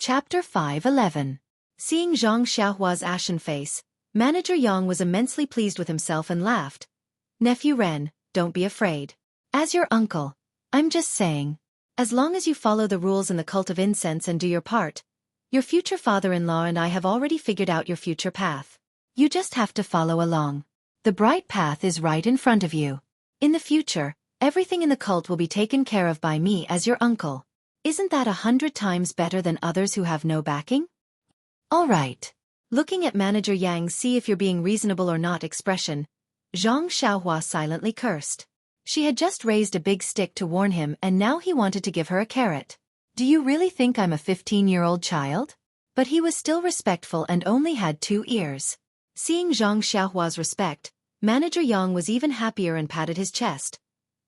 Chapter 5:11. Seeing Zhang Xiaohua's ashen face, Manager Yang was immensely pleased with himself and laughed. Nephew Ren, don't be afraid. As your uncle, I'm just saying. As long as you follow the rules in the cult of incense and do your part, your future father-in-law and I have already figured out your future path. You just have to follow along. The bright path is right in front of you. In the future, everything in the cult will be taken care of by me as your uncle. Isn't that 100 times better than others who have no backing? All right. Looking at Manager Yang's see if you're being reasonable or not expression, Zhang Xiaohua silently cursed. She had just raised a big stick to warn him and now he wanted to give her a carrot. Do you really think I'm a 15-year-old child? But he was still respectful and only had 2 ears. Seeing Zhang Xiaohua's respect, Manager Yang was even happier and patted his chest.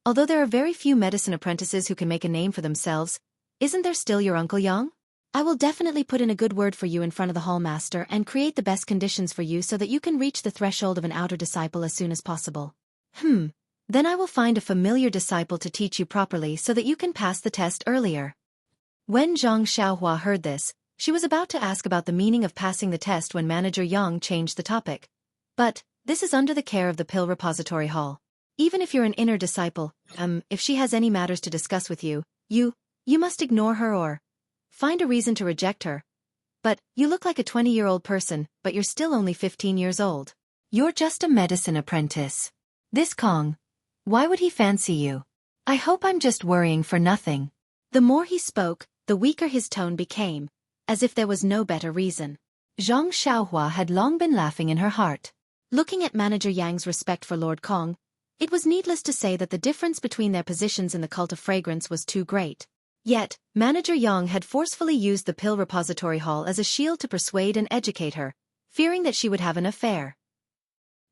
Although there are very few medicine apprentices who can make a name for themselves, isn't there still your Uncle Yang? I will definitely put in a good word for you in front of the hall master and create the best conditions for you so that you can reach the threshold of an outer disciple as soon as possible. Then I will find a familiar disciple to teach you properly so that you can pass the test earlier. When Zhang Xiaohua heard this, she was about to ask about the meaning of passing the test when Manager Yang changed the topic. But, this is under the care of the Pill Repository Hall. Even if you're an inner disciple, if she has any matters to discuss with you, you must ignore her or find a reason to reject her. But, you look like a 20-year-old person, but you're still only 15 years old. You're just a medicine apprentice. This Kong. Why would he fancy you? I hope I'm just worrying for nothing. The more he spoke, the weaker his tone became, as if there was no better reason. Zhang Xiaohua had long been laughing in her heart. Looking at Manager Yang's respect for Lord Kong, it was needless to say that the difference between their positions in the cult of fragrance was too great. Yet, Manager Yang had forcefully used the Pill Repository Hall as a shield to persuade and educate her, fearing that she would have an affair.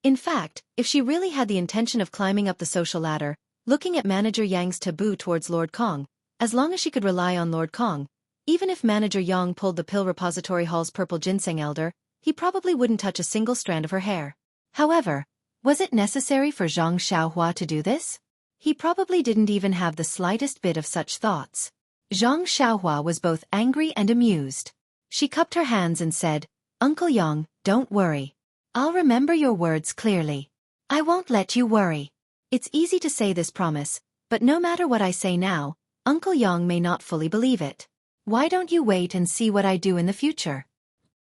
In fact, if she really had the intention of climbing up the social ladder, looking at Manager Yang's taboo towards Lord Kong, as long as she could rely on Lord Kong, even if Manager Yang pulled the Pill Repository Hall's purple ginseng elder, he probably wouldn't touch a single strand of her hair. However, was it necessary for Zhang Xiaohua to do this? He probably didn't even have the slightest bit of such thoughts. Zhang Xiaohua was both angry and amused. She cupped her hands and said, Uncle Yang, don't worry. I'll remember your words clearly. I won't let you worry. It's easy to say this promise, but no matter what I say now, Uncle Yang may not fully believe it. Why don't you wait and see what I do in the future?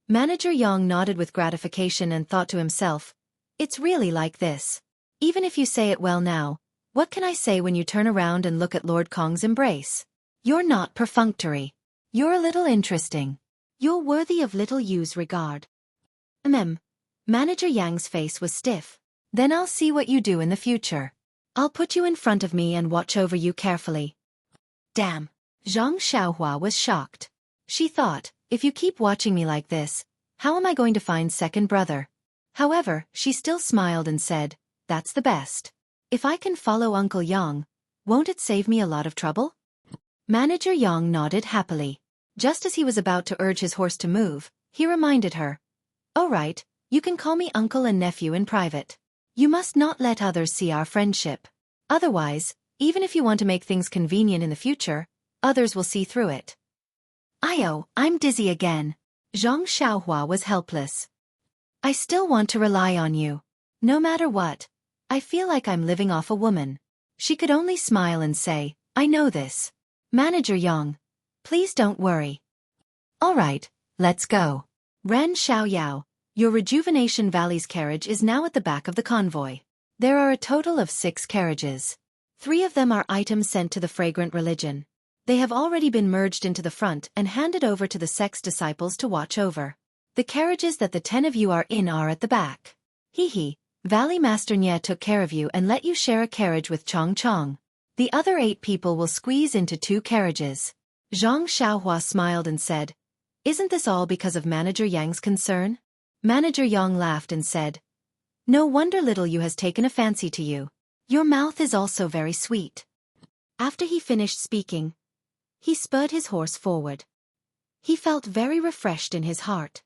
Manager Yang nodded with gratification and thought to himself, it's really like this. Even if you say it well now, what can I say when you turn around and look at Lord Kong's embrace? You're not perfunctory. You're a little interesting. You're worthy of little Yu's regard. Manager Yang's face was stiff. Then I'll see what you do in the future. I'll put you in front of me and watch over you carefully. Damn. Zhang Xiaohua was shocked. She thought, if you keep watching me like this, how am I going to find second brother? However, she still smiled and said, that's the best. If I can follow Uncle Yang, won't it save me a lot of trouble? Manager Yang nodded happily. Just as he was about to urge his horse to move, he reminded her. All right, you can call me uncle and nephew in private. You must not let others see our friendship. Otherwise, even if you want to make things convenient in the future, others will see through it. I'm dizzy again. Zhang Xiaohua was helpless. I still want to rely on you. No matter what. I feel like I'm living off a woman. She could only smile and say, I know this. Manager Yang, please don't worry. All right, let's go. Ren Xiaoyao, your Rejuvenation Valley's carriage is now at the back of the convoy. There are a total of 6 carriages. 3 of them are items sent to the Fragrant Religion. They have already been merged into the front and handed over to the sex disciples to watch over. The carriages that the 10 of you are in are at the back. Valley Master Nye took care of you and let you share a carriage with Chong Chong. The other 8 people will squeeze into 2 carriages. Zhang Xiaohua smiled and said, isn't this all because of Manager Yang's concern? Manager Yang laughed and said, no wonder little Yu has taken a fancy to you. Your mouth is also very sweet. After he finished speaking, he spurred his horse forward. He felt very refreshed in his heart.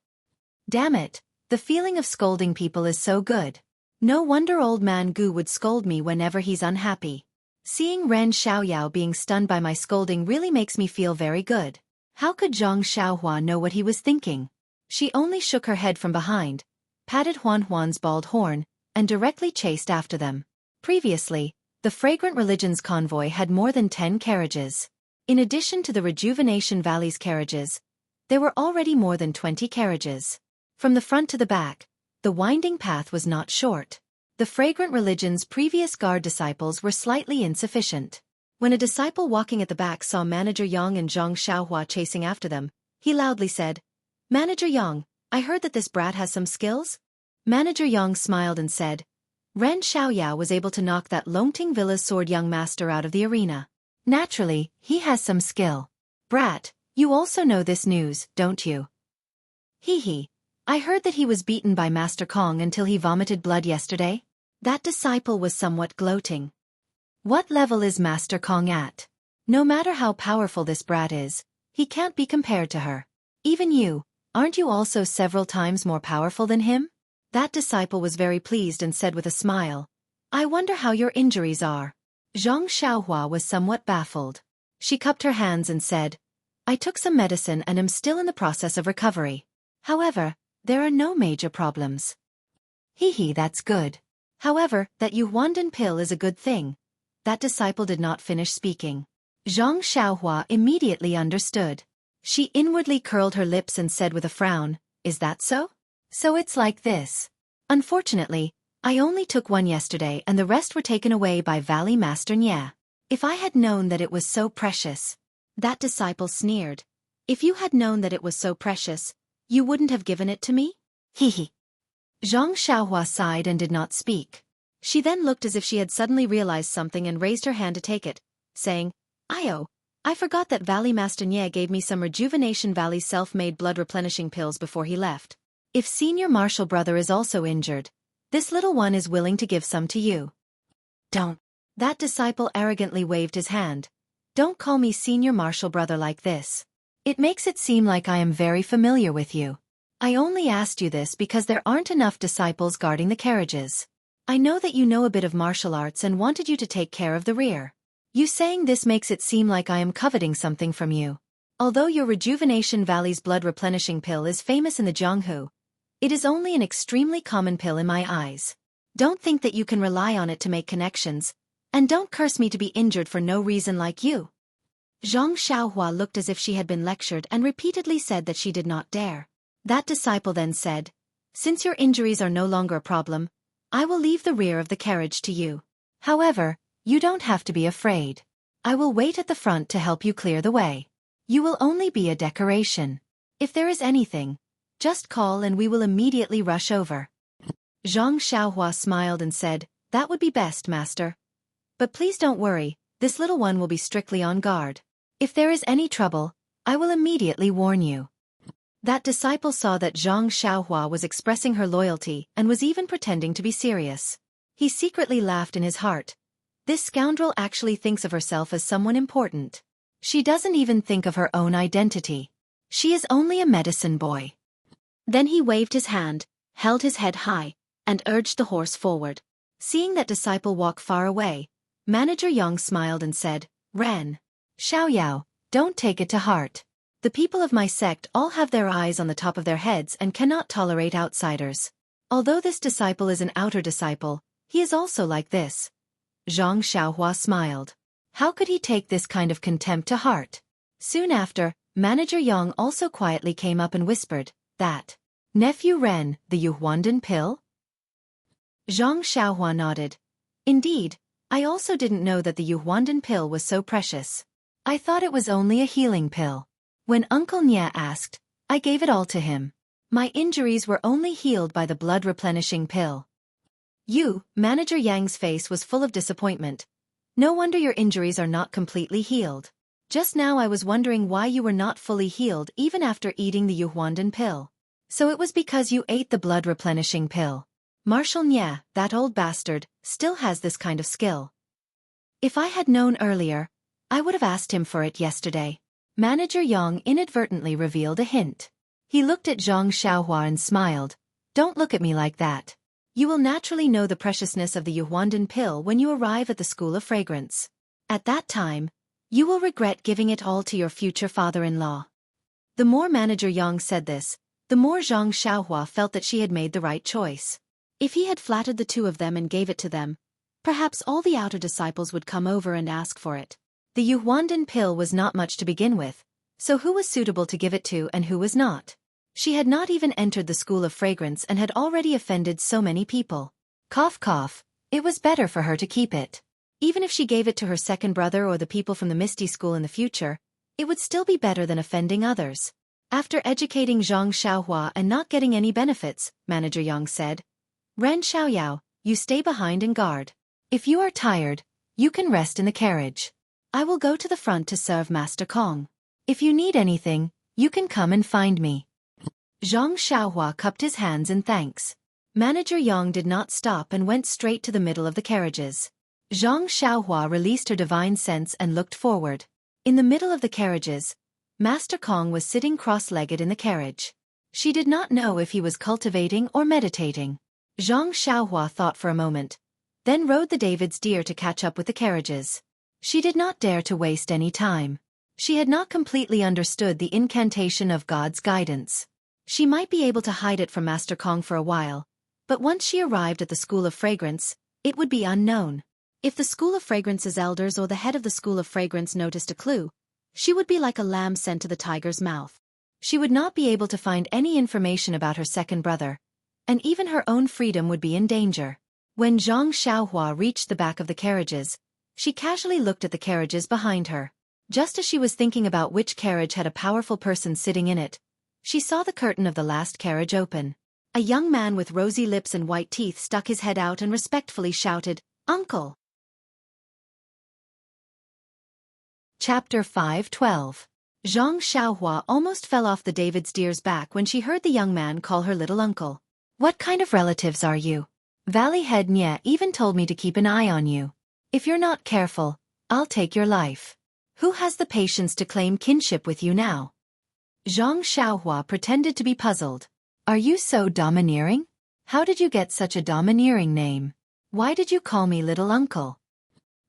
Damn it, the feeling of scolding people is so good. No wonder old man Gu would scold me whenever he's unhappy. Seeing Ren Xiaoyao being stunned by my scolding really makes me feel very good. How could Zhang Xiaohua know what he was thinking? She only shook her head from behind, patted Huan Huan's bald horn, and directly chased after them. Previously, the Fragrant Religions convoy had more than 10 carriages. In addition to the Rejuvenation Valley's carriages, there were already more than 20 carriages. From the front to the back, the winding path was not short. The Fragrant Religion's previous guard disciples were slightly insufficient. When a disciple walking at the back saw Manager Yang and Zhang Xiaohua chasing after them, he loudly said, "Manager Yang, I heard that this brat has some skills?" Manager Yang smiled and said, "Ren Xiaoyao was able to knock that Longting Villa's sword young master out of the arena. Naturally, he has some skill. Brat, you also know this news, don't you?" "Hee hee. I heard that he was beaten by Master Kong until he vomited blood yesterday." That disciple was somewhat gloating. "What level is Master Kong at? No matter how powerful this brat is, he can't be compared to her. Even you, aren't you also several times more powerful than him?" That disciple was very pleased and said with a smile, "I wonder how your injuries are." Zhang Xiaohua was somewhat baffled. She cupped her hands and said, "I took some medicine and am still in the process of recovery. However, there are no major problems." "Hee hee, that's good. However, that Yuhuandan pill is a good thing." That disciple did not finish speaking. Zhang Xiaohua immediately understood. She inwardly curled her lips and said with a frown, "Is that so? So it's like this. Unfortunately, I only took one yesterday and the rest were taken away by Valley Master Nye. If I had known that it was so precious." That disciple sneered. "If you had known that it was so precious, you wouldn't have given it to me?" Hee hee. Zhang Xiaohua sighed and did not speak. She then looked as if she had suddenly realized something and raised her hand to take it, saying, I forgot that Valley Master Nye gave me some Rejuvenation Valley self-made blood replenishing pills before he left. If Senior Marshal Brother is also injured, this little one is willing to give some to you." "Don't." That disciple arrogantly waved his hand. "Don't call me Senior Marshal Brother like this. It makes it seem like I am very familiar with you. I only asked you this because there aren't enough disciples guarding the carriages. I know that you know a bit of martial arts and wanted you to take care of the rear. You saying this makes it seem like I am coveting something from you. Although your Rejuvenation Valley's blood replenishing pill is famous in the Jianghu, it is only an extremely common pill in my eyes. Don't think that you can rely on it to make connections, and don't curse me to be injured for no reason like you." Zhang Xiaohua looked as if she had been lectured and repeatedly said that she did not dare. That disciple then said, "Since your injuries are no longer a problem, I will leave the rear of the carriage to you. However, you don't have to be afraid. I will wait at the front to help you clear the way. You will only be a decoration. If there is anything, just call and we will immediately rush over." Zhang Xiaohua smiled and said, "That would be best, Master. But please don't worry, this little one will be strictly on guard. If there is any trouble, I will immediately warn you." That disciple saw that Zhang Xiaohua was expressing her loyalty and was even pretending to be serious. He secretly laughed in his heart. This scoundrel actually thinks of herself as someone important. She doesn't even think of her own identity. She is only a medicine boy. Then he waved his hand, held his head high, and urged the horse forward. Seeing that disciple walk far away, Manager Yang smiled and said, "Ren Xiaoyao, don't take it to heart. The people of my sect all have their eyes on the top of their heads and cannot tolerate outsiders. Although this disciple is an outer disciple, he is also like this." Zhang Xiaohua smiled. How could he take this kind of contempt to heart? Soon after, Manager Yang also quietly came up and whispered, "That Nephew Ren, the Yuhuandan pill?" Zhang Xiaohua nodded. "Indeed, I also didn't know that the Yuhuandan pill was so precious. I thought it was only a healing pill. When Uncle Nye asked, I gave it all to him. My injuries were only healed by the blood replenishing pill." Manager Yang's face was full of disappointment. "No wonder your injuries are not completely healed. Just now I was wondering why you were not fully healed even after eating the Yuhuandan pill. So it was because you ate the blood replenishing pill. Marshal Nye, that old bastard, still has this kind of skill. If I had known earlier, I would have asked him for it yesterday." Manager Yang inadvertently revealed a hint. He looked at Zhang Xiaohua and smiled. "Don't look at me like that. You will naturally know the preciousness of the Yuhuandan pill when you arrive at the School of Fragrance. At that time, you will regret giving it all to your future father-in-law." The more Manager Yang said this, the more Zhang Xiaohua felt that she had made the right choice. If he had flattered the two of them and gave it to them, perhaps all the outer disciples would come over and ask for it. The Yuhuandan pill was not much to begin with, so who was suitable to give it to and who was not? She had not even entered the school of fragrance and had already offended so many people. Cough cough, it was better for her to keep it. Even if she gave it to her second brother or the people from the Misty School in the future, it would still be better than offending others. After educating Zhang Xiaohua and not getting any benefits, Manager Yang said, "Ren Xiaoyao, you stay behind and guard. If you are tired, you can rest in the carriage. I will go to the front to serve Master Kong. If you need anything, you can come and find me." Zhang Xiaohua cupped his hands in thanks. Manager Yang did not stop and went straight to the middle of the carriages. Zhang Xiaohua released her divine sense and looked forward. In the middle of the carriages, Master Kong was sitting cross-legged in the carriage. She did not know if he was cultivating or meditating. Zhang Xiaohua thought for a moment, then rode the David's deer to catch up with the carriages. She did not dare to waste any time. She had not completely understood the incantation of God's guidance. She might be able to hide it from Master Kong for a while, but once she arrived at the School of Fragrance, it would be unknown. If the School of Fragrance's elders or the head of the School of Fragrance noticed a clue, she would be like a lamb sent to the tiger's mouth. She would not be able to find any information about her second brother, and even her own freedom would be in danger. When Zhang Xiaohua reached the back of the carriages, she casually looked at the carriages behind her. Just as she was thinking about which carriage had a powerful person sitting in it, she saw the curtain of the last carriage open. A young man with rosy lips and white teeth stuck his head out and respectfully shouted, "Uncle!" Chapter 5:12. Zhang Xiaohua almost fell off the David's deer's back when she heard the young man call her little uncle. "What kind of relatives are you? Valley Head Nye even told me to keep an eye on you. If you're not careful, I'll take your life. Who has the patience to claim kinship with you now?" Zhang Xiaohua pretended to be puzzled. "Are you so domineering? How did you get such a domineering name? Why did you call me little uncle?"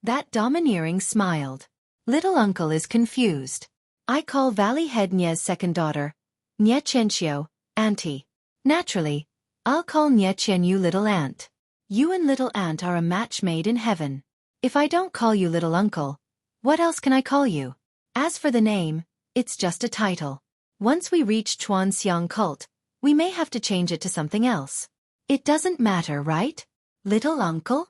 That domineering smiled. "Little uncle is confused. I call Valley Head Nye's second daughter, Nye Chenxiu, auntie. Naturally, I'll call Nye Chen you little aunt. You and little aunt are a match made in heaven. If I don't call you little uncle, what else can I call you? As for the name, it's just a title. Once we reach Xuanxiang cult, we may have to change it to something else. It doesn't matter, right? Little uncle?"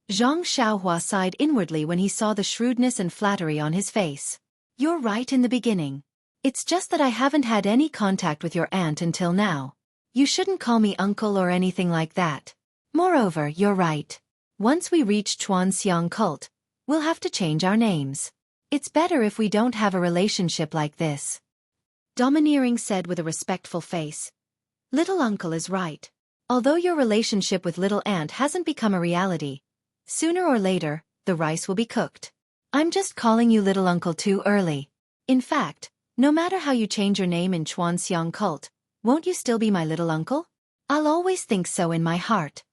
Zhang Xiaohua sighed inwardly when he saw the shrewdness and flattery on his face. "You're right in the beginning. It's just that I haven't had any contact with your aunt until now. You shouldn't call me uncle or anything like that. Moreover, you're right. Once we reach Xuanxiang cult, we'll have to change our names. It's better if we don't have a relationship like this." Domineering said with a respectful face. "Little uncle is right. Although your relationship with little aunt hasn't become a reality, sooner or later, the rice will be cooked. I'm just calling you little uncle too early. In fact, no matter how you change your name in Xuanxiang cult, won't you still be my little uncle? I'll always think so in my heart."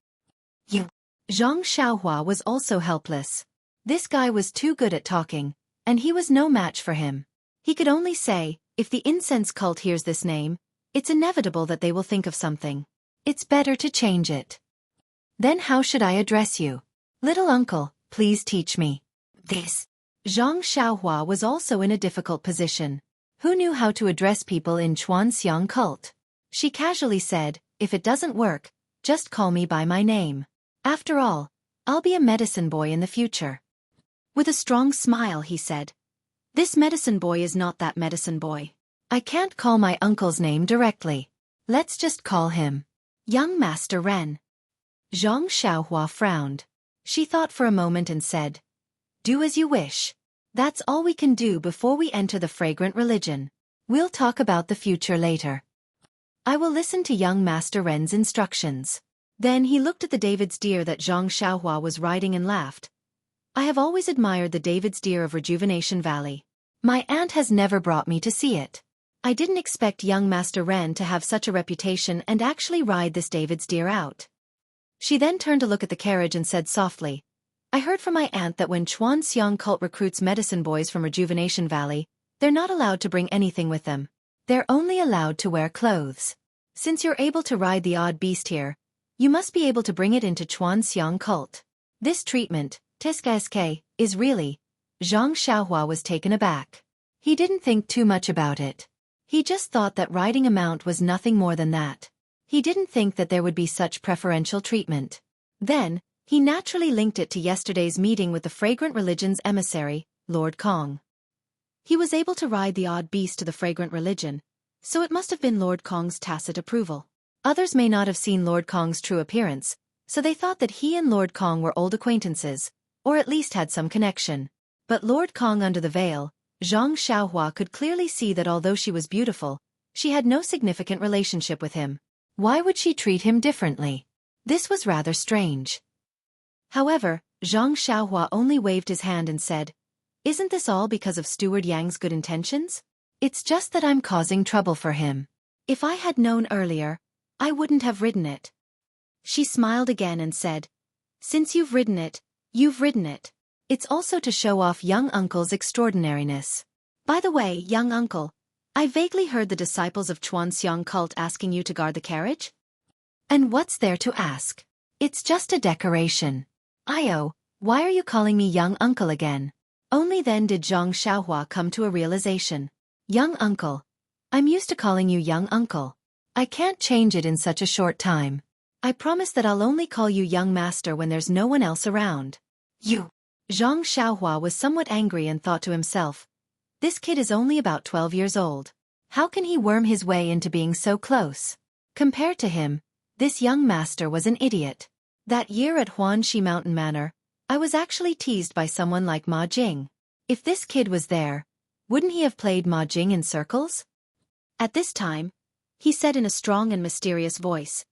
"You." Zhang Xiaohua was also helpless. This guy was too good at talking, and he was no match for him. He could only say, if the incense cult hears this name, it's inevitable that they will think of something. It's better to change it. "Then how should I address you?" "Little uncle, please teach me." This. Zhang Xiaohua was also in a difficult position. Who knew how to address people in Xuanxiang cult? She casually said, "If it doesn't work, just call me by my name. After all, I'll be a medicine boy in the future." With a strong smile he said, "This medicine boy is not that medicine boy. I can't call my uncle's name directly. Let's just call him Young Master Ren." Zhang Xiaohua frowned. She thought for a moment and said, "Do as you wish. That's all we can do before we enter the fragrant religion. We'll talk about the future later. I will listen to young Master Ren's instructions." Then he looked at the David's deer that Zhang Xiaohua was riding and laughed. "I have always admired the David's deer of Rejuvenation Valley. My aunt has never brought me to see it. I didn't expect young Master Ren to have such a reputation and actually ride this David's deer out." She then turned to look at the carriage and said softly, "I heard from my aunt that when Xuanxiang cult recruits medicine boys from Rejuvenation Valley, they're not allowed to bring anything with them. They're only allowed to wear clothes. Since you're able to ride the odd beast here, you must be able to bring it into Xuanxiang cult. This treatment, TSK, is really... Zhang Xiaohua was taken aback. He didn't think too much about it. He just thought that riding a mount was nothing more than that. He didn't think that there would be such preferential treatment. Then, he naturally linked it to yesterday's meeting with the Fragrant Religion's emissary, Lord Kong. He was able to ride the odd beast to the Fragrant Religion, so it must have been Lord Kong's tacit approval. Others may not have seen Lord Kong's true appearance, so they thought that he and Lord Kong were old acquaintances, or at least had some connection. But Lord Kong under the veil, Zhang Xiaohua could clearly see that although she was beautiful, she had no significant relationship with him. Why would she treat him differently? This was rather strange. However, Zhang Xiaohua only waved his hand and said, "Isn't this all because of Steward Yang's good intentions? It's just that I'm causing trouble for him. If I had known earlier, I wouldn't have ridden it." She smiled again and said, "Since you've ridden it, you've ridden it. It's also to show off young uncle's extraordinariness. By the way, young uncle, I vaguely heard the disciples of Xuanxiang cult asking you to guard the carriage? And what's there to ask? It's just a decoration. Io, why are you calling me young uncle again?" Only then did Zhang Xiaohua come to a realization. "Young uncle. I'm used to calling you young uncle. I can't change it in such a short time. I promise that I'll only call you young master when there's no one else around." "You." Zhang Xiaohua was somewhat angry and thought to himself, "This kid is only about 12 years old. How can he worm his way into being so close?" Compared to him, this young master was an idiot. That year at Huanxi Mountain Manor, I was actually teased by someone like Ma Jing. If this kid was there, wouldn't he have played Ma Jing in circles? At this time, he said in a strong and mysterious voice,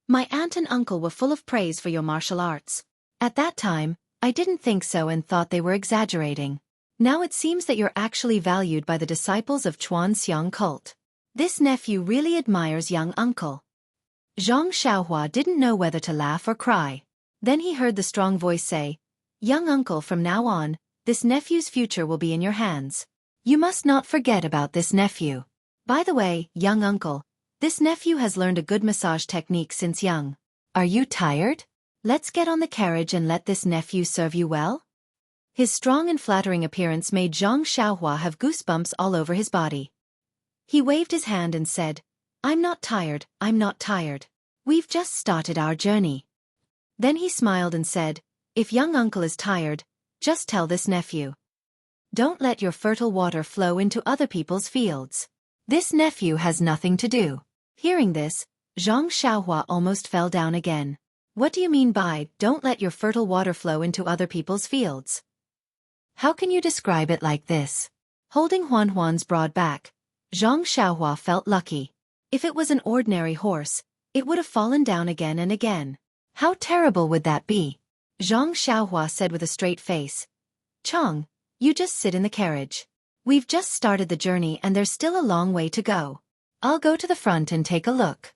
"My aunt and uncle were full of praise for your martial arts. At that time, I didn't think so and thought they were exaggerating. Now it seems that you're actually valued by the disciples of Xuanxiang cult. This nephew really admires young uncle." Zhang Xiaohua didn't know whether to laugh or cry. Then he heard the strong voice say, "Young uncle, from now on, this nephew's future will be in your hands. You must not forget about this nephew. By the way, young uncle, this nephew has learned a good massage technique since young. Are you tired? Let's get on the carriage and let this nephew serve you well." His strong and flattering appearance made Zhang Xiaohua have goosebumps all over his body. He waved his hand and said, "I'm not tired, I'm not tired. We've just started our journey." Then he smiled and said, "If young uncle is tired, just tell this nephew. Don't let your fertile water flow into other people's fields. This nephew has nothing to do." Hearing this, Zhang Xiaohua almost fell down again. "What do you mean by, don't let your fertile water flow into other people's fields? How can you describe it like this?" Holding Huan's broad back, Zhang Xiaohua felt lucky. If it was an ordinary horse, it would have fallen down again and again. How terrible would that be? Zhang Xiaohua said with a straight face, "Chong, you just sit in the carriage. We've just started the journey and there's still a long way to go. I'll go to the front and take a look."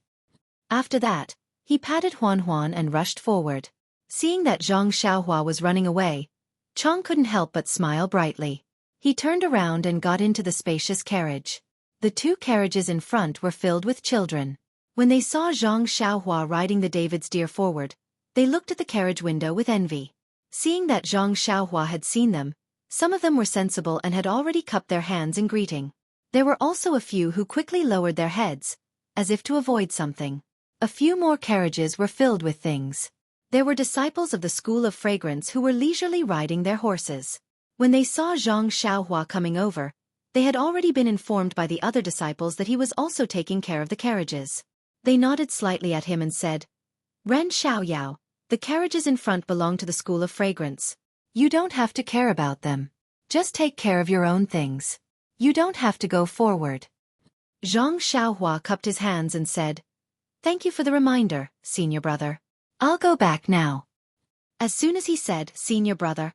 After that, he patted Huan and rushed forward. Seeing that Zhang Xiaohua was running away, Chong couldn't help but smile brightly. He turned around and got into the spacious carriage. The two carriages in front were filled with children. When they saw Zhang Xiaohua riding the David's deer forward, they looked at the carriage window with envy. Seeing that Zhang Xiaohua had seen them, some of them were sensible and had already cupped their hands in greeting. There were also a few who quickly lowered their heads, as if to avoid something. A few more carriages were filled with things. There were disciples of the School of Fragrance who were leisurely riding their horses. When they saw Zhang Xiaohua coming over, they had already been informed by the other disciples that he was also taking care of the carriages. They nodded slightly at him and said, "Ren Xiaoyao, the carriages in front belong to the School of Fragrance. You don't have to care about them. Just take care of your own things. You don't have to go forward." Zhang Xiaohua cupped his hands and said, "Thank you for the reminder, senior brother. I'll go back now." As soon as he said, "senior brother,"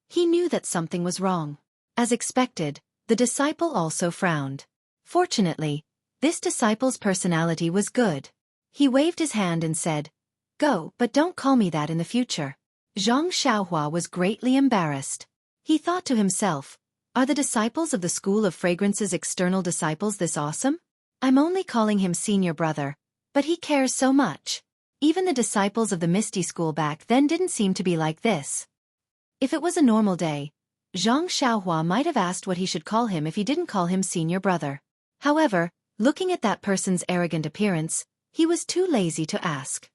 he knew that something was wrong. As expected, the disciple also frowned. Fortunately, this disciple's personality was good. He waved his hand and said, "Go, but don't call me that in the future." Zhang Xiaohua was greatly embarrassed. He thought to himself, Are the disciples of the School of Fragrance's external disciples this awesome? I'm only calling him senior brother, but he cares so much. Even the disciples of the Misty School back then didn't seem to be like this. If it was a normal day, Zhang Xiaohua might have asked what he should call him if he didn't call him senior brother. However, looking at that person's arrogant appearance, he was too lazy to ask.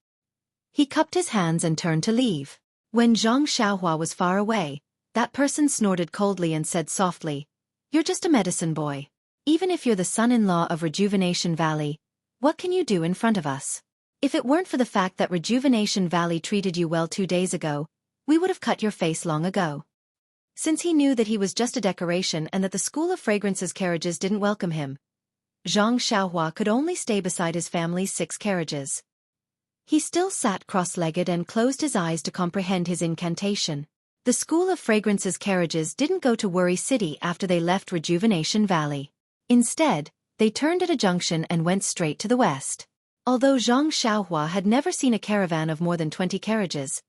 He cupped his hands and turned to leave. When Zhang Xiaohua was far away, that person snorted coldly and said softly, "You're just a medicine boy. Even if you're the son-in-law of Rejuvenation Valley, what can you do in front of us? If it weren't for the fact that Rejuvenation Valley treated you well 2 days ago, we would have cut your face long ago." Since he knew that he was just a decoration and that the School of Fragrance's carriages didn't welcome him, Zhang Xiaohua could only stay beside his family's 6 carriages. He still sat cross-legged and closed his eyes to comprehend his incantation. The School of Fragrance's carriages didn't go to Worry City after they left Rejuvenation Valley. Instead, they turned at a junction and went straight to the west. Although Zhang Xiaohua had never seen a caravan of more than 20 carriages,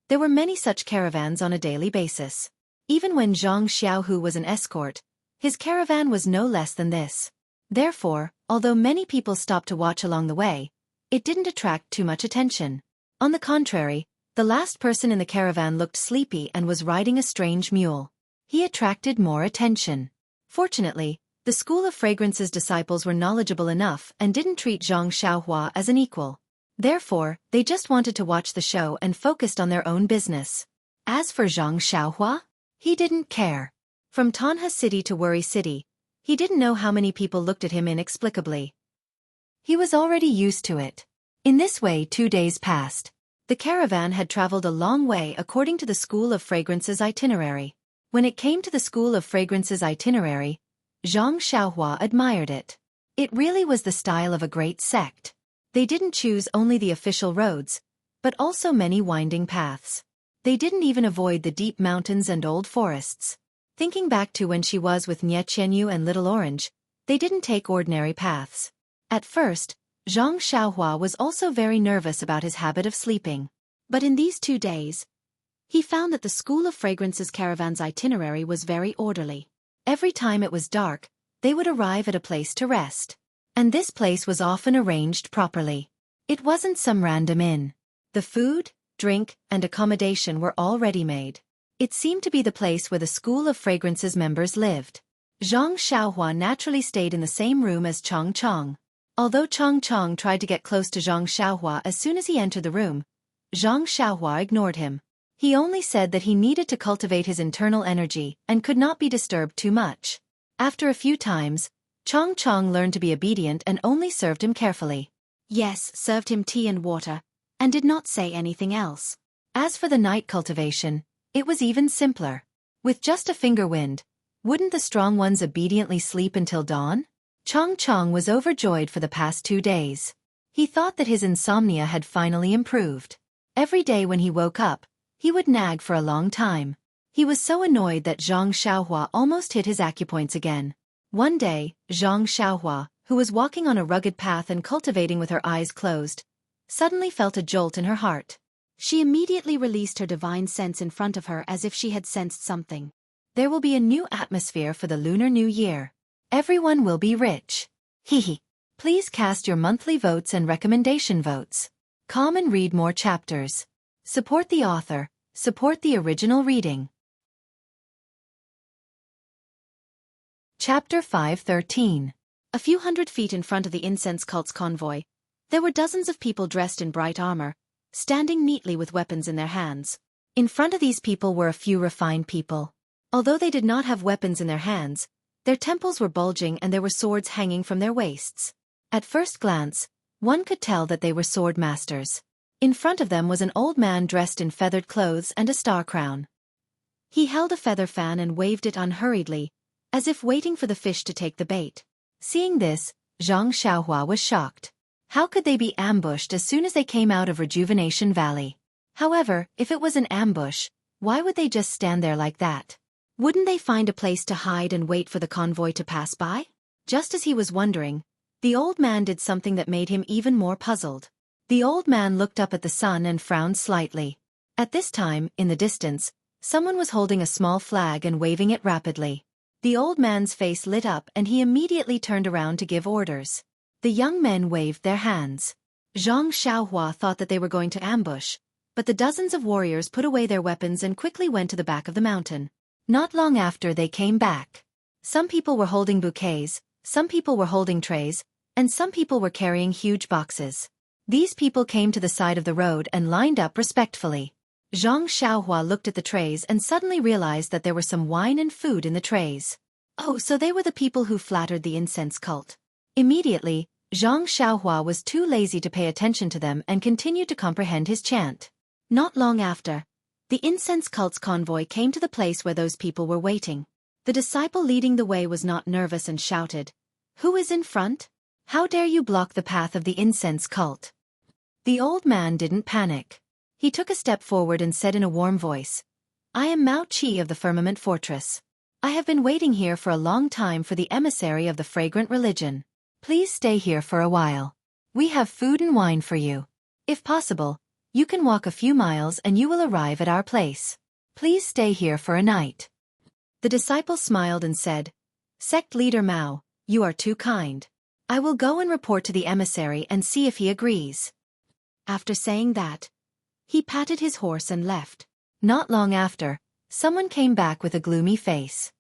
there were many such caravans on a daily basis. Even when Zhang Xiaohu was an escort, his caravan was no less than this. Therefore, although many people stopped to watch along the way, it didn't attract too much attention. On the contrary, the last person in the caravan looked sleepy and was riding a strange mule. He attracted more attention. Fortunately, the School of Fragrance's disciples were knowledgeable enough and didn't treat Zhang Xiaohua as an equal. Therefore, they just wanted to watch the show and focused on their own business. As for Zhang Xiaohua, he didn't care. From Tanha City to Worry City, he didn't know how many people looked at him inexplicably. He was already used to it. In this way 2 days passed. The caravan had traveled a long way according to the School of Fragrance's itinerary. When it came to the School of Fragrance's itinerary, Zhang Xiaohua admired it. It really was the style of a great sect. They didn't choose only the official roads, but also many winding paths. They didn't even avoid the deep mountains and old forests. Thinking back to when she was with Nie Qianyu and Little Orange, they didn't take ordinary paths. At first, Zhang Xiaohua was also very nervous about his habit of sleeping. But in these 2 days, he found that the School of Fragrance's caravan's itinerary was very orderly. Every time it was dark, they would arrive at a place to rest. And this place was often arranged properly. It wasn't some random inn. The food, drink, and accommodation were all ready-made. It seemed to be the place where the School of Fragrance's members lived. Zhang Xiaohua naturally stayed in the same room as Chang Chang. Although Chang Chang tried to get close to Zhang Xiaohua as soon as he entered the room, Zhang Xiaohua ignored him. He only said that he needed to cultivate his internal energy and could not be disturbed too much. After a few times, Chang Chang learned to be obedient and only served him carefully. Yes, served him tea and water, and did not say anything else. As for the night cultivation, it was even simpler. With just a finger wind, wouldn't the strong ones obediently sleep until dawn? Chang Chang was overjoyed for the past 2 days. He thought that his insomnia had finally improved. Every day when he woke up, he would nag for a long time. He was so annoyed that Zhang Xiaohua almost hit his acupoints again. One day, Zhang Xiaohua, who was walking on a rugged path and cultivating with her eyes closed, suddenly felt a jolt in her heart. She immediately released her divine sense in front of her as if she had sensed something. There will be a new atmosphere for the Lunar New Year. Everyone will be rich. Hehe. Please cast your monthly votes and recommendation votes. Come and read more chapters. Support the author. Support the original reading. Chapter 5:13. A few hundred feet in front of the incense cult's convoy, there were dozens of people dressed in bright armor, standing neatly with weapons in their hands. In front of these people were a few refined people. Although they did not have weapons in their hands, their temples were bulging and there were swords hanging from their waists. At first glance, one could tell that they were sword masters. In front of them was an old man dressed in feathered clothes and a star crown. He held a feather fan and waved it unhurriedly, as if waiting for the fish to take the bait. Seeing this, Zhang Xiaohua was shocked. How could they be ambushed as soon as they came out of Rejuvenation Valley? However, if it was an ambush, why would they just stand there like that? Wouldn't they find a place to hide and wait for the convoy to pass by? Just as he was wondering, the old man did something that made him even more puzzled. The old man looked up at the sun and frowned slightly. At this time, in the distance, someone was holding a small flag and waving it rapidly. The old man's face lit up and he immediately turned around to give orders. The young men waved their hands. Zhang Xiaohua thought that they were going to ambush, but the dozens of warriors put away their weapons and quickly went to the back of the mountain. Not long after they came back. Some people were holding bouquets, some people were holding trays, and some people were carrying huge boxes. These people came to the side of the road and lined up respectfully. Zhang Xiaohua looked at the trays and suddenly realized that there were some wine and food in the trays. Oh, so they were the people who flattered the incense cult. Immediately, Zhang Xiaohua was too lazy to pay attention to them and continued to comprehend his chant. Not long after, the incense cult's convoy came to the place where those people were waiting. The disciple leading the way was not nervous and shouted, "Who is in front? How dare you block the path of the incense cult?" The old man didn't panic. He took a step forward and said in a warm voice, "I am Mao Qi of the Firmament Fortress. I have been waiting here for a long time for the emissary of the fragrant religion. Please stay here for a while. We have food and wine for you. If possible, you can walk a few miles and you will arrive at our place. Please stay here for a night." The disciple smiled and said, "Sect leader Mao, you are too kind. I will go and report to the emissary and see if he agrees." After saying that, he patted his horse and left. Not long after, someone came back with a gloomy face.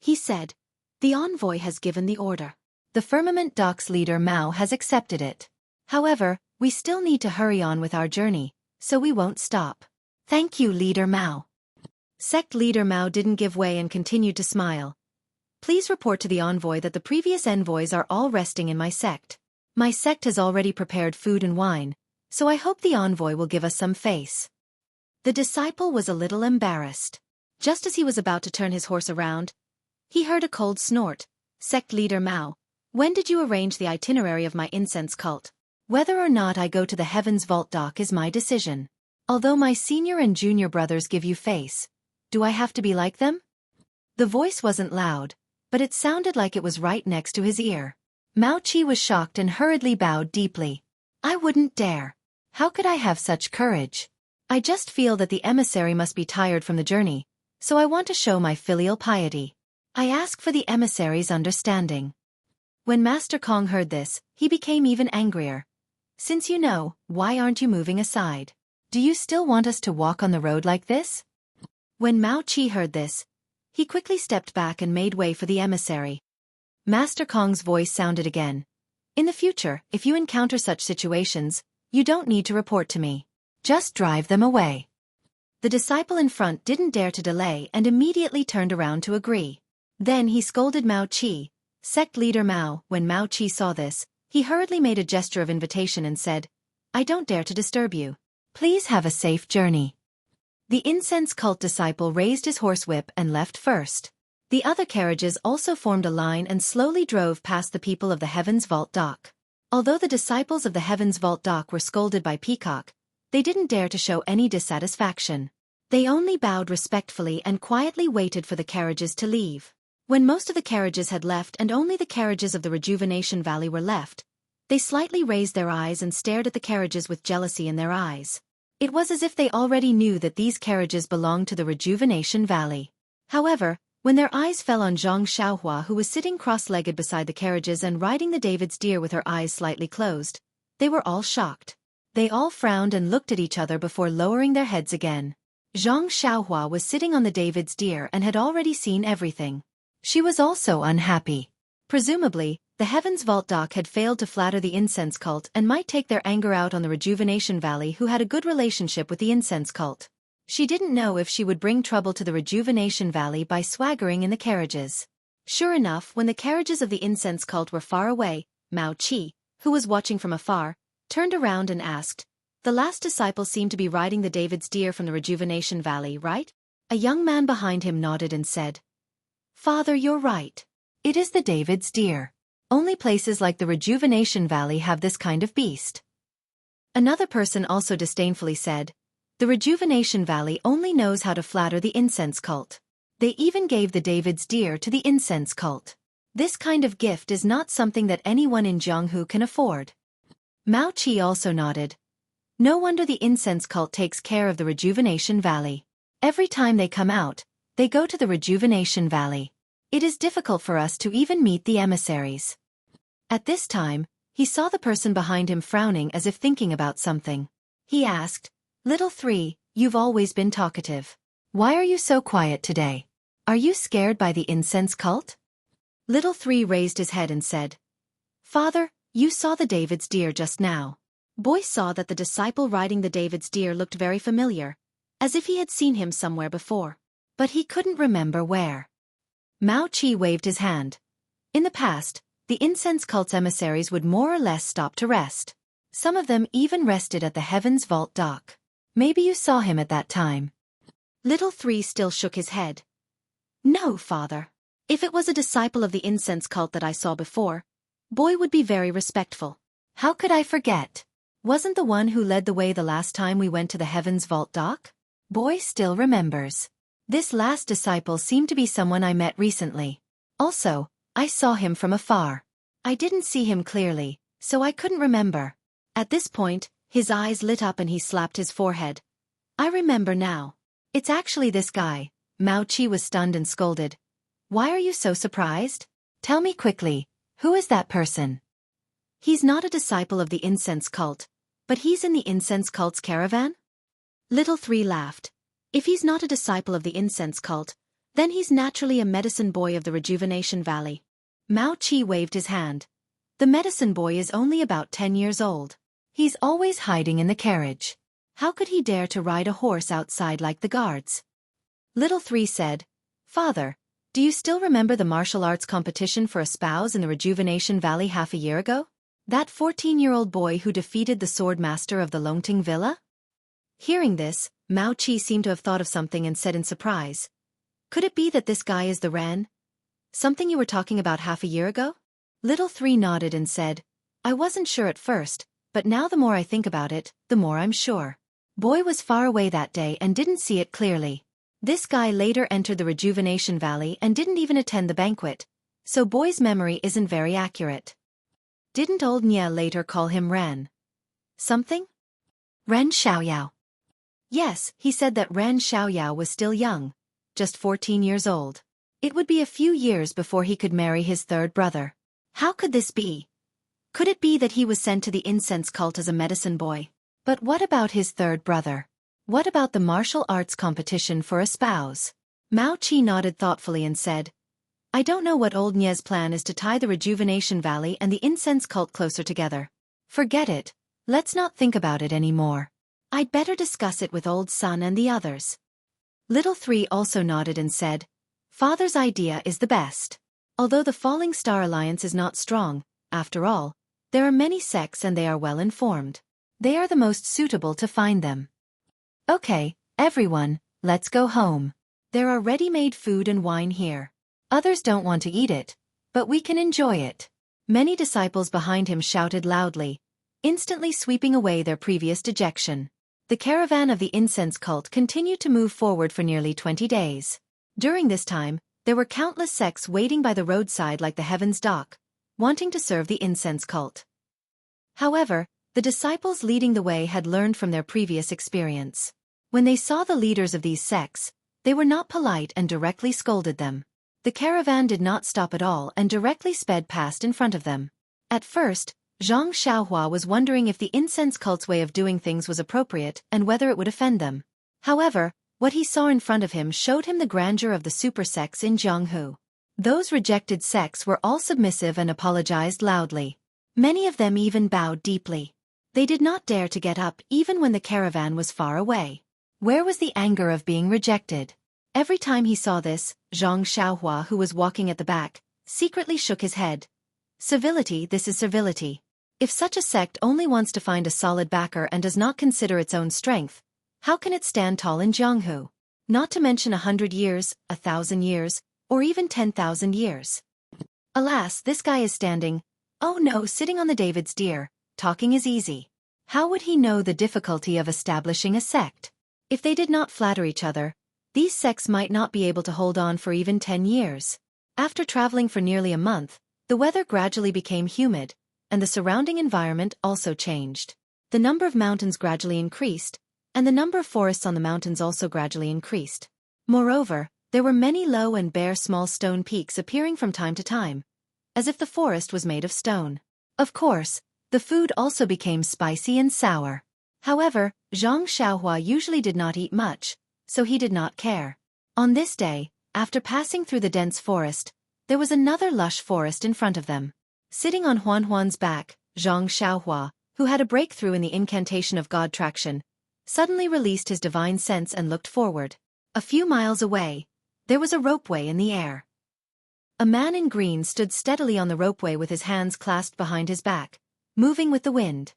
He said, "The envoy has given the order. The Firmament Docks leader Mao has accepted it. However, we still need to hurry on with our journey, so we won't stop. Thank you, Leader Mao." Sect leader Mao didn't give way and continued to smile. "Please report to the envoy that the previous envoys are all resting in my sect. My sect has already prepared food and wine, so I hope the envoy will give us some face." The disciple was a little embarrassed. Just as he was about to turn his horse around, he heard a cold snort. "Sect leader Mao, when did you arrange the itinerary of my incense cult? Whether or not I go to the Heaven's Vault Dock is my decision. Although my senior and junior brothers give you face, do I have to be like them?" The voice wasn't loud, but it sounded like it was right next to his ear. Mao Qi was shocked and hurriedly bowed deeply. "I wouldn't dare. How could I have such courage? I just feel that the emissary must be tired from the journey, so I want to show my filial piety. I ask for the emissary's understanding." When Master Kong heard this, he became even angrier. "Since you know, why aren't you moving aside? Do you still want us to walk on the road like this?" When Mao Qi heard this, he quickly stepped back and made way for the emissary. Master Kong's voice sounded again. "In the future, if you encounter such situations, you don't need to report to me. Just drive them away." The disciple in front didn't dare to delay and immediately turned around to agree. Then he scolded Mao Qi. "Sect leader Mao." When Mao Qi saw this, he hurriedly made a gesture of invitation and said, "I don't dare to disturb you. Please have a safe journey." The incense cult disciple raised his horsewhip and left first. The other carriages also formed a line and slowly drove past the people of the Heaven's Vault Dock. Although the disciples of the Heaven's Vault Dock were scolded by Peacock, they didn't dare to show any dissatisfaction. They only bowed respectfully and quietly waited for the carriages to leave. When most of the carriages had left and only the carriages of the Rejuvenation Valley were left, they slightly raised their eyes and stared at the carriages with jealousy in their eyes. It was as if they already knew that these carriages belonged to the Rejuvenation Valley. However, when their eyes fell on Zhang Xiaohua, who was sitting cross-legged beside the carriages and riding the David's deer with her eyes slightly closed, they were all shocked. They all frowned and looked at each other before lowering their heads again. Zhang Xiaohua was sitting on the David's deer and had already seen everything. She was also unhappy. Presumably, the Heaven's Vault Dock had failed to flatter the incense cult and might take their anger out on the Rejuvenation Valley, who had a good relationship with the incense cult. She didn't know if she would bring trouble to the Rejuvenation Valley by swaggering in the carriages. Sure enough, when the carriages of the incense cult were far away, Mao Qi, who was watching from afar, turned around and asked, "The last disciple seemed to be riding the David's deer from the Rejuvenation Valley, right?" A young man behind him nodded and said, "Father, you're right. It is the David's deer. Only places like the Rejuvenation Valley have this kind of beast." Another person also disdainfully said, "The Rejuvenation Valley only knows how to flatter the incense cult. They even gave the David's deer to the incense cult. This kind of gift is not something that anyone in Jianghu can afford." Mao Qi also nodded. "No wonder the incense cult takes care of the Rejuvenation Valley. Every time they come out, they go to the Rejuvenation Valley. It is difficult for us to even meet the emissaries. At this time, he saw the person behind him frowning as if thinking about something. He asked, "Little three, you've always been talkative. Why are you so quiet today? Are you scared by the incense cult?" Little three raised his head and said, "Father, you saw the David's deer just now." Boy saw that the disciple riding the David's deer looked very familiar, as if he had seen him somewhere before. But he couldn't remember where. Mao Qi waved his hand. In the past, the incense cult's emissaries would more or less stop to rest. Some of them even rested at the Heaven's Vault dock. Maybe you saw him at that time. Little three still shook his head. "No, father. If it was a disciple of the incense cult that I saw before, Boy would be very respectful. How could I forget? Wasn't the one who led the way the last time we went to the Heaven's Vault dock?" Boy still remembers. This last disciple seemed to be someone I met recently. Also, I saw him from afar. I didn't see him clearly, so I couldn't remember. At this point, his eyes lit up and he slapped his forehead. "I remember now. It's actually this guy." Mao Qi was stunned and scolded. "Why are you so surprised? Tell me quickly, who is that person?" "He's not a disciple of the incense cult, but he's in the incense cult's caravan?" Little three laughed. "If he's not a disciple of the incense cult, then he's naturally a medicine boy of the Rejuvenation Valley." Mao Qi waved his hand. "The medicine boy is only about 10 years old. He's always hiding in the carriage. How could he dare to ride a horse outside like the guards?" Little three said, "Father, do you still remember the martial arts competition for a spouse in the Rejuvenation Valley half a year ago? That 14-year-old boy who defeated the sword master of the Longting Villa?" Hearing this, Mao Qi seemed to have thought of something and said in surprise, "Could it be that this guy is the Ren? Something you were talking about half a year ago?" Little three nodded and said, "I wasn't sure at first, but now the more I think about it, the more I'm sure. Boy was far away that day and didn't see it clearly. This guy later entered the Rejuvenation Valley and didn't even attend the banquet, so Boy's memory isn't very accurate." "Didn't old Nya later call him Ren something? Ren Xiaoyao?" "Yes, he said that Ren Xiaoyao was still young, just 14 years old. It would be a few years before he could marry his third brother. How could this be? Could it be that he was sent to the incense cult as a medicine boy? But what about his third brother? What about the martial arts competition for a spouse?" Mao Qi nodded thoughtfully and said, "I don't know what old Nye's plan is to tie the Rejuvenation Valley and the incense cult closer together. Forget it. Let's not think about it anymore. I'd better discuss it with old Sun and the others." Little three also nodded and said, "Father's idea is the best. Although the Falling Star Alliance is not strong, after all, there are many sects and they are well informed. They are the most suitable to find them. Okay, everyone, let's go home. There are ready-made food and wine here. Others don't want to eat it, but we can enjoy it." Many disciples behind him shouted loudly, instantly sweeping away their previous dejection. The caravan of the incense cult continued to move forward for nearly 20 days. During this time, there were countless sects waiting by the roadside like the Heaven's Dock, wanting to serve the incense cult. However, the disciples leading the way had learned from their previous experience. When they saw the leaders of these sects, they were not polite and directly scolded them. The caravan did not stop at all and directly sped past in front of them. At first, Zhang Xiaohua was wondering if the incense cult's way of doing things was appropriate and whether it would offend them. However, what he saw in front of him showed him the grandeur of the super sects in Jianghu. Those rejected sects were all submissive and apologized loudly. Many of them even bowed deeply. They did not dare to get up even when the caravan was far away. Where was the anger of being rejected? Every time he saw this, Zhang Xiaohua, who was walking at the back, secretly shook his head. Civility, this is servility. If such a sect only wants to find a solid backer and does not consider its own strength, how can it stand tall in Jianghu? Not to mention 100 years, 1,000 years, or even 10,000 years. Alas, this guy is standing, oh no, sitting on the David's deer. Talking is easy. How would he know the difficulty of establishing a sect? If they did not flatter each other, these sects might not be able to hold on for even 10 years. After traveling for nearly a month, the weather gradually became humid, and the surrounding environment also changed. The number of mountains gradually increased, and the number of forests on the mountains also gradually increased. Moreover, There were many low and bare small stone peaks appearing from time to time, as if the forest was made of stone. Of course, the food also became spicy and sour. However, Zhang Xiaohua usually did not eat much, so he did not care. On this day, after passing through the dense forest, there was another lush forest in front of them. Sitting on Huan's back, Zhang Xiaohua, who had a breakthrough in the incantation of God traction, suddenly released his divine sense and looked forward. A few miles away, there was a ropeway in the air. A man in green stood steadily on the ropeway with his hands clasped behind his back, moving with the wind.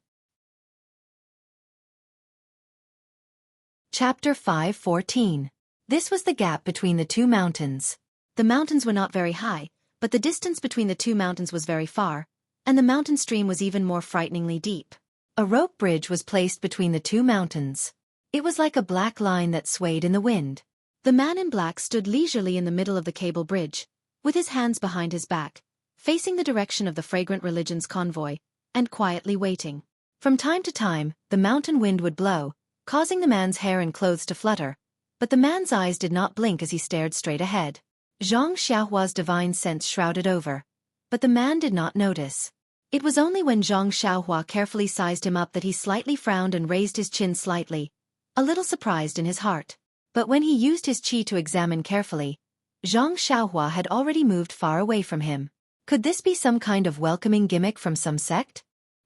Chapter 5:14. This was the gap between the two mountains. The mountains were not very high, but the distance between the two mountains was very far, and the mountain stream was even more frighteningly deep. A rope bridge was placed between the two mountains. It was like a black line that swayed in the wind. The man in black stood leisurely in the middle of the cable bridge, with his hands behind his back, facing the direction of the fragrant religion's convoy, and quietly waiting. From time to time, the mountain wind would blow, causing the man's hair and clothes to flutter, but the man's eyes did not blink as he stared straight ahead. Zhang Xiaohua's divine sense shrouded over, but the man did not notice. It was only when Zhang Xiaohua carefully sized him up that he slightly frowned and raised his chin slightly, a little surprised in his heart. But when he used his qi to examine carefully, Zhang Xiaohua had already moved far away from him. Could this be some kind of welcoming gimmick from some sect?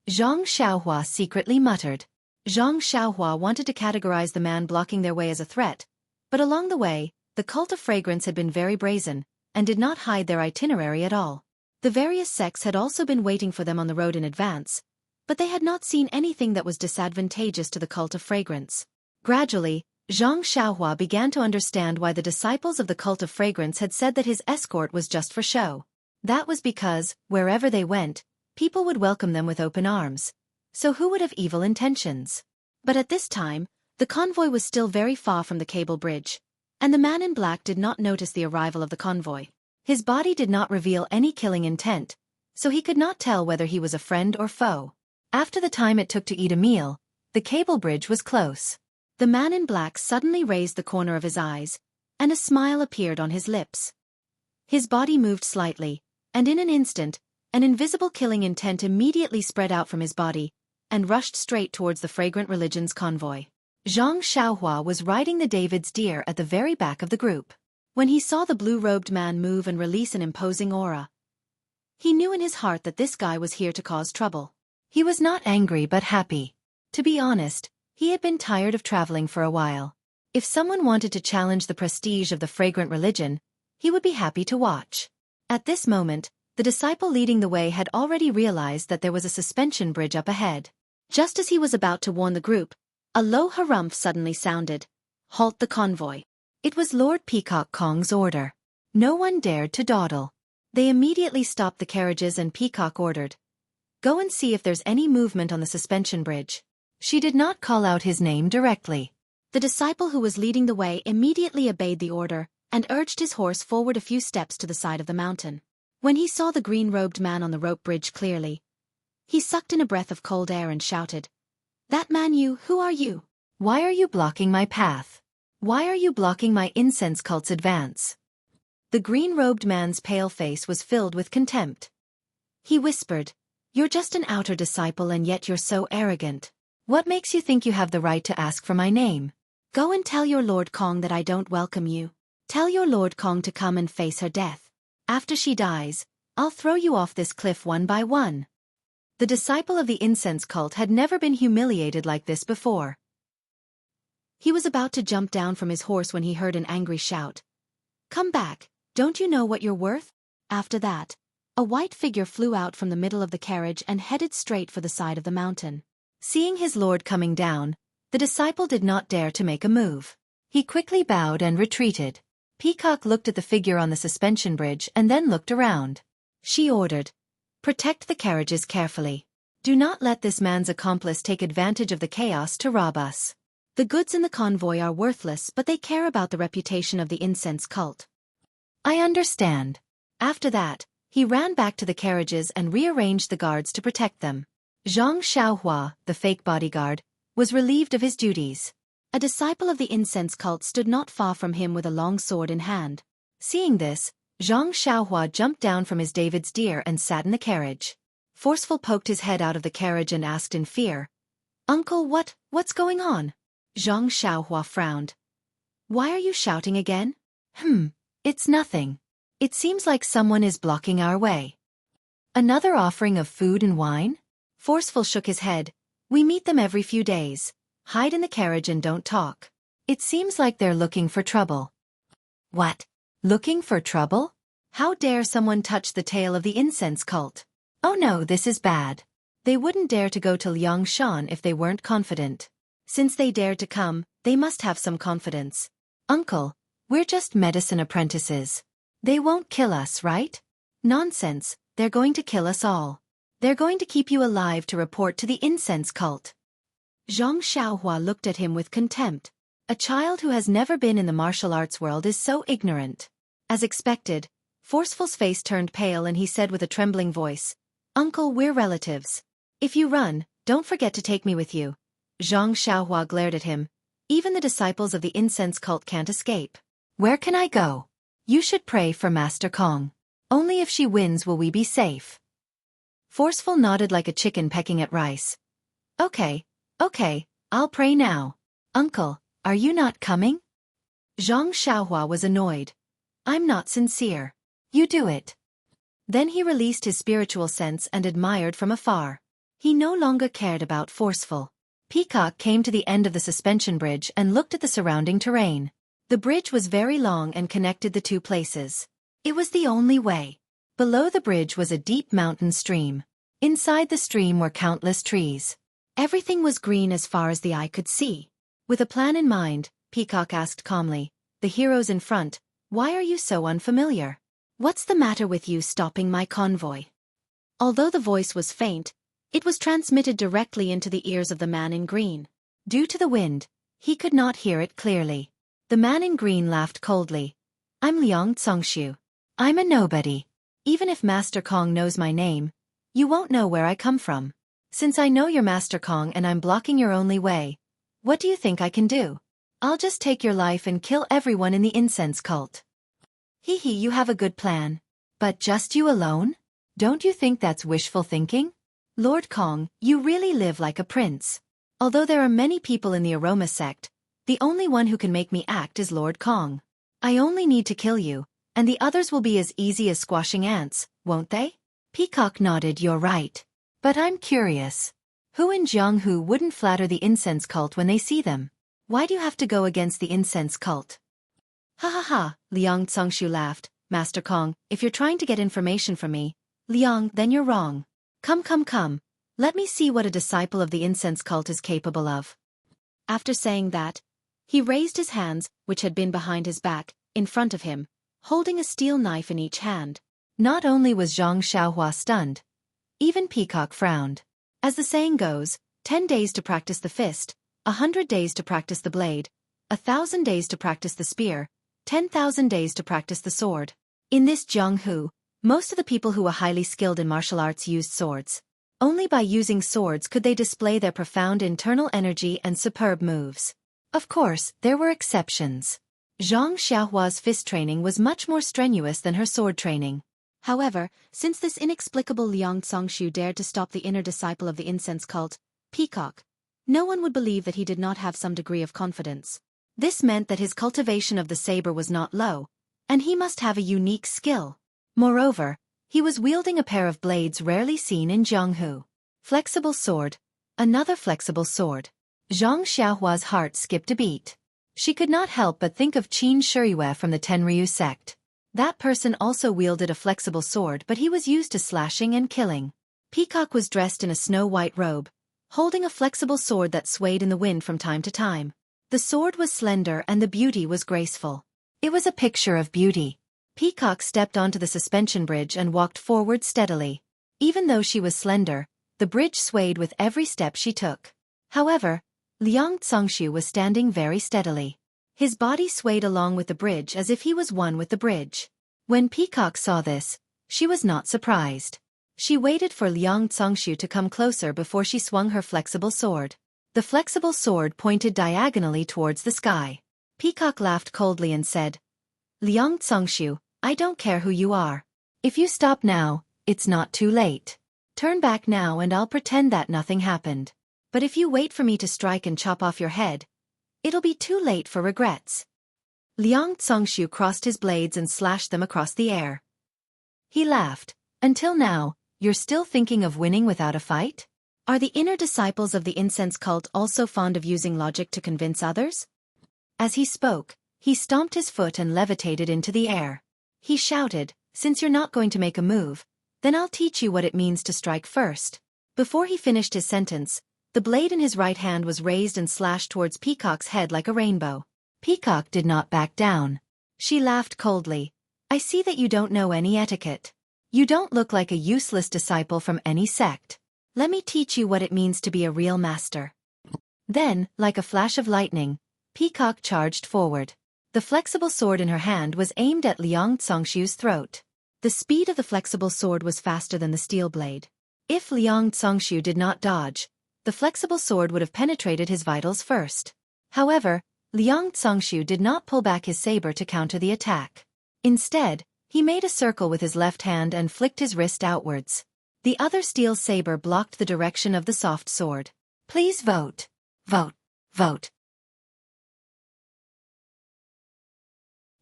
Zhang Xiaohua secretly muttered. Zhang Xiaohua wanted to categorize the man blocking their way as a threat, but along the way, the cult of fragrance had been very brazen, and did not hide their itinerary at all. The various sects had also been waiting for them on the road in advance, but they had not seen anything that was disadvantageous to the cult of fragrance. Gradually, Zhang Xiaohua began to understand why the disciples of the cult of fragrance had said that his escort was just for show. That was because, wherever they went, people would welcome them with open arms. So who would have evil intentions? But at this time, the convoy was still very far from the cable bridge, and the man in black did not notice the arrival of the convoy. His body did not reveal any killing intent, so he could not tell whether he was a friend or foe. After the time it took to eat a meal, the cable bridge was close. The man in black suddenly raised the corner of his eyes, and a smile appeared on his lips. His body moved slightly, and in an instant, an invisible killing intent immediately spread out from his body, and rushed straight towards the fragrant religion's convoy. Zhang Xiaohua was riding the David's deer at the very back of the group. When he saw the blue-robed man move and release an imposing aura, he knew in his heart that this guy was here to cause trouble. He was not angry but happy. To be honest, he had been tired of traveling for a while. If someone wanted to challenge the prestige of the fragrant religion, he would be happy to watch. At this moment, the disciple leading the way had already realized that there was a suspension bridge up ahead. Just as he was about to warn the group, a low harumph suddenly sounded. Halt the convoy. It was Lord Peacock Kong's order. No one dared to dawdle. They immediately stopped the carriages and Peacock ordered, "Go and see if there's any movement on the suspension bridge." She did not call out his name directly. The disciple who was leading the way immediately obeyed the order and urged his horse forward a few steps to the side of the mountain. When he saw the green-robed man on the rope bridge clearly, he sucked in a breath of cold air and shouted, "That man, who are you? Why are you blocking my path? Why are you blocking my incense cult's advance?" The green-robed man's pale face was filled with contempt. He whispered, "You're just an outer disciple and yet you're so arrogant. What makes you think you have the right to ask for my name? Go and tell your Lord Kong that I don't welcome you. Tell your Lord Kong to come and face her death. After she dies, I'll throw you off this cliff one by one." The disciple of the incense cult had never been humiliated like this before. He was about to jump down from his horse when he heard an angry shout. "Come back, don't you know what you're worth?" After that, a white figure flew out from the middle of the carriage and headed straight for the side of the mountain. Seeing his lord coming down, the disciple did not dare to make a move. He quickly bowed and retreated. Peacock looked at the figure on the suspension bridge and then looked around. She ordered, "Protect the carriages carefully. Do not let this man's accomplice take advantage of the chaos to rob us. The goods in the convoy are worthless, but they care about the reputation of the incense cult." "I understand." After that, he ran back to the carriages and rearranged the guards to protect them. Zhang Xiaohua, the fake bodyguard, was relieved of his duties. A disciple of the incense cult stood not far from him with a long sword in hand. Seeing this, Zhang Xiaohua jumped down from his David's deer and sat in the carriage. Forceful poked his head out of the carriage and asked in fear, "Uncle, what's going on?" Zhang Xiaohua frowned. "Why are you shouting again?" It's nothing. It seems like someone is blocking our way." "Another offering of food and wine?" Forceful shook his head. "We meet them every few days. Hide in the carriage and don't talk. It seems like they're looking for trouble." "What? Looking for trouble? How dare someone touch the tail of the incense cult? Oh no, this is bad. They wouldn't dare to go to Liangshan if they weren't confident. Since they dared to come, they must have some confidence. Uncle, we're just medicine apprentices. They won't kill us, right?" "Nonsense, they're going to kill us all. They're going to keep you alive to report to the incense cult." Zhang Xiaohua looked at him with contempt. A child who has never been in the martial arts world is so ignorant. As expected, Forceful's face turned pale and he said with a trembling voice, "Uncle, we're relatives. If you run, don't forget to take me with you." Zhang Xiaohua glared at him. "Even the disciples of the incense cult can't escape. Where can I go?" "You should pray for Master Kong. Only if she wins will we be safe." Forceful nodded like a chicken pecking at rice. Okay, I'll pray now." "Uncle, are you not coming?" Zhang Xiaohua was annoyed. "I'm not sincere. You do it." Then he released his spiritual sense and admired from afar. He no longer cared about Forceful. Peacock came to the end of the suspension bridge and looked at the surrounding terrain. The bridge was very long and connected the two places. It was the only way. Below the bridge was a deep mountain stream. Inside the stream were countless trees. Everything was green as far as the eye could see. With a plan in mind, Peacock asked calmly, "The heroes in front, why are you so unfamiliar? What's the matter with you stopping my convoy?" Although the voice was faint, it was transmitted directly into the ears of the man in green. Due to the wind, he could not hear it clearly. The man in green laughed coldly. "I'm Liang Zongxiu. I'm a nobody. Even if Master Kong knows my name, you won't know where I come from. Since I know you're Master Kong and I'm blocking your only way, what do you think I can do? I'll just take your life and kill everyone in the incense cult." "Hee hee, you have a good plan. But just you alone? Don't you think that's wishful thinking? Lord Kong, you really live like a prince. Although there are many people in the Aroma sect, the only one who can make me act is Lord Kong. I only need to kill you, and the others will be as easy as squashing ants, won't they?" Peacock nodded. "You're right. But I'm curious. Who in Jianghu wouldn't flatter the incense cult when they see them? Why do you have to go against the incense cult?" "Ha ha ha," Liang Zongxiu laughed. "Master Kong, if you're trying to get information from me, Liang, then you're wrong. Come. Let me see what a disciple of the incense cult is capable of." After saying that, he raised his hands, which had been behind his back, in front of him, holding a steel knife in each hand. Not only was Zhang Xiaohua stunned, even Peacock frowned. As the saying goes, 10 days to practice the fist, 100 days to practice the blade, 1,000 days to practice the spear, 10,000 days to practice the sword. In this Jianghu, most of the people who were highly skilled in martial arts used swords. Only by using swords could they display their profound internal energy and superb moves. Of course, there were exceptions. Zhang Xiaohua's fist training was much more strenuous than her sword training. However, since this inexplicable Liang Zongxiu dared to stop the inner disciple of the incense cult, Peacock, no one would believe that he did not have some degree of confidence. This meant that his cultivation of the saber was not low, and he must have a unique skill. Moreover, he was wielding a pair of blades rarely seen in Jianghu. Flexible sword, another flexible sword. Zhang Xiaohua's heart skipped a beat. She could not help but think of Qin Shiriyue from the Tenryu sect. That person also wielded a flexible sword, but he was used to slashing and killing. Peacock was dressed in a snow-white robe, holding a flexible sword that swayed in the wind from time to time. The sword was slender and the beauty was graceful. It was a picture of beauty. Peacock stepped onto the suspension bridge and walked forward steadily. Even though she was slender, the bridge swayed with every step she took. However, Liang Zongxiu was standing very steadily. His body swayed along with the bridge as if he was one with the bridge. When Peacock saw this, she was not surprised. She waited for Liang Zongxiu to come closer before she swung her flexible sword. The flexible sword pointed diagonally towards the sky. Peacock laughed coldly and said, Liang Tsongshu, I don't care who you are. If you stop now, it's not too late. Turn back now and I'll pretend that nothing happened. But if you wait for me to strike and chop off your head, it'll be too late for regrets. Liang Tsongshu crossed his blades and slashed them across the air. He laughed. Until now, you're still thinking of winning without a fight? Are the inner disciples of the incense cult also fond of using logic to convince others? As he spoke, he stomped his foot and levitated into the air. He shouted, Since you're not going to make a move, then I'll teach you what it means to strike first. Before he finished his sentence, the blade in his right hand was raised and slashed towards Peacock's head like a rainbow. Peacock did not back down. She laughed coldly. I see that you don't know any etiquette. You don't look like a useless disciple from any sect. Let me teach you what it means to be a real master. Then, like a flash of lightning, Peacock charged forward. The flexible sword in her hand was aimed at Liang Tsongshu's throat. The speed of the flexible sword was faster than the steel blade. If Liang Tsongshu did not dodge, the flexible sword would have penetrated his vitals first. However, Liang Tsongshu did not pull back his saber to counter the attack. Instead, he made a circle with his left hand and flicked his wrist outwards. The other steel saber blocked the direction of the soft sword. Please vote. Vote. Vote.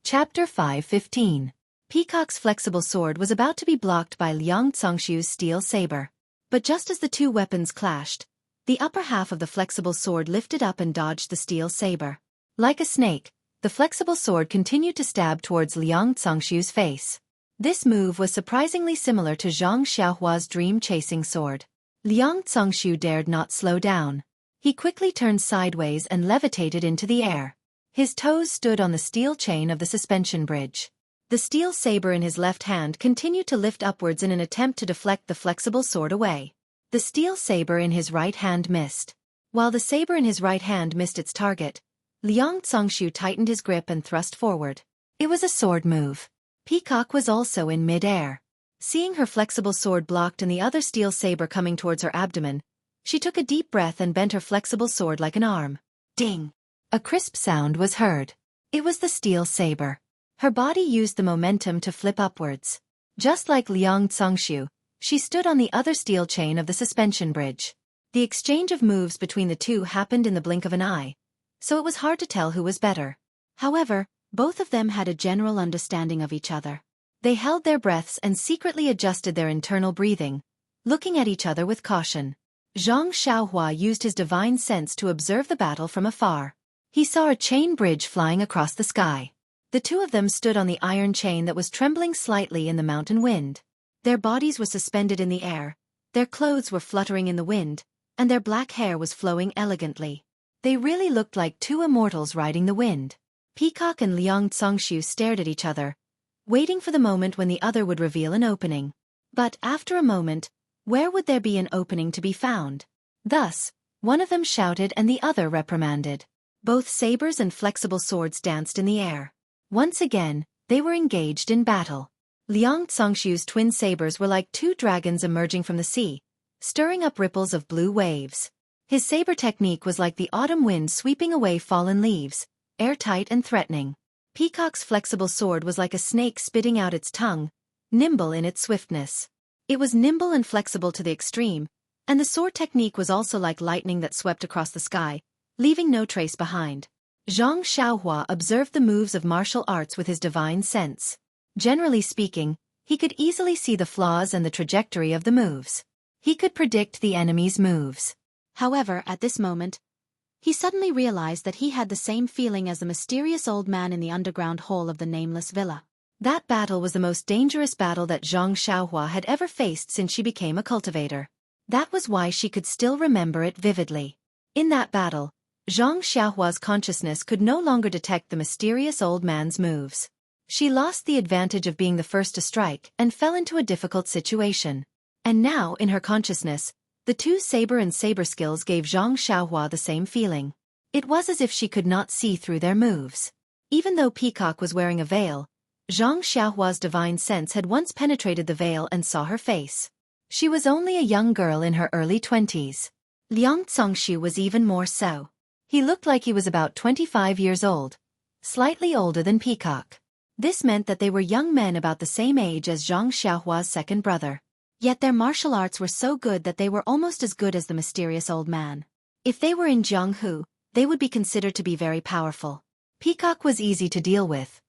Chapter 5:15. Peacock's flexible sword was about to be blocked by Liang Tsongshu's steel saber. But just as the two weapons clashed, the upper half of the flexible sword lifted up and dodged the steel saber. Like a snake, the flexible sword continued to stab towards Liang Tsongshu's face. This move was surprisingly similar to Zhang Xiaohua's dream-chasing sword. Liang Tsongshu dared not slow down. He quickly turned sideways and levitated into the air. His toes stood on the steel chain of the suspension bridge. The steel saber in his left hand continued to lift upwards in an attempt to deflect the flexible sword away. The steel saber in his right hand missed. While the saber in his right hand missed its target, Liang Tsongshu tightened his grip and thrust forward. It was a sword move. Peacock was also in mid-air. Seeing her flexible sword blocked and the other steel saber coming towards her abdomen, she took a deep breath and bent her flexible sword like an arm. Ding! A crisp sound was heard. It was the steel saber. Her body used the momentum to flip upwards. Just like Liang Tsongshu, she stood on the other steel chain of the suspension bridge. The exchange of moves between the two happened in the blink of an eye, so it was hard to tell who was better. However, both of them had a general understanding of each other. They held their breaths and secretly adjusted their internal breathing, looking at each other with caution. Zhang Xiaohua used his divine sense to observe the battle from afar. He saw a chain bridge flying across the sky. The two of them stood on the iron chain that was trembling slightly in the mountain wind. Their bodies were suspended in the air, their clothes were fluttering in the wind, and their black hair was flowing elegantly. They really looked like two immortals riding the wind. Peacock and Liang Tsongshu stared at each other, waiting for the moment when the other would reveal an opening. But after a moment, where would there be an opening to be found? Thus, one of them shouted and the other reprimanded. Both sabers and flexible swords danced in the air. Once again, they were engaged in battle. Liang Tsongshu's twin sabers were like two dragons emerging from the sea, stirring up ripples of blue waves. His saber technique was like the autumn wind sweeping away fallen leaves, airtight and threatening. Peacock's flexible sword was like a snake spitting out its tongue, nimble in its swiftness. It was nimble and flexible to the extreme, and the sword technique was also like lightning that swept across the sky, leaving no trace behind. Zhang Xiaohua observed the moves of martial arts with his divine sense. Generally speaking, he could easily see the flaws and the trajectory of the moves. He could predict the enemy's moves. However, at this moment, he suddenly realized that he had the same feeling as the mysterious old man in the underground hole of the nameless villa. That battle was the most dangerous battle that Zhang Xiaohua had ever faced since she became a cultivator. That was why she could still remember it vividly. In that battle, Zhang Xiaohua's consciousness could no longer detect the mysterious old man's moves. She lost the advantage of being the first to strike and fell into a difficult situation. And now, in her consciousness, the two saber and saber skills gave Zhang Xiaohua the same feeling. It was as if she could not see through their moves. Even though Peacock was wearing a veil, Zhang Xiaohua's divine sense had once penetrated the veil and saw her face. She was only a young girl in her early 20s. Liang Congshu was even more so. He looked like he was about 25 years old, slightly older than Peacock. This meant that they were young men about the same age as Zhang Xiaohua's second brother. Yet their martial arts were so good that they were almost as good as the mysterious old man. If they were in Jianghu, they would be considered to be very powerful. Peacock was easy to deal with.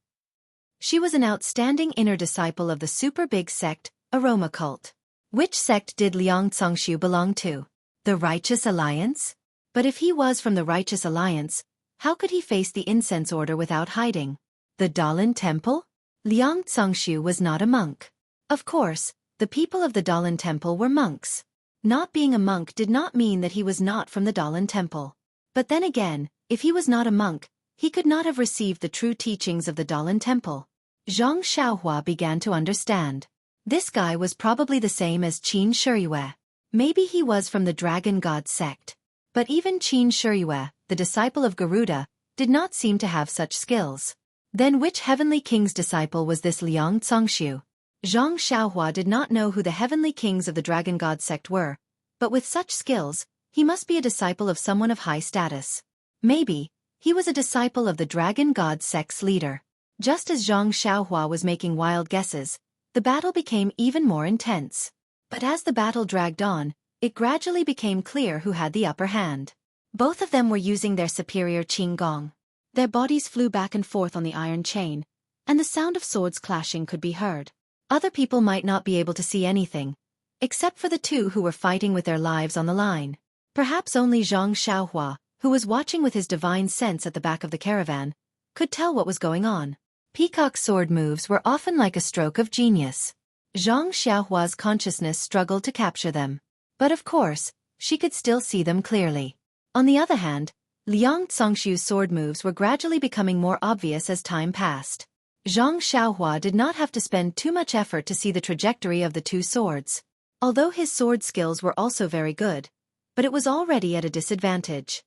She was an outstanding inner disciple of the super big sect, Aroma Cult. Which sect did Liang Congshu belong to? The Righteous Alliance? But if he was from the Righteous Alliance, how could he face the incense order without hiding? The Dalan Temple? Liang Congshu was not a monk. Of course, the people of the Dalan Temple were monks. Not being a monk did not mean that he was not from the Dalan Temple. But then again, if he was not a monk, he could not have received the true teachings of the Dalan Temple. Zhang Xiaohua began to understand. This guy was probably the same as Qin Shiyue. Maybe he was from the Dragon God sect. But even Qin Shiyue, the disciple of Garuda, did not seem to have such skills. Then which heavenly king's disciple was this Liang Congshu? Zhang Xiaohua did not know who the heavenly kings of the Dragon God sect were, but with such skills, he must be a disciple of someone of high status. Maybe, he was a disciple of the Dragon God sect's leader. Just as Zhang Xiaohua was making wild guesses, the battle became even more intense. But as the battle dragged on, it gradually became clear who had the upper hand. Both of them were using their superior qinggong. Their bodies flew back and forth on the iron chain, and the sound of swords clashing could be heard. Other people might not be able to see anything, except for the two who were fighting with their lives on the line. Perhaps only Zhang Xiaohua, who was watching with his divine sense at the back of the caravan, could tell what was going on. Peacock's sword moves were often like a stroke of genius. Zhang Xiaohua's consciousness struggled to capture them. But of course, she could still see them clearly. On the other hand, Liang Congshu's sword moves were gradually becoming more obvious as time passed. Zhang Xiaohua did not have to spend too much effort to see the trajectory of the two swords. Although his sword skills were also very good, but it was already at a disadvantage.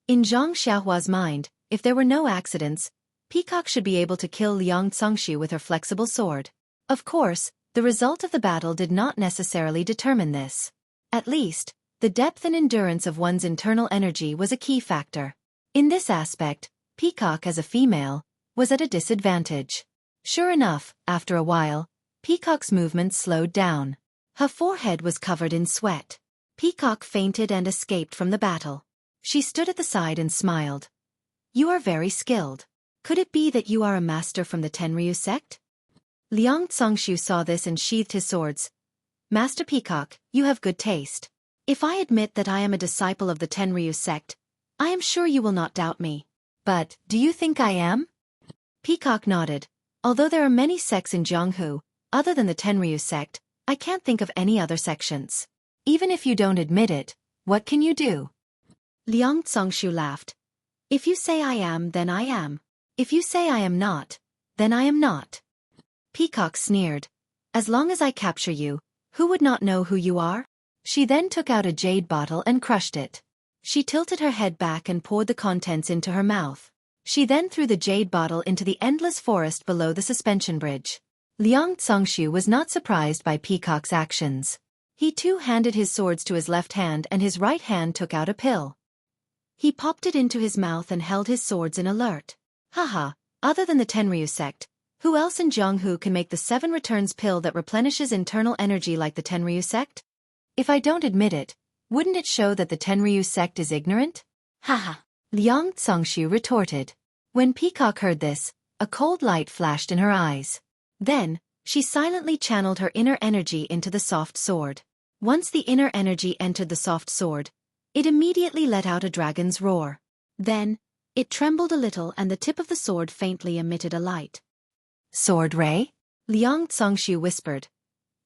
In Zhang Xiaohua's mind, if there were no accidents, Peacock should be able to kill Liang Congshu with her flexible sword. Of course, the result of the battle did not necessarily determine this. At least, the depth and endurance of one's internal energy was a key factor. In this aspect, Peacock as a female was at a disadvantage. Sure enough, after a while, Peacock's movements slowed down. Her forehead was covered in sweat. Peacock fainted and escaped from the battle. She stood at the side and smiled. "You are very skilled. Could it be that you are a master from the Tenryu sect?" Liang Congshu saw this and sheathed his swords. "Master Peacock, you have good taste. If I admit that I am a disciple of the Tenryu sect, I am sure you will not doubt me. But, do you think I am?" Peacock nodded. "Although there are many sects in Jianghu, other than the Tenryu sect, I can't think of any other sections. Even if you don't admit it, what can you do?" Liang Congshu laughed. "If you say I am, then I am. If you say I am not, then I am not." Peacock sneered. "As long as I capture you, who would not know who you are?" She then took out a jade bottle and crushed it. She tilted her head back and poured the contents into her mouth. She then threw the jade bottle into the endless forest below the suspension bridge. Liang Congshu was not surprised by Peacock's actions. He too handed his swords to his left hand and his right hand took out a pill. He popped it into his mouth and held his swords in alert. Haha, other than the Tenryu sect, who else in Jianghu can make the 7 returns pill that replenishes internal energy like the Tenryu sect? If I don't admit it, wouldn't it show that the Tenryu sect is ignorant? Haha, Liang Congshu retorted. When Peacock heard this, a cold light flashed in her eyes. Then, she silently channeled her inner energy into the soft sword. Once the inner energy entered the soft sword, it immediately let out a dragon's roar. Then, it trembled a little and the tip of the sword faintly emitted a light. "Sword ray?" Liang Congshu whispered.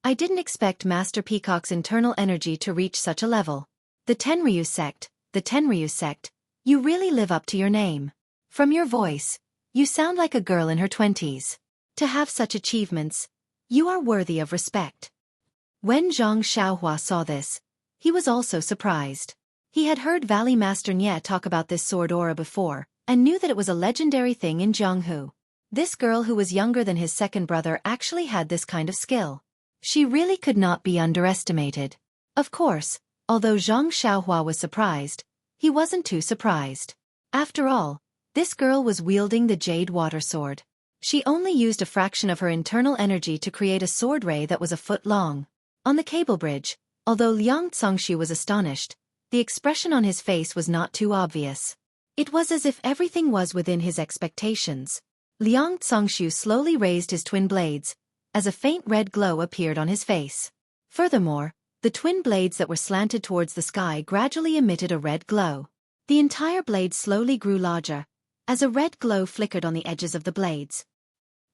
"I didn't expect Master Peacock's internal energy to reach such a level. The Tenryu sect, you really live up to your name. From your voice, you sound like a girl in her 20s. To have such achievements, you are worthy of respect." When Zhang Xiaohua saw this, he was also surprised. He had heard Valley Master Nye talk about this sword aura before, and knew that it was a legendary thing in Jianghu. This girl who was younger than his second brother actually had this kind of skill. She really could not be underestimated. Of course, Although Zhang Xiaohua was surprised, he wasn't too surprised. After all, this girl was wielding the Jade Water Sword. She only used a fraction of her internal energy to create a sword ray that was a foot long. On the cable bridge, although Liang Congxu was astonished, the expression on his face was not too obvious. It was as if everything was within his expectations. Liang Congxu slowly raised his twin blades, as a faint red glow appeared on his face. Furthermore, the twin blades that were slanted towards the sky gradually emitted a red glow. The entire blade slowly grew larger, as a red glow flickered on the edges of the blades.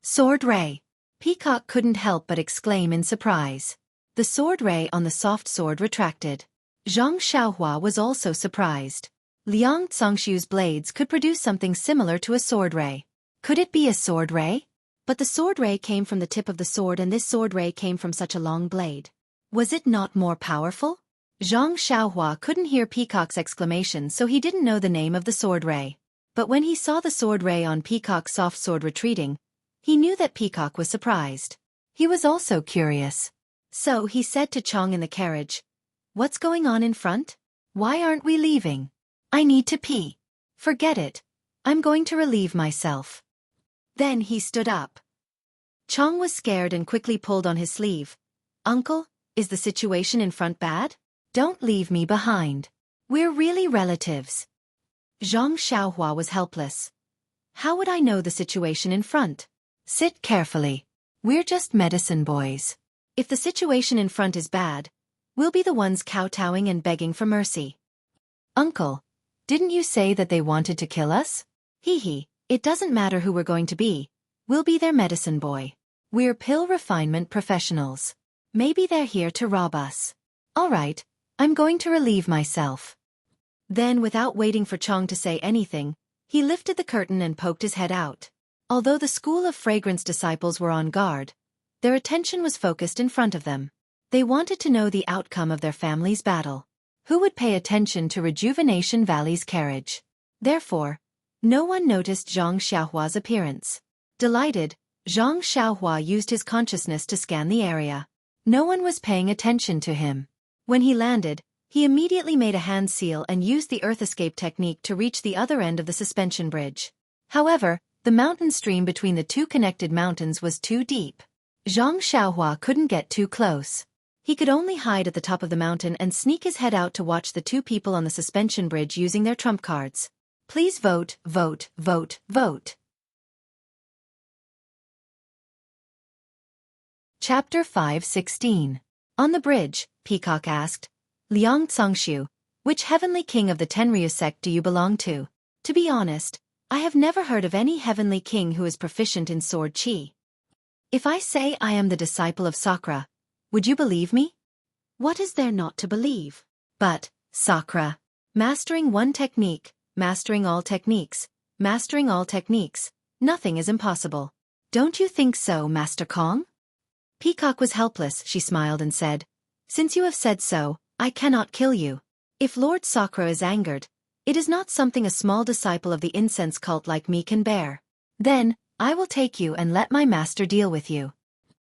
Sword ray! Peacock couldn't help but exclaim in surprise. The sword ray on the soft sword retracted. Zhang Xiaohua was also surprised. Liang Congxu's blades could produce something similar to a sword ray. Could it be a sword ray? But the sword ray came from the tip of the sword, and this sword ray came from such a long blade. Was it not more powerful? Zhang Xiaohua couldn't hear Peacock's exclamation, so he didn't know the name of the sword ray. But when he saw the sword ray on Peacock's soft sword retreating, he knew that Peacock was surprised. He was also curious. So he said to Chong in the carriage, "What's going on in front? Why aren't we leaving? I need to pee." "Forget it. I'm going to relieve myself." Then he stood up. Chong was scared and quickly pulled on his sleeve. "Uncle, is the situation in front bad? Don't leave me behind. We're really relatives." Zhang Xiaohua was helpless. "How would I know the situation in front? Sit carefully. We're just medicine boys. If the situation in front is bad, we'll be the ones kowtowing and begging for mercy." "Uncle, didn't you say that they wanted to kill us?" "Hee, it doesn't matter who we're going to be. We'll be their medicine boy. We're pill refinement professionals. Maybe they're here to rob us. All right, I'm going to relieve myself." Then, without waiting for Chong to say anything, he lifted the curtain and poked his head out. Although the School of Fragrance disciples were on guard, their attention was focused in front of them. They wanted to know the outcome of their family's battle. Who would pay attention to Rejuvenation Valley's carriage? Therefore, no one noticed Zhang Xiaohua's appearance. Delighted, Zhang Xiaohua used his consciousness to scan the area. No one was paying attention to him. When he landed, he immediately made a hand seal and used the earth escape technique to reach the other end of the suspension bridge. However, the mountain stream between the two connected mountains was too deep. Zhang Xiaohua couldn't get too close. He could only hide at the top of the mountain and sneak his head out to watch the two people on the suspension bridge using their trump cards. Please vote, vote, vote, vote. Chapter 5:16. On the bridge, Peacock asked, "Liang Congxu, which heavenly king of the Tenryu sect do you belong to?" "To be honest, I have never heard of any heavenly king who is proficient in sword qi. If I say I am the disciple of Sakura, would you believe me?" "What is there not to believe?" "But, Sakura, mastering one technique, mastering all techniques, mastering all techniques, nothing is impossible. Don't you think so, Master Kong?" Peacock was helpless. She smiled and said, "Since you have said so, I cannot kill you. If Lord Sakura is angered, it is not something a small disciple of the incense cult like me can bear. Then, I will take you and let my master deal with you."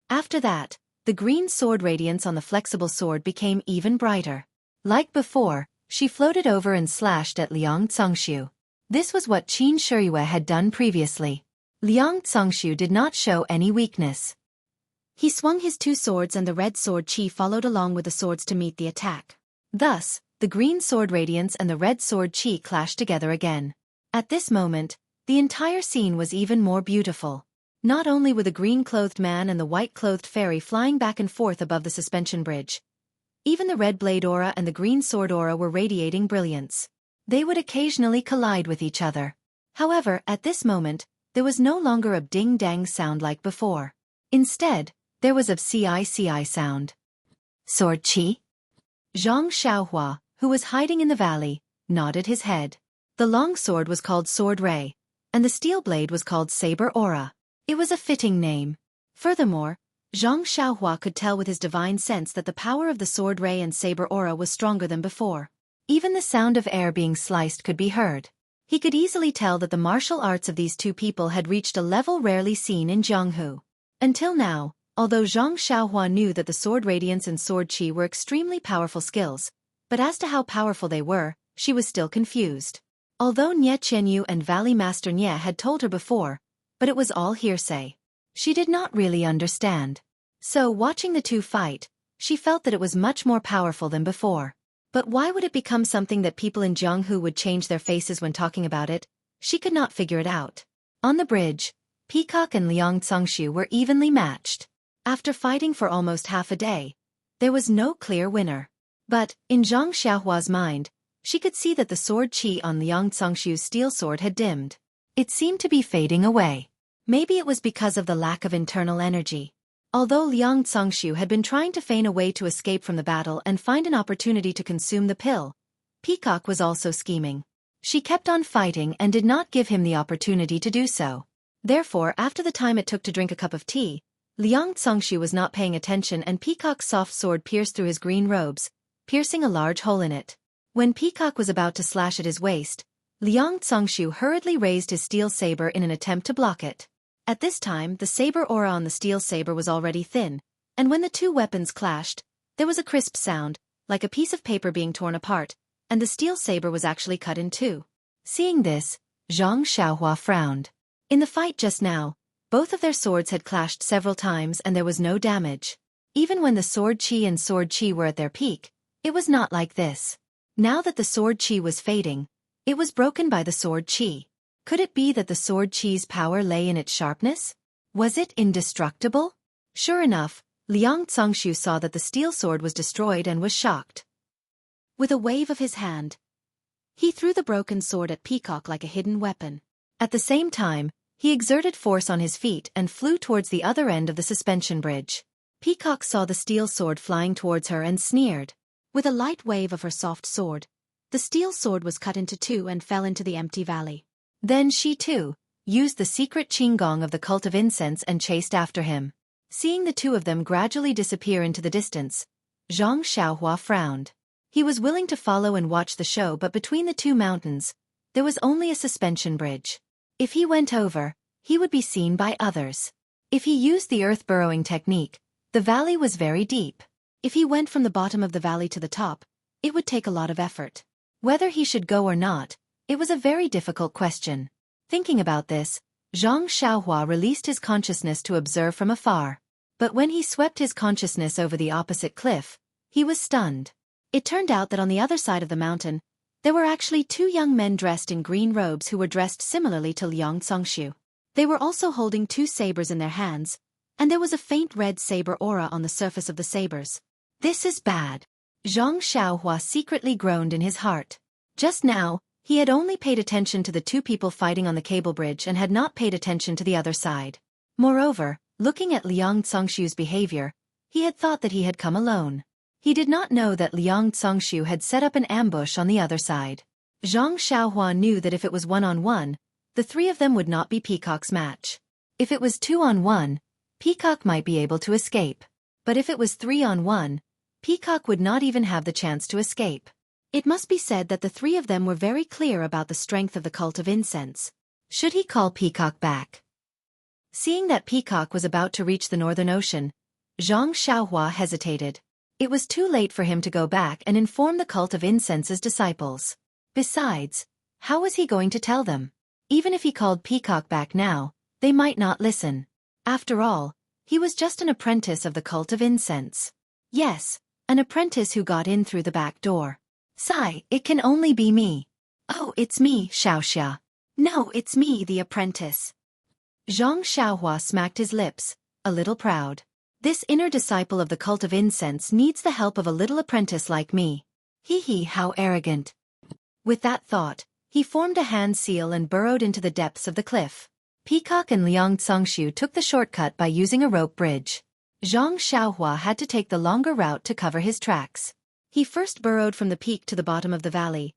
After that, the green sword radiance on the flexible sword became even brighter. Like before, she floated over and slashed at Liang Congxu. This was what Qin Shiyue had done previously. Liang Congxu did not show any weakness. He swung his two swords and the red sword qi followed along with the swords to meet the attack. Thus, the green sword radiance and the red sword qi clashed together again. At this moment, the entire scene was even more beautiful. Not only were the green-clothed man and the white-clothed fairy flying back and forth above the suspension bridge, even the red blade aura and the green sword aura were radiating brilliance. They would occasionally collide with each other. However, at this moment, there was no longer a ding-dang sound like before. Instead, there was a ci sound. "Sword qi?" Zhang Xiaohua, who was hiding in the valley, nodded his head. The long sword was called Sword Ray, and the steel blade was called Saber Aura. It was a fitting name. Furthermore, Zhang Xiaohua could tell with his divine sense that the power of the Sword Ray and Saber Aura was stronger than before. Even the sound of air being sliced could be heard. He could easily tell that the martial arts of these two people had reached a level rarely seen in Jianghu. Until now, although Zhang Xiaohua knew that the sword radiance and sword qi were extremely powerful skills, But as to how powerful they were, she was still confused. Although Nye Qianyu and Valley Master Nye had told her before, but it was all hearsay. She did not really understand. So, watching the two fight, she felt that it was much more powerful than before. But why would it become something that people in Jianghu would change their faces when talking about it? She could not figure it out. On the bridge, Peacock and Liang Congshu were evenly matched. After fighting for almost half a day, there was no clear winner. But, in Zhang Xiaohua's mind, she could see that the sword qi on Liang Congshu's steel sword had dimmed. It seemed to be fading away. Maybe it was because of the lack of internal energy. Although Liang Congshu had been trying to feign a way to escape from the battle and find an opportunity to consume the pill, Peacock was also scheming. She kept on fighting and did not give him the opportunity to do so. Therefore, after the time it took to drink a cup of tea, Liang Congshu was not paying attention and Peacock's soft sword pierced through his green robes, piercing a large hole in it. When Peacock was about to slash at his waist, Liang Congshu hurriedly raised his steel saber in an attempt to block it. At this time, the saber aura on the steel saber was already thin, and when the two weapons clashed, there was a crisp sound, like a piece of paper being torn apart, and the steel saber was actually cut in two. Seeing this, Zhang Xiaohua frowned. In the fight just now, both of their swords had clashed several times and there was no damage. Even when the sword qi and sword qi were at their peak, it was not like this. Now that the sword qi was fading, it was broken by the sword qi. Could it be that the sword qi's power lay in its sharpness? Was it indestructible? Sure enough, Liang Congshu saw that the steel sword was destroyed and was shocked. With a wave of his hand, he threw the broken sword at Peacock like a hidden weapon. At the same time, he exerted force on his feet and flew towards the other end of the suspension bridge. Peacock saw the steel sword flying towards her and sneered. With a light wave of her soft sword, the steel sword was cut into two and fell into the empty valley. Then she, too, used the secret qinggong of the cult of incense and chased after him. Seeing the two of them gradually disappear into the distance, Zhang Xiaohua frowned. He was willing to follow and watch the show, but between the two mountains, there was only a suspension bridge. If he went over, he would be seen by others. If he used the earth-burrowing technique, the valley was very deep. If he went from the bottom of the valley to the top, it would take a lot of effort. Whether he should go or not, it was a very difficult question. Thinking about this, Zhang Xiaohua released his consciousness to observe from afar. But when he swept his consciousness over the opposite cliff, he was stunned. It turned out that on the other side of the mountain, there were actually two young men dressed in green robes who were dressed similarly to Liang Congshu. They were also holding two sabers in their hands, and there was a faint red saber aura on the surface of the sabers. This is bad. Zhang Xiaohua secretly groaned in his heart. Just now, he had only paid attention to the two people fighting on the cable bridge and had not paid attention to the other side. Moreover, looking at Liang Congshu's behavior, he had thought that he had come alone. He did not know that Liang Congshu had set up an ambush on the other side. Zhang Xiaohua knew that if it was one-on-one, the three of them would not be Peacock's match. If it was two-on-one, Peacock might be able to escape. But if it was three-on-one, Peacock would not even have the chance to escape. It must be said that the three of them were very clear about the strength of the cult of incense. Should he call Peacock back? Seeing that Peacock was about to reach the Northern Ocean, Zhang Xiaohua hesitated. It was too late for him to go back and inform the cult of incense's disciples. Besides, how was he going to tell them? Even if he called Peacock back now, they might not listen. After all, he was just an apprentice of the cult of incense. Yes, an apprentice who got in through the back door. Sigh, it can only be me. Oh, it's me, Xiaoxia. No, it's me, the apprentice. Zhang Xiaohua smacked his lips, a little proud. This inner disciple of the cult of incense needs the help of a little apprentice like me. Hee, how arrogant. With that thought, he formed a hand seal and burrowed into the depths of the cliff. Peacock and Liang Congshu took the shortcut by using a rope bridge. Zhang Xiaohua had to take the longer route to cover his tracks. He first burrowed from the peak to the bottom of the valley,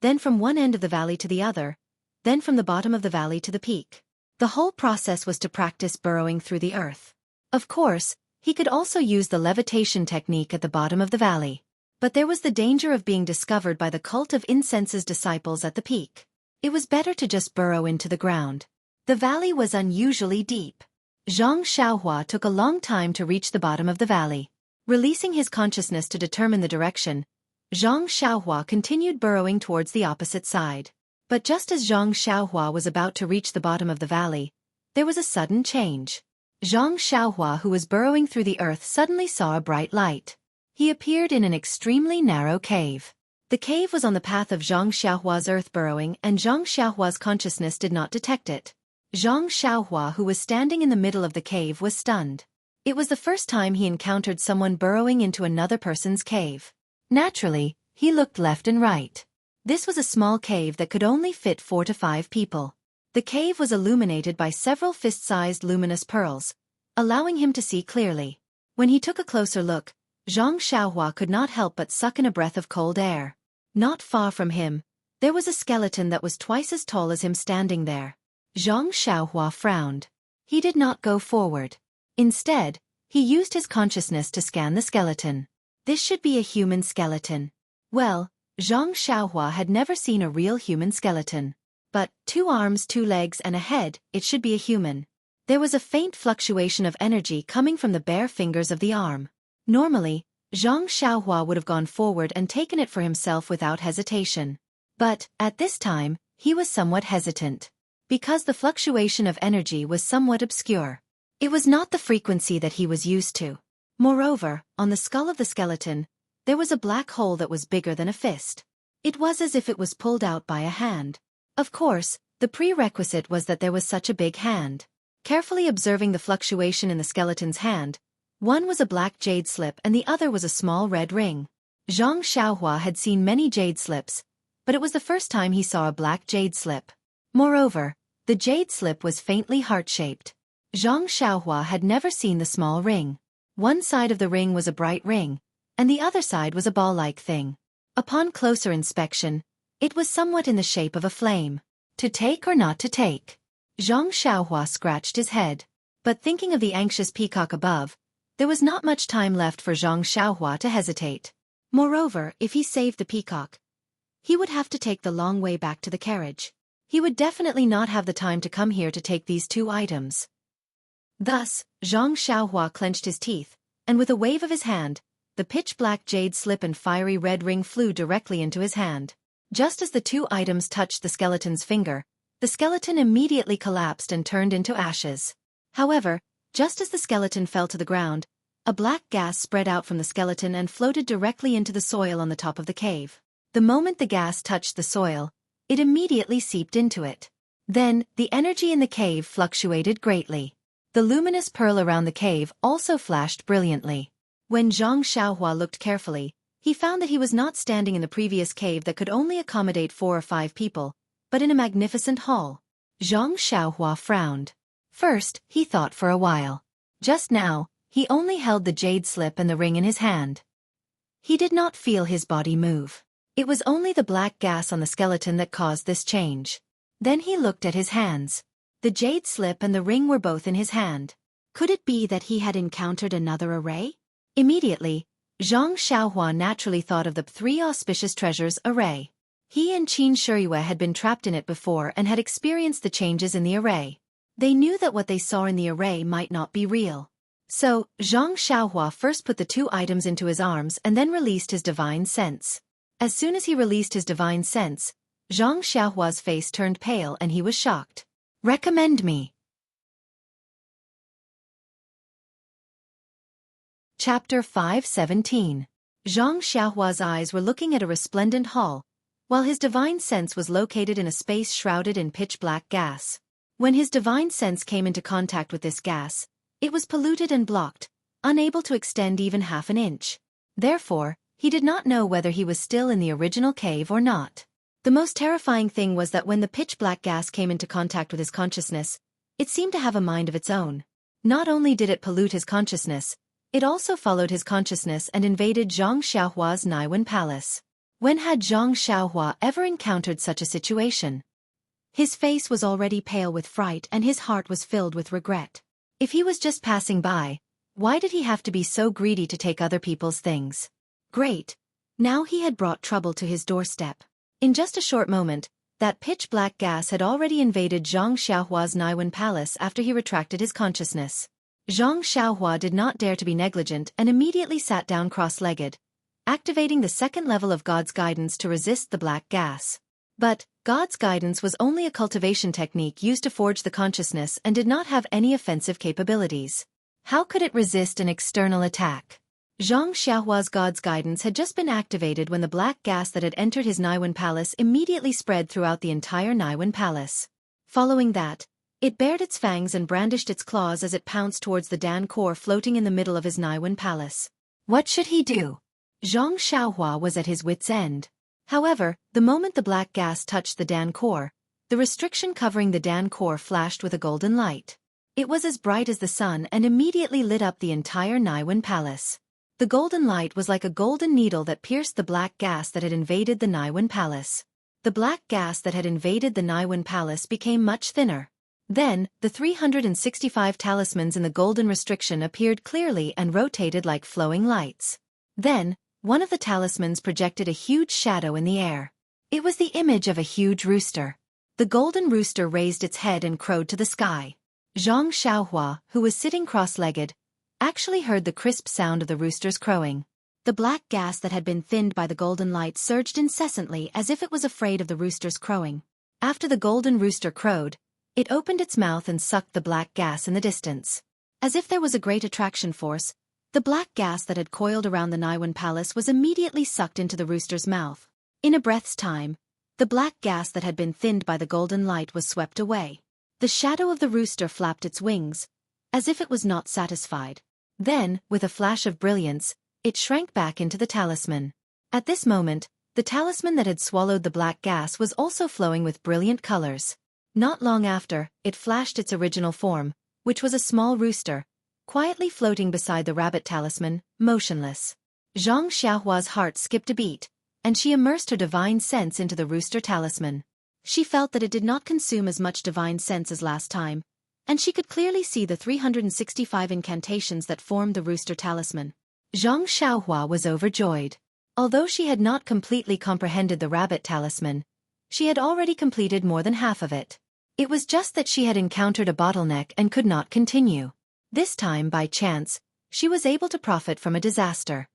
then from one end of the valley to the other, then from the bottom of the valley to the peak. The whole process was to practice burrowing through the earth. Of course, he could also use the levitation technique at the bottom of the valley. But there was the danger of being discovered by the cult of incense's disciples at the peak. It was better to just burrow into the ground. The valley was unusually deep. Zhang Xiaohua took a long time to reach the bottom of the valley. Releasing his consciousness to determine the direction, Zhang Xiaohua continued burrowing towards the opposite side. But just as Zhang Xiaohua was about to reach the bottom of the valley, there was a sudden change. Zhang Xiaohua, who was burrowing through the earth, suddenly saw a bright light. He appeared in an extremely narrow cave. The cave was on the path of Zhang Xiaohua's earth burrowing, and Zhang Xiaohua's consciousness did not detect it. Zhang Xiaohua, who was standing in the middle of the cave, was stunned. It was the first time he encountered someone burrowing into another person's cave. Naturally, he looked left and right. This was a small cave that could only fit 4 to 5 people. The cave was illuminated by several fist-sized luminous pearls, allowing him to see clearly. When he took a closer look, Zhang Xiaohua could not help but suck in a breath of cold air. Not far from him, there was a skeleton that was twice as tall as him standing there. Zhang Xiaohua frowned. He did not go forward. Instead, he used his consciousness to scan the skeleton. This should be a human skeleton. Well, Zhang Xiaohua had never seen a real human skeleton. But, 2 arms, 2 legs and a head, it should be a human. There was a faint fluctuation of energy coming from the bare fingers of the arm. Normally, Zhang Xiaohua would have gone forward and taken it for himself without hesitation. But, at this time, he was somewhat hesitant. Because the fluctuation of energy was somewhat obscure. It was not the frequency that he was used to. Moreover, on the skull of the skeleton, there was a black hole that was bigger than a fist. It was as if it was pulled out by a hand. Of course, the prerequisite was that there was such a big hand. Carefully observing the fluctuation in the skeleton's hand, one was a black jade slip and the other was a small red ring. Zhang Xiaohua had seen many jade slips, but it was the first time he saw a black jade slip. Moreover, the jade slip was faintly heart-shaped. Zhang Xiaohua had never seen the small ring. One side of the ring was a bright ring, and the other side was a ball-like thing. Upon closer inspection, it was somewhat in the shape of a flame. To take or not to take? Zhang Xiaohua scratched his head. But thinking of the anxious peacock above, there was not much time left for Zhang Xiaohua to hesitate. Moreover, if he saved the peacock, he would have to take the long way back to the carriage. He would definitely not have the time to come here to take these 2 items. Thus, Zhang Xiaohua clenched his teeth, and with a wave of his hand, the pitch-black jade slip and fiery red ring flew directly into his hand. Just as the 2 items touched the skeleton's finger, the skeleton immediately collapsed and turned into ashes. However, just as the skeleton fell to the ground, a black gas spread out from the skeleton and floated directly into the soil on the top of the cave. The moment the gas touched the soil, it immediately seeped into it. Then, the energy in the cave fluctuated greatly. The luminous pearl around the cave also flashed brilliantly. When Zhang Xiaohua looked carefully, he found that he was not standing in the previous cave that could only accommodate 4 or 5 people, but in a magnificent hall. Zhang Xiaohua frowned. First, he thought for a while. Just now, he only held the jade slip and the ring in his hand. He did not feel his body move. It was only the black gas on the skeleton that caused this change. Then he looked at his hands. The jade slip and the ring were both in his hand. Could it be that he had encountered another array? Immediately, Zhang Xiaohua naturally thought of the 3 auspicious treasures array. He and Qin Shiyue had been trapped in it before and had experienced the changes in the array. They knew that what they saw in the array might not be real. So, Zhang Xiaohua first put the 2 items into his arms and then released his divine sense. As soon as he released his divine sense, Zhang Xiaohua's face turned pale and he was shocked. Recommend me. Chapter 5:17. Zhang Xiaohua's eyes were looking at a resplendent hall, while his divine sense was located in a space shrouded in pitch-black gas. When his divine sense came into contact with this gas, it was polluted and blocked, unable to extend even half an inch. Therefore, he did not know whether he was still in the original cave or not. The most terrifying thing was that when the pitch-black gas came into contact with his consciousness, it seemed to have a mind of its own. Not only did it pollute his consciousness, it also followed his consciousness and invaded Zhang Xiaohua's Naiwen Palace. When had Zhang Xiaohua ever encountered such a situation? His face was already pale with fright and his heart was filled with regret. If he was just passing by, why did he have to be so greedy to take other people's things? Great! Now he had brought trouble to his doorstep. In just a short moment, that pitch-black gas had already invaded Zhang Xiaohua's Naiwen Palace after he retracted his consciousness. Zhang Xiaohua did not dare to be negligent and immediately sat down cross-legged, activating the second level of God's guidance to resist the black gas. But God's guidance was only a cultivation technique used to forge the consciousness and did not have any offensive capabilities. How could it resist an external attack? Zhang Xiaohua's God's guidance had just been activated when the black gas that had entered his Naiwen palace immediately spread throughout the entire Naiwen palace. Following that, it bared its fangs and brandished its claws as it pounced towards the Dan core floating in the middle of his Naiwen palace. What should he do? Zhang Xiaohua was at his wit's end. However, the moment the black gas touched the Dan core, the restriction covering the Dan core flashed with a golden light. It was as bright as the sun and immediately lit up the entire Naiwen palace. The golden light was like a golden needle that pierced the black gas that had invaded the Naiwen palace. The black gas that had invaded the Naiwen palace became much thinner. Then, the 365 talismans in the golden restriction appeared clearly and rotated like flowing lights. Then, one of the talismans projected a huge shadow in the air. It was the image of a huge rooster. The golden rooster raised its head and crowed to the sky. Zhang Xiaohua, who was sitting cross-legged, actually heard the crisp sound of the rooster's crowing. The black gas that had been thinned by the golden light surged incessantly as if it was afraid of the rooster's crowing. After the golden rooster crowed, it opened its mouth and sucked the black gas in the distance. As if there was a great attraction force, the black gas that had coiled around the Naiwen palace was immediately sucked into the rooster's mouth. In a breath's time, the black gas that had been thinned by the golden light was swept away. The shadow of the rooster flapped its wings, as if it was not satisfied. Then, with a flash of brilliance, it shrank back into the talisman. At this moment, the talisman that had swallowed the black gas was also flowing with brilliant colors. Not long after, it flashed its original form, which was a small rooster, quietly floating beside the rabbit talisman, motionless. Zhang Xiaohua's heart skipped a beat, and she immersed her divine sense into the rooster talisman. She felt that it did not consume as much divine sense as last time, and she could clearly see the 365 incantations that formed the rooster talisman. Zhang Xiaohua was overjoyed. Although she had not completely comprehended the rabbit talisman, she had already completed more than half of it. It was just that she had encountered a bottleneck and could not continue. This time, by chance, she was able to profit from a disaster.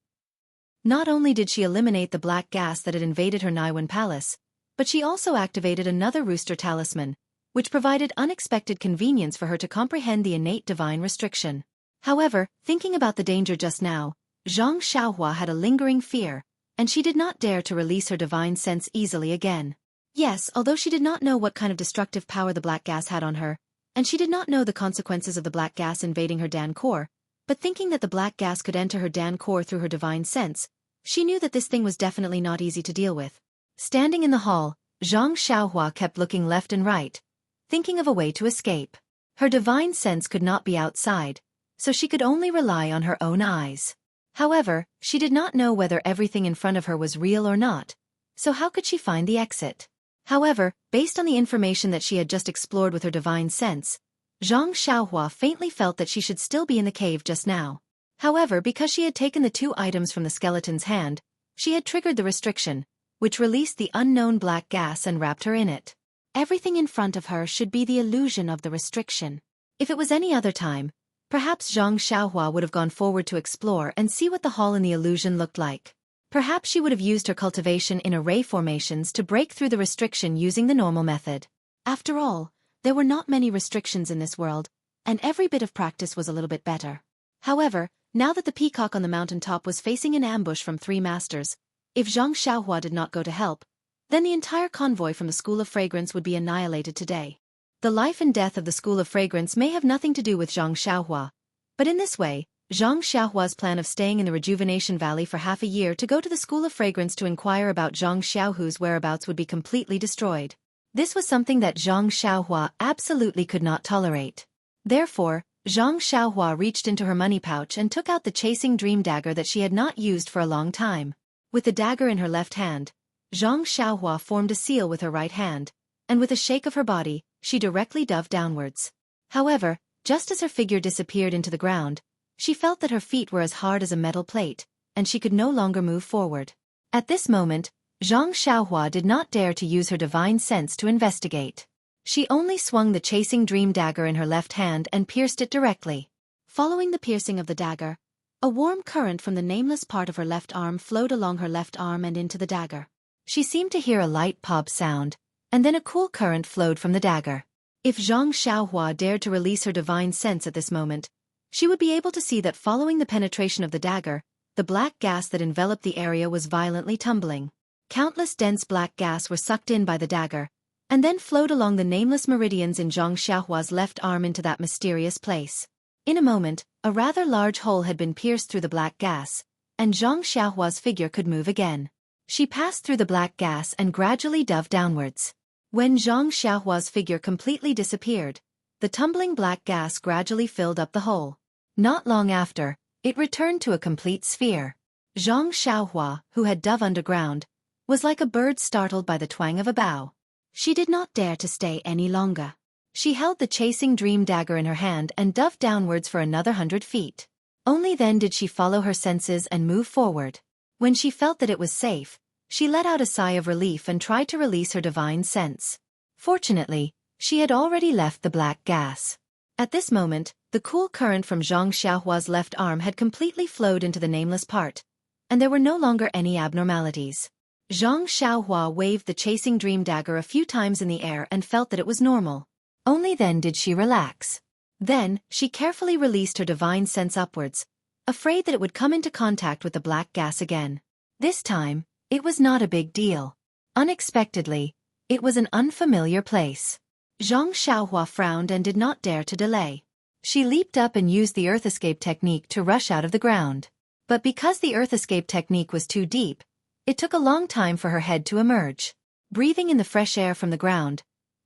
Not only did she eliminate the black gas that had invaded her Naiwen palace, but she also activated another rooster talisman, which provided unexpected convenience for her to comprehend the innate divine restriction. However, thinking about the danger just now, Zhang Xiaohua had a lingering fear, and she did not dare to release her divine sense easily again. Yes, although she did not know what kind of destructive power the black gas had on her, and she did not know the consequences of the black gas invading her Dan core, but thinking that the black gas could enter her Dan core through her divine sense, she knew that this thing was definitely not easy to deal with. Standing in the hall, Zhang Xiaohua kept looking left and right, thinking of a way to escape. Her divine sense could not be outside, so she could only rely on her own eyes. However, she did not know whether everything in front of her was real or not, so how could she find the exit? However, based on the information that she had just explored with her divine sense, Zhang Xiaohua faintly felt that she should still be in the cave just now. However, because she had taken the two items from the skeleton's hand, she had triggered the restriction, which released the unknown black gas and wrapped her in it. Everything in front of her should be the illusion of the restriction. If it was any other time, perhaps Zhang Xiaohua would have gone forward to explore and see what the hall in the illusion looked like. Perhaps she would have used her cultivation in array formations to break through the restriction using the normal method. After all, there were not many restrictions in this world, and every bit of practice was a little bit better. However, now that the peacock on the mountaintop was facing an ambush from 3 masters, if Zhang Xiaohua did not go to help, then the entire convoy from the School of Fragrance would be annihilated today. The life and death of the School of Fragrance may have nothing to do with Zhang Xiaohua, but in this way, Zhang Xiaohua's plan of staying in the Rejuvenation Valley for half a year to go to the School of Fragrance to inquire about Zhang Xiaohu's whereabouts would be completely destroyed. This was something that Zhang Xiaohua absolutely could not tolerate. Therefore, Zhang Xiaohua reached into her money pouch and took out the chasing dream dagger that she had not used for a long time. With the dagger in her left hand, Zhang Xiaohua formed a seal with her right hand, and with a shake of her body, she directly dove downwards. However, just as her figure disappeared into the ground, she felt that her feet were as hard as a metal plate, and she could no longer move forward. At this moment, Zhang Xiaohua did not dare to use her divine sense to investigate. She only swung the chasing dream dagger in her left hand and pierced it directly. Following the piercing of the dagger, A warm current from the nameless part of her left arm flowed along her left arm and into the dagger. She seemed to hear a light pop sound, and then a cool current flowed from the dagger. If Zhang Xiaohua dared to release her divine sense at this moment, she would be able to see that following the penetration of the dagger, the black gas that enveloped the area was violently tumbling. Countless dense black gas were sucked in by the dagger, and then flowed along the nameless meridians in Zhang Xiaohua's left arm into that mysterious place. In a moment, a rather large hole had been pierced through the black gas, and Zhang Xiaohua's figure could move again. She passed through the black gas and gradually dove downwards. When Zhang Xiaohua's figure completely disappeared, the tumbling black gas gradually filled up the hole. Not long after, it returned to a complete sphere. Zhang Xiaohua, who had dove underground, was like a bird startled by the twang of a bow. She did not dare to stay any longer. She held the chasing dream dagger in her hand and dove downwards for another 100 feet. Only then did she follow her senses and move forward. When she felt that it was safe, she let out a sigh of relief and tried to release her divine sense. Fortunately, she had already left the black gas. At this moment, the cool current from Zhang Xiaohua's left arm had completely flowed into the nameless part, and there were no longer any abnormalities. Zhang Xiaohua waved the chasing dream dagger a few times in the air and felt that it was normal. Only then did she relax. Then, she carefully released her divine sense upwards, afraid that it would come into contact with the black gas again. This time, it was not a big deal. Unexpectedly, it was an unfamiliar place. Zhang Xiaohua frowned and did not dare to delay. She leaped up and used the earth escape technique to rush out of the ground. But because the earth escape technique was too deep, it took a long time for her head to emerge. Breathing in the fresh air from the ground,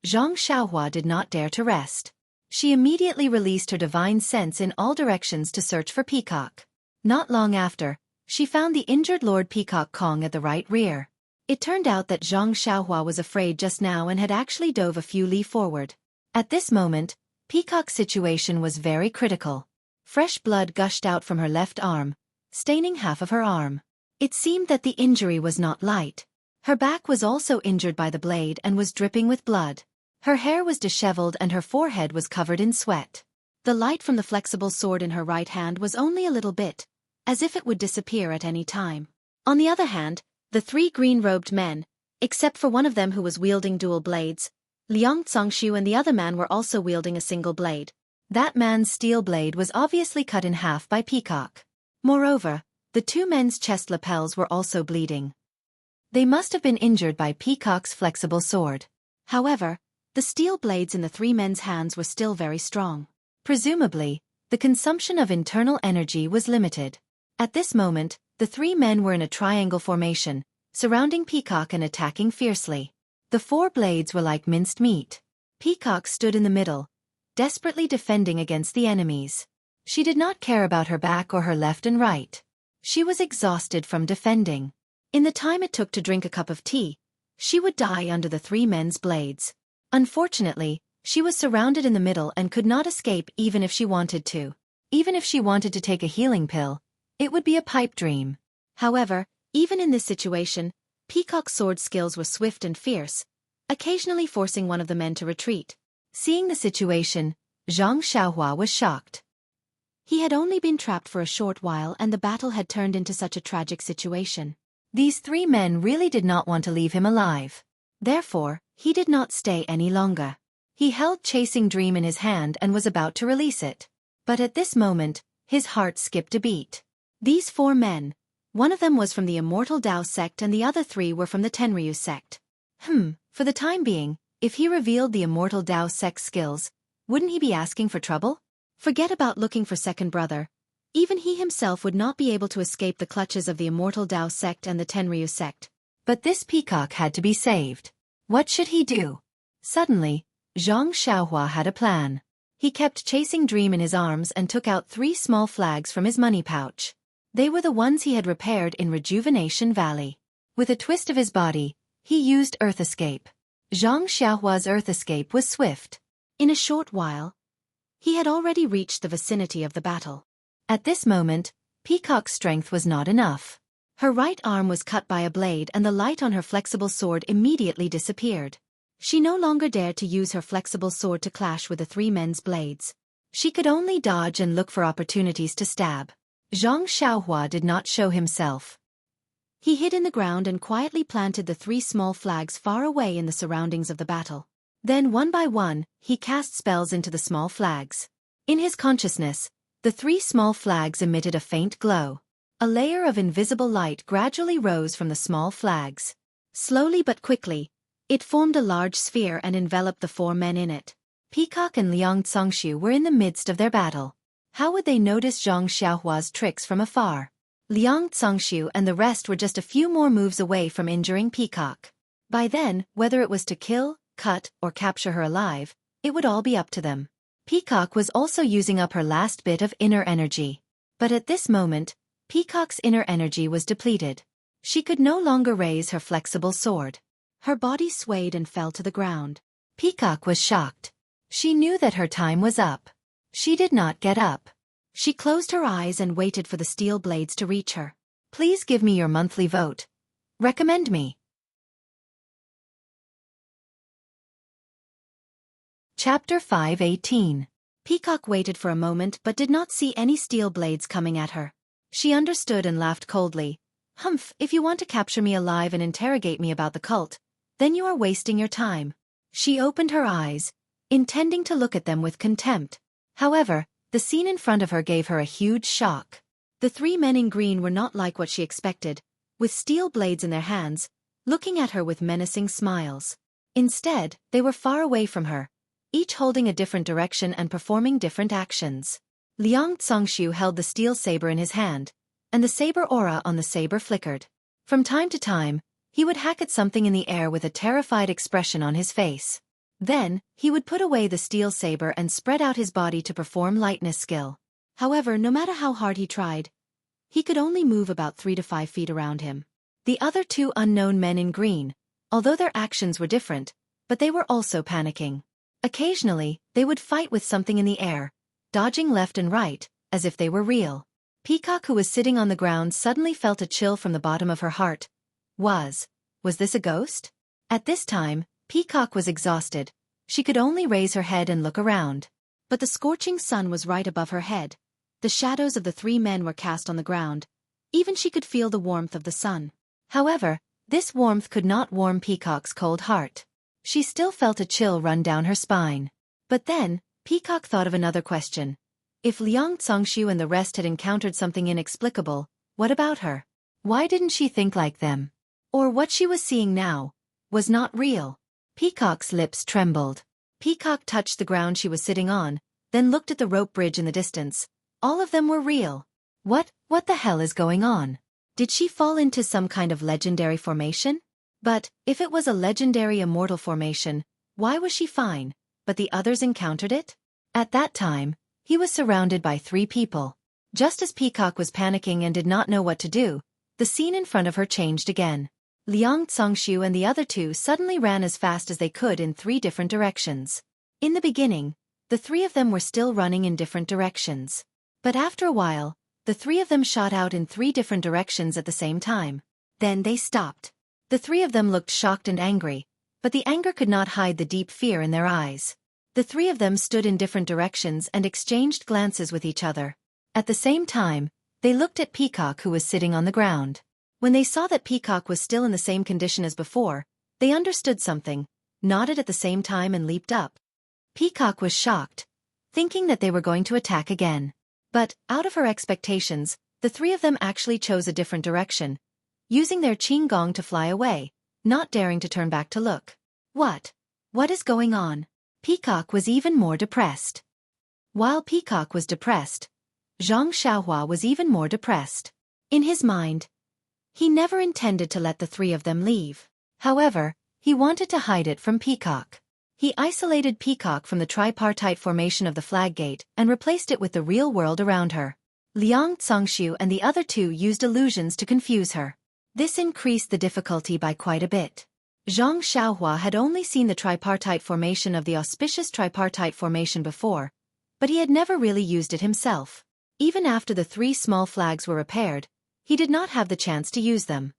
Zhang Xiaohua did not dare to rest. She immediately released her divine sense in all directions to search for Peacock. Not long after, she found the injured Lord Peacock Kong at the right rear. It turned out that Zhang Xiaohua was afraid just now and had actually dove a few li forward. At this moment, Peacock's situation was very critical. Fresh blood gushed out from her left arm, staining half of her arm. It seemed that the injury was not light. Her back was also injured by the blade and was dripping with blood. Her hair was disheveled and her forehead was covered in sweat. The light from the flexible sword in her right hand was only a little bit, as if it would disappear at any time. On the other hand, the three green-robed men, except for one of them who was wielding dual blades, Liang Zongxiu and the other man were also wielding a single blade. That man's steel blade was obviously cut in half by Peacock. Moreover, the two men's chest lapels were also bleeding. They must have been injured by Peacock's flexible sword. However, the steel blades in the three men's hands were still very strong. Presumably, the consumption of internal energy was limited. At this moment, the three men were in a triangle formation, surrounding Peacock and attacking fiercely. The four blades were like minced meat. Peacock stood in the middle, desperately defending against the enemies. She did not care about her back or her left and right. She was exhausted from defending. In the time it took to drink a cup of tea, she would die under the three men's blades. Unfortunately, she was surrounded in the middle and could not escape even if she wanted to. Even if she wanted to take a healing pill, it would be a pipe dream. However, even in this situation, Peacock's sword skills were swift and fierce, occasionally forcing one of the men to retreat. Seeing the situation, Zhang Xiaohua was shocked. He had only been trapped for a short while and the battle had turned into such a tragic situation. These three men really did not want to leave him alive. Therefore, he did not stay any longer. He held Chasing Dream in his hand and was about to release it. But at this moment, his heart skipped a beat. These four men, one of them was from the Immortal Dao sect and the other three were from the Tenryu sect. For the time being, if he revealed the Immortal Dao sect skills, wouldn't he be asking for trouble? Forget about looking for second brother. Even he himself would not be able to escape the clutches of the Immortal Dao sect and the Tenryu sect. But this Peacock had to be saved. What should he do? Suddenly, Zhang Xiaohua had a plan. He kept Chasing Dream in his arms and took out 3 small flags from his money pouch. They were the ones he had repaired in Rejuvenation Valley. With a twist of his body, he used Earth Escape. Zhang Xiaohua's Earth Escape was swift. In a short while, he had already reached the vicinity of the battle. At this moment, Peacock's strength was not enough. Her right arm was cut by a blade and the light on her flexible sword immediately disappeared. She no longer dared to use her flexible sword to clash with the three men's blades. She could only dodge and look for opportunities to stab. Zhang Xiaohua did not show himself. He hid in the ground and quietly planted the 3 small flags far away in the surroundings of the battle. Then one by one, he cast spells into the small flags. In his consciousness, the 3 small flags emitted a faint glow. A layer of invisible light gradually rose from the small flags. Slowly but quickly, it formed a large sphere and enveloped the 4 men in it. Peacock and Liang Zongxiu were in the midst of their battle. How would they notice Zhang Xiaohua's tricks from afar? Liang Zongxiu and the rest were just a few more moves away from injuring Peacock. By then, whether it was to kill, cut, or capture her alive, it would all be up to them. Peacock was also using up her last bit of inner energy. But at this moment, Peacock's inner energy was depleted. She could no longer raise her flexible sword. Her body swayed and fell to the ground. Peacock was shocked. She knew that her time was up. She did not get up. She closed her eyes and waited for the steel blades to reach her. Please give me your monthly vote. Recommend me. Chapter 5:18. Peacock waited for a moment but did not see any steel blades coming at her. She understood and laughed coldly. Humph, if you want to capture me alive and interrogate me about the cult, then you are wasting your time. She opened her eyes, intending to look at them with contempt. However, the scene in front of her gave her a huge shock. The 3 men in green were not like what she expected, with steel blades in their hands, looking at her with menacing smiles. Instead, they were far away from her, each holding a different direction and performing different actions. Liang Zongxiu held the steel saber in his hand, and the saber aura on the saber flickered. From time to time, he would hack at something in the air with a terrified expression on his face. Then, he would put away the steel saber and spread out his body to perform lightness skill. However, no matter how hard he tried, he could only move about 3 to 5 feet around him. The other 2 unknown men in green, although their actions were different, but they were also panicking. Occasionally, they would fight with something in the air, dodging left and right, as if they were real. Peacock, who was sitting on the ground, suddenly felt a chill from the bottom of her heart. Was this a ghost? At this time, Peacock was exhausted. She could only raise her head and look around. But the scorching sun was right above her head. The shadows of the 3 men were cast on the ground. Even she could feel the warmth of the sun. However, this warmth could not warm Peacock's cold heart. She still felt a chill run down her spine. But then, Peacock thought of another question. If Liang Zongxiu and the rest had encountered something inexplicable, what about her? Why didn't she think like them? Or what she was seeing now was not real? Peacock's lips trembled. Peacock touched the ground she was sitting on, then looked at the rope bridge in the distance. All of them were real. What the hell is going on? Did she fall into some kind of legendary formation? But, if it was a legendary immortal formation, why was she fine, but the others encountered it? At that time, he was surrounded by 3 people. Just as Peacock was panicking and did not know what to do, the scene in front of her changed again. Liang Zongxiu and the other 2 suddenly ran as fast as they could in 3 different directions. In the beginning, the 3 of them were still running in different directions. But after a while, the 3 of them shot out in 3 different directions at the same time. Then they stopped. The 3 of them looked shocked and angry, but the anger could not hide the deep fear in their eyes. The 3 of them stood in different directions and exchanged glances with each other. At the same time, they looked at Peacock, who was sitting on the ground. When they saw that Peacock was still in the same condition as before, they understood something, nodded at the same time and leaped up. Peacock was shocked, thinking that they were going to attack again. But, out of her expectations, the 3 of them actually chose a different direction, using their qinggong to fly away, not daring to turn back to look. What is going on? Peacock was even more depressed. While Peacock was depressed, Zhang Xiaohua was even more depressed. In his mind, he never intended to let the 3 of them leave. However, he wanted to hide it from Peacock. He isolated Peacock from the tripartite formation of the flag gate and replaced it with the real world around her. Liang Zongxiu and the other 2 used illusions to confuse her. This increased the difficulty by quite a bit. Zhang Xiaohua had only seen the tripartite formation of the auspicious tripartite formation before, but he had never really used it himself. Even after the 3 small flags were repaired, he did not have the chance to use them.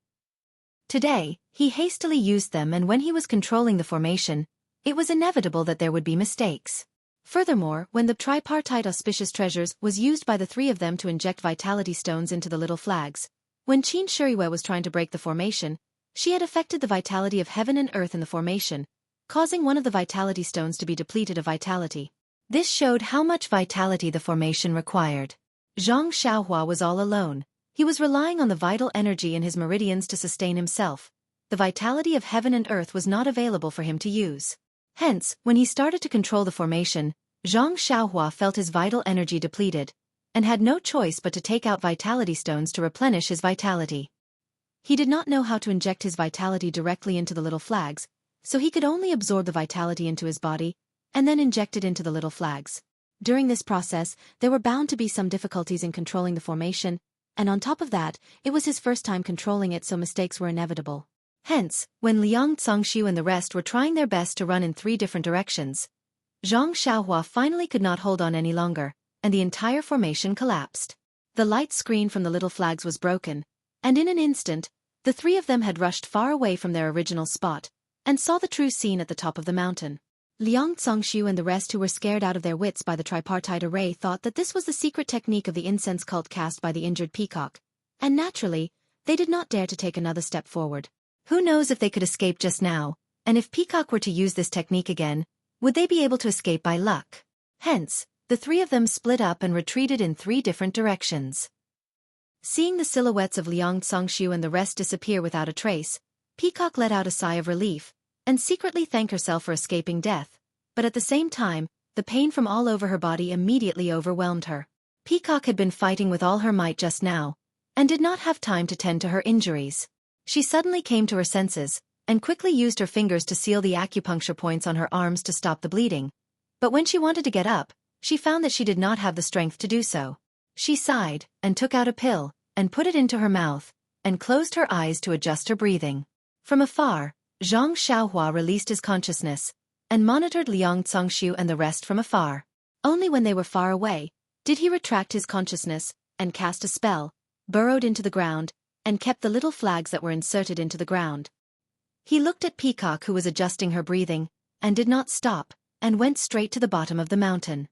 Today, he hastily used them, and when he was controlling the formation, it was inevitable that there would be mistakes. Furthermore, when the tripartite auspicious treasures was used by the three of them to inject vitality stones into the little flags, when Xueqi was trying to break the formation, she had affected the vitality of heaven and earth in the formation, causing one of the vitality stones to be depleted of vitality. This showed how much vitality the formation required. Zhang Xiaohua was all alone. He was relying on the vital energy in his meridians to sustain himself. The vitality of heaven and earth was not available for him to use. Hence, when he started to control the formation, Zhang Xiaohua felt his vital energy depleted, and had no choice but to take out vitality stones to replenish his vitality. He did not know how to inject his vitality directly into the little flags, so he could only absorb the vitality into his body, and then inject it into the little flags. During this process, there were bound to be some difficulties in controlling the formation, and on top of that, it was his first time controlling it, so mistakes were inevitable. Hence, when Liang Zongxiu and the rest were trying their best to run in 3 different directions, Zhang Xiaohua finally could not hold on any longer, and the entire formation collapsed. The light screen from the little flags was broken, and in an instant, the 3 of them had rushed far away from their original spot, and saw the true scene at the top of the mountain. Liang Zongxiu and the rest, who were scared out of their wits by the tripartite array, thought that this was the secret technique of the incense cult cast by the injured peacock, and naturally, they did not dare to take another step forward. Who knows if they could escape just now, and if Peacock were to use this technique again, would they be able to escape by luck? Hence, the 3 of them split up and retreated in 3 different directions. Seeing the silhouettes of Liang Zongxiu and the rest disappear without a trace, Peacock let out a sigh of relief, and secretly thanked herself for escaping death, but at the same time, the pain from all over her body immediately overwhelmed her. Peacock had been fighting with all her might just now, and did not have time to tend to her injuries. She suddenly came to her senses, and quickly used her fingers to seal the acupuncture points on her arms to stop the bleeding. But when she wanted to get up, she found that she did not have the strength to do so. She sighed, and took out a pill, and put it into her mouth, and closed her eyes to adjust her breathing. From afar, Zhang Xiaohua released his consciousness, and monitored Liang Zongxiu and the rest from afar. Only when they were far away, did he retract his consciousness, and cast a spell, burrowed into the ground, and kept the little flags that were inserted into the ground. He looked at Peacock, who was adjusting her breathing, and did not stop, and went straight to the bottom of the mountain.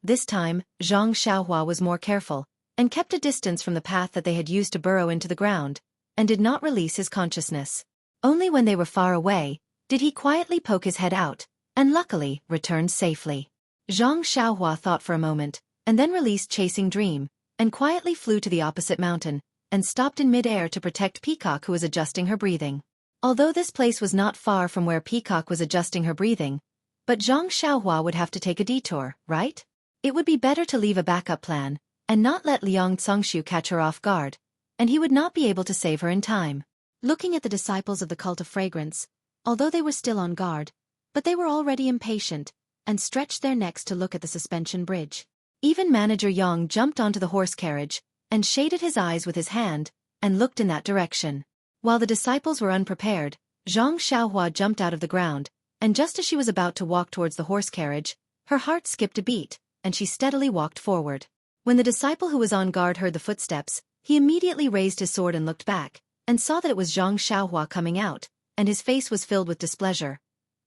This time, Zhang Xiaohua was more careful, and kept a distance from the path that they had used to burrow into the ground, and did not release his consciousness. Only when they were far away, did he quietly poke his head out, and luckily, returned safely. Zhang Xiaohua thought for a moment, and then released Chasing Dream, and quietly flew to the opposite mountain, and stopped in mid-air to protect Peacock, who was adjusting her breathing. Although this place was not far from where Peacock was adjusting her breathing, but Zhang Xiaohua would have to take a detour, right? It would be better to leave a backup plan, and not let Liang Zongxiu catch her off guard, and he would not be able to save her in time. Looking at the disciples of the cult of fragrance, although they were still on guard, but they were already impatient, and stretched their necks to look at the suspension bridge. Even Manager Yang jumped onto the horse carriage, and shaded his eyes with his hand, and looked in that direction. While the disciples were unprepared, Zhang Xiaohua jumped out of the ground, and just as she was about to walk towards the horse carriage, her heart skipped a beat, and she steadily walked forward. When the disciple who was on guard heard the footsteps, he immediately raised his sword and looked back, and saw that it was Zhang Xiaohua coming out, and his face was filled with displeasure.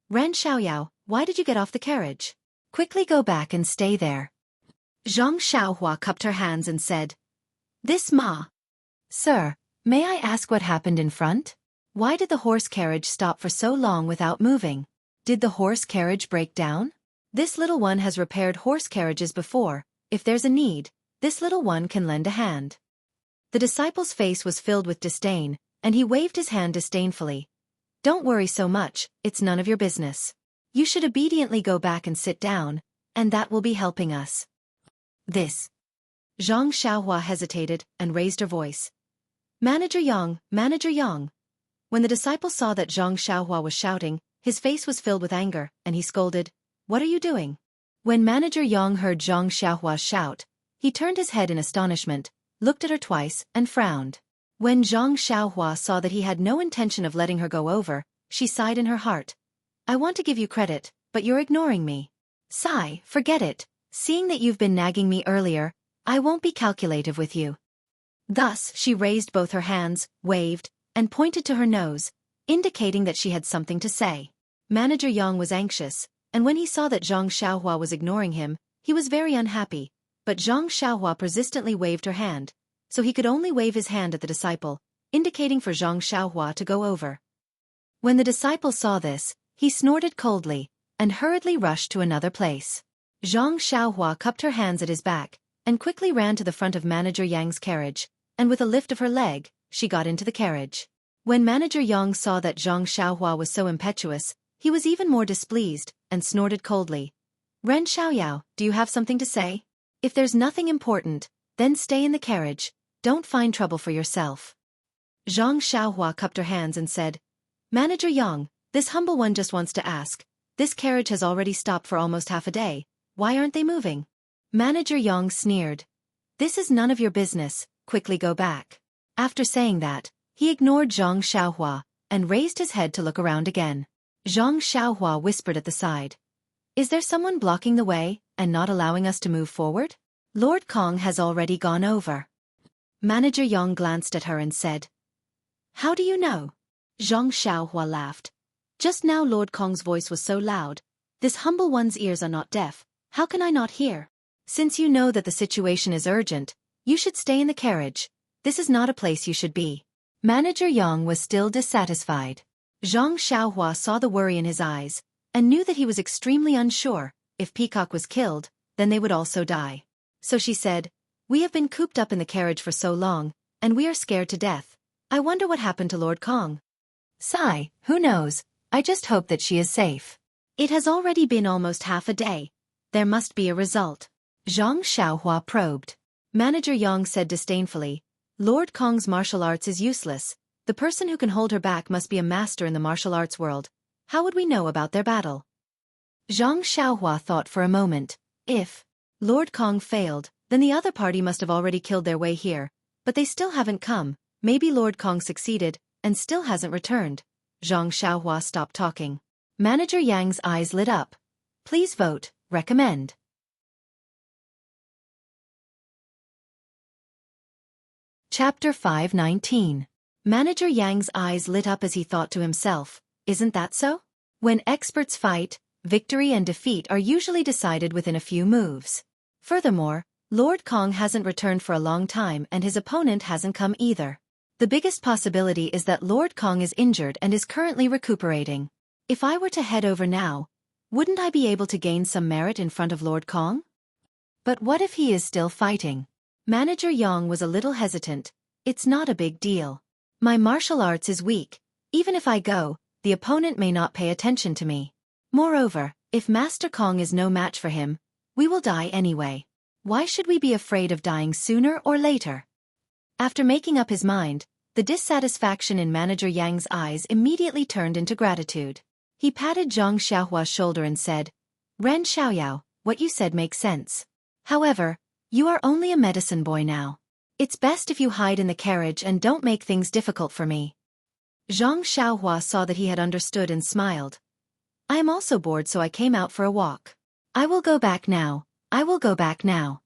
"Ran Xiaoyao, why did you get off the carriage? Quickly go back and stay there." Zhang Xiaohua cupped her hands and said, "This ma." "Sir, may I ask what happened in front? Why did the horse carriage stop for so long without moving? Did the horse carriage break down? This little one has repaired horse carriages before. If there's a need, this little one can lend a hand." The disciple's face was filled with disdain, and he waved his hand disdainfully. "Don't worry so much, it's none of your business. You should obediently go back and sit down, and that will be helping us." This. Zhang Xiaohua hesitated and raised her voice. Manager Yang, Manager Yang." When the disciple saw that Zhang Xiaohua was shouting, his face was filled with anger, and he scolded, "What are you doing?" When Manager Yang heard Zhang Xiaohua's shout, he turned his head in astonishment, looked at her twice, and frowned. When Zhang Xiaohua saw that he had no intention of letting her go over, she sighed in her heart. "I want to give you credit, but you're ignoring me." "Sigh, forget it. Seeing that you've been nagging me earlier, I won't be calculative with you." Thus, she raised both her hands, waved, and pointed to her nose, indicating that she had something to say. Manager Yang was anxious, and when he saw that Zhang Xiaohua was ignoring him, he was very unhappy, but Zhang Xiaohua persistently waved her hand, so he could only wave his hand at the disciple, indicating for Zhang Xiaohua to go over. When the disciple saw this, he snorted coldly, and hurriedly rushed to another place. Zhang Xiaohua cupped her hands at his back, and quickly ran to the front of Manager Yang's carriage, and with a lift of her leg, she got into the carriage. When Manager Yang saw that Zhang Xiaohua was so impetuous, he was even more displeased, and snorted coldly. Ren Xiaoyao, do you have something to say? If there's nothing important, then stay in the carriage, don't find trouble for yourself. Zhang Xiaohua cupped her hands and said, Manager Yang, this humble one just wants to ask, this carriage has already stopped for almost half a day, why aren't they moving? Manager Yang sneered. This is none of your business, quickly go back. After saying that, he ignored Zhang Xiaohua, and raised his head to look around again. Zhang Xiaohua whispered at the side. Is there someone blocking the way, and not allowing us to move forward? Lord Kong has already gone over. Manager Yang glanced at her and said. How do you know? Zhang Xiaohua laughed. Just now Lord Kong's voice was so loud. This humble one's ears are not deaf, how can I not hear? Since you know that the situation is urgent, you should stay in the carriage. This is not a place you should be. Manager Yang was still dissatisfied. Zhang Xiaohua saw the worry in his eyes, and knew that he was extremely unsure. If Peacock was killed, then they would also die. So she said, we have been cooped up in the carriage for so long, and we are scared to death. I wonder what happened to Lord Kong. Sigh, who knows, I just hope that she is safe. It has already been almost half a day. There must be a result. Zhang Xiaohua probed. Manager Yang said disdainfully, Lord Kong's martial arts is useless. The person who can hold her back must be a master in the martial arts world. How would we know about their battle? Zhang Xiaohua thought for a moment. If Lord Kong failed, then the other party must have already killed their way here. But they still haven't come. Maybe Lord Kong succeeded, and still hasn't returned. Zhang Xiaohua stopped talking. Manager Yang's eyes lit up. Please vote, recommend. Chapter 519. Manager Yang's eyes lit up as he thought to himself, isn't that so? When experts fight, victory and defeat are usually decided within a few moves. Furthermore, Lord Kong hasn't returned for a long time and his opponent hasn't come either. The biggest possibility is that Lord Kong is injured and is currently recuperating. If I were to head over now, wouldn't I be able to gain some merit in front of Lord Kong? But what if he is still fighting? Manager Yang was a little hesitant. It's not a big deal. My martial arts is weak. Even if I go, the opponent may not pay attention to me. Moreover, if Master Kong is no match for him, we will die anyway. Why should we be afraid of dying sooner or later? After making up his mind, the dissatisfaction in Manager Yang's eyes immediately turned into gratitude. He patted Zhang Xiaohua's shoulder and said, Ren Xiaoyao, what you said makes sense. However, you are only a medicine boy now. It's best if you hide in the carriage and don't make things difficult for me. Zhang Xiaohua saw that he had understood and smiled. I am also bored, so I came out for a walk. I will go back now. I will go back now.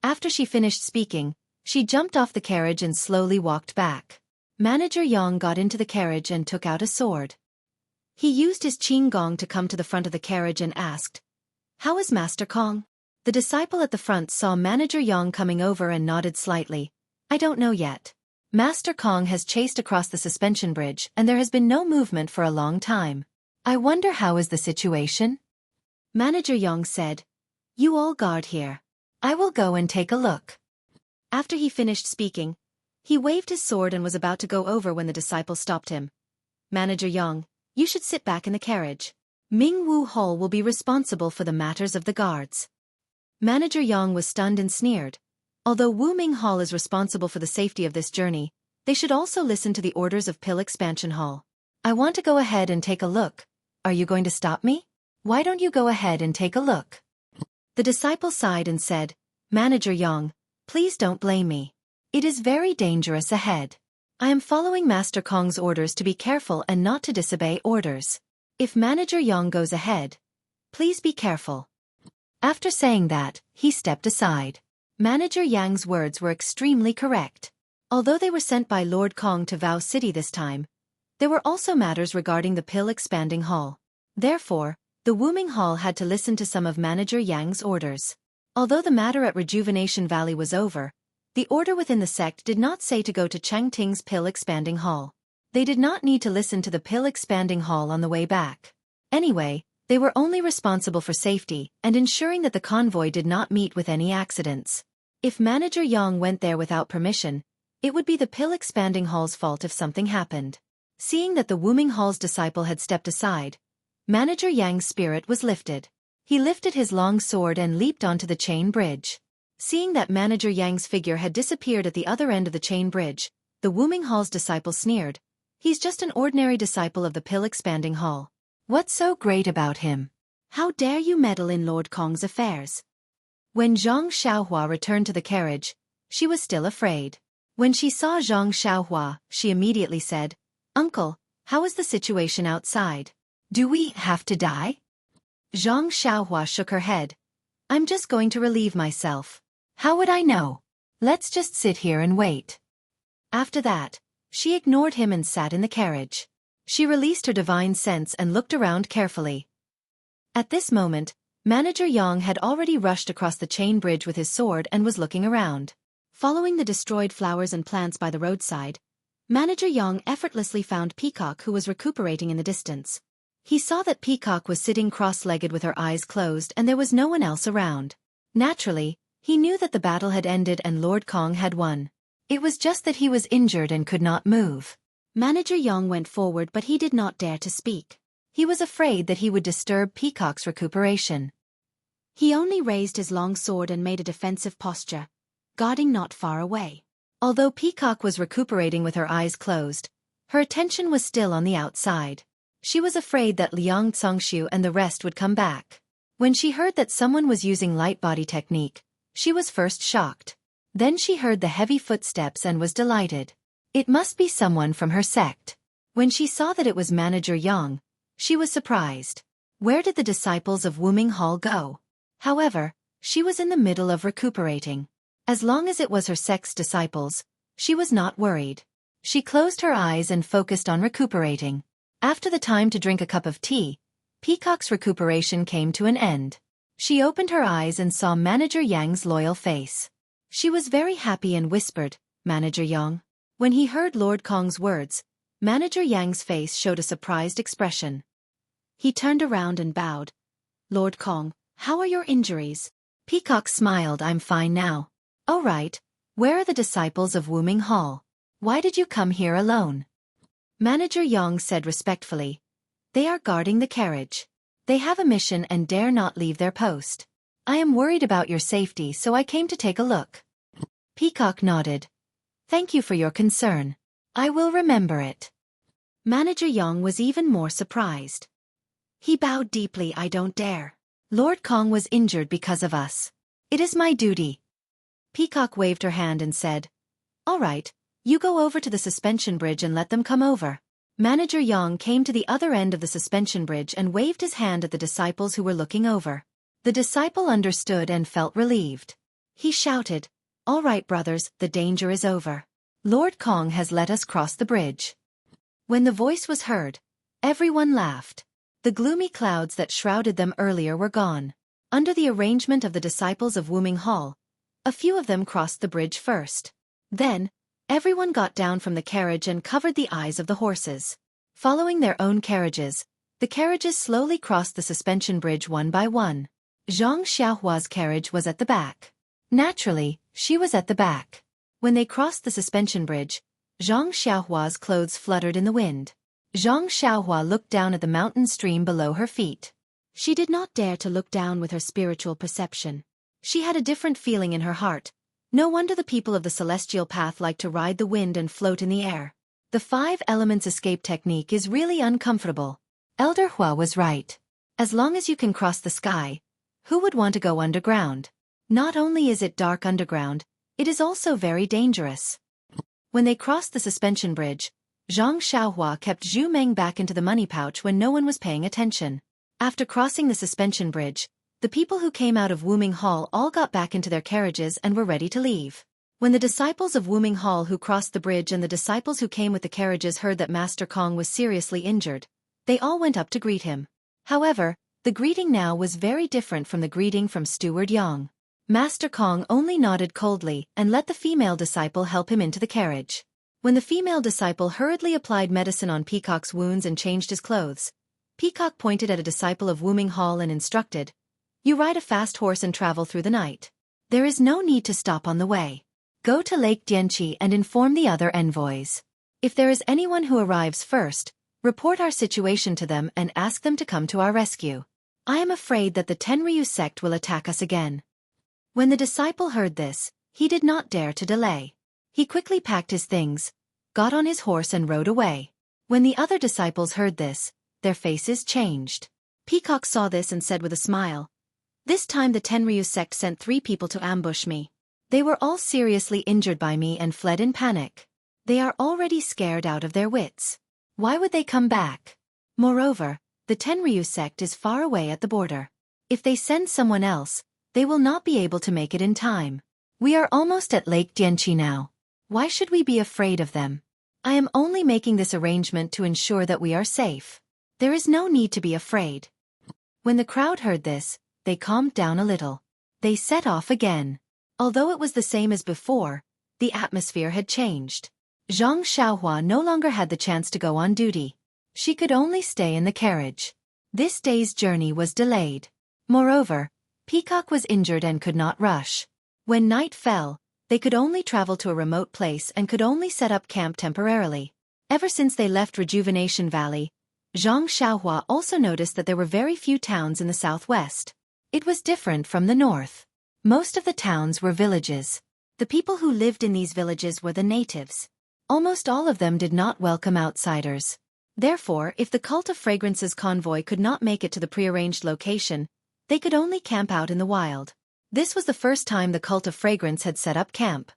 After she finished speaking, she jumped off the carriage and slowly walked back. Manager Yang got into the carriage and took out a sword. He used his qing gong to come to the front of the carriage and asked, How is Master Kong? The disciple at the front saw Manager Yang coming over and nodded slightly. I don't know yet. Master Kong has chased across the suspension bridge and there has been no movement for a long time. I wonder how is the situation? Manager Yang said, You all guard here. I will go and take a look. After he finished speaking, he waved his sword and was about to go over when the disciple stopped him. Manager Yang, you should sit back in the carriage. Ming Wu Hall will be responsible for the matters of the guards. Manager Yang was stunned and sneered. Although Wu Ming Hall is responsible for the safety of this journey, they should also listen to the orders of Pill Expansion Hall. I want to go ahead and take a look. Are you going to stop me? Why don't you go ahead and take a look? The disciple sighed and said, Manager Yang, please don't blame me. It is very dangerous ahead. I am following Master Kong's orders to be careful and not to disobey orders. If Manager Yang goes ahead, please be careful. After saying that, he stepped aside. Manager Yang's words were extremely correct. Although they were sent by Lord Kong to Vow City this time, there were also matters regarding the Pill Expanding Hall. Therefore, the Wuming Hall had to listen to some of Manager Yang's orders. Although the matter at Rejuvenation Valley was over, the order within the sect did not say to go to Changting's pill-expanding hall. They did not need to listen to the pill-expanding hall on the way back. Anyway, they were only responsible for safety and ensuring that the convoy did not meet with any accidents. If Manager Yang went there without permission, it would be the pill-expanding hall's fault if something happened. Seeing that the Wuming Hall's disciple had stepped aside, Manager Yang's spirit was lifted. He lifted his long sword and leaped onto the chain bridge. Seeing that Manager Yang's figure had disappeared at the other end of the chain bridge, the Wuming Hall's disciple sneered. He's just an ordinary disciple of the pill-expanding hall. What's so great about him? How dare you meddle in Lord Kong's affairs? When Zhang Xiaohua returned to the carriage, she was still afraid. When she saw Zhang Xiaohua, she immediately said, "Uncle, how is the situation outside? Do we have to die?" Zhang Xiaohua shook her head. "I'm just going to relieve myself. How would I know? Let's just sit here and wait." After that, she ignored him and sat in the carriage. She released her divine sense and looked around carefully. At this moment, Manager Yang had already rushed across the chain bridge with his sword and was looking around. Following the destroyed flowers and plants by the roadside, Manager Yang effortlessly found Peacock, who was recuperating in the distance. He saw that Peacock was sitting cross-legged with her eyes closed and there was no one else around. Naturally, he knew that the battle had ended and Lord Kong had won. It was just that he was injured and could not move. Manager Yang went forward, but he did not dare to speak. He was afraid that he would disturb Peacock's recuperation. He only raised his long sword and made a defensive posture, guarding not far away. Although Peacock was recuperating with her eyes closed, her attention was still on the outside. She was afraid that Liang Congxiu and the rest would come back. When she heard that someone was using light body technique, she was first shocked. Then she heard the heavy footsteps and was delighted. It must be someone from her sect. When she saw that it was Manager Yang, she was surprised. Where did the disciples of Wuming Hall go? However, she was in the middle of recuperating. As long as it was her sect's disciples, she was not worried. She closed her eyes and focused on recuperating. After the time to drink a cup of tea, Peacock's recuperation came to an end. She opened her eyes and saw Manager Yang's loyal face. She was very happy and whispered, "Manager Yang." When he heard Lord Kong's words, Manager Yang's face showed a surprised expression. He turned around and bowed. "Lord Kong, how are your injuries?" Peacock smiled. "I'm fine now." "Oh right, where are the disciples of Wuming Hall? Why did you come here alone?" Manager Yang said respectfully, "They are guarding the carriage. They have a mission and dare not leave their post. I am worried about your safety, so I came to take a look." Peacock nodded. "Thank you for your concern. I will remember it." Manager Yang was even more surprised. He bowed deeply. "I don't dare. Lord Kong was injured because of us. It is my duty." Peacock waved her hand and said, "All right, you go over to the suspension bridge and let them come over." Manager Yang came to the other end of the suspension bridge and waved his hand at the disciples who were looking over. The disciple understood and felt relieved. He shouted, "All right, brothers, the danger is over. Lord Kong has let us cross the bridge." When the voice was heard, everyone laughed. The gloomy clouds that shrouded them earlier were gone. Under the arrangement of the disciples of Wuming Hall, a few of them crossed the bridge first. Then, everyone got down from the carriage and covered the eyes of the horses. Following their own carriages, the carriages slowly crossed the suspension bridge one by one. Zhang Xiaohua's carriage was at the back. Naturally, she was at the back. When they crossed the suspension bridge, Zhang Xiaohua's clothes fluttered in the wind. Zhang Xiaohua looked down at the mountain stream below her feet. She did not dare to look down with her spiritual perception. She had a different feeling in her heart. No wonder the people of the celestial path like to ride the wind and float in the air. The 5 elements escape technique is really uncomfortable. Elder Hua was right. As long as you can cross the sky, who would want to go underground? Not only is it dark underground, it is also very dangerous. When they crossed the suspension bridge, Zhang Xiaohua kept Zhu Meng back into the money pouch when no one was paying attention. After crossing the suspension bridge, the people who came out of Wuming Hall all got back into their carriages and were ready to leave. When the disciples of Wuming Hall who crossed the bridge and the disciples who came with the carriages heard that Master Kong was seriously injured, they all went up to greet him. However, The greeting now was very different from the greeting from Steward Yang. Master Kong only nodded coldly and let the female disciple help him into the carriage. When the female disciple hurriedly applied medicine on Peacock's wounds and changed his clothes, Peacock pointed at a disciple of Wooming Hall and instructed, "You ride a fast horse and travel through the night. There is no need to stop on the way. Go to Lake Dianqi and inform the other envoys. If there is anyone who arrives first, report our situation to them and ask them to come to our rescue. I am afraid that the Tenryu sect will attack us again." When the disciple heard this, he did not dare to delay. He quickly packed his things, got on his horse and rode away. When the other disciples heard this, their faces changed. Peacock saw this and said with a smile, "This time the Tenryu sect sent 3 people to ambush me. They were all seriously injured by me and fled in panic. They are already scared out of their wits. Why would they come back? Moreover, the Tenryu sect is far away at the border. If they send someone else, they will not be able to make it in time. We are almost at Lake Dianqi now. Why should we be afraid of them? I am only making this arrangement to ensure that we are safe. There is no need to be afraid." When the crowd heard this, they calmed down a little. They set off again. Although it was the same as before, the atmosphere had changed. Zhang Xiaohua no longer had the chance to go on duty. She could only stay in the carriage. This day's journey was delayed. Moreover, Peacock was injured and could not rush. When night fell, they could only travel to a remote place and could only set up camp temporarily. Ever since they left Rejuvenation Valley, Zhang Xiaohua also noticed that there were very few towns in the southwest. It was different from the north. Most of the towns were villages. The people who lived in these villages were the natives. Almost all of them did not welcome outsiders. Therefore, if the Cult of Fragrance's convoy could not make it to the prearranged location, they could only camp out in the wild. This was the first time the Cult of Fragrance had set up camp.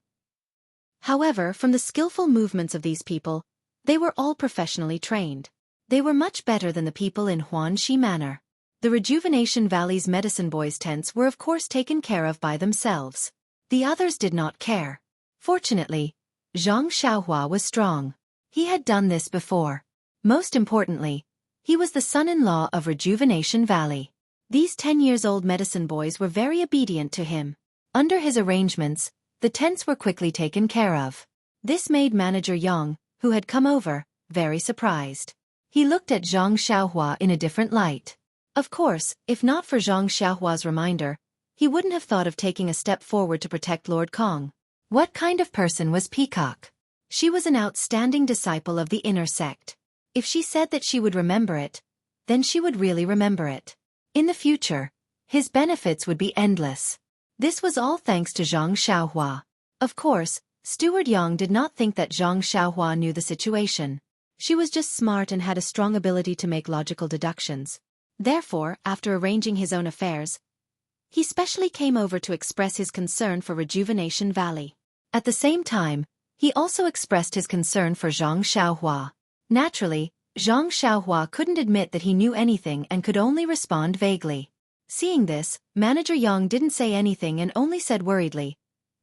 However, from the skillful movements of these people, they were all professionally trained. They were much better than the people in Huanxi Manor. The Rejuvenation Valley's medicine boys' tents were of course taken care of by themselves. The others did not care. Fortunately, Zhang Xiaohua was strong. He had done this before. Most importantly, he was the son-in-law of Rejuvenation Valley. These 10-year-old medicine boys were very obedient to him. Under his arrangements, the tents were quickly taken care of. This made Manager Yang, who had come over, very surprised. He looked at Zhang Xiaohua in a different light. Of course, if not for Zhang Xiaohua's reminder, he wouldn't have thought of taking a step forward to protect Lord Kong. What kind of person was Peacock? She was an outstanding disciple of the inner sect. If she said that she would remember it, then she would really remember it. In the future, his benefits would be endless. This was all thanks to Zhang Xiaohua. Of course, Steward Yang did not think that Zhang Xiaohua knew the situation. She was just smart and had a strong ability to make logical deductions. Therefore, after arranging his own affairs, he specially came over to express his concern for Rejuvenation Valley. At the same time, he also expressed his concern for Zhang Xiaohua. Naturally, Zhang Xiaohua couldn't admit that he knew anything and could only respond vaguely. Seeing this, Manager Yang didn't say anything and only said worriedly,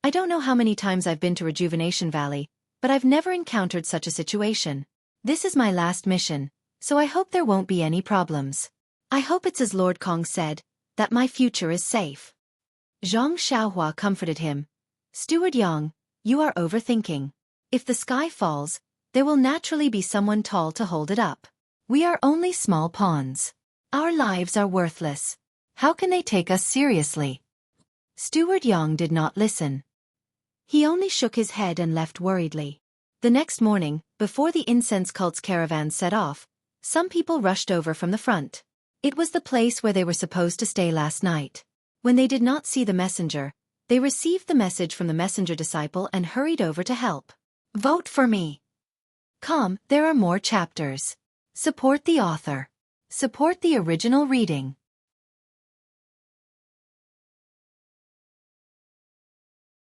"I don't know how many times I've been to Rejuvenation Valley, but I've never encountered such a situation. This is my last mission, so I hope there won't be any problems. I hope it's as Lord Kong said, that my future is safe." Zhang Xiaohua comforted him. "Steward Yang, you are overthinking. If the sky falls, there will naturally be someone tall to hold it up. We are only small pawns. Our lives are worthless. How can they take us seriously?" Steward Yang did not listen. He only shook his head and left worriedly. The next morning, before the incense cult's caravan set off, some people rushed over from the front. It was the place where they were supposed to stay last night. When they did not see the messenger, they received the message from the messenger disciple and hurried over to help. "Vote for me. Come, there are more chapters. Support the author. Support the original reading."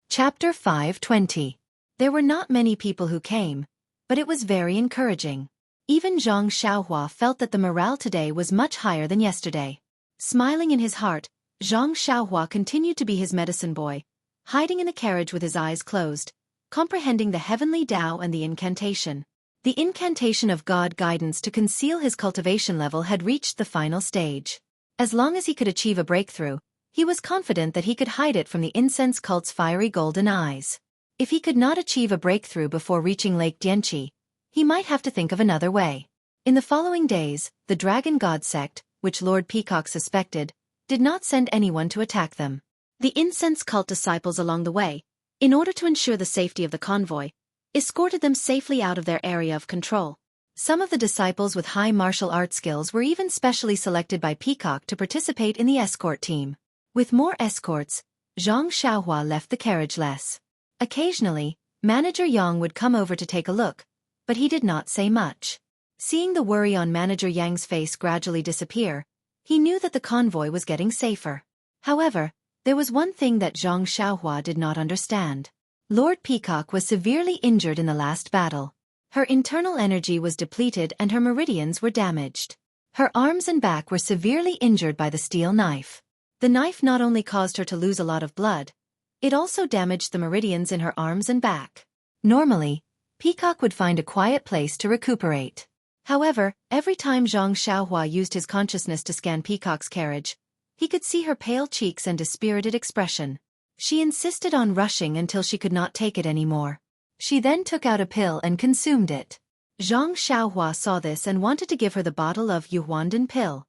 Chapter 520. There were not many people who came, but it was very encouraging. Even Zhang Xiaohua felt that the morale today was much higher than yesterday. Smiling in his heart, Zhang Xiaohua continued to be his medicine boy, hiding in the carriage with his eyes closed, comprehending the heavenly Tao and the incantation. The incantation of God guidance to conceal his cultivation level had reached the final stage. As long as he could achieve a breakthrough, he was confident that he could hide it from the incense cult's fiery golden eyes. If he could not achieve a breakthrough before reaching Lake Dianqi, he might have to think of another way. In the following days, the Dragon God sect, which Lord Peacock suspected, did not send anyone to attack them. The incense cult disciples along the way, in order to ensure the safety of the convoy, escorted them safely out of their area of control. Some of the disciples with high martial arts skills were even specially selected by Peacock to participate in the escort team. With more escorts, Zhang Xiaohua left the carriage less. Occasionally, Manager Yang would come over to take a look, but he did not say much. Seeing the worry on Manager Yang's face gradually disappear, he knew that the convoy was getting safer. However, there was one thing that Zhang Xiaohua did not understand. Lord Peacock was severely injured in the last battle. Her internal energy was depleted and her meridians were damaged. Her arms and back were severely injured by the steel knife. The knife not only caused her to lose a lot of blood, it also damaged the meridians in her arms and back. Normally, Peacock would find a quiet place to recuperate. However, every time Zhang Xiaohua used his consciousness to scan Peacock's carriage, he could see her pale cheeks and dispirited expression. She insisted on rushing until she could not take it anymore. She then took out a pill and consumed it. Zhang Xiaohua saw this and wanted to give her the bottle of Yuhuandan pill.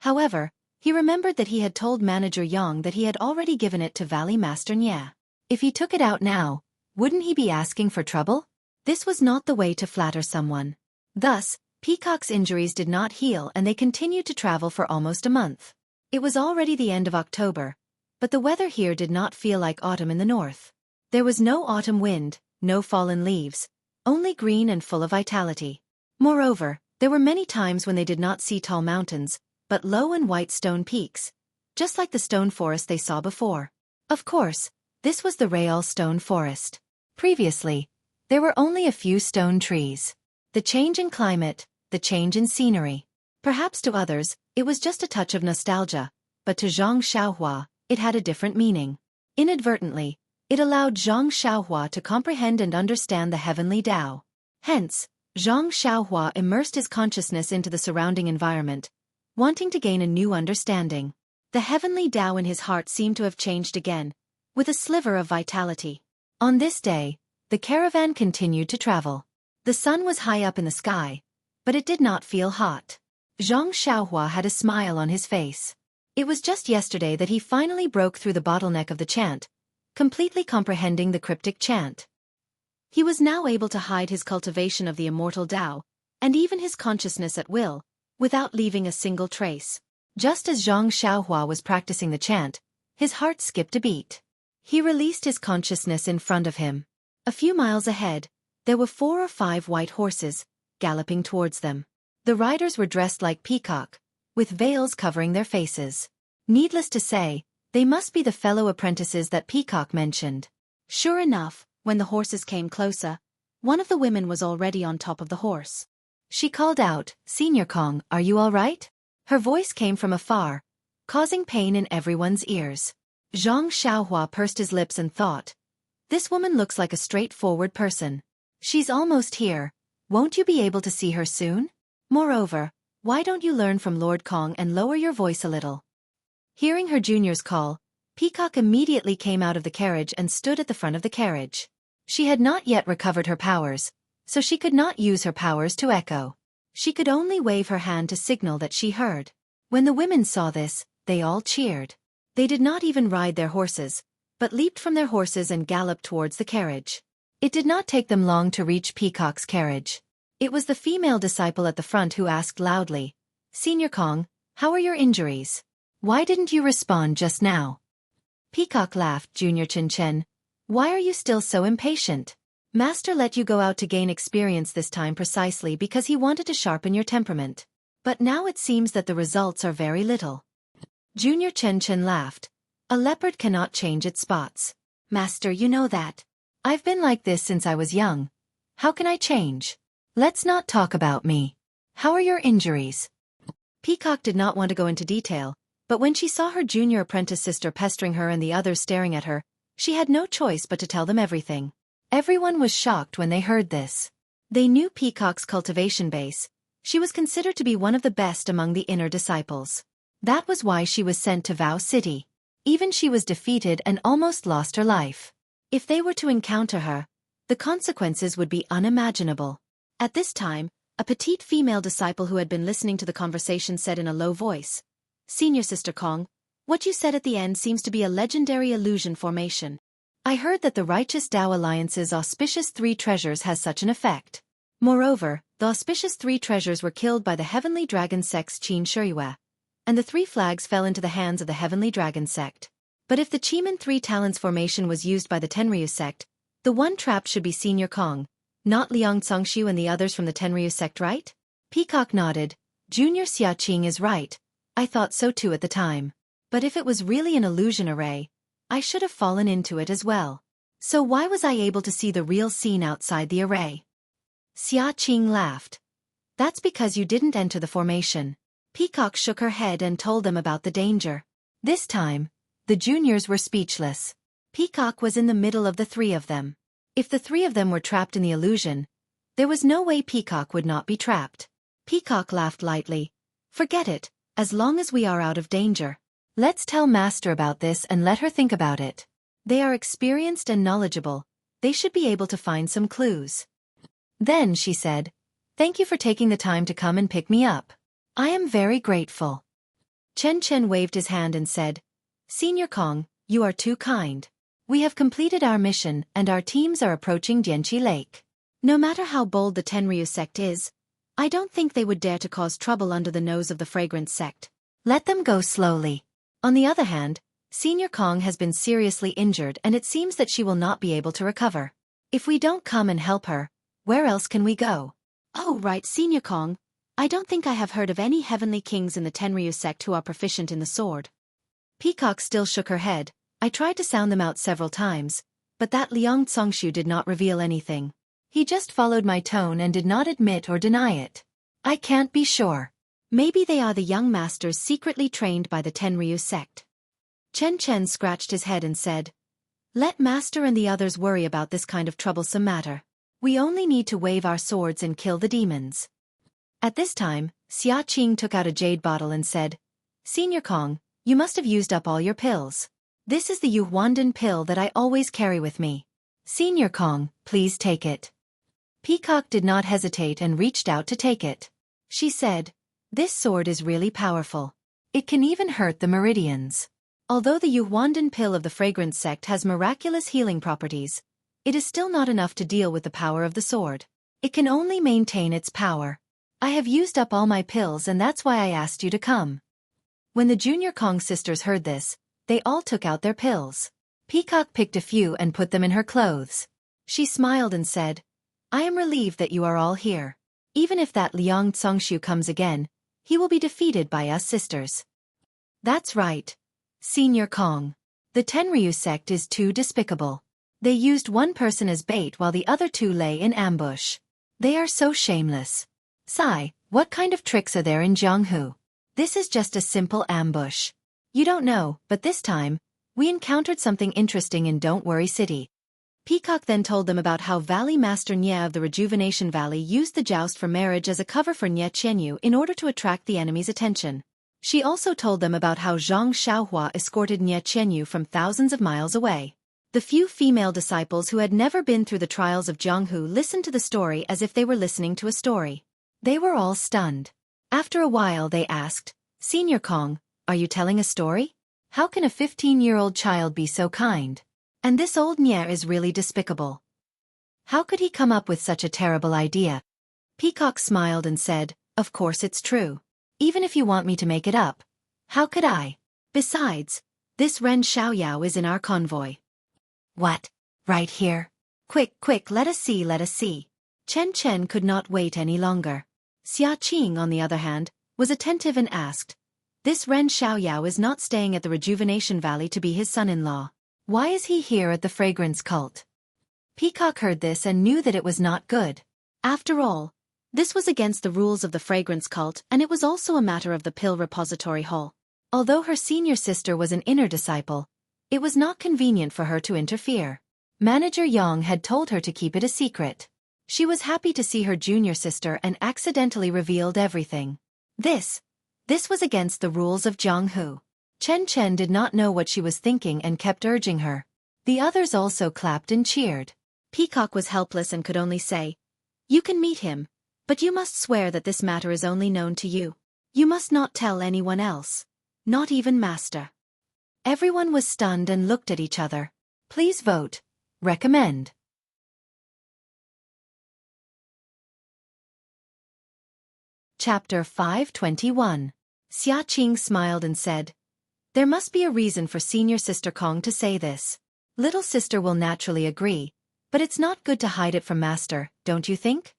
However, he remembered that he had told Manager Yang that he had already given it to Valley Master Nye. If he took it out now, wouldn't he be asking for trouble? This was not the way to flatter someone. Thus, Peacock's injuries did not heal and they continued to travel for almost a month. It was already the end of October, but the weather here did not feel like autumn in the north. There was no autumn wind, no fallen leaves, only green and full of vitality. Moreover, there were many times when they did not see tall mountains, but low and white stone peaks, just like the stone forest they saw before. Of course, this was the Real Stone Forest. Previously, there were only a few stone trees. The change in climate, the change in scenery. Perhaps to others, it was just a touch of nostalgia, but to Zhang Xiaohua, it had a different meaning. Inadvertently, it allowed Zhang Xiaohua to comprehend and understand the heavenly Tao. Hence, Zhang Xiaohua immersed his consciousness into the surrounding environment, wanting to gain a new understanding. The heavenly Tao in his heart seemed to have changed again, with a sliver of vitality. On this day, the caravan continued to travel. The sun was high up in the sky, but it did not feel hot. Zhang Xiaohua had a smile on his face. It was just yesterday that he finally broke through the bottleneck of the chant, completely comprehending the cryptic chant. He was now able to hide his cultivation of the immortal Tao, and even his consciousness at will, without leaving a single trace. Just as Zhang Xiaohua was practicing the chant, his heart skipped a beat. He released his consciousness in front of him. A few miles ahead, there were 4 or 5 white horses, galloping towards them. The riders were dressed like Peacock, with veils covering their faces. Needless to say, they must be the fellow apprentices that Peacock mentioned. Sure enough, when the horses came closer, one of the women was already on top of the horse. She called out, "Senior Kong, are you all right?" Her voice came from afar, causing pain in everyone's ears. Zhang Xiaohua pursed his lips and thought, "This woman looks like a straightforward person. She's almost here, won't you be able to see her soon? Moreover, why don't you learn from Lord Kong and lower your voice a little?" Hearing her junior's call, Peacock immediately came out of the carriage and stood at the front of the carriage. She had not yet recovered her powers, so she could not use her powers to echo. She could only wave her hand to signal that she heard. When the women saw this, they all cheered. They did not even ride their horses, but leaped from their horses and galloped towards the carriage. It did not take them long to reach Peacock's carriage. It was the female disciple at the front who asked loudly, "Senior Kong, how are your injuries? Why didn't you respond just now?" Peacock laughed. "Junior Chen Chen, why are you still so impatient? Master let you go out to gain experience this time precisely because he wanted to sharpen your temperament. But now it seems that the results are very little." Junior Chen Chen laughed. "A leopard cannot change its spots. Master, you know that. I've been like this since I was young. How can I change? Let's not talk about me. How are your injuries?" Peacock did not want to go into detail, but when she saw her junior apprentice sister pestering her and the others staring at her, she had no choice but to tell them everything. Everyone was shocked when they heard this. They knew Peacock's cultivation base. She was considered to be one of the best among the inner disciples. That was why she was sent to Vow City. Even she was defeated and almost lost her life. If they were to encounter her, the consequences would be unimaginable. At this time, a petite female disciple who had been listening to the conversation said in a low voice, "Senior Sister Kong, what you said at the end seems to be a legendary illusion formation. I heard that the Righteous Tao Alliance's auspicious 3 treasures has such an effect. Moreover, the auspicious 3 treasures were killed by the Heavenly Dragon Sect's Qin Shuyue, and the 3 flags fell into the hands of the Heavenly Dragon Sect. But if the Chiman 3 Talents formation was used by the Tenryu Sect, the one trapped should be Senior Kong, not Liang Congxiu and the others from the Tenryu Sect, right?" Peacock nodded. "Junior Xueqi is right. I thought so too at the time. But if it was really an illusion array, I should have fallen into it as well. So why was I able to see the real scene outside the array?" Xueqi laughed. "That's because you didn't enter the formation." Peacock shook her head and told them about the danger. This time, the juniors were speechless. Peacock was in the middle of the 3 of them. If the 3 of them were trapped in the illusion, there was no way Peacock would not be trapped. Peacock laughed lightly. "Forget it, as long as we are out of danger. Let's tell Master about this and let her think about it. They are experienced and knowledgeable. They should be able to find some clues." Then she said, "Thank you for taking the time to come and pick me up. I am very grateful." Chen waved his hand and said, "Senior Kong, you are too kind. We have completed our mission and our teams are approaching Dianqi Lake. No matter how bold the Tenryu Sect is, I don't think they would dare to cause trouble under the nose of the Fragrance Sect. Let them go slowly. On the other hand, Senior Kong has been seriously injured and it seems that she will not be able to recover. If we don't come and help her, where else can we go?" "Oh right, Senior Kong. I don't think I have heard of any heavenly kings in the Tenryu Sect who are proficient in the sword." Peacock still shook her head. "I tried to sound them out several times, but that Liang Congxiu did not reveal anything. He just followed my tone and did not admit or deny it. I can't be sure. Maybe they are the young masters secretly trained by the Tenryu Sect." Chen scratched his head and said, "Let Master and the others worry about this kind of troublesome matter. We only need to wave our swords and kill the demons." At this time, Xueqi took out a jade bottle and said, "Senior Kong, you must have used up all your pills. This is the Yuhuandan pill that I always carry with me. Senior Kong, please take it." Peacock did not hesitate and reached out to take it. She said, "This sword is really powerful. It can even hurt the meridians. Although the Yuhuandan pill of the Fragrance Sect has miraculous healing properties, it is still not enough to deal with the power of the sword. It can only maintain its power. I have used up all my pills and that's why I asked you to come." When the Junior Kong sisters heard this, they all took out their pills. Peacock picked a few and put them in her clothes. She smiled and said, "I am relieved that you are all here. Even if that Liang Congxiu comes again, he will be defeated by us sisters." "That's right, Senior Kong. The Tenryu Sect is too despicable. They used one person as bait while the other 2 lay in ambush. They are so shameless. Sai, what kind of tricks are there in Jianghu? This is just a simple ambush. You don't know, but this time, we encountered something interesting in Don't Worry City." Peacock then told them about how Valley Master Nye of the Rejuvenation Valley used the joust for marriage as a cover for Nye Qianyu in order to attract the enemy's attention. She also told them about how Zhang Xiaohua escorted Nye Qianyu from thousands of miles away. The few female disciples who had never been through the trials of Jianghu listened to the story as if they were listening to a story. They were all stunned. After a while they asked, "Senior Kong, are you telling a story? How can a 15-year-old child be so kind? And this old Nye is really despicable. How could he come up with such a terrible idea?" Peacock smiled and said, "Of course it's true. Even if you want me to make it up, how could I? Besides, this Ren Xiaoyao is in our convoy." "What? Right here? Quick, let us see. Chen could not wait any longer. Xueqi, on the other hand, was attentive and asked, "This Ren Xiaoyao is not staying at the Rejuvenation Valley to be his son-in-law. Why is he here at the Fragrance Cult?" Peacock heard this and knew that it was not good. After all, this was against the rules of the Fragrance Cult and it was also a matter of the Pill Repository Hall. Although her senior sister was an inner disciple, it was not convenient for her to interfere. Manager Yang had told her to keep it a secret. She was happy to see her junior sister and accidentally revealed everything. This This was against the rules of Jianghu. Chen Chen did not know what she was thinking and kept urging her. The others also clapped and cheered. Peacock was helpless and could only say, "You can meet him, but you must swear that this matter is only known to you. You must not tell anyone else. Not even Master." Everyone was stunned and looked at each other. Please vote. Recommend. Chapter 521. Xueqi smiled and said, "There must be a reason for Senior Sister Kong to say this. Little sister will naturally agree, but it's not good to hide it from Master, don't you think?"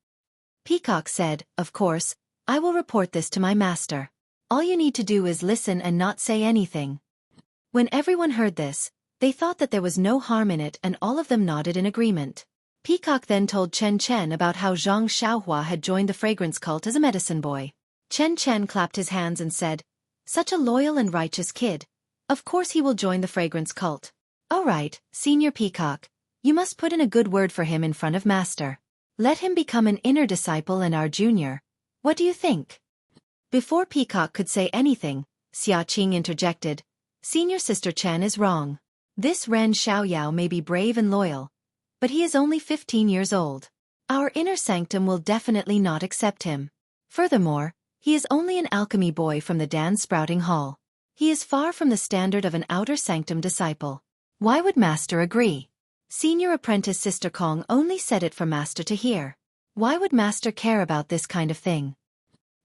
Peacock said, "Of course, I will report this to my master. All you need to do is listen and not say anything." When everyone heard this, they thought that there was no harm in it and all of them nodded in agreement. Peacock then told Chen Chen about how Zhang Xiaohua had joined the fragrance cult as a medicine boy. Chen Chen clapped his hands and said, "Such a loyal and righteous kid. Of course he will join the fragrance cult. All right, Senior Peacock, you must put in a good word for him in front of Master. Let him become an inner disciple and our junior. What do you think?" Before Peacock could say anything, Xueqi interjected, "Senior Sister Chen is wrong. This Ren Xiaoyao may be brave and loyal, but he is only 15 years old. Our inner sanctum will definitely not accept him. Furthermore, he is only an alchemy boy from the Dan Sprouting Hall. He is far from the standard of an outer sanctum disciple. Why would Master agree? Senior Apprentice Sister Kong only said it for Master to hear. Why would Master care about this kind of thing?"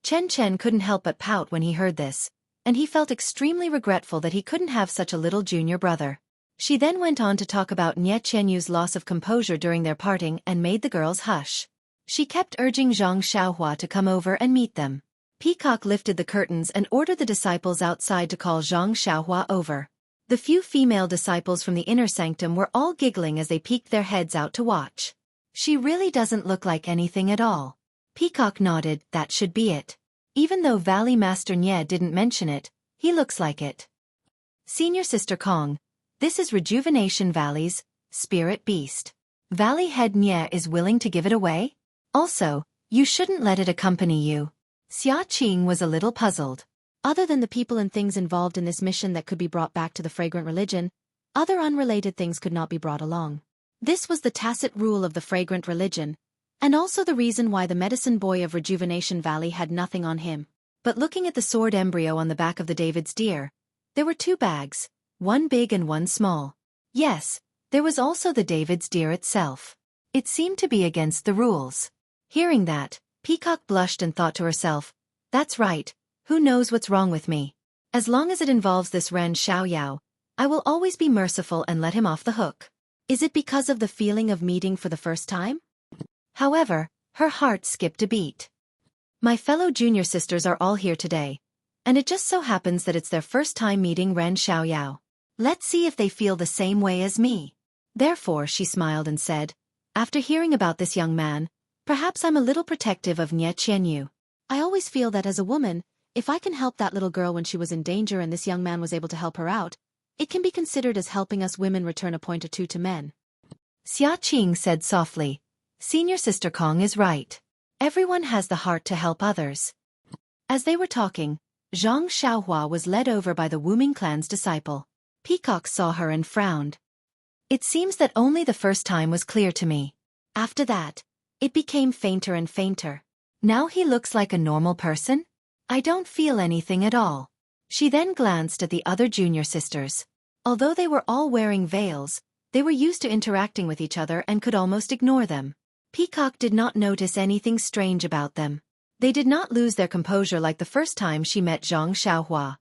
Chen Chen couldn't help but pout when he heard this, and he felt extremely regretful that he couldn't have such a little junior brother. She then went on to talk about Nie Qianyu's loss of composure during their parting and made the girls hush. She kept urging Zhang Xiaohua to come over and meet them. Peacock lifted the curtains and ordered the disciples outside to call Zhang Xiaohua over. The few female disciples from the inner sanctum were all giggling as they peeked their heads out to watch. "She really doesn't look like anything at all." Peacock nodded, "That should be it. Even though Valley Master Nye didn't mention it, he looks like it. Senior Sister Kong, this is Rejuvenation Valley's spirit beast. Valley Head Nye is willing to give it away? Also, you shouldn't let it accompany you." Xueqi was a little puzzled. Other than the people and things involved in this mission that could be brought back to the fragrant religion, other unrelated things could not be brought along. This was the tacit rule of the fragrant religion, and also the reason why the medicine boy of Rejuvenation Valley had nothing on him. But looking at the sword embryo on the back of the David's deer, there were two bags, one big and one small. Yes, there was also the David's deer itself. It seemed to be against the rules. Hearing that, Peacock blushed and thought to herself, "That's right, who knows what's wrong with me? As long as it involves this Ren Xiaoyao, I will always be merciful and let him off the hook." Is it because of the feeling of meeting for the first time? However, her heart skipped a beat. My fellow junior sisters are all here today, and it just so happens that it's their first time meeting Ren Xiaoyao. Let's see if they feel the same way as me. Therefore she smiled and said, "After hearing about this young man, perhaps I'm a little protective of Nie Qianyu. I always feel that as a woman, if I can help that little girl when she was in danger and this young man was able to help her out, it can be considered as helping us women return a point or two to men." Xueqi said softly, "Senior Sister Kong is right. Everyone has the heart to help others." As they were talking, Zhang Xiaohua was led over by the Wuming clan's disciple. Peacock saw her and frowned. "It seems that only the first time was clear to me. After that, it became fainter and fainter. Now he looks like a normal person? I don't feel anything at all." She then glanced at the other junior sisters. Although they were all wearing veils, they were used to interacting with each other and could almost ignore them. Peacock did not notice anything strange about them. They did not lose their composure like the first time she met Zhang Xiaohua.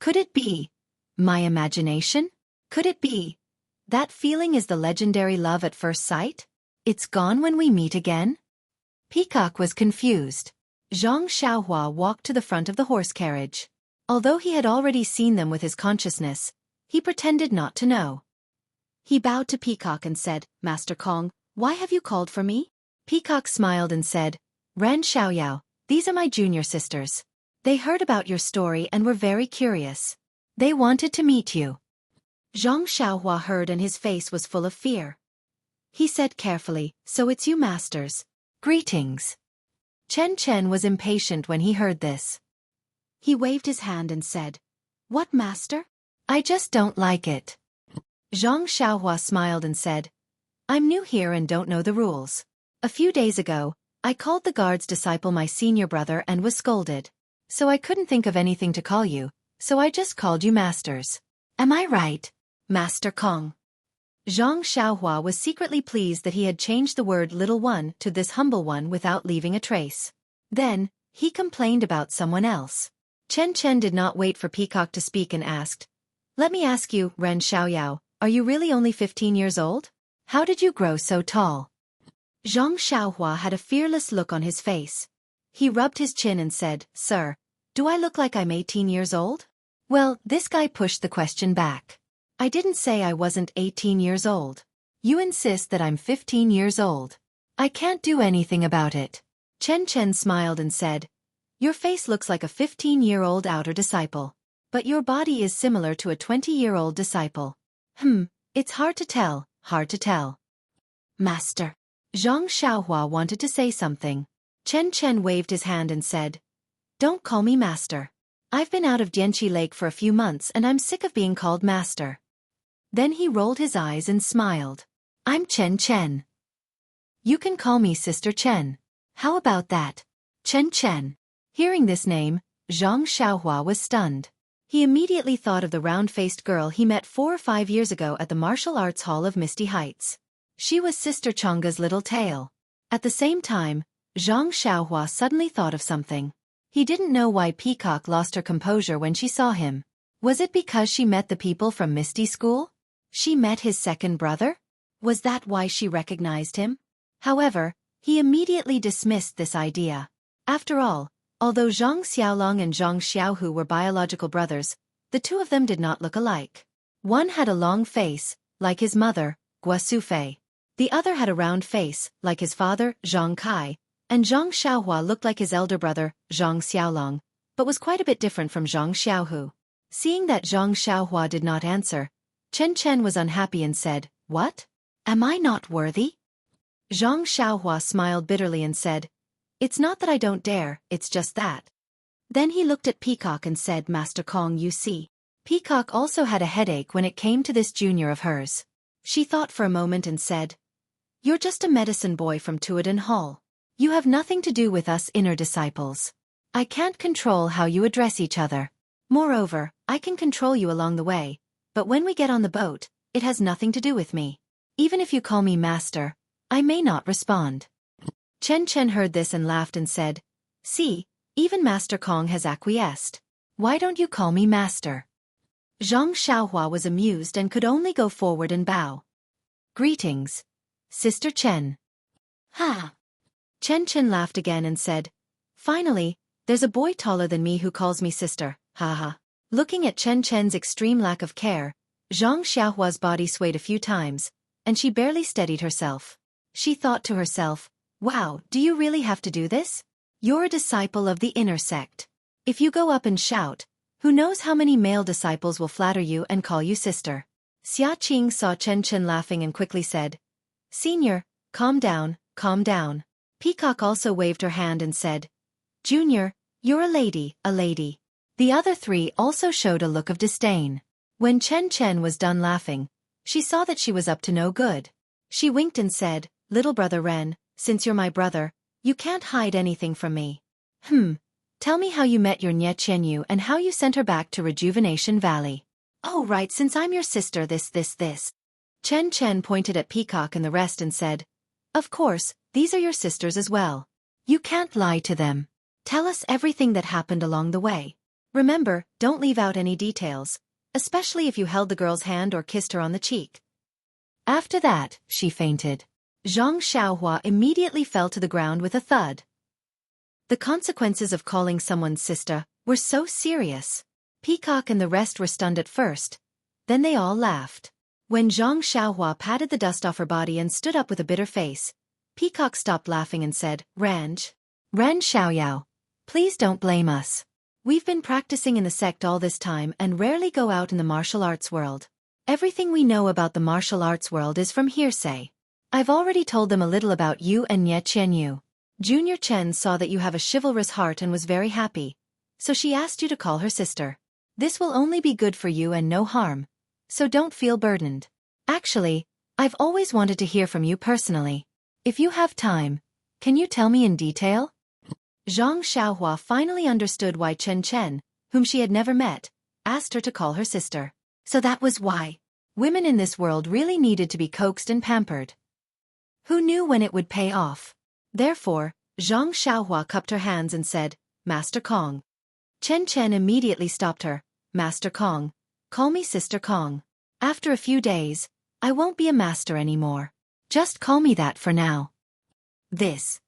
Could it be my imagination? Could it be that feeling is the legendary love at first sight? It's gone when we meet again? Peacock was confused. Zhang Xiaohua walked to the front of the horse carriage. Although he had already seen them with his consciousness, he pretended not to know. He bowed to Peacock and said, "Master Kong, why have you called for me?" Peacock smiled and said, "Ren Xiaoyao, these are my junior sisters. They heard about your story and were very curious. They wanted to meet you." Zhang Xiaohua heard and his face was full of fear. He said carefully, "So it's you masters. Greetings." Chen Chen was impatient when he heard this. He waved his hand and said, "What, master? I just don't like it." Zhang Xiaohua smiled and said, "I'm new here and don't know the rules. A few days ago, I called the guard's disciple my senior brother and was scolded. So I couldn't think of anything to call you, so I just called you masters. Am I right, Master Kong?" Zhang Xiaohua was secretly pleased that he had changed the word little one to this humble one without leaving a trace. Then, he complained about someone else. Chen Chen did not wait for Peacock to speak and asked, "Let me ask you, Ren Xiaoyao, are you really only 15 years old? How did you grow so tall?" Zhang Xiaohua had a fearless look on his face. He rubbed his chin and said, "Sir, do I look like I'm 18 years old?" Well, this guy pushed the question back. "I didn't say I wasn't 18 years old. You insist that I'm 15 years old. I can't do anything about it." Chen Chen smiled and said, "Your face looks like a 15-year-old outer disciple. But your body is similar to a 20-year-old disciple. It's hard to tell, hard to tell." "Master." Zhang Xiaohua wanted to say something. Chen Chen waved his hand and said, "Don't call me master. I've been out of Dianqi Lake for a few months and I'm sick of being called master." Then he rolled his eyes and smiled. "I'm Chen Chen. You can call me Sister Chen. How about that? Chen Chen." Hearing this name, Zhang Xiaohua was stunned. He immediately thought of the round-faced girl he met 4 or 5 years ago at the martial arts hall of Misty Heights. She was Sister Chang'e's little tail. At the same time, Zhang Xiaohua suddenly thought of something. He didn't know why Peacock lost her composure when she saw him. Was it because she met the people from Misty School? She met his second brother? Was that why she recognized him? However, he immediately dismissed this idea. After all, although Zhang Xiaolong and Zhang Xiaohu were biological brothers, the two of them did not look alike. One had a long face, like his mother, Gua Sufei. The other had a round face, like his father, Zhang Kai, and Zhang Xiaohua looked like his elder brother, Zhang Xiaolong, but was quite a bit different from Zhang Xiaohu. Seeing that Zhang Xiaohua did not answer, Chen Chen was unhappy and said, "What? Am I not worthy?" Zhang Xiaohua smiled bitterly and said, "It's not that I don't dare, it's just that." Then he looked at Peacock and said, "Master Kong, you see." Peacock also had a headache when it came to this junior of hers. She thought for a moment and said, "You're just a medicine boy from Tuadan Hall. You have nothing to do with us inner disciples. I can't control how you address each other. Moreover, I can control you along the way, but when we get on the boat, it has nothing to do with me. Even if you call me master, I may not respond." Chen Chen heard this and laughed and said, "See, even Master Kong has acquiesced. Why don't you call me master?" Zhang Xiaohua was amused and could only go forward and bow. "Greetings, Sister Chen." "Ha!" Chen Chen laughed again and said, "Finally, there's a boy taller than me who calls me sister, ha." Looking at Chen Chen's extreme lack of care, Zhang Xiaohua's body swayed a few times, and she barely steadied herself. She thought to herself, "Wow, do you really have to do this? You're a disciple of the inner sect. If you go up and shout, who knows how many male disciples will flatter you and call you sister." Xia Qing saw Chen Chen laughing and quickly said, "Senior, calm down, calm down." Peacock also waved her hand and said, "Junior, you're a lady, a lady." The other three also showed a look of disdain. When Chen Chen was done laughing, she saw that she was up to no good. She winked and said, "Little brother Ren, since you're my brother, you can't hide anything from me. Tell me how you met your Nye Qianyu and how you sent her back to Rejuvenation Valley." "Oh right, since I'm your sister this. Chen Chen pointed at Peacock and the rest and said, "Of course, these are your sisters as well. You can't lie to them. Tell us everything that happened along the way. Remember, don't leave out any details, especially if you held the girl's hand or kissed her on the cheek." After that, she fainted. Zhang Xiaohua immediately fell to the ground with a thud. The consequences of calling someone's sister were so serious. Peacock and the rest were stunned at first, then they all laughed. When Zhang Xiaohua patted the dust off her body and stood up with a bitter face, Peacock stopped laughing and said, Ren Xiaoyao, please don't blame us. We've been practicing in the sect all this time and rarely go out in the martial arts world. Everything we know about the martial arts world is from hearsay. I've already told them a little about you and Nye Qianyu. Junior Chen saw that you have a chivalrous heart and was very happy. so she asked you to call her sister. This will only be good for you and no harm, so don't feel burdened. Actually, I've always wanted to hear from you personally. If you have time, can you tell me in detail? Zhang Xiaohua finally understood why Chen Chen, whom she had never met, asked her to call her sister. So that was why. Women in this world really needed to be coaxed and pampered. Who knew when it would pay off? Therefore, Zhang Xiaohua cupped her hands and said, Master Kong. Chen Chen immediately stopped her. Master Kong. Call me Sister Kong. After a few days, I won't be a master anymore. Just call me that for now. This.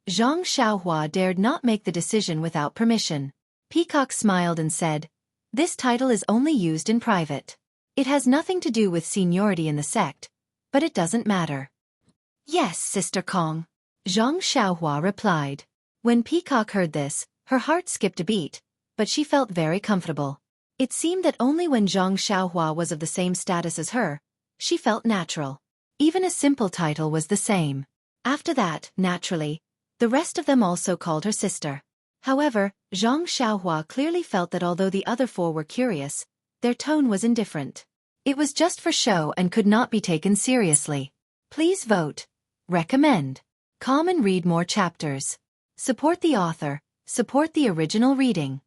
Zhang Xiaohua dared not make the decision without permission. Peacock smiled and said, This title is only used in private. It has nothing to do with seniority in the sect, but it doesn't matter. Yes, Sister Kong. Zhang Xiaohua replied. When Peacock heard this, her heart skipped a beat, but she felt very comfortable. It seemed that only when Zhang Xiaohua was of the same status as her, she felt natural. Even a simple title was the same. After that, naturally, the rest of them also called her sister. However, Zhang Xiaohua clearly felt that although the other four were curious, their tone was indifferent. It was just for show and could not be taken seriously. Please vote. Recommend. Come and read more chapters. Support the author. Support the original reading.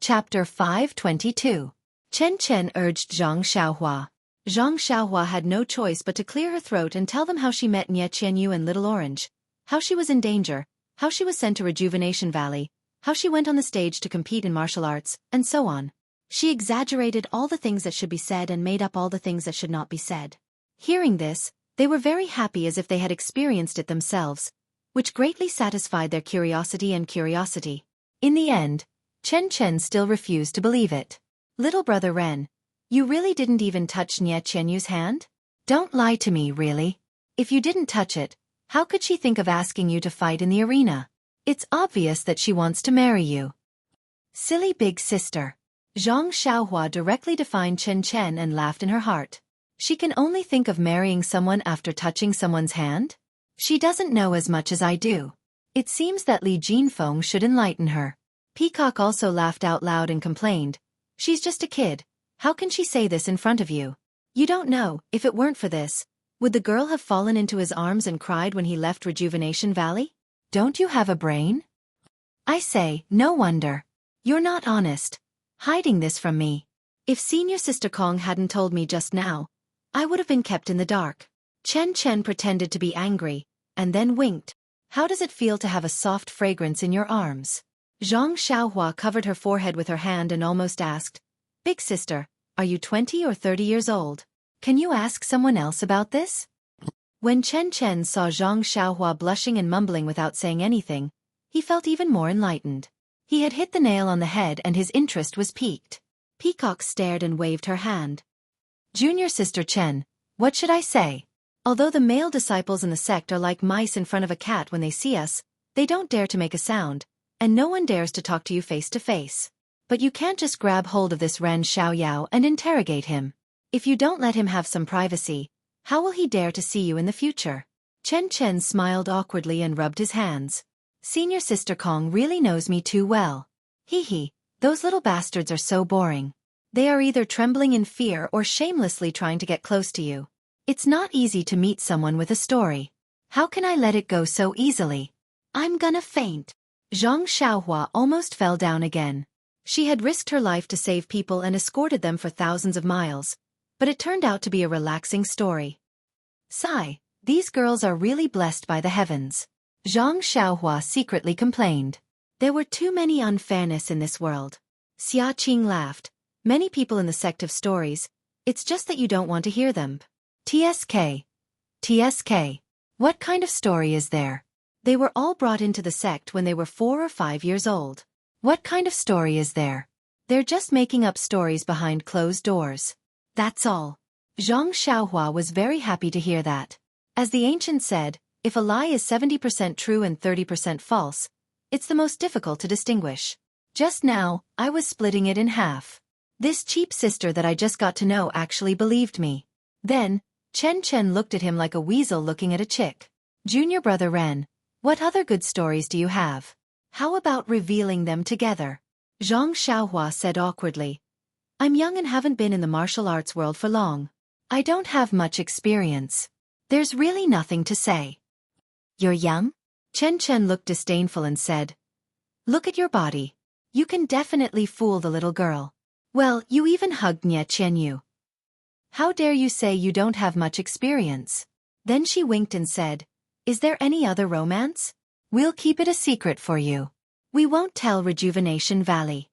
Chapter 522. Chen Chen urged Zhang Xiaohua. Zhang Xiaohua had no choice but to clear her throat and tell them how she met Nie Qianyu and Little Orange, how she was in danger, how she was sent to Rejuvenation Valley, how she went on the stage to compete in martial arts, and so on. She exaggerated all the things that should be said and made up all the things that should not be said. Hearing this, they were very happy as if they had experienced it themselves, which greatly satisfied their curiosity. In the end, Chen Chen still refused to believe it. Little brother Ren, you really didn't even touch Nie Qianyu's hand? Don't lie to me, really. If you didn't touch it, how could she think of asking you to fight in the arena? It's obvious that she wants to marry you. Silly big sister. Zhang Xiaohua directly defined Chen Chen and laughed in her heart. She can only think of marrying someone after touching someone's hand? She doesn't know as much as I do. It seems that Li Jinfeng should enlighten her. Peacock also laughed out loud and complained, She's just a kid. How can she say this in front of you? You don't know, if it weren't for this, would the girl have fallen into his arms and cried when he left Rejuvenation Valley? Don't you have a brain? I say, no wonder. You're not honest. Hiding this from me. If Senior Sister Kong hadn't told me just now, I would have been kept in the dark. Chen Chen pretended to be angry, and then winked. How does it feel to have a soft fragrance in your arms? Zhang Xiaohua covered her forehead with her hand and almost asked, Big sister, are you 20 or 30 years old? Can you ask someone else about this? When Chen Chen saw Zhang Xiaohua blushing and mumbling without saying anything, he felt even more enlightened. He had hit the nail on the head and his interest was piqued. Peacock stared and waved her hand. Junior Sister Chen, what should I say? Although the male disciples in the sect are like mice in front of a cat when they see us, they don't dare to make a sound, and no one dares to talk to you face to face. But you can't just grab hold of this Ren Xiaoyao and interrogate him. If you don't let him have some privacy, how will he dare to see you in the future? Chen Chen smiled awkwardly and rubbed his hands. Senior Sister Kong really knows me too well. Hee, those little bastards are so boring. They are either trembling in fear or shamelessly trying to get close to you. It's not easy to meet someone with a story. How can I let it go so easily? I'm gonna faint. Zhang Xiaohua almost fell down again. She had risked her life to save people and escorted them for thousands of miles, but it turned out to be a relaxing story. Sigh, these girls are really blessed by the heavens. Zhang Xiaohua secretly complained. There were too many unfairness in this world. Xia Qing laughed. Many people in the sect have stories, it's just that you don't want to hear them. TSK. What kind of story is there? They were all brought into the sect when they were 4 or 5 years old. What kind of story is there? They're just making up stories behind closed doors. That's all. Zhang Xiaohua was very happy to hear that. As the ancient said, if a lie is 70% true and 30% false, it's the most difficult to distinguish. Just now, I was splitting it in half. This cheap sister that I just got to know actually believed me. Then, Chen Chen looked at him like a weasel looking at a chick. Junior brother Ren, what other good stories do you have? How about revealing them together? Zhang Xiaohua said awkwardly. I'm young and haven't been in the martial arts world for long. I don't have much experience. There's really nothing to say. You're young? Chen Chen looked disdainful and said, look at your body. You can definitely fool the little girl. Well, you even hugged Nie Qianyu. How dare you say you don't have much experience? Then she winked and said, is there any other romance? We'll keep it a secret for you. We won't tell Rejuvenation Valley.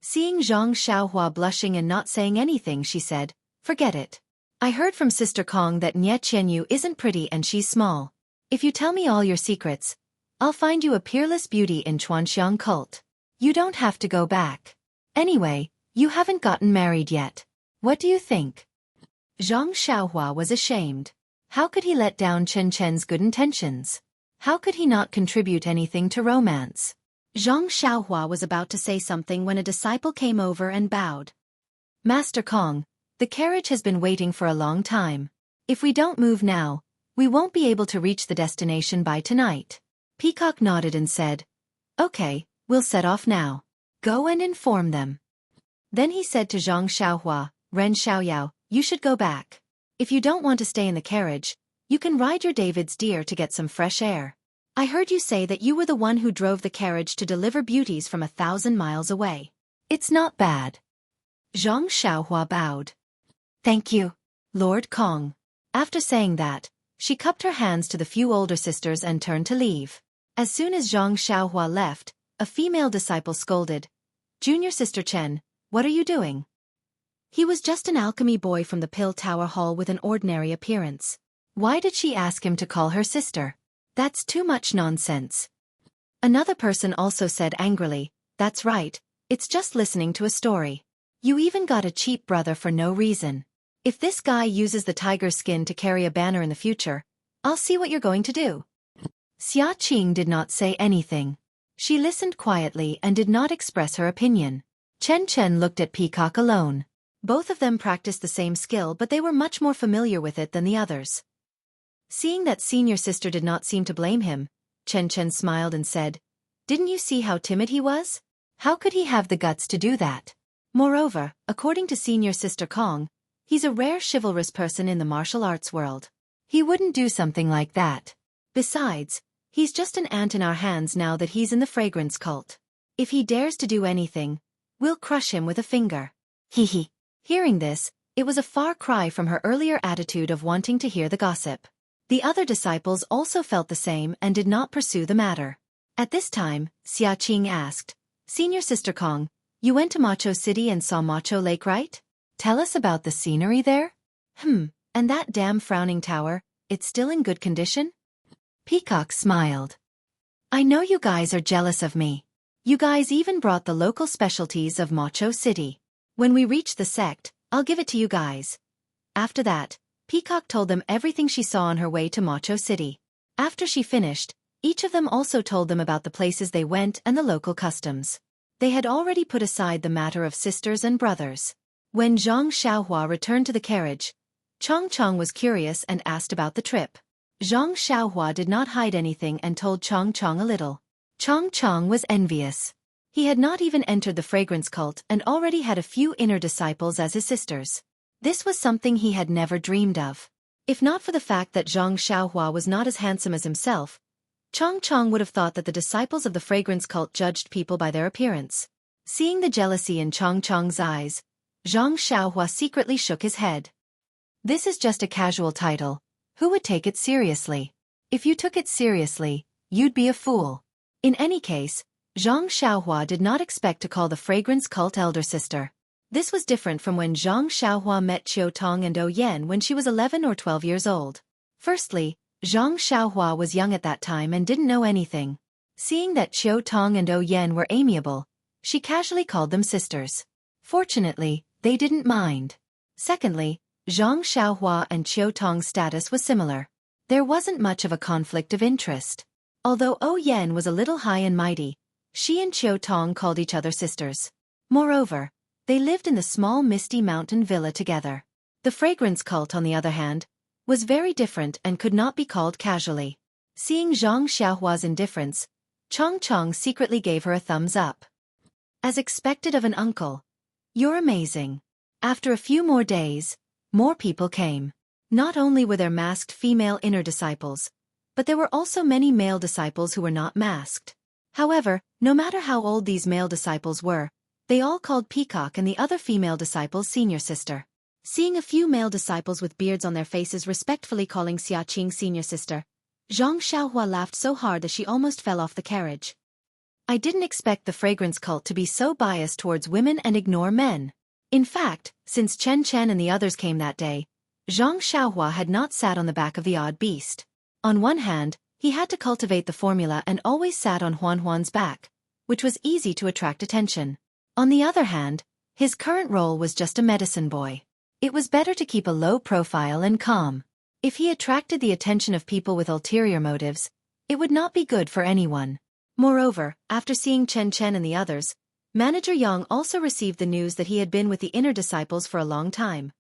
Seeing Zhang Xiaohua blushing and not saying anything, she said, forget it. I heard from Sister Kong that Nie Qianyu isn't pretty and she's small. If you tell me all your secrets, I'll find you a peerless beauty in Chuanxiang cult. You don't have to go back. Anyway, you haven't gotten married yet. What do you think? Zhang Xiaohua was ashamed. How could he let down Chen Chen's good intentions? How could he not contribute anything to romance? Zhang Xiaohua was about to say something when a disciple came over and bowed. Master Kong, the carriage has been waiting for a long time. If we don't move now, we won't be able to reach the destination by tonight. Peacock nodded and said, okay, we'll set off now. Go and inform them. Then he said to Zhang Xiaohua, Ren Xiaoyao, you should go back. If you don't want to stay in the carriage, you can ride your David's deer to get some fresh air. I heard you say that you were the one who drove the carriage to deliver beauties from 1,000 miles away. It's not bad. Zhang Xiaohua bowed. Thank you, Lord Kong. After saying that, she cupped her hands to the few older sisters and turned to leave. As soon as Zhang Xiaohua left, a female disciple scolded, Junior Sister Chen, what are you doing? He was just an alchemy boy from the Pill Tower Hall with an ordinary appearance. Why did she ask him to call her sister? That's too much nonsense. Another person also said angrily, that's right, it's just listening to a story. You even got a cheap brother for no reason. If this guy uses the tiger's skin to carry a banner in the future, I'll see what you're going to do. Xia Qing did not say anything. She listened quietly and did not express her opinion. Chen Chen looked at Peacock alone. Both of them practiced the same skill, but they were much more familiar with it than the others. Seeing that senior sister did not seem to blame him, Chen Chen smiled and said, didn't you see how timid he was? How could he have the guts to do that? Moreover, according to senior sister Kong, he's a rare chivalrous person in the martial arts world. He wouldn't do something like that. Besides, he's just an ant in our hands now that he's in the fragrance cult. If he dares to do anything, we'll crush him with a finger. Hee. Hearing this, it was a far cry from her earlier attitude of wanting to hear the gossip. The other disciples also felt the same and did not pursue the matter. At this time, Xia Qing asked, Senior Sister Kong, you went to Macho City and saw Macho Lake, right? Tell us about the scenery there? And that damn frowning tower, it's still in good condition? Peacock smiled. I know you guys are jealous of me. You guys even brought the local specialties of Macho City. When we reach the sect, I'll give it to you guys. After that, Peacock told them everything she saw on her way to Macho City. After she finished, each of them also told them about the places they went and the local customs. They had already put aside the matter of sisters and brothers. When Zhang Xiaohua returned to the carriage, Chong Chong was curious and asked about the trip. Zhang Xiaohua did not hide anything and told Chong Chong a little. Chong Chong was envious. He had not even entered the fragrance cult and already had a few inner disciples as his sisters. This was something he had never dreamed of. If not for the fact that Zhang Xiaohua was not as handsome as himself, Chong Chong would have thought that the disciples of the fragrance cult judged people by their appearance. Seeing the jealousy in Chong Chong's eyes, Zhang Xiaohua secretly shook his head. This is just a casual title. Who would take it seriously? If you took it seriously, you'd be a fool. In any case, Zhang Xiaohua did not expect to call the fragrance cult elder sister. This was different from when Zhang Xiaohua met Qiu Tong and Yan when she was 11 or 12 years old. Firstly, Zhang Xiaohua was young at that time and didn't know anything. Seeing that Qiu Tong and Yan were amiable, she casually called them sisters. Fortunately, they didn't mind. Secondly, Zhang Xiaohua and Qiu Tong's status was similar. There wasn't much of a conflict of interest. Although Yan was a little high and mighty, she and Qiu Tong called each other sisters. Moreover, they lived in the small misty mountain villa together. The fragrance cult, on the other hand, was very different and could not be called casually. Seeing Zhang Xiaohua's indifference, Chong Chong secretly gave her a thumbs up. As expected of an uncle. You're amazing. After a few more days, more people came. Not only were there masked female inner disciples, but there were also many male disciples who were not masked. However, no matter how old these male disciples were, they all called Peacock and the other female disciples senior sister. Seeing a few male disciples with beards on their faces respectfully calling Xueqi senior sister, Zhang Xiaohua laughed so hard that she almost fell off the carriage. I didn't expect the fragrance cult to be so biased towards women and ignore men. In fact, since Chen Chen and the others came that day, Zhang Xiaohua had not sat on the back of the odd beast. On one hand, he had to cultivate the formula and always sat on Huan Huan's back, which was easy to attract attention. On the other hand, his current role was just a medicine boy. It was better to keep a low profile and calm. If he attracted the attention of people with ulterior motives, it would not be good for anyone. Moreover, after seeing Chen Chen and the others, Manager Yang also received the news that he had been with the inner disciples for a long time.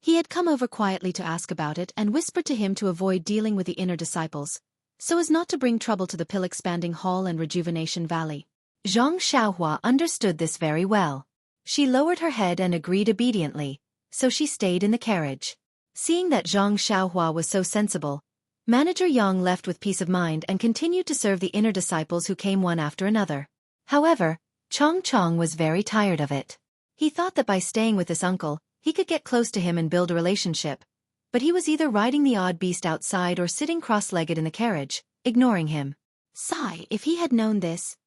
He had come over quietly to ask about it and whispered to him to avoid dealing with the inner disciples, so as not to bring trouble to the pill-expanding hall and rejuvenation valley. Zhang Xiaohua understood this very well. She lowered her head and agreed obediently, so she stayed in the carriage. Seeing that Zhang Xiaohua was so sensible, Manager Yang left with peace of mind and continued to serve the inner disciples who came one after another. However, Chong Chong was very tired of it. He thought that by staying with this uncle, he could get close to him and build a relationship, but he was either riding the odd beast outside or sitting cross-legged in the carriage, ignoring him. Sigh, if he had known this,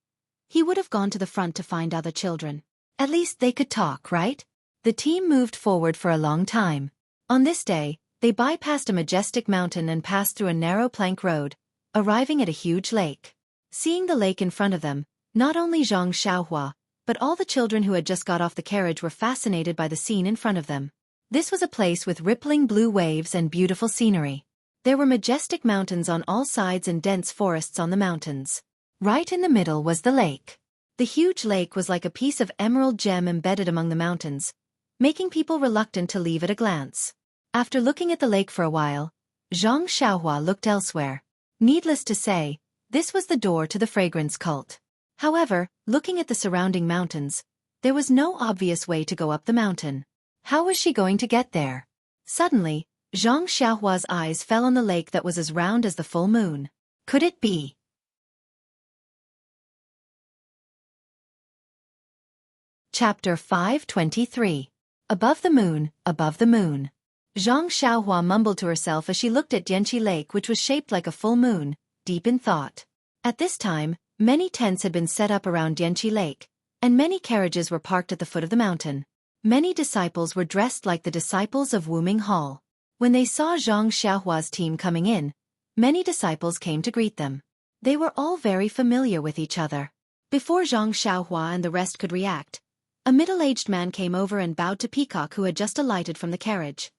he would have gone to the front to find other children. At least they could talk, right? The team moved forward for a long time. On this day, they bypassed a majestic mountain and passed through a narrow plank road, arriving at a huge lake. Seeing the lake in front of them, not only Zhang Xiaohua, but all the children who had just got off the carriage were fascinated by the scene in front of them. This was a place with rippling blue waves and beautiful scenery. There were majestic mountains on all sides and dense forests on the mountains. Right in the middle was the lake. The huge lake was like a piece of emerald gem embedded among the mountains, making people reluctant to leave at a glance. After looking at the lake for a while, Zhang Xiaohua looked elsewhere. Needless to say, this was the door to the fragrance cult. However, looking at the surrounding mountains, there was no obvious way to go up the mountain. How was she going to get there? Suddenly, Zhang Xiaohua's eyes fell on the lake that was as round as the full moon. Could it be? Chapter 523. Above the moon, above the moon. Zhang Xiaohua mumbled to herself as she looked at Dianqi Lake, which was shaped like a full moon, deep in thought. At this time, many tents had been set up around Dianqi Lake, and many carriages were parked at the foot of the mountain. Many disciples were dressed like the disciples of Wuming Hall. When they saw Zhang Xiaohua's team coming in, many disciples came to greet them. They were all very familiar with each other. Before Zhang Xiaohua and the rest could react, a middle-aged man came over and bowed to Peacock, who had just alighted from the carriage.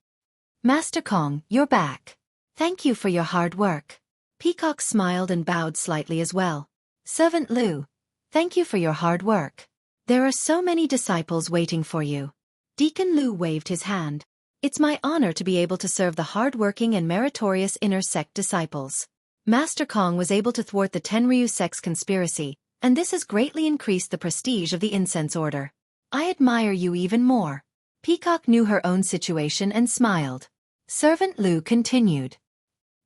Master Kong, you're back. Thank you for your hard work. Peacock smiled and bowed slightly as well. Servant Lu, thank you for your hard work. There are so many disciples waiting for you. Deacon Lu waved his hand. It's my honor to be able to serve the hard-working and meritorious inner sect disciples. Master Kong was able to thwart the Tenryu sect's conspiracy, and this has greatly increased the prestige of the incense order. I admire you even more. Peacock knew her own situation and smiled. Servant Lu continued.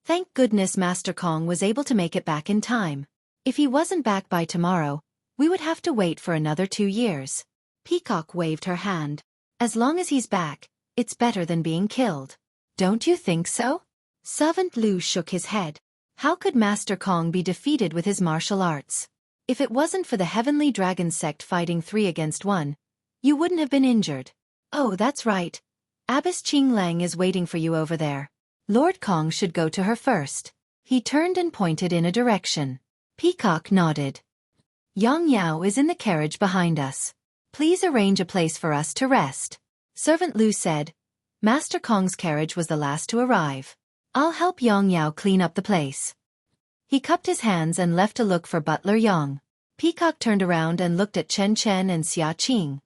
Thank goodness Master Kong was able to make it back in time. If he wasn't back by tomorrow, we would have to wait for another 2 years. Peacock waved her hand. As long as he's back, it's better than being killed. Don't you think so? Servant Lu shook his head. How could Master Kong be defeated with his martial arts? If it wasn't for the Heavenly Dragon sect fighting 3 against 1, you wouldn't have been injured. Oh, that's right. Abbess Qing Lang is waiting for you over there. Lord Kong should go to her first. He turned and pointed in a direction. Peacock nodded. Yang Yao is in the carriage behind us. Please arrange a place for us to rest. Servant Lu said. Master Kong's carriage was the last to arrive. I'll help Yang Yao clean up the place. He cupped his hands and left to look for Butler Yang. Peacock turned around and looked at Chen Chen and Xia Qing.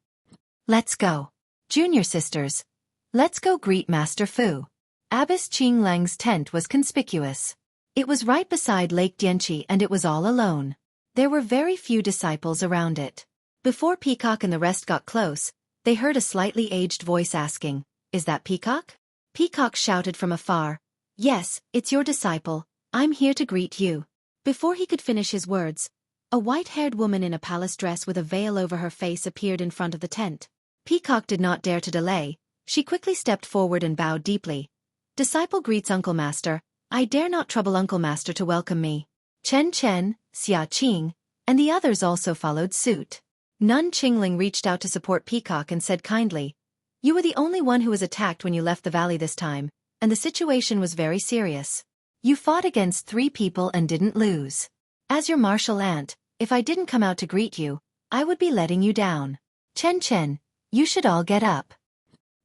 Let's go. Junior sisters. Let's go greet Master Fu. Abbess Qing Lang's tent was conspicuous. It was right beside Lake Dianqi and it was all alone. There were very few disciples around it. Before Peacock and the rest got close, they heard a slightly aged voice asking, "Is that Peacock?" Peacock shouted from afar, "Yes, it's your disciple, I'm here to greet you." Before he could finish his words, a white-haired woman in a palace dress with a veil over her face appeared in front of the tent. Peacock did not dare to delay. She quickly stepped forward and bowed deeply. "Disciple greets Uncle Master. I dare not trouble Uncle Master to welcome me." Chen Chen, Xia Qing, and the others also followed suit. Nun Qingling reached out to support Peacock and said kindly, "You were the only one who was attacked when you left the valley this time, and the situation was very serious. You fought against 3 people and didn't lose. As your martial aunt, if I didn't come out to greet you, I would be letting you down. Chen Chen, you should all get up."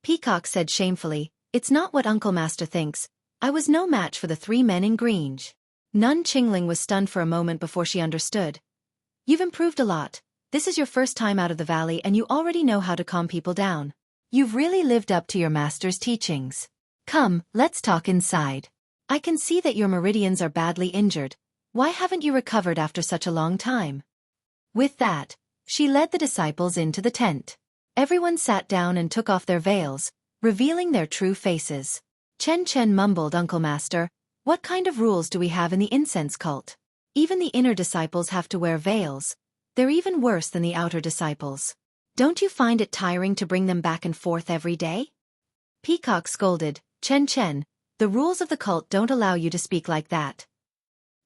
Peacock said shamefully, "It's not what Uncle Master thinks. I was no match for the 3 men in Grange." Nun Qingling was stunned for a moment before she understood. "You've improved a lot. This is your first time out of the valley and you already know how to calm people down. You've really lived up to your master's teachings. Come, let's talk inside. I can see that your meridians are badly injured. Why haven't you recovered after such a long time?" With that, she led the disciples into the tent. Everyone sat down and took off their veils, revealing their true faces. Chen Chen mumbled, "Uncle Master, what kind of rules do we have in the incense cult? Even the inner disciples have to wear veils. They're even worse than the outer disciples. Don't you find it tiring to bring them back and forth every day?" Peacock scolded, "Chen Chen, the rules of the cult don't allow you to speak like that.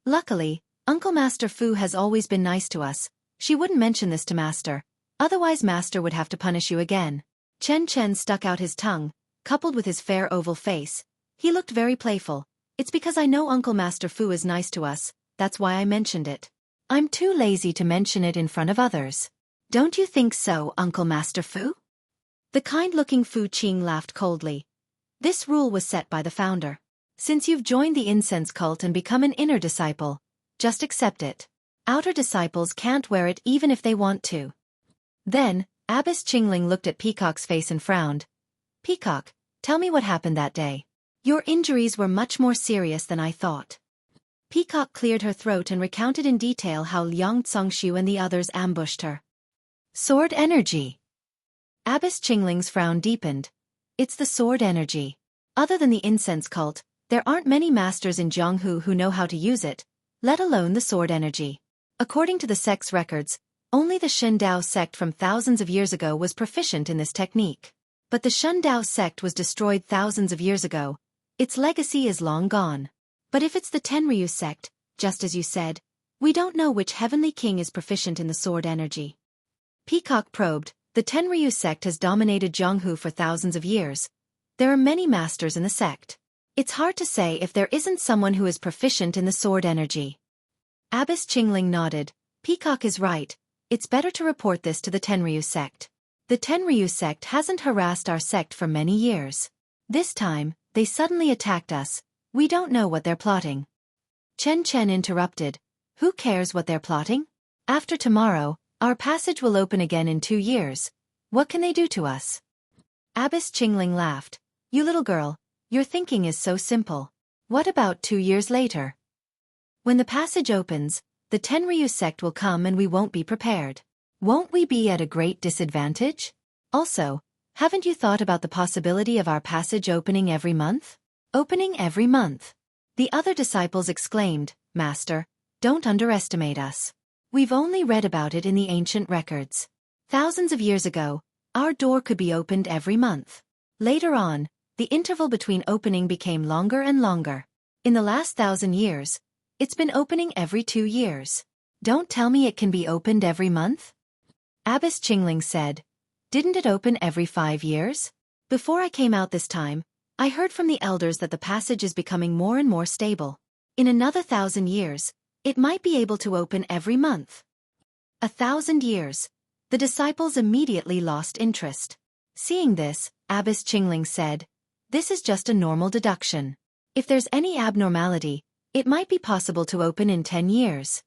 Luckily, Uncle Master Fu has always been nice to us. She wouldn't mention this to Master. Otherwise Master would have to punish you again." Chen Chen stuck out his tongue, coupled with his fair oval face. He looked very playful. "It's because I know Uncle Master Fu is nice to us, that's why I mentioned it. I'm too lazy to mention it in front of others. Don't you think so, Uncle Master Fu?" The kind-looking Fu Qing laughed coldly. "This rule was set by the founder. Since you've joined the incense cult and become an inner disciple, just accept it. Outer disciples can't wear it even if they want to." Then, Abbess Qingling looked at Peacock's face and frowned. "Peacock, tell me what happened that day. Your injuries were much more serious than I thought." Peacock cleared her throat and recounted in detail how Liang Congxiu and the others ambushed her. "Sword energy." Abbess Qingling's frown deepened. "It's the sword energy. Other than the incense cult, there aren't many masters in Jianghu who know how to use it, let alone the sword energy. According to the sect's records, only the Shundao sect from thousands of years ago was proficient in this technique. But the Shundao sect was destroyed thousands of years ago. Its legacy is long gone. But if it's the Tenryu sect, just as you said, we don't know which heavenly king is proficient in the sword energy." Peacock probed, "The Tenryu sect has dominated Jianghu for thousands of years. There are many masters in the sect. It's hard to say if there isn't someone who is proficient in the sword energy." Abbess Qingling nodded. "Peacock is right. It's better to report this to the Tenryu sect. The Tenryu sect hasn't harassed our sect for many years. This time, they suddenly attacked us. We don't know what they're plotting." Chen Chen interrupted. "Who cares what they're plotting? After tomorrow, our passage will open again in 2 years. What can they do to us?" Abbess Qingling laughed. "You little girl, your thinking is so simple. What about 2 years later? When the passage opens, the Tenryu sect will come and we won't be prepared. Won't we be at a great disadvantage? Also, haven't you thought about the possibility of our passage opening every month?" "Opening every month?" The other disciples exclaimed, "Master, don't underestimate us. We've only read about it in the ancient records. Thousands of years ago, our door could be opened every month. Later on, the interval between opening became longer and longer. In the last 1,000 years, it's been opening every 2 years. Don't tell me it can be opened every month?" Abbess Qingling said, "Didn't it open every 5 years? Before I came out this time, I heard from the elders that the passage is becoming more and more stable. In another 1,000 years, it might be able to open every month." 1,000 years. The disciples immediately lost interest. Seeing this, Abbess Qingling said, "This is just a normal deduction. If there's any abnormality, it might be possible to open in 10 years.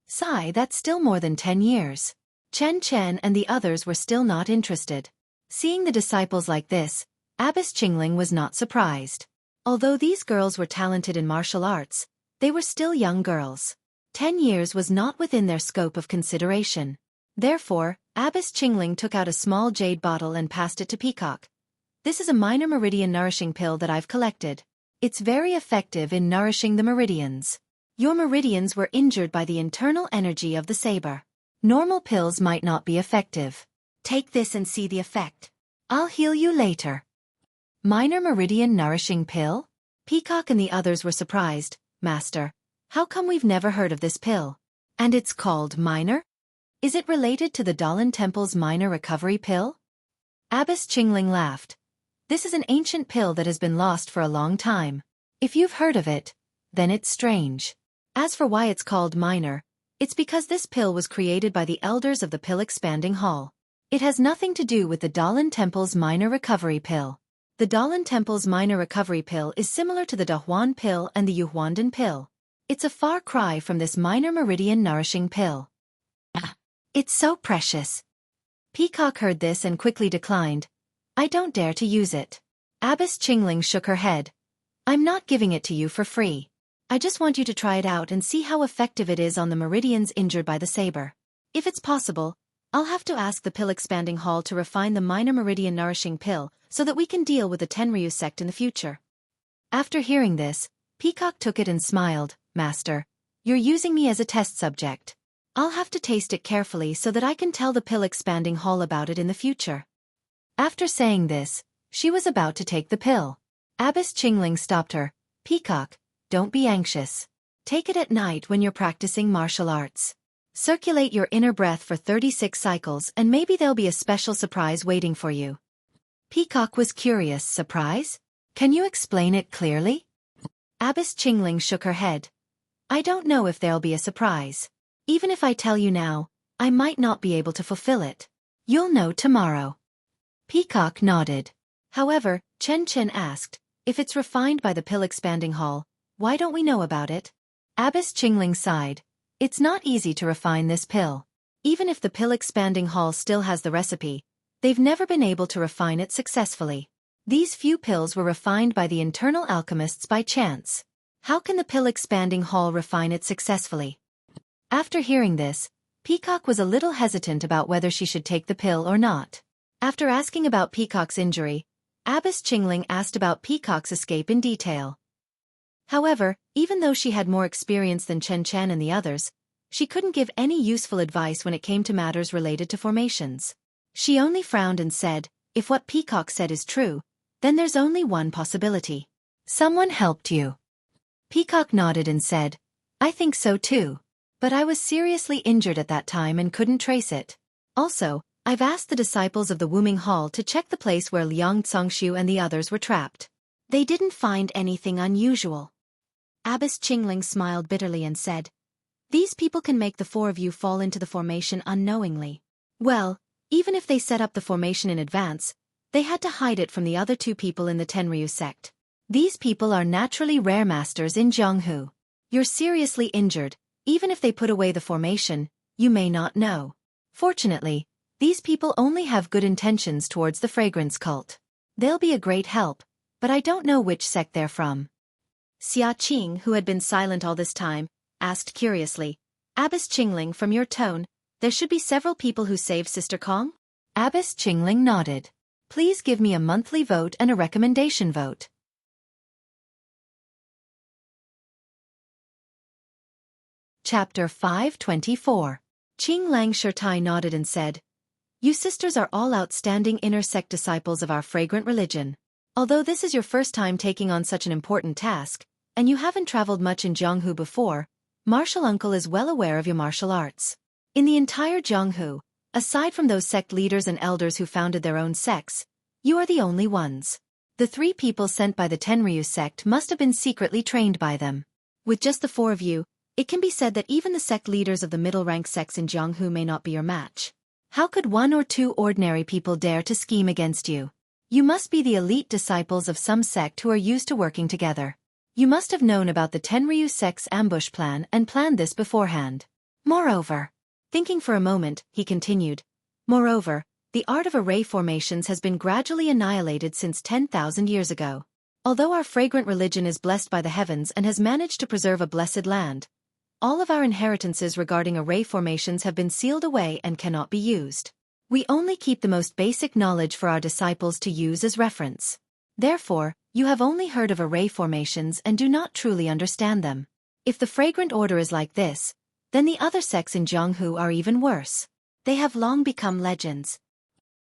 Sigh, that's still more than 10 years. Chen Chen and the others were still not interested. Seeing the disciples like this, Abbess Qingling was not surprised. Although these girls were talented in martial arts, They were still young girls. 10 years was not within their scope of consideration. Therefore, Abbess Qingling took out a small jade bottle and passed it to Peacock. This is a minor meridian nourishing pill that I've collected. It's very effective in nourishing the meridians. Your meridians were injured by the internal energy of the saber. Normal pills might not be effective. Take this and see the effect. I'll heal you later. Minor meridian nourishing pill? Peacock and the others were surprised. Master, how come we've never heard of this pill? And it's called minor? Is it related to the Dalan Temple's minor recovery pill? Abbess Qingling laughed. This is an ancient pill that has been lost for a long time. If you've heard of it, then it's strange. As for why it's called minor, it's because this pill was created by the elders of the Pill Expanding Hall. It has nothing to do with the Dalan Temple's minor recovery pill. The Dalan Temple's minor recovery pill is similar to the Dahuan pill and the Yuhuandan pill. It's a far cry from this minor meridian nourishing pill. It's so precious. Peacock heard this and quickly declined. I don't dare to use it. Abbess Qingling shook her head. I'm not giving it to you for free. I just want you to try it out and see how effective it is on the meridians injured by the saber. If it's possible, I'll have to ask the Pill Expanding Hall to refine the minor meridian nourishing pill so that we can deal with the Tenryu sect in the future. After hearing this, Peacock took it and smiled. Master, you're using me as a test subject. I'll have to taste it carefully so that I can tell the Pill Expanding Hall about it in the future. After saying this, she was about to take the pill. Abbess Qingling stopped her. Peacock, don't be anxious. Take it at night when you're practicing martial arts. Circulate your inner breath for 36 cycles and maybe there'll be a special surprise waiting for you. Peacock was curious. Surprise? Can you explain it clearly? Abbess Qingling shook her head. I don't know if there'll be a surprise. Even if I tell you now, I might not be able to fulfill it. You'll know tomorrow. Peacock nodded. However, Chen Chen asked, if it's refined by the Pill Expanding Hall, why don't we know about it? Abbess Qingling sighed. It's not easy to refine this pill. Even if the Pill Expanding Hall still has the recipe, they've never been able to refine it successfully. These few pills were refined by the internal alchemists by chance. How can the Pill Expanding Hall refine it successfully? After hearing this, Peacock was a little hesitant about whether she should take the pill or not. After asking about Peacock's injury, Abbess Qingling asked about Peacock's escape in detail. However, even though she had more experience than Chen Chen and the others, she couldn't give any useful advice when it came to matters related to formations. She only frowned and said, if what Peacock said is true, then there's only one possibility. Someone helped you. Peacock nodded and said, I think so too. But I was seriously injured at that time and couldn't trace it. Also, I've asked the disciples of the Wuming Hall to check the place where Liang Congshu and the others were trapped. They didn't find anything unusual. Abbess Qingling smiled bitterly and said, these people can make the four of you fall into the formation unknowingly. Well, even if they set up the formation in advance, they had to hide it from the other two people in the Tenryu sect. These people are naturally rare masters in Jianghu. You're seriously injured. Even if they put away the formation, you may not know. Fortunately, these people only have good intentions towards the fragrance cult. They'll be a great help, but I don't know which sect they're from. Xia Qing, who had been silent all this time, asked curiously, Abbess Qingling, from your tone, there should be several people who saved Sister Kong? Abbess Qingling nodded. Please give me a monthly vote and a recommendation vote. Chapter 524. Qing Lang Shirtai nodded and said, you sisters are all outstanding inner sect disciples of our fragrant religion. Although this is your first time taking on such an important task, and you haven't traveled much in Jianghu before, Martial Uncle is well aware of your martial arts. In the entire Jianghu, aside from those sect leaders and elders who founded their own sects, you are the only ones. The 3 people sent by the Tenryu sect must have been secretly trained by them. With just the 4 of you, it can be said that even the sect leaders of the middle-rank sects in Jianghu may not be your match. How could 1 or 2 ordinary people dare to scheme against you? You must be the elite disciples of some sect who are used to working together. You must have known about the Tenryu sect's ambush plan and planned this beforehand. Moreover, thinking for a moment, he continued, moreover, the art of array formations has been gradually annihilated since 10,000 years ago. Although our fragrant religion is blessed by the heavens and has managed to preserve a blessed land, all of our inheritances regarding array formations have been sealed away and cannot be used. We only keep the most basic knowledge for our disciples to use as reference. Therefore, you have only heard of array formations and do not truly understand them. If the fragrant order is like this, then the other sects in Jianghu are even worse. They have long become legends.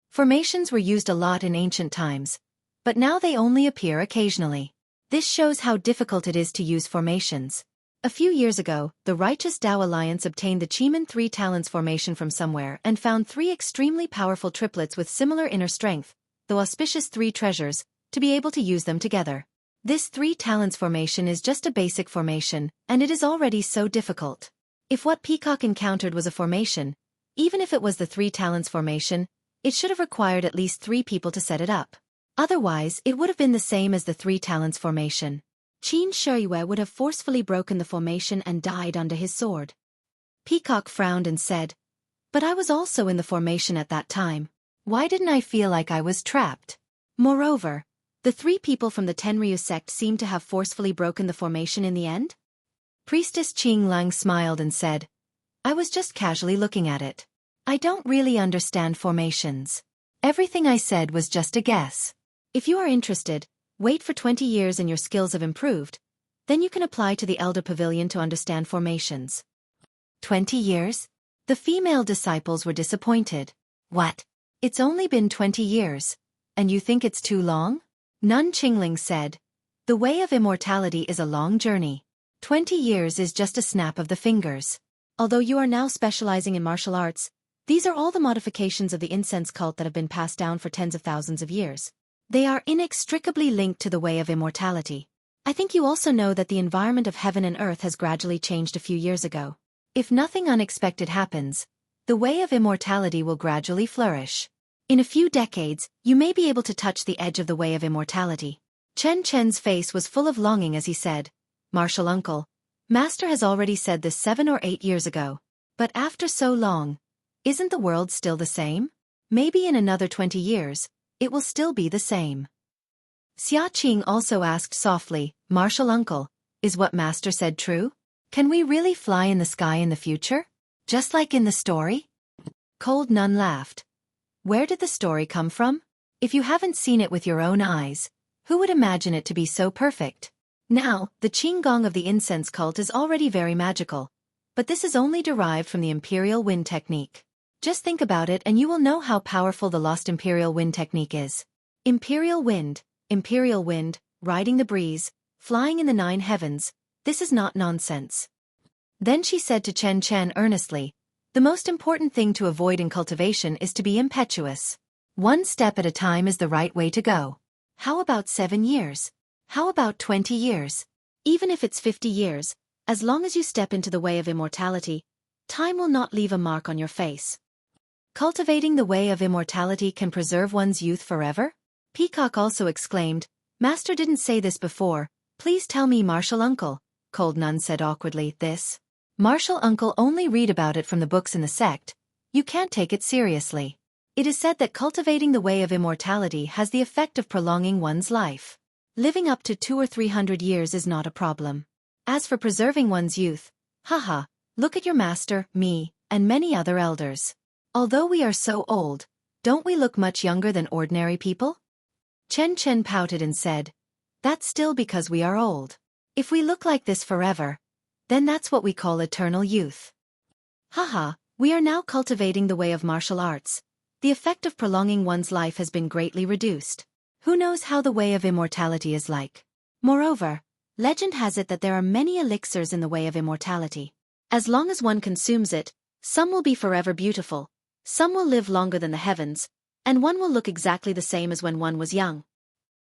Formations were used a lot in ancient times, but now they only appear occasionally. This shows how difficult it is to use formations. A few years ago, the Righteous Tao Alliance obtained the Chiman 3 Talents formation from somewhere and found 3 extremely powerful triplets with similar inner strength, the auspicious 3 treasures, to be able to use them together. This 3 Talents formation is just a basic formation, and it is already so difficult. If what Peacock encountered was a formation, even if it was the 3 Talents formation, it should have required at least 3 people to set it up. Otherwise, it would have been the same as the 3 Talents formation. Qin Xueqi would have forcefully broken the formation and died under his sword. Peacock frowned and said, "But I was also in the formation at that time. Why didn't I feel like I was trapped?" Moreover, the 3 people from the Tenryu sect seemed to have forcefully broken the formation in the end? Priestess Qing Lang smiled and said, "I was just casually looking at it. I don't really understand formations. Everything I said was just a guess. If you are interested, wait for 20 years and your skills have improved. Then you can apply to the Elder Pavilion to understand formations." 20 years? The female disciples were disappointed. What? It's only been 20 years. And you think it's too long? Nun Qingling said, "The way of immortality is a long journey. 20 years is just a snap of the fingers. Although you are now specializing in martial arts, these are all the modifications of the incense cult that have been passed down for tens of thousands of years. They are inextricably linked to the way of immortality. I think you also know that the environment of heaven and earth has gradually changed a few years ago. If nothing unexpected happens, the way of immortality will gradually flourish. In a few decades, you may be able to touch the edge of the way of immortality." Chen Chen's face was full of longing as he said, "Martial uncle, Master has already said this 7 or 8 years ago. But after so long, isn't the world still the same? Maybe in another 20 years, it will still be the same." Xia Qing also asked softly, "Martial uncle, is what Master said true? Can we really fly in the sky in the future? Just like in the story?" Cold Nun laughed. "Where did the story come from? If you haven't seen it with your own eyes, who would imagine it to be so perfect? Now, the Qinggong of the incense cult is already very magical, but this is only derived from the Imperial Wind technique. Just think about it and you will know how powerful the lost Imperial Wind technique is. Imperial Wind, riding the breeze, flying in the 9 heavens, this is not nonsense." Then she said to Chen Chen earnestly, "The most important thing to avoid in cultivation is to be impetuous. 1 step at a time is the right way to go. How about 7 years? How about 20 years? Even if it's 50 years, as long as you step into the way of immortality, time will not leave a mark on your face." Cultivating the way of immortality can preserve one's youth forever? Peacock also exclaimed, "Master didn't say this before, please tell me, Martial uncle." Cold Nun said awkwardly, "This? Martial uncle only read about it from the books in the sect. You can't take it seriously. It is said that cultivating the way of immortality has the effect of prolonging one's life. Living up to 200 or 300 years is not a problem. As for preserving one's youth, haha, look at your master, me, and many other elders. Although we are so old, don't we look much younger than ordinary people?" Chen Chen pouted and said, "That's still because we are old. If we look like this forever, then that's what we call eternal youth. Haha, we are now cultivating the way of martial arts. The effect of prolonging one's life has been greatly reduced. Who knows how the way of immortality is like? Moreover, legend has it that there are many elixirs in the way of immortality. As long as one consumes it, some will be forever beautiful, some will live longer than the heavens, and one will look exactly the same as when one was young."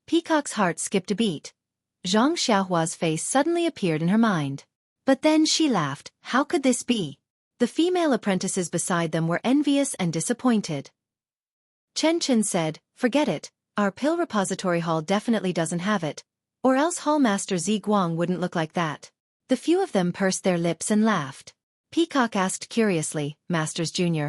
Peacock's heart skipped a beat. Zhang Xiaohua's face suddenly appeared in her mind. But then she laughed. How could this be? The female apprentices beside them were envious and disappointed. Chen Chen said, "Forget it, our pill repository hall definitely doesn't have it, or else Hallmaster Zi Guang wouldn't look like that." The few of them pursed their lips and laughed. Peacock asked curiously, "Masters Jr.,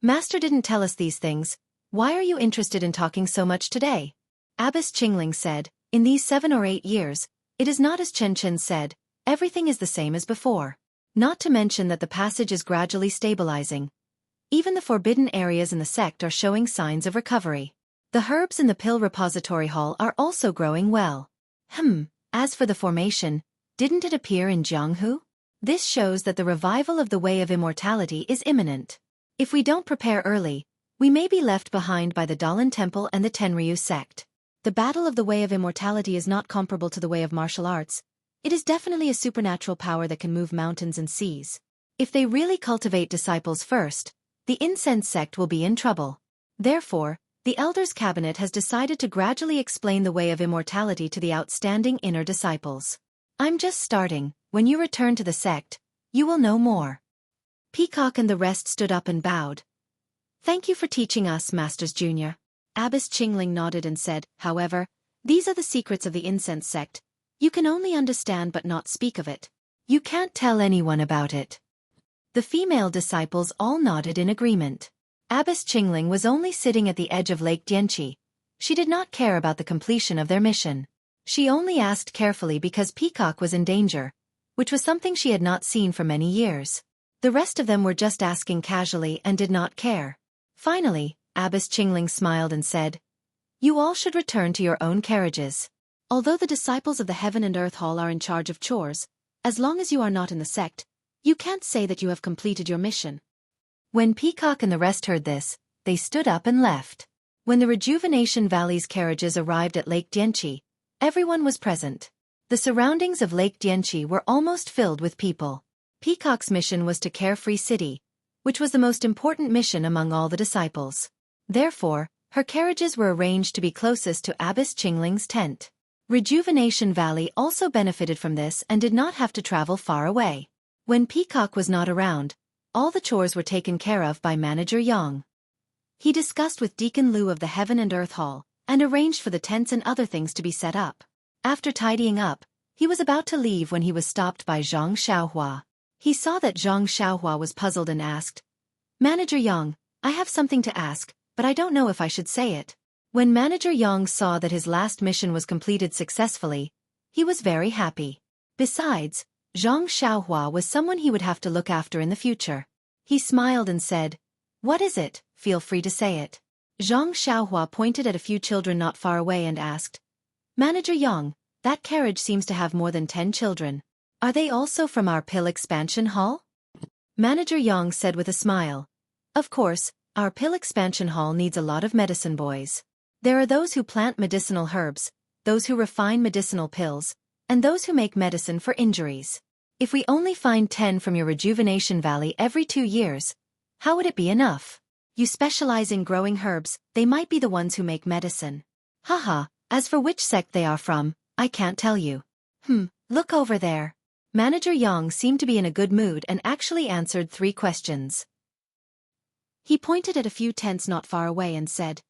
Master didn't tell us these things. Why are you interested in talking so much today?" Abbess Qingling said, In these 7 or 8 years, it is not as Chen Chen said, everything is the same as before. Not to mention that the passage is gradually stabilizing. Even the forbidden areas in the sect are showing signs of recovery. The herbs in the pill repository hall are also growing well. As for the formation, didn't it appear in Jianghu? This shows that the revival of the Way of Immortality is imminent. If we don't prepare early, we may be left behind by the Dalan Temple and the Tenryu sect. The battle of the Way of Immortality is not comparable to the Way of Martial Arts. It is definitely a supernatural power that can move mountains and seas. If they really cultivate disciples first, the incense sect will be in trouble. Therefore, the Elders' Cabinet has decided to gradually explain the Way of Immortality to the outstanding inner disciples. I'm just starting. When you return to the sect, you will know more. Peacock and the rest stood up and bowed. Thank you for teaching us, Masters Junior. Abbess Qingling nodded and said, however, these are the secrets of the incense sect. You can only understand but not speak of it. You can't tell anyone about it. The female disciples all nodded in agreement. Abbess Qingling was only sitting at the edge of Lake Dianqi. She did not care about the completion of their mission. She only asked carefully because Peacock was in danger, which was something she had not seen for many years. The rest of them were just asking casually and did not care. Finally, Abbess Qingling smiled and said, you all should return to your own carriages. Although the disciples of the Heaven and Earth Hall are in charge of chores, as long as you are not in the sect, you can't say that you have completed your mission. When Peacock and the rest heard this, they stood up and left. When the Rejuvenation Valley's carriages arrived at Lake Dianqi, everyone was present. The surroundings of Lake Dianqi were almost filled with people. Peacock's mission was to Carefree City, which was the most important mission among all the disciples. Therefore, her carriages were arranged to be closest to Abbess Qingling's tent. Rejuvenation Valley also benefited from this and did not have to travel far away. When Peacock was not around, all the chores were taken care of by Manager Yang. He discussed with Deacon Liu of the Heaven and Earth Hall, and arranged for the tents and other things to be set up. After tidying up, he was about to leave when he was stopped by Zhang Xiaohua. He saw that Zhang Xiaohua was puzzled and asked, Manager Yang, I have something to ask, but I don't know if I should say it. When Manager Yang saw that his last mission was completed successfully, he was very happy. Besides, Zhang Xiaohua was someone he would have to look after in the future. He smiled and said, what is it? Feel free to say it. Zhang Xiaohua pointed at a few children not far away and asked, Manager Yang, that carriage seems to have more than 10 children. Are they also from our pill expansion hall? Manager Yang said with a smile, of course, our pill expansion hall needs a lot of medicine boys. There are those who plant medicinal herbs, those who refine medicinal pills, and those who make medicine for injuries. If we only find 10 from your Rejuvenation Valley every 2 years, how would it be enough? You specialize in growing herbs, they might be the ones who make medicine. Haha, as for which sect they are from, I can't tell you. Look over there. Manager Yang seemed to be in a good mood and actually answered 3 questions. He pointed at a few tents not far away and said,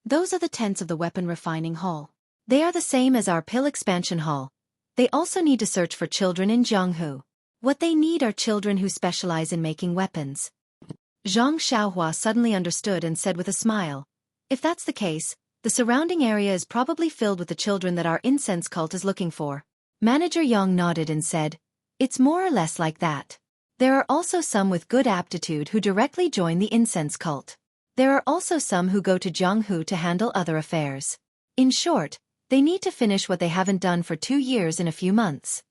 those are the tents of the Weapon Refining Hall. They are the same as our Pill Expansion Hall. They also need to search for children in Jianghu. What they need are children who specialize in making weapons. Zhang Xiaohua suddenly understood and said with a smile, if that's the case, the surrounding area is probably filled with the children that our incense cult is looking for. Manager Yang nodded and said, it's more or less like that. There are also some with good aptitude who directly join the incense cult. There are also some who go to Jianghu to handle other affairs. In short, they need to finish what they haven't done for 2 years in a few months.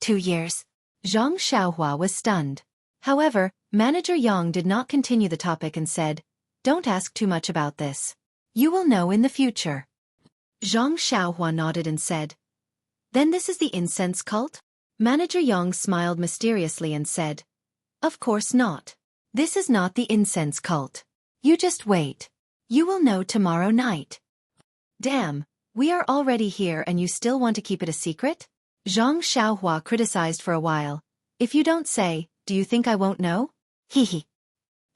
2 years? Zhang Xiaohua was stunned. However, Manager Yang did not continue the topic and said, don't ask too much about this. You will know in the future. Zhang Xiaohua nodded and said, then this is the incense cult? Manager Yang smiled mysteriously and said, of course not. This is not the incense cult. You just wait. You will know tomorrow night. Damn, we are already here and you still want to keep it a secret? Zhang Xiaohua criticized for a while. If you don't say, do you think I won't know? Hehe.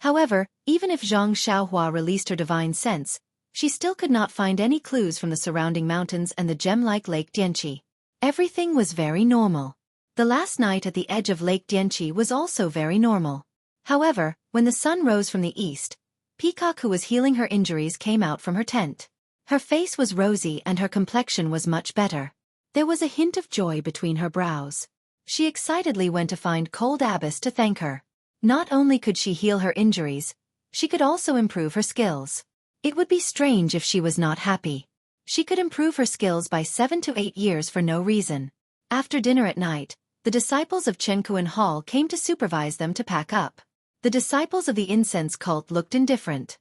However, even if Zhang Xiaohua released her divine sense, she still could not find any clues from the surrounding mountains and the gem-like Lake Dianqi. Everything was very normal. The last night at the edge of Lake Dianqi was also very normal. However, when the sun rose from the east, Peacock, who was healing her injuries, came out from her tent. Her face was rosy and her complexion was much better. There was a hint of joy between her brows. She excitedly went to find Cold Abbess to thank her. Not only could she heal her injuries, she could also improve her skills. It would be strange if she was not happy. She could improve her skills by 7 to 8 years for no reason. After dinner at night, the disciples of Xueqi Hall came to supervise them to pack up. The disciples of the incense cult looked indifferent.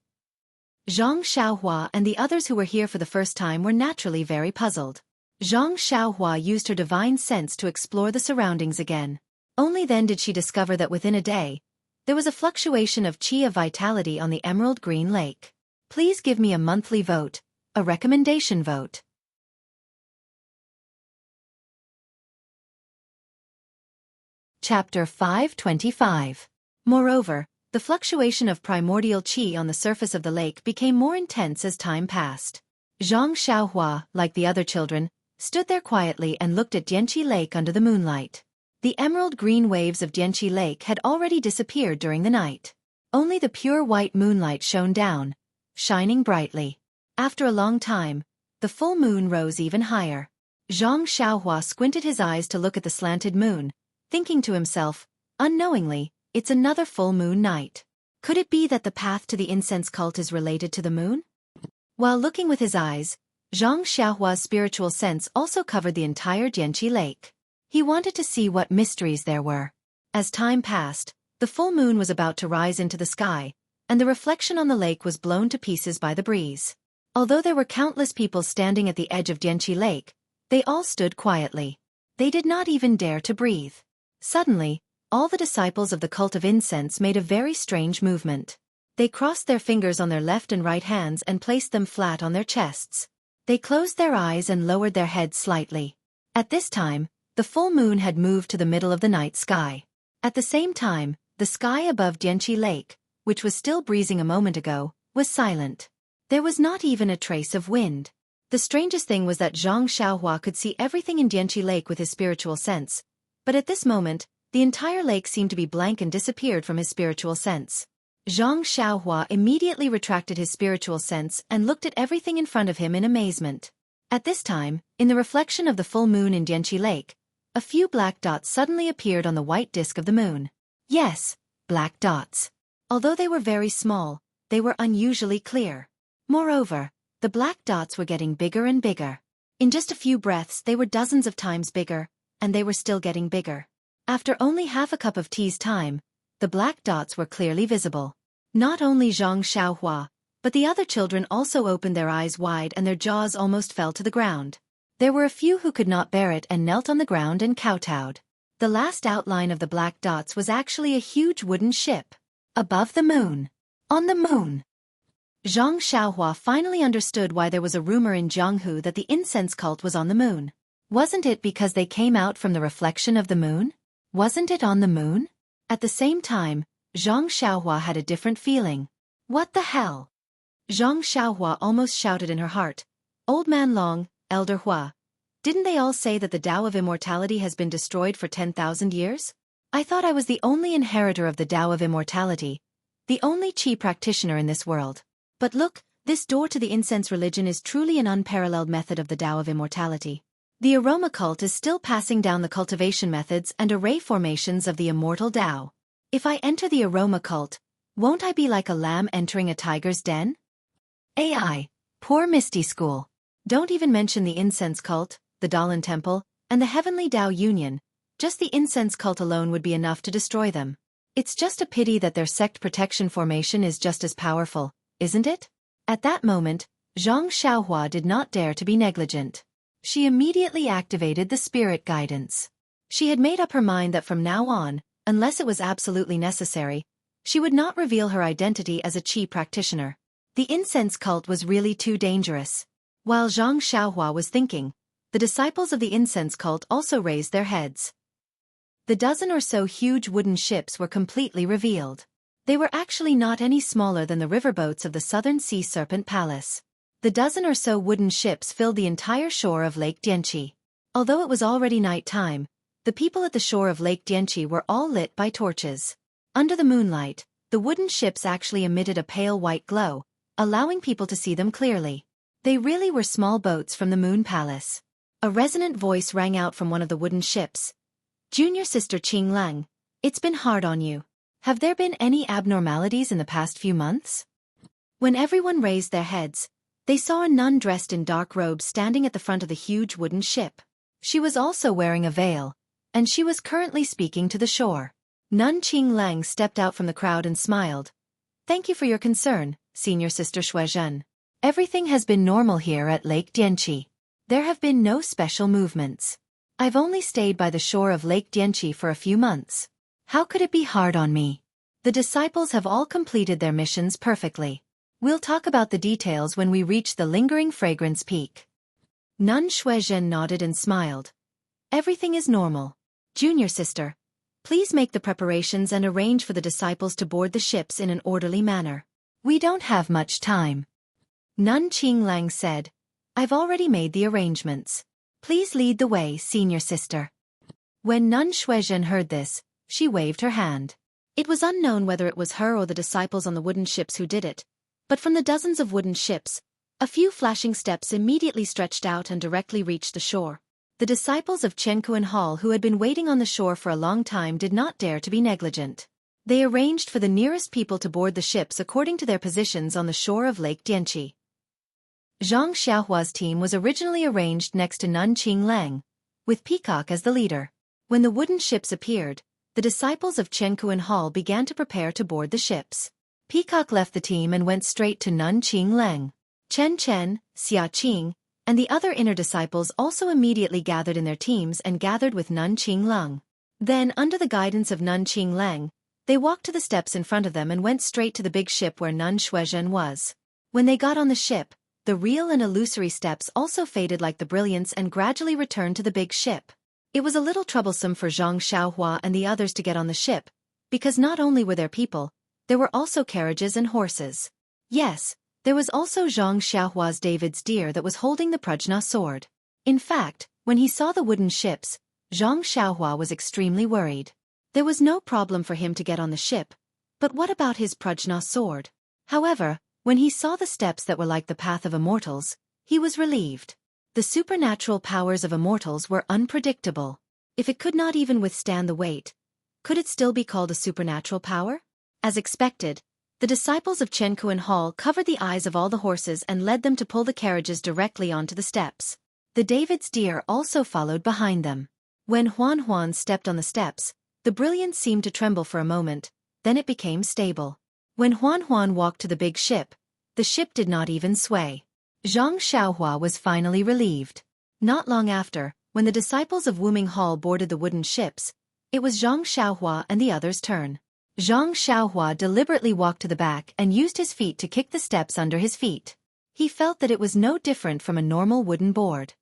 Zhang Xiaohua and the others who were here for the first time were naturally very puzzled. Zhang Xiaohua used her divine sense to explore the surroundings again. Only then did she discover that within a day, there was a fluctuation of qi of vitality on the emerald green lake. Please give me a monthly vote, a recommendation vote. Chapter 525. Moreover, the fluctuation of primordial qi on the surface of the lake became more intense as time passed. Zhang Xiaohua, like the other children, stood there quietly and looked at Dianqi Lake under the moonlight. The emerald green waves of Dianqi Lake had already disappeared during the night. Only the pure white moonlight shone down, shining brightly. After a long time, the full moon rose even higher. Zhang Xiaohua squinted his eyes to look at the slanted moon, thinking to himself, unknowingly, it's another full moon night. Could it be that the path to the incense cult is related to the moon? While looking with his eyes, Zhang Xiaohua's spiritual sense also covered the entire Dianqi Lake. He wanted to see what mysteries there were. As time passed, the full moon was about to rise into the sky, and the reflection on the lake was blown to pieces by the breeze. Although there were countless people standing at the edge of Dianqi Lake, they all stood quietly. They did not even dare to breathe. Suddenly, all the disciples of the cult of incense made a very strange movement. They crossed their fingers on their left and right hands and placed them flat on their chests. They closed their eyes and lowered their heads slightly. At this time, the full moon had moved to the middle of the night sky. At the same time, the sky above Dianqi Lake, which was still breezing a moment ago, was silent. There was not even a trace of wind. The strangest thing was that Zhang Xiaohua could see everything in Dianqi Lake with his spiritual sense. But at this moment, the entire lake seemed to be blank and disappeared from his spiritual sense. Zhang Xiaohua immediately retracted his spiritual sense and looked at everything in front of him in amazement. At this time, in the reflection of the full moon in Dianqi Lake, a few black dots suddenly appeared on the white disk of the moon. Yes, black dots. Although they were very small, they were unusually clear. Moreover, the black dots were getting bigger and bigger. In just a few breaths they were dozens of times bigger, and they were still getting bigger. After only half a cup of tea's time, the black dots were clearly visible. Not only Zhang Xiaohua, but the other children also opened their eyes wide and their jaws almost fell to the ground. There were a few who could not bear it and knelt on the ground and kowtowed. The last outline of the black dots was actually a huge wooden ship. Above the moon. On the moon. Zhang Xiaohua finally understood why there was a rumor in Jianghu that the incense cult was on the moon. Wasn't it because they came out from the reflection of the moon? Wasn't it on the moon? At the same time, Zhang Xiaohua had a different feeling. What the hell? Zhang Xiaohua almost shouted in her heart. Old Man Long, Elder Hua. Didn't they all say that the Tao of Immortality has been destroyed for 10,000 years? I thought I was the only inheritor of the Tao of Immortality, the only Qi practitioner in this world. But look, this door to the incense religion is truly an unparalleled method of the Tao of Immortality. The aroma cult is still passing down the cultivation methods and array formations of the immortal Tao. If I enter the aroma cult, won't I be like a lamb entering a tiger's den? AI. Poor Misty School. Don't even mention the incense cult, the Dalan Temple, and the Heavenly Tao Union. Just the incense cult alone would be enough to destroy them. It's just a pity that their sect protection formation is just as powerful, isn't it? At that moment, Zhang Xiaohua did not dare to be negligent. She immediately activated the spirit guidance. She had made up her mind that from now on, unless it was absolutely necessary, she would not reveal her identity as a Qi practitioner. The incense cult was really too dangerous. While Zhang Xiaohua was thinking, the disciples of the incense cult also raised their heads. The dozen or so huge wooden ships were completely revealed. They were actually not any smaller than the riverboats of the Southern Sea Serpent Palace. The dozen or so wooden ships filled the entire shore of Lake Dianqi. Although it was already night time, the people at the shore of Lake Dianqi were all lit by torches. Under the moonlight, the wooden ships actually emitted a pale white glow, allowing people to see them clearly. They really were small boats from the Moon Palace. A resonant voice rang out from one of the wooden ships. Junior sister Qing Lang, it's been hard on you. Have there been any abnormalities in the past few months? When everyone raised their heads, they saw a nun dressed in dark robes standing at the front of the huge wooden ship. She was also wearing a veil, and she was currently speaking to the shore. Nun Qing Lang stepped out from the crowd and smiled. Thank you for your concern, senior sister Xueqi. Everything has been normal here at Lake Dianqi. There have been no special movements. I've only stayed by the shore of Lake Dianqi for a few months. How could it be hard on me? The disciples have all completed their missions perfectly. We'll talk about the details when we reach the lingering fragrance peak. Nun Xueqi nodded and smiled. Everything is normal. Junior sister, please make the preparations and arrange for the disciples to board the ships in an orderly manner. We don't have much time. Nun Qing Lang said, I've already made the arrangements. Please lead the way, senior sister. When Nun Xueqi heard this, she waved her hand. It was unknown whether it was her or the disciples on the wooden ships who did it, but from the dozens of wooden ships, a few flashing steps immediately stretched out and directly reached the shore. The disciples of Xueqi Hall who had been waiting on the shore for a long time did not dare to be negligent. They arranged for the nearest people to board the ships according to their positions on the shore of Lake Dianqi. Zhang Xiaohua's team was originally arranged next to Nun Qing Lang, with Peacock as the leader. When the wooden ships appeared, the disciples of Xueqi Hall began to prepare to board the ships. Peacock left the team and went straight to Nun Qing Lang. Chen, Xia Qing, and the other inner disciples also immediately gathered in their teams and gathered with Nun Qing Lang. Then, under the guidance of Nun Qing Lang, they walked to the steps in front of them and went straight to the big ship where Nun Xueqi was. When they got on the ship, the real and illusory steps also faded like the brilliance and gradually returned to the big ship. It was a little troublesome for Zhang Xiaohua and the others to get on the ship, because not only were there people, there were also carriages and horses. Yes, there was also Zhang Xiaohua's David's deer that was holding the Prajna sword. In fact, when he saw the wooden ships, Zhang Xiaohua was extremely worried. There was no problem for him to get on the ship, but what about his Prajna sword? However, when he saw the steps that were like the path of immortals, he was relieved. The supernatural powers of immortals were unpredictable. If it could not even withstand the weight, could it still be called a supernatural power? As expected, the disciples of Xueqi Hall covered the eyes of all the horses and led them to pull the carriages directly onto the steps. The David's deer also followed behind them. When Huan stepped on the steps, the brilliance seemed to tremble for a moment, then it became stable. When Huan walked to the big ship, the ship did not even sway. Zhang Xiaohua was finally relieved. Not long after, when the disciples of Wuming Hall boarded the wooden ships, it was Zhang Xiaohua and the others' turn. Zhang Xiaohua deliberately walked to the back and used his feet to kick the steps under his feet. He felt that it was no different from a normal wooden board.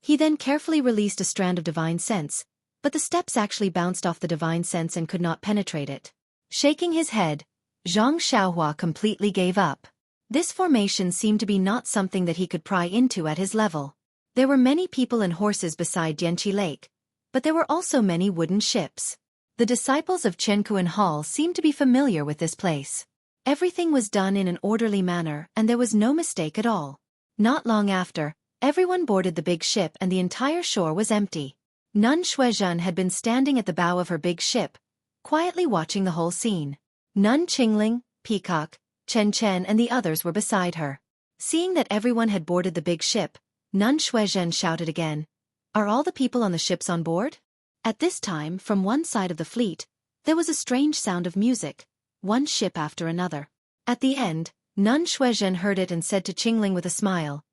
He then carefully released a strand of divine sense, but the steps actually bounced off the divine sense and could not penetrate it. Shaking his head, Zhang Xiaohua completely gave up. This formation seemed to be not something that he could pry into at his level. There were many people and horses beside Dianqi Lake, but there were also many wooden ships. The disciples of Xueqi Hall seemed to be familiar with this place. Everything was done in an orderly manner and there was no mistake at all. Not long after, everyone boarded the big ship and the entire shore was empty. Nun Xueqi had been standing at the bow of her big ship, quietly watching the whole scene. Nun Qingling, Peacock, Chen and the others were beside her. Seeing that everyone had boarded the big ship, Nun Xueqi shouted again, "Are all the people on the ships on board?" At this time, from one side of the fleet, there was a strange sound of music, one ship after another. At the end, Nun Xueqi heard it and said to Qingling with a smile,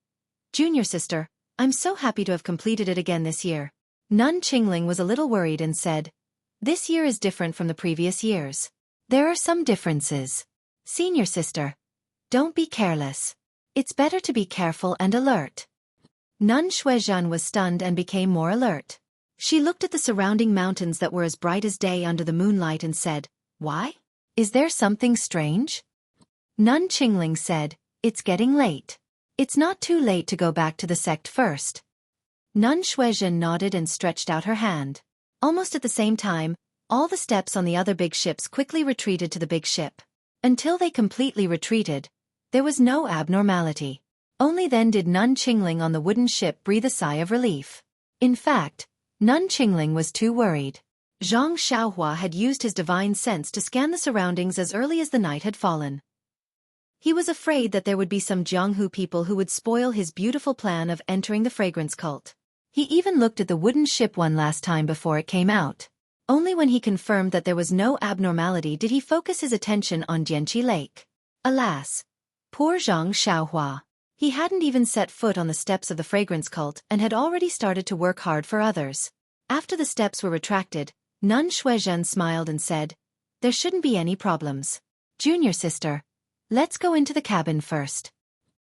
"Junior sister, I'm so happy to have completed it again this year." Nun Qingling was a little worried and said, "This year is different from the previous years. There are some differences. Senior sister, don't be careless. It's better to be careful and alert." Nun Xueqi was stunned and became more alert. She looked at the surrounding mountains that were as bright as day under the moonlight and said, "Why? Is there something strange?" Nun Qingling said, "It's getting late. It's not too late to go back to the sect first." Nun Xueqi nodded and stretched out her hand. Almost at the same time, all the steps on the other big ships quickly retreated to the big ship. Until they completely retreated, there was no abnormality. Only then did Nun Qingling on the wooden ship breathe a sigh of relief. In fact, Nun Qingling was too worried. Zhang Xiaohua had used his divine sense to scan the surroundings as early as the night had fallen. He was afraid that there would be some Jianghu people who would spoil his beautiful plan of entering the fragrance cult. He even looked at the wooden ship one last time before it came out. Only when he confirmed that there was no abnormality did he focus his attention on Dianqi Lake. Alas! Poor Zhang Xiaohua. He hadn't even set foot on the steps of the fragrance cult and had already started to work hard for others. After the steps were retracted, Nun Xuezhen smiled and said, "There shouldn't be any problems. Junior sister, let's go into the cabin first."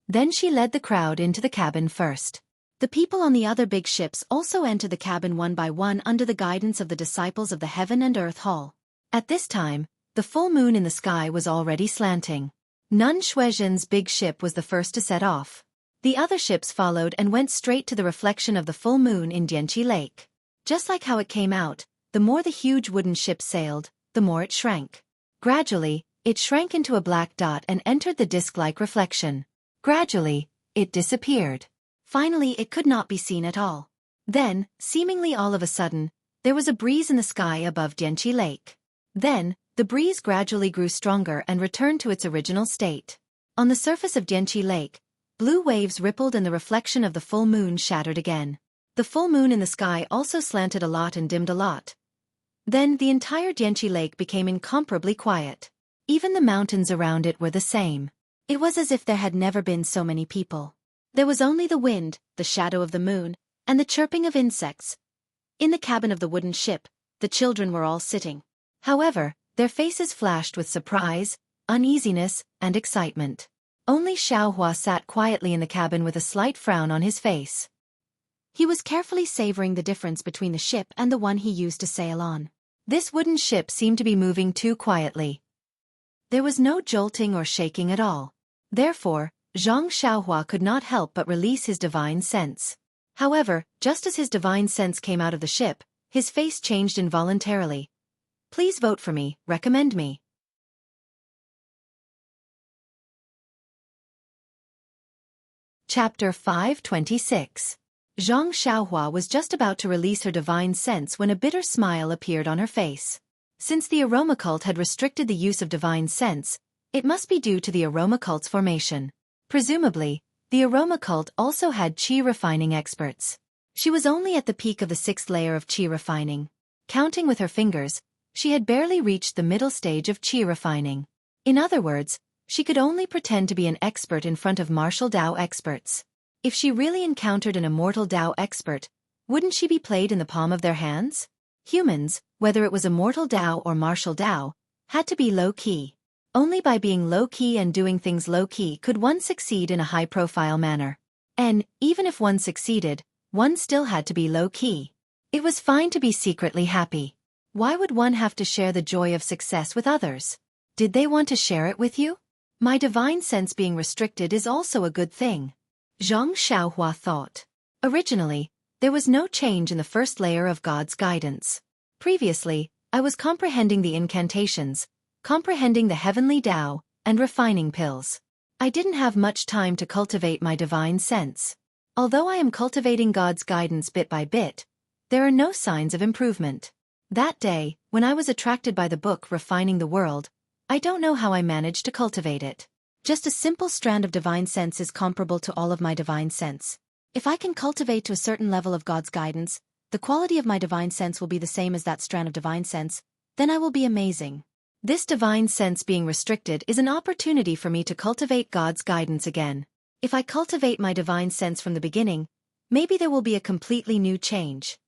Then she led the crowd into the cabin first. The people on the other big ships also entered the cabin one by one under the guidance of the disciples of the Heaven and Earth Hall. At this time, the full moon in the sky was already slanting. Nun Xuezhen's big ship was the first to set off. The other ships followed and went straight to the reflection of the full moon in Dianqi Lake. Just like how it came out, the more the huge wooden ship sailed, the more it shrank. Gradually, it shrank into a black dot and entered the disc-like reflection. Gradually, it disappeared. Finally, it could not be seen at all. Then, seemingly all of a sudden, there was a breeze in the sky above Dianqi Lake. Then, the breeze gradually grew stronger and returned to its original state. On the surface of Dianqi Lake, blue waves rippled and the reflection of the full moon shattered again. The full moon in the sky also slanted a lot and dimmed a lot. Then the entire Dianqi Lake became incomparably quiet. Even the mountains around it were the same. It was as if there had never been so many people. There was only the wind, the shadow of the moon, and the chirping of insects. In the cabin of the wooden ship, the children were all sitting. However, their faces flashed with surprise, uneasiness, and excitement. Only Xiaohua sat quietly in the cabin with a slight frown on his face. He was carefully savoring the difference between the ship and the one he used to sail on. This wooden ship seemed to be moving too quietly. There was no jolting or shaking at all. Therefore, Zhang Xiaohua could not help but release his divine sense. However, just as his divine sense came out of the ship, his face changed involuntarily. "Please vote for me, recommend me." Chapter 526. Zhang Xiaohua was just about to release her divine sense when a bitter smile appeared on her face. Since the aroma cult had restricted the use of divine sense, it must be due to the aroma cult's formation. Presumably, the aroma cult also had qi refining experts. She was only at the peak of the 6th layer of qi refining. Counting with her fingers, she had barely reached the middle stage of qi refining. In other words, she could only pretend to be an expert in front of martial Dao experts. If she really encountered an immortal Dao expert, wouldn't she be played in the palm of their hands? Humans, whether it was immortal Dao or martial Dao, had to be low-key. Only by being low-key and doing things low-key could one succeed in a high-profile manner. And, even if one succeeded, one still had to be low-key. It was fine to be secretly happy. Why would one have to share the joy of success with others? Did they want to share it with you? My divine sense being restricted is also a good thing. Zhang Xiaohua thought. Originally, there was no change in the first layer of God's guidance. Previously, I was comprehending the incantations, comprehending the heavenly Tao, and refining pills. I didn't have much time to cultivate my divine sense. Although I am cultivating God's guidance bit by bit, there are no signs of improvement. That day, when I was attracted by the book Refining the World, I don't know how I managed to cultivate it. Just a simple strand of divine sense is comparable to all of my divine sense. If I can cultivate to a certain level of God's guidance, the quality of my divine sense will be the same as that strand of divine sense, then I will be amazing. This divine sense being restricted is an opportunity for me to cultivate God's guidance again. If I cultivate my divine sense from the beginning, maybe there will be a completely new change.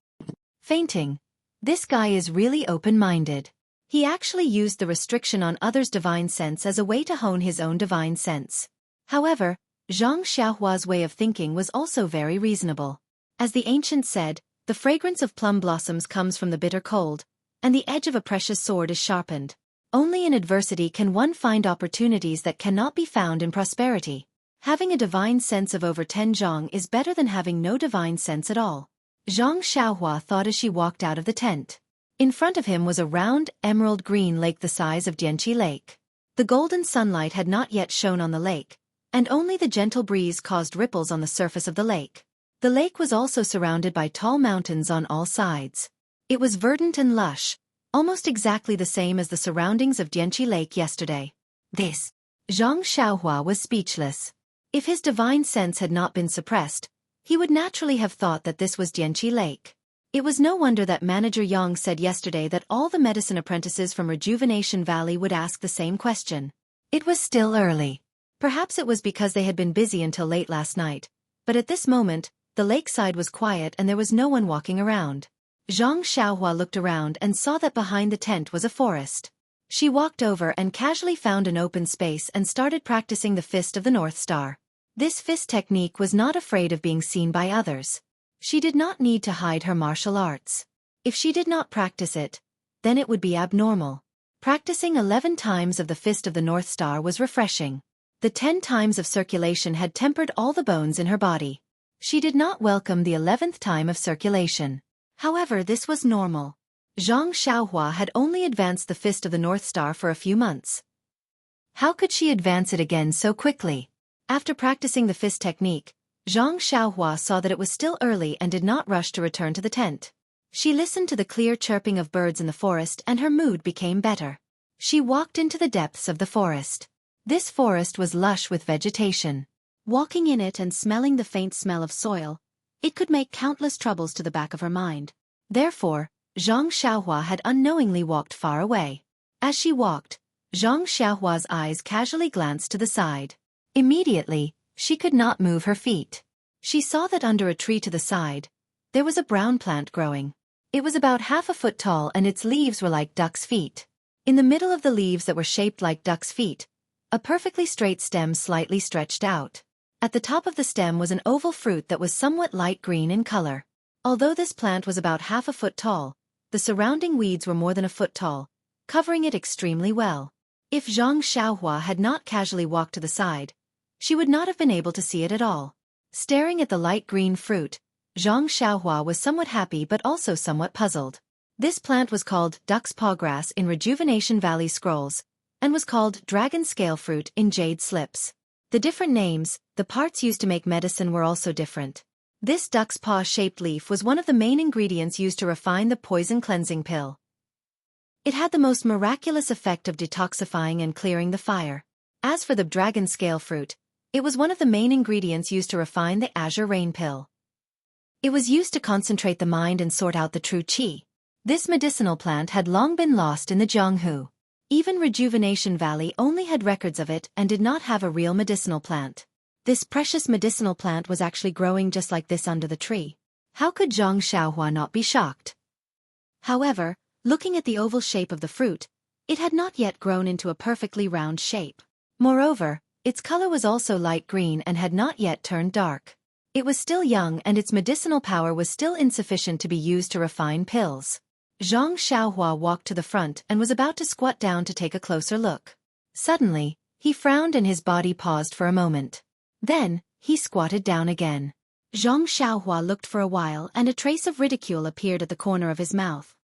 Fainting. This guy is really open-minded. He actually used the restriction on others' divine sense as a way to hone his own divine sense. However, Zhang Xiaohua's way of thinking was also very reasonable. As the ancients said, the fragrance of plum blossoms comes from the bitter cold, and the edge of a precious sword is sharpened. Only in adversity can one find opportunities that cannot be found in prosperity. Having a divine sense of over 10 zhang is better than having no divine sense at all. Zhang Xiaohua thought as she walked out of the tent. In front of him was a round, emerald green lake the size of Dianqi Lake. The golden sunlight had not yet shone on the lake, and only the gentle breeze caused ripples on the surface of the lake. The lake was also surrounded by tall mountains on all sides. It was verdant and lush, almost exactly the same as the surroundings of Dianqi Lake yesterday. This. Zhang Xiaohua was speechless. If his divine sense had not been suppressed, he would naturally have thought that this was Dianqi Lake. It was no wonder that Manager Yang said yesterday that all the medicine apprentices from Rejuvenation Valley would ask the same question. It was still early. Perhaps it was because they had been busy until late last night, but at this moment, the lakeside was quiet and there was no one walking around. Zhang Xiaohua looked around and saw that behind the tent was a forest. She walked over and casually found an open space and started practicing the Fist of the North Star. This fist technique was not afraid of being seen by others. She did not need to hide her martial arts. If she did not practice it, then it would be abnormal. Practicing 11 times of the Fist of the North Star was refreshing. The 10 times of circulation had tempered all the bones in her body. She did not welcome the 11th time of circulation. However, this was normal. Zhang Xiaohua had only advanced the Fist of the North Star for a few months. How could she advance it again so quickly? After practicing the fist technique, Zhang Xiaohua saw that it was still early and did not rush to return to the tent. She listened to the clear chirping of birds in the forest and her mood became better. She walked into the depths of the forest. This forest was lush with vegetation. Walking in it and smelling the faint smell of soil, it could make countless troubles to the back of her mind. Therefore, Zhang Xiaohua had unknowingly walked far away. As she walked, Zhang Xiaohua's eyes casually glanced to the side. Immediately, she could not move her feet. She saw that under a tree to the side, there was a brown plant growing. It was about half a foot tall and its leaves were like duck's feet. In the middle of the leaves that were shaped like duck's feet, a perfectly straight stem slightly stretched out. At the top of the stem was an oval fruit that was somewhat light green in color. Although this plant was about half a foot tall, the surrounding weeds were more than a foot tall, covering it extremely well. If Zhang Xiaohua had not casually walked to the side, she would not have been able to see it at all. Staring at the light green fruit, Zhang Xiaohua was somewhat happy but also somewhat puzzled. This plant was called duck's paw grass in Rejuvenation Valley scrolls, and was called dragon scale fruit in jade slips. The different names, the parts used to make medicine were also different. This duck's paw-shaped leaf was one of the main ingredients used to refine the poison cleansing pill. It had the most miraculous effect of detoxifying and clearing the fire. As for the dragon scale fruit, it was one of the main ingredients used to refine the azure rain pill. It was used to concentrate the mind and sort out the true qi. This medicinal plant had long been lost in the Jianghu. Even Rejuvenation Valley only had records of it and did not have a real medicinal plant. This precious medicinal plant was actually growing just like this under the tree. How could Zhang Xiaohua not be shocked? However, looking at the oval shape of the fruit, it had not yet grown into a perfectly round shape. Moreover, its color was also light green and had not yet turned dark. It was still young and its medicinal power was still insufficient to be used to refine pills. Zhang Xiaohua walked to the front and was about to squat down to take a closer look. Suddenly, he frowned and his body paused for a moment. Then, he squatted down again. Zhang Xiaohua looked for a while and a trace of ridicule appeared at the corner of his mouth.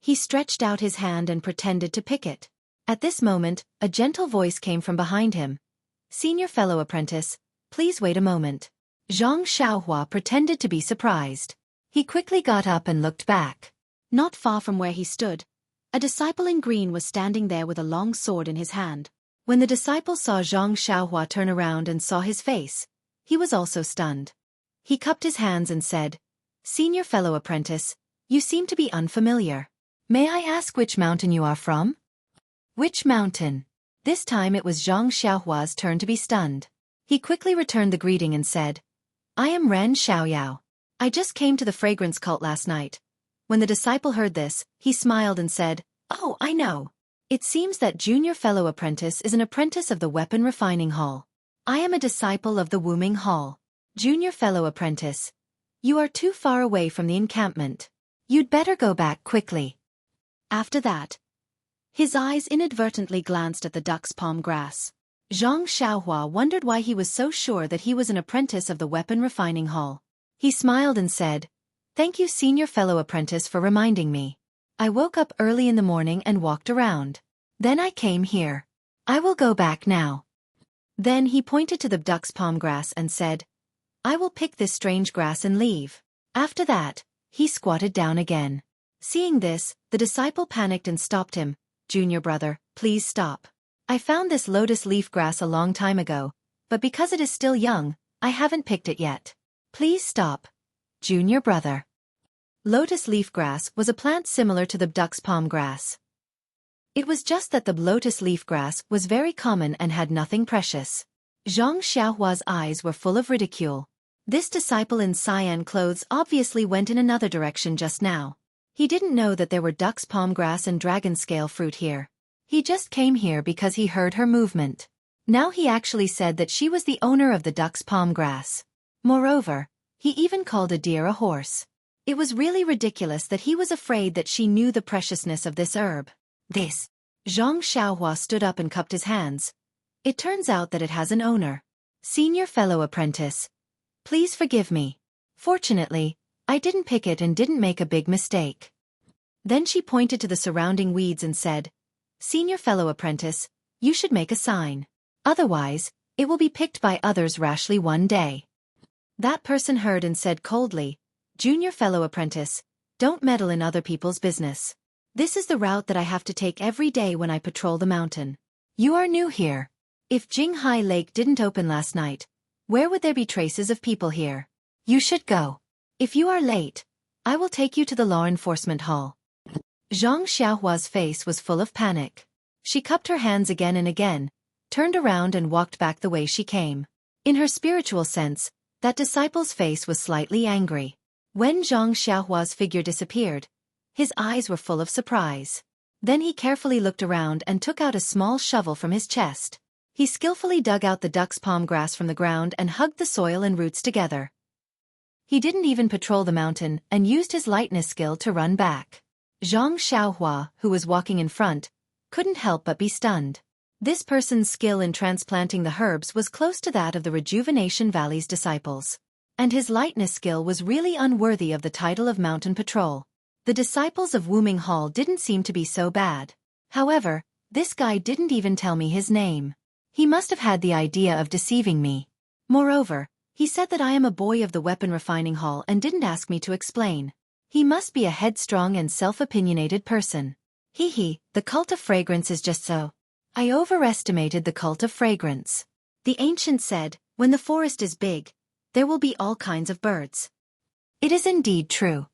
He stretched out his hand and pretended to pick it. At this moment, a gentle voice came from behind him. "Senior fellow apprentice, please wait a moment." Zhang Xiaohua pretended to be surprised. He quickly got up and looked back. Not far from where he stood, a disciple in green was standing there with a long sword in his hand. When the disciple saw Zhang Xiaohua turn around and saw his face, he was also stunned. He cupped his hands and said, "Senior fellow apprentice, you seem to be unfamiliar. May I ask which mountain you are from?" "Which mountain?" This time it was Zhang Xiaohua's turn to be stunned. He quickly returned the greeting and said, "I am Ren Xiaoyao. I just came to the fragrance cult last night." When the disciple heard this, he smiled and said, "Oh, I know. It seems that junior fellow apprentice is an apprentice of the weapon refining hall. I am a disciple of the Wuming Hall. Junior fellow apprentice, you are too far away from the encampment. You'd better go back quickly." After that, his eyes inadvertently glanced at the duck's palm grass. Zhang Xiaohua wondered why he was so sure that he was an apprentice of the weapon refining hall. He smiled and said, "Thank you, senior fellow apprentice, for reminding me. I woke up early in the morning and walked around. Then I came here. I will go back now." Then he pointed to the duck's palm grass and said, I will pick this strange grass and leave. After that, he squatted down again. Seeing this, the disciple panicked and stopped him. Junior brother, please stop. I found this lotus leaf grass a long time ago, but because it is still young, I haven't picked it yet. Please stop. Junior brother. Lotus leaf grass was a plant similar to the duck's palm grass. It was just that the lotus leaf grass was very common and had nothing precious. Zhang Xiaohua's eyes were full of ridicule. This disciple in cyan clothes obviously went in another direction just now. He didn't know that there were duck's palm grass and dragon scale fruit here. He just came here because he heard her movement. Now he actually said that she was the owner of the duck's palm grass. Moreover, he even called a deer a horse. It was really ridiculous that he was afraid that she knew the preciousness of this herb. This. Zhang Xiaohua stood up and cupped his hands. It turns out that it has an owner. Senior fellow apprentice. Please forgive me. Fortunately, I didn't pick it and didn't make a big mistake. Then she pointed to the surrounding weeds and said, Senior fellow apprentice, you should make a sign. Otherwise, it will be picked by others rashly one day. That person heard and said coldly, Junior fellow apprentice, don't meddle in other people's business. This is the route that I have to take every day when I patrol the mountain. You are new here. If Jinghai Lake didn't open last night, where would there be traces of people here? You should go. If you are late, I will take you to the law enforcement hall. Zhang Xiaohua's face was full of panic. She cupped her hands again and again, turned around and walked back the way she came. In her spiritual sense, that disciple's face was slightly angry. When Zhang Xiaohua's figure disappeared, his eyes were full of surprise. Then he carefully looked around and took out a small shovel from his chest. He skillfully dug out the duck's palm grass from the ground and hugged the soil and roots together. He didn't even patrol the mountain and used his lightness skill to run back. Zhang Xiaohua, who was walking in front, couldn't help but be stunned. This person's skill in transplanting the herbs was close to that of the Rejuvenation Valley's disciples. And his lightness skill was really unworthy of the title of Mountain Patrol. The disciples of Wuming Hall didn't seem to be so bad. However, this guy didn't even tell me his name. He must have had the idea of deceiving me. Moreover, he said that I am a boy of the Weapon Refining Hall and didn't ask me to explain. He must be a headstrong and self-opinionated person. The cult of fragrance is just so. I overestimated the cult of fragrance. The ancient said, when the forest is big, there will be all kinds of birds. It is indeed true.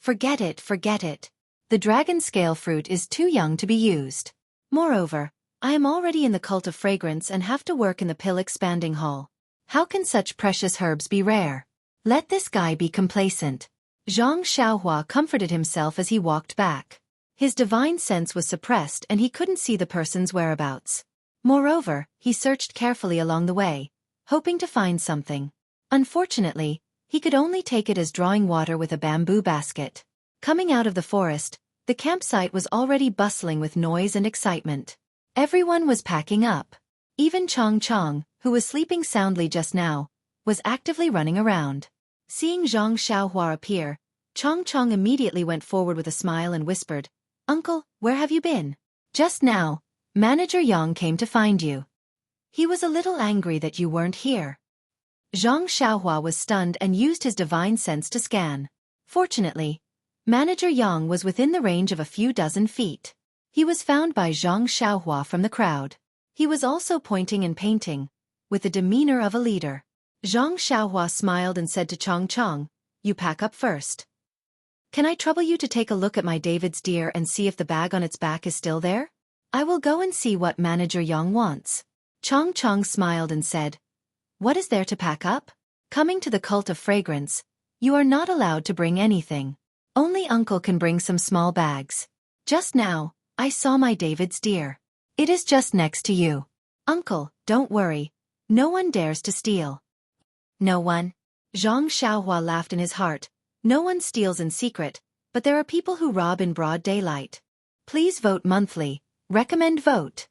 Forget it. The dragon scale fruit is too young to be used. Moreover, I am already in the cult of fragrance and have to work in the pill expanding hall. How can such precious herbs be rare? Let this guy be complacent. Zhang Xiaohua comforted himself as he walked back. His divine sense was suppressed and he couldn't see the person's whereabouts. Moreover, he searched carefully along the way, hoping to find something. Unfortunately, he could only take it as drawing water with a bamboo basket. Coming out of the forest, the campsite was already bustling with noise and excitement. Everyone was packing up. Even Chong Chong, who was sleeping soundly just now, was actively running around. Seeing Zhang Xiaohua appear, Chong Chong immediately went forward with a smile and whispered, Uncle, where have you been? Just now, Manager Yang came to find you. He was a little angry that you weren't here. Zhang Xiaohua was stunned and used his divine sense to scan. Fortunately, Manager Yang was within the range of a few dozen feet. He was found by Zhang Xiaohua from the crowd. He was also pointing and painting, with the demeanor of a leader. Zhang Xiaohua smiled and said to Chong Chong, You pack up first. Can I trouble you to take a look at my David's deer and see if the bag on its back is still there? I will go and see what Manager Yang wants. Chong Chong smiled and said, What is there to pack up? Coming to the cult of fragrance, you are not allowed to bring anything. Only Uncle can bring some small bags. Just now, I saw my David's deer. It is just next to you. Uncle, don't worry. No one dares to steal. No one? Zhang Xiaohua laughed in his heart. No one steals in secret, but there are people who rob in broad daylight. Please vote monthly. Recommend vote.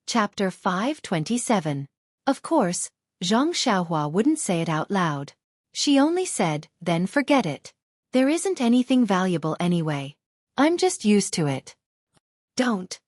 Chapter 527. Of course, Zhang Xiaohua wouldn't say it out loud. She only said, then forget it. There isn't anything valuable anyway. I'm just used to it. Don't,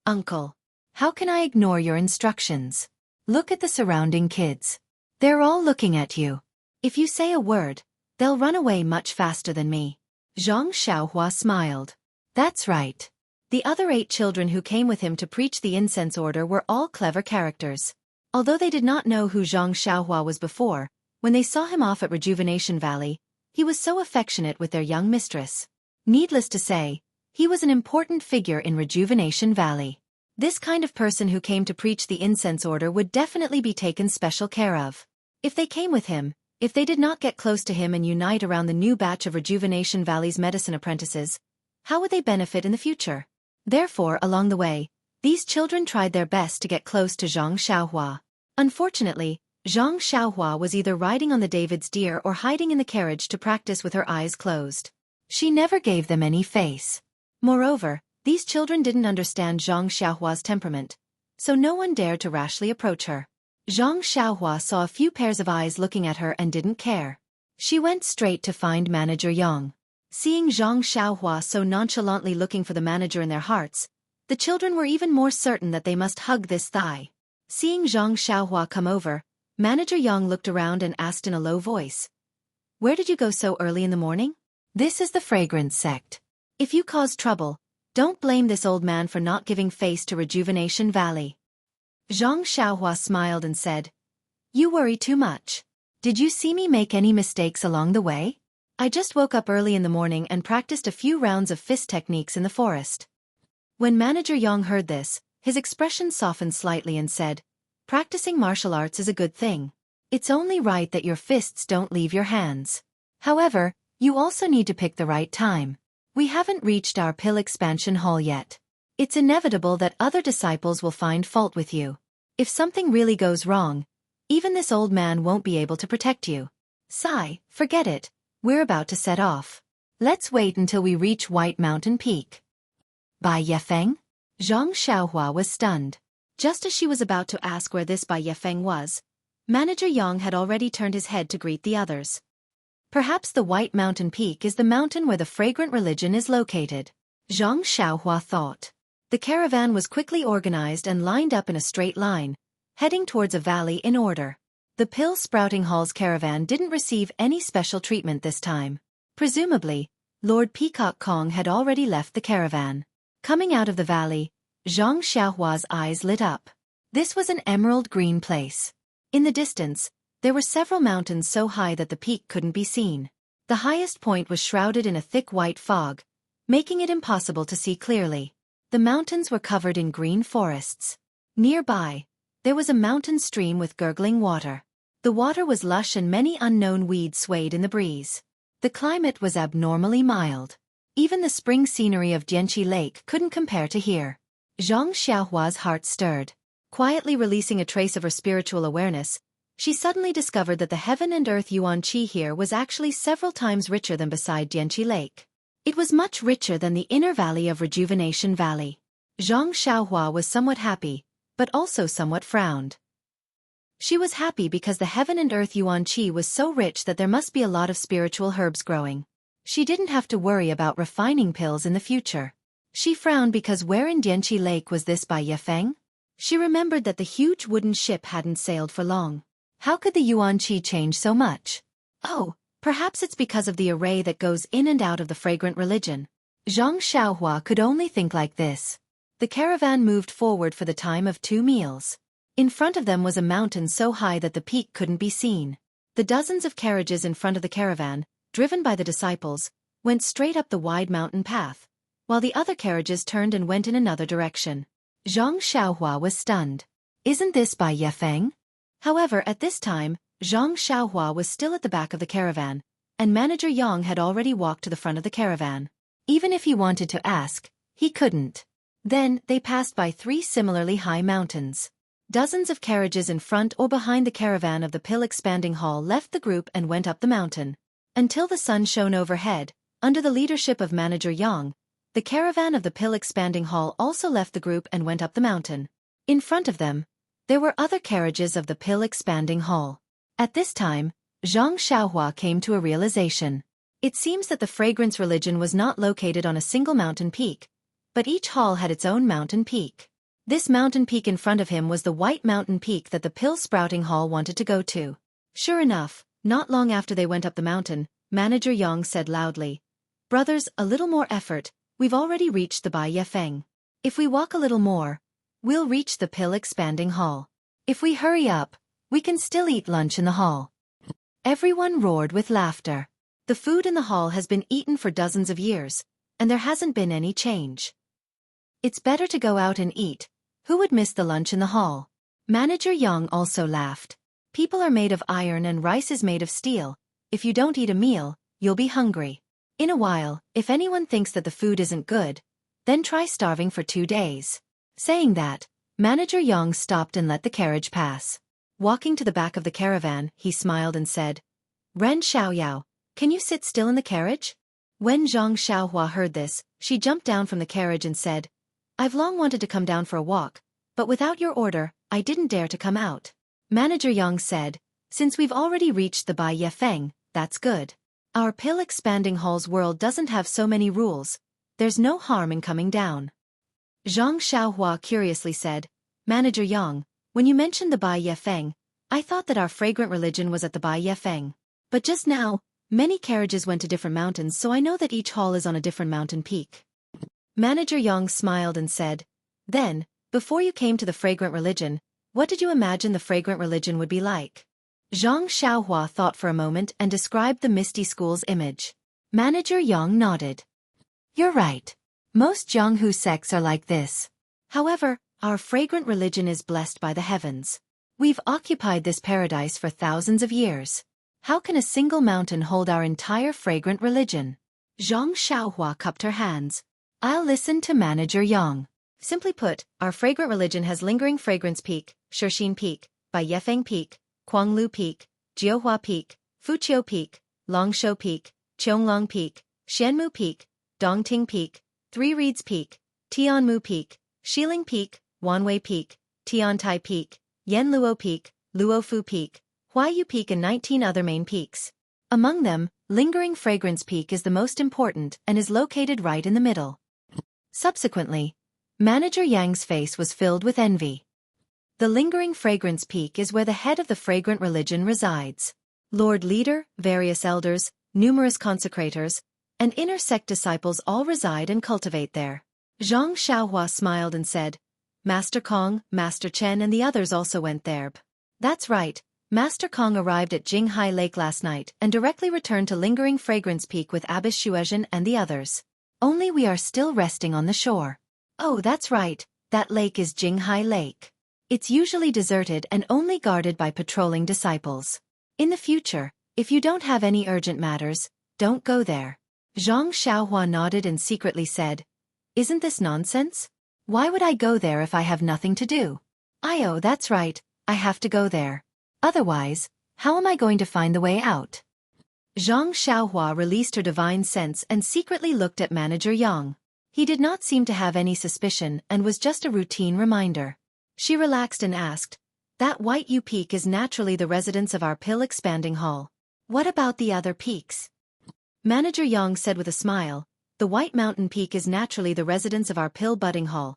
uncle. How can I ignore your instructions? Look at the surrounding kids. They're all looking at you. If you say a word, they'll run away much faster than me. Zhang Xiaohua smiled. That's right. The other 8 children who came with him to preach the incense order were all clever characters. Although they did not know who Zhang Xiaohua was before, when they saw him off at Rejuvenation Valley, he was so affectionate with their young mistress. Needless to say, he was an important figure in Rejuvenation Valley. This kind of person who came to preach the incense order would definitely be taken special care of. If they came with him, if they did not get close to him and unite around the new batch of Rejuvenation Valley's medicine apprentices, how would they benefit in the future? Therefore, along the way, these children tried their best to get close to Zhang Xiaohua. Unfortunately, Zhang Xiaohua was either riding on the David's deer or hiding in the carriage to practice with her eyes closed. She never gave them any face. Moreover, these children didn't understand Zhang Xiaohua's temperament, so no one dared to rashly approach her. Zhang Xiaohua saw a few pairs of eyes looking at her and didn't care. She went straight to find Manager Yang. Seeing Zhang Xiaohua so nonchalantly looking for the manager in their hearts, the children were even more certain that they must hug this thigh. Seeing Zhang Xiaohua come over, Manager Yang looked around and asked in a low voice, "Where did you go so early in the morning?" "This is the fragrance sect. If you cause trouble, don't blame this old man for not giving face to Rejuvenation Valley." Zhang Xiaohua smiled and said, "You worry too much. Did you see me make any mistakes along the way? I just woke up early in the morning and practiced a few rounds of fist techniques in the forest." When Manager Yang heard this, his expression softened slightly and said, "Practicing martial arts is a good thing. It's only right that your fists don't leave your hands. However, you also need to pick the right time. We haven't reached our pill expansion hall yet. It's inevitable that other disciples will find fault with you. If something really goes wrong, even this old man won't be able to protect you. Sigh, forget it, we're about to set off. Let's wait until we reach White Mountain Peak." Bai Yefeng? Zhang Xiaohua was stunned. Just as she was about to ask where this Bai Yefeng was, Manager Yang had already turned his head to greet the others. Perhaps the White Mountain Peak is the mountain where the fragrant religion is located, Zhang Xiaohua thought. The caravan was quickly organized and lined up in a straight line, heading towards a valley in order. The Pill Sprouting Hall's caravan didn't receive any special treatment this time. Presumably, Lord Peacock Kong had already left the caravan. Coming out of the valley, Zhang Xiaohua's eyes lit up. This was an emerald green place. In the distance, there were several mountains so high that the peak couldn't be seen. The highest point was shrouded in a thick white fog, making it impossible to see clearly. The mountains were covered in green forests. Nearby, there was a mountain stream with gurgling water. The water was lush and many unknown weeds swayed in the breeze. The climate was abnormally mild. Even the spring scenery of Dianqi Lake couldn't compare to here. Zhang Xiaohua's heart stirred. Quietly releasing a trace of her spiritual awareness, she suddenly discovered that the heaven and earth yuan qi here was actually several times richer than beside Dianqi Lake. It was much richer than the inner valley of Rejuvenation Valley. Zhang Xiaohua was somewhat happy, but also somewhat frowned. She was happy because the heaven and earth yuan qi was so rich that there must be a lot of spiritual herbs growing. She didn't have to worry about refining pills in the future. She frowned because where in Dianqi Lake was this Bai Yefeng? She remembered that the huge wooden ship hadn't sailed for long. How could the yuan qi change so much? Oh, perhaps it's because of the array that goes in and out of the fragrant religion. Zhang Xiaohua could only think like this. The caravan moved forward for the time of 2 meals. In front of them was a mountain so high that the peak couldn't be seen. The dozens of carriages in front of the caravan, driven by the disciples, went straight up the wide mountain path, while the other carriages turned and went in another direction. Zhang Xiaohua was stunned. Isn't this Bai Yefeng? However, at this time, Zhang Xiaohua was still at the back of the caravan, and Manager Yang had already walked to the front of the caravan. Even if he wanted to ask, he couldn't. Then, they passed by 3 similarly high mountains. Dozens of carriages in front or behind the caravan of the Pill Expanding Hall left the group and went up the mountain. Until the sun shone overhead, under the leadership of Manager Yang, the caravan of the Pill Expanding Hall also left the group and went up the mountain. In front of them, there were other carriages of the Pill Expanding Hall. At this time, Zhang Xiaohua came to a realization. It seems that the fragrance religion was not located on a single mountain peak, but each hall had its own mountain peak. This mountain peak in front of him was the white mountain peak that the pill-sprouting hall wanted to go to. Sure enough, not long after they went up the mountain, Manager Yang said loudly, "Brothers, a little more effort, we've already reached the Bai Yefeng. If we walk a little more, we'll reach the pill-expanding hall. If we hurry up, we can still eat lunch in the hall." Everyone roared with laughter. The food in the hall has been eaten for dozens of years, and there hasn't been any change. It's better to go out and eat. Who would miss the lunch in the hall? Manager Yang also laughed. People are made of iron and rice is made of steel. If you don't eat a meal, you'll be hungry. In a while, if anyone thinks that the food isn't good, then try starving for 2 days. Saying that, Manager Yang stopped and let the carriage pass. Walking to the back of the caravan, he smiled and said, "Ren Xiaoyao, can you sit still in the carriage?" When Zhang Xiaohua heard this, she jumped down from the carriage and said, "I've long wanted to come down for a walk, but without your order, I didn't dare to come out." Manager Yang said, "Since we've already reached the Bai Yefeng, that's good. Our pill-expanding hall's world doesn't have so many rules. There's no harm in coming down." Zhang Xiaohua curiously said, "Manager Yang, when you mentioned the Bai Yefeng, I thought that our fragrant religion was at the Bai Yefeng. But just now, many carriages went to different mountains, so I know that each hall is on a different mountain peak." Manager Yang smiled and said, "Then, before you came to the fragrant religion, what did you imagine the fragrant religion would be like?" Zhang Xiaohua thought for a moment and described the Misty School's image. Manager Yang nodded. "You're right. Most Jianghu sects are like this. However, our fragrant religion is blessed by the heavens. We've occupied this paradise for thousands of years. How can a single mountain hold our entire fragrant religion?" Zhang Xiaohua cupped her hands. "I'll listen to Manager Yang. Simply put, our fragrant religion has Lingering Fragrance Peak, Shixin Peak, Bai Yefeng Peak, Kuanglu Peak, Jiuhua Peak, Fuqiu Peak, Longshou Peak, Qianglong Peak, Xianmu Peak, Dongting Peak, Three Reeds Peak, Tianmu Peak, Xiling Peak, Wanwei Peak, Tiantai Peak, Yanluo Peak, Luofu Peak, Huayu Peak and 19 other main peaks. Among them, Lingering Fragrance Peak is the most important and is located right in the middle." Subsequently, Manager Yang's face was filled with envy. The Lingering Fragrance Peak is where the head of the fragrant religion resides. Lord Leader, various elders, numerous consecrators, and inner sect disciples all reside and cultivate there. Zhang Xiaohua smiled and said, "Master Kong, Master Chen and the others also went there." "That's right. Master Kong arrived at Jinghai Lake last night and directly returned to Lingering Fragrance Peak with Abbess Xuezhen and the others. Only we are still resting on the shore." "Oh, that's right, that lake is Jinghai Lake. It's usually deserted and only guarded by patrolling disciples. In the future, if you don't have any urgent matters, don't go there." Zhang Xiaohua nodded and secretly said, "Isn't this nonsense? Why would I go there if I have nothing to do? Oh, that's right, I have to go there. Otherwise, how am I going to find the way out?" Zhang Xiaohua released her divine sense and secretly looked at Manager Yang. He did not seem to have any suspicion and was just a routine reminder. She relaxed and asked, "That White U Peak is naturally the residence of our pill-expanding hall. What about the other peaks?" Manager Yang said with a smile, "The White Mountain Peak is naturally the residence of our pill-budding hall,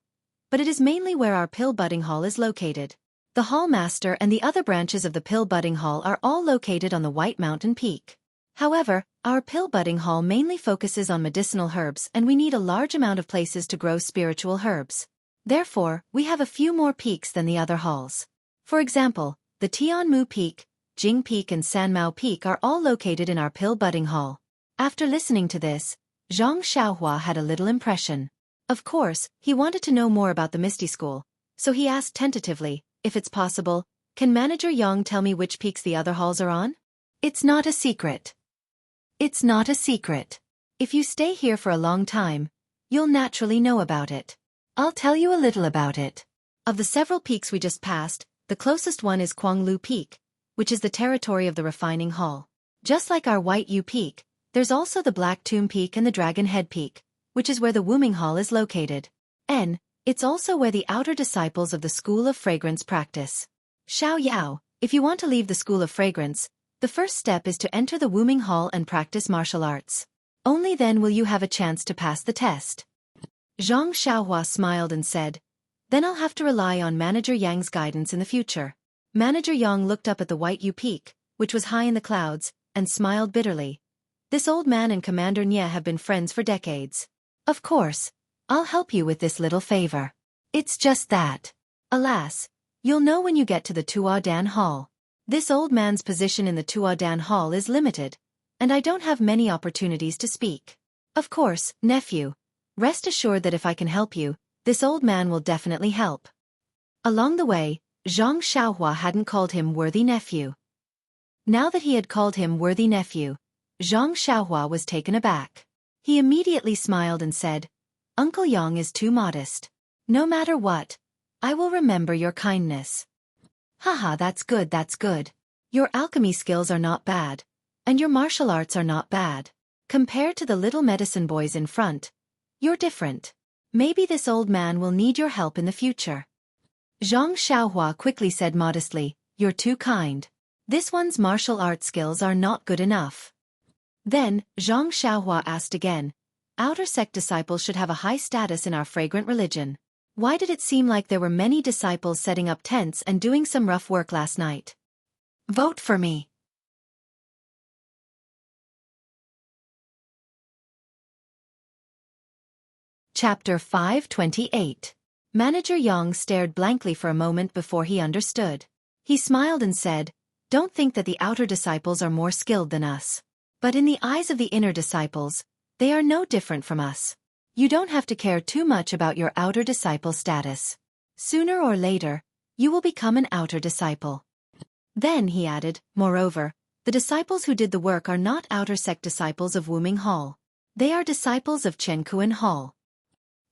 but it is mainly where our pill-budding hall is located. The hall master and the other branches of the pill-budding hall are all located on the White Mountain Peak. However, our pill-budding hall mainly focuses on medicinal herbs and we need a large amount of places to grow spiritual herbs. Therefore, we have a few more peaks than the other halls. For example, the Tianmu Peak, Jing Peak and Sanmao Peak are all located in our pill-budding hall." After listening to this, Zhang Xiaohua had a little impression. Of course, he wanted to know more about the Misty School, so he asked tentatively, "If it's possible, can Manager Yang tell me which peaks the other halls are on?" "It's not a secret. It's not a secret. If you stay here for a long time, you'll naturally know about it. I'll tell you a little about it. Of the several peaks we just passed, the closest one is Kuanglu Peak, which is the territory of the Refining Hall. Just like our White U Peak, there's also the Black Tomb Peak and the Dragon Head Peak, which is where the Wooming Hall is located. It's also where the outer disciples of the School of Fragrance practice. Xiao Yao, if you want to leave the School of Fragrance, The first step is to enter the Wuming Hall and practice martial arts. Only then will you have a chance to pass the test. Zhang Xiaohua smiled and said, then I'll have to rely on Manager Yang's guidance in the future. Manager Yang looked up at the White Yu Peak, which was high in the clouds, and smiled bitterly. This old man and Commander Nye have been friends for decades. Of course, I'll help you with this little favor. It's just that. Alas, you'll know when you get to the Tuadan Hall. This old man's position in the Tuadan Hall is limited, and I don't have many opportunities to speak. Of course, nephew. Rest assured that if I can help you, this old man will definitely help. Along the way, Zhang Xiaohua hadn't called him worthy nephew. Now that he had called him worthy nephew, Zhang Xiaohua was taken aback. He immediately smiled and said, Uncle Yang is too modest. No matter what, I will remember your kindness. Haha, that's good, that's good. Your alchemy skills are not bad, and your martial arts are not bad. Compared to the little medicine boys in front, you're different. Maybe this old man will need your help in the future. Zhang Xiaohua quickly said modestly, you're too kind. This one's martial arts skills are not good enough. Then, Zhang Xiaohua asked again, outer sect disciples should have a high status in our fragrant religion. Why did it seem like there were many disciples setting up tents and doing some rough work last night? Vote for me. Chapter 528. Manager Yang stared blankly for a moment before he understood. He smiled and said, don't think that the outer disciples are more skilled than us. But in the eyes of the inner disciples, they are no different from us. You don't have to care too much about your outer disciple status. Sooner or later, you will become an outer disciple. Then, he added, moreover, the disciples who did the work are not outer sect disciples of Wuming Hall. They are disciples of Chenkuan Hall.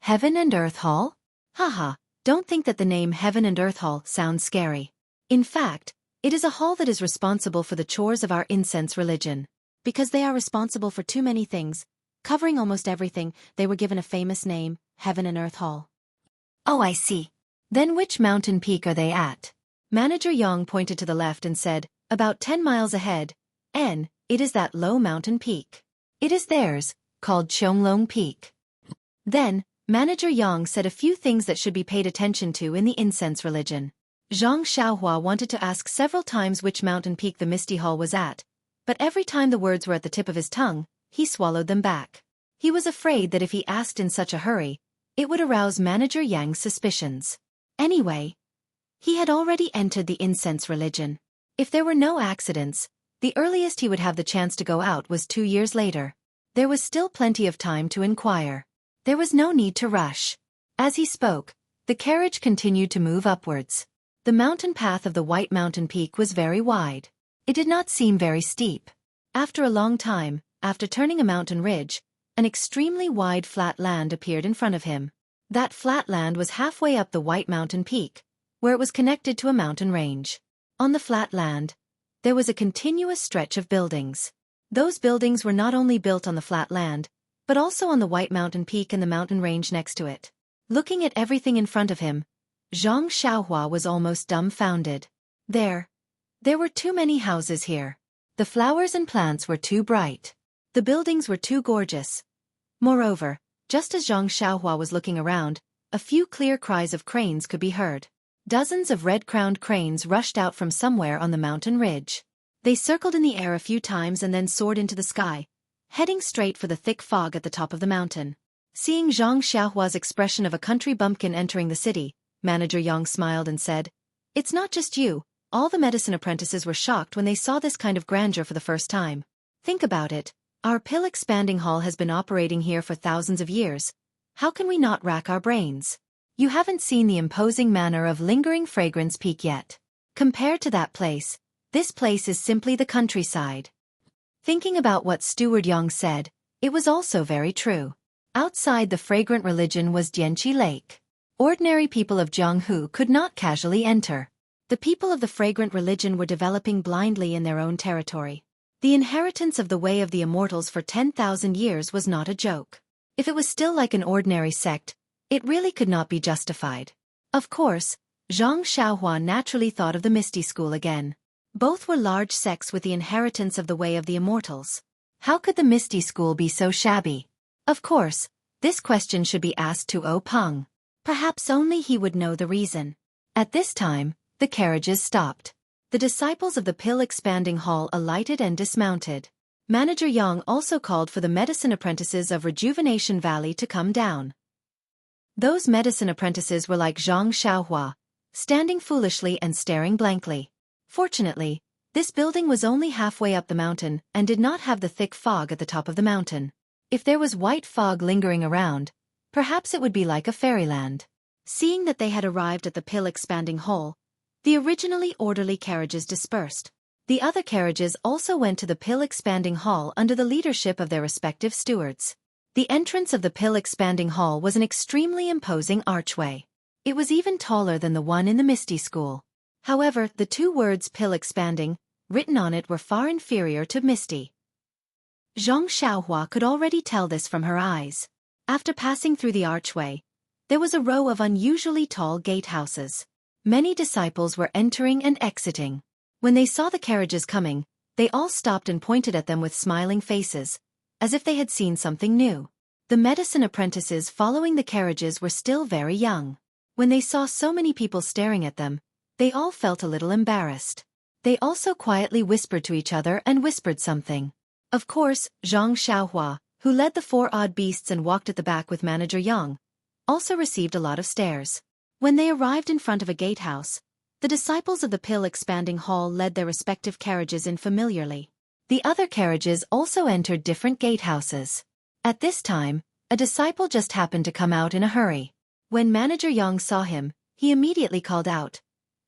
Heaven and Earth Hall? Haha, don't think that the name Heaven and Earth Hall sounds scary. In fact, it is a hall that is responsible for the chores of our incense religion. Because they are responsible for too many things, covering almost everything, they were given a famous name, Heaven and Earth Hall. Oh, I see. Then which mountain peak are they at? Manager Yang pointed to the left and said, about 10 miles ahead, and it is that low mountain peak. It is theirs, called Chonglong Peak. Then, Manager Yang said a few things that should be paid attention to in the incense religion. Zhang Xiaohua wanted to ask several times which mountain peak the Misty Hall was at, but every time the words were at the tip of his tongue, he swallowed them back. He was afraid that if he asked in such a hurry, it would arouse Manager Yang's suspicions. Anyway, he had already entered the incense religion. If there were no accidents, the earliest he would have the chance to go out was 2 years later. There was still plenty of time to inquire. There was no need to rush. As he spoke, the carriage continued to move upwards. The mountain path of the White Mountain Peak was very wide. It did not seem very steep. After a long time, after turning a mountain ridge, an extremely wide flat land appeared in front of him. That flat land was halfway up the White Mountain Peak, where it was connected to a mountain range. On the flat land, there was a continuous stretch of buildings. Those buildings were not only built on the flat land, but also on the White Mountain Peak and the mountain range next to it. Looking at everything in front of him, Zhang Xiaohua was almost dumbfounded. There were too many houses here. The flowers and plants were too bright. The buildings were too gorgeous. Moreover, just as Zhang Xiaohua was looking around, a few clear cries of cranes could be heard. Dozens of red-crowned cranes rushed out from somewhere on the mountain ridge. They circled in the air a few times and then soared into the sky, heading straight for the thick fog at the top of the mountain. Seeing Zhang Xiaohua's expression of a country bumpkin entering the city, Manager Yang smiled and said, it's not just you. All the medicine apprentices were shocked when they saw this kind of grandeur for the first time. Think about it. Our pill expanding hall has been operating here for thousands of years. How can we not rack our brains? You haven't seen the imposing manner of Lingering Fragrance Peak yet. Compared to that place, this place is simply the countryside. Thinking about what Steward Yang said, it was also very true. Outside the fragrant religion was Dianqi Lake. Ordinary people of Jianghu could not casually enter. The people of the fragrant religion were developing blindly in their own territory. The inheritance of the way of the immortals for 10,000 years was not a joke. If it was still like an ordinary sect, it really could not be justified. Of course, Zhang Xiaohua naturally thought of the Misty School again. Both were large sects with the inheritance of the way of the immortals. How could the Misty School be so shabby? Of course, this question should be asked to O Peng. Perhaps only he would know the reason. At this time, the carriages stopped. The disciples of the pill-expanding hall alighted and dismounted. Manager Yang also called for the medicine apprentices of Rejuvenation Valley to come down. Those medicine apprentices were like Zhang Xiaohua, standing foolishly and staring blankly. Fortunately, this building was only halfway up the mountain and did not have the thick fog at the top of the mountain. If there was white fog lingering around, perhaps it would be like a fairyland. Seeing that they had arrived at the pill-expanding hall, the originally orderly carriages dispersed. The other carriages also went to the pill-expanding hall under the leadership of their respective stewards. The entrance of the pill-expanding hall was an extremely imposing archway. It was even taller than the one in the Misty School. However, the two words pill-expanding, written on it, were far inferior to Misty. Zhang Xiaohua could already tell this from her eyes. After passing through the archway, there was a row of unusually tall gatehouses. Many disciples were entering and exiting. When they saw the carriages coming, they all stopped and pointed at them with smiling faces, as if they had seen something new. The medicine apprentices following the carriages were still very young. When they saw so many people staring at them, they all felt a little embarrassed. They also quietly whispered to each other and whispered something. Of course, Zhang Xiaohua, who led the four odd beasts and walked at the back with Manager Yang, also received a lot of stares. When they arrived in front of a gatehouse, the disciples of the pill-expanding hall led their respective carriages in familiarly. The other carriages also entered different gatehouses. At this time, a disciple just happened to come out in a hurry. When Manager Yang saw him, he immediately called out,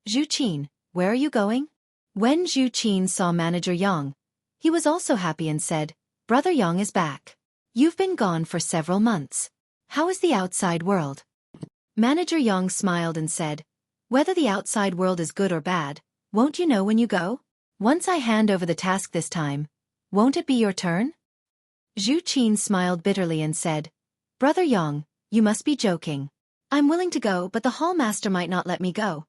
"Xueqi, where are you going?" When Xueqi saw Manager Yang, he was also happy and said, "Brother Yang is back. You've been gone for several months. How is the outside world?" Manager Yang smiled and said, "Whether the outside world is good or bad, won't you know when you go? Once I hand over the task this time, won't it be your turn?" Xueqi smiled bitterly and said, "Brother Yang, you must be joking. I'm willing to go, but the hall master might not let me go."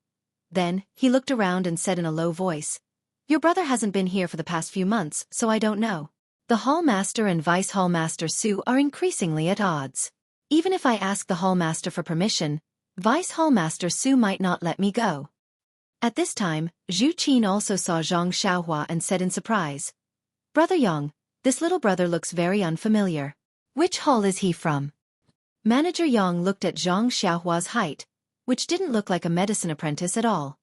Then, he looked around and said in a low voice, "Your brother hasn't been here for the past few months, so I don't know. The hall master and vice hall master Su are increasingly at odds. Even if I ask the hall master for permission, vice hall master Su might not let me go." At this time, Xueqi also saw Zhang Xiaohua and said in surprise, "Brother Yang, this little brother looks very unfamiliar. Which hall is he from?" Manager Yang looked at Zhang Xiaohua's height, which didn't look like a medicine apprentice at all.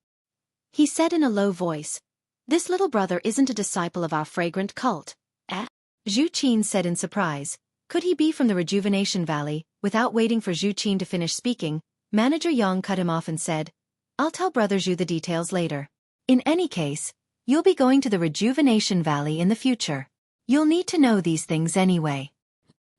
He said in a low voice, "This little brother isn't a disciple of our fragrant cult, eh?" Xueqi said in surprise, "Could he be from the Rejuvenation Valley?" Without waiting for Xueqi to finish speaking, Manager Yang cut him off and said, "I'll tell Brother Zhu the details later. In any case, you'll be going to the Rejuvenation Valley in the future. You'll need to know these things anyway."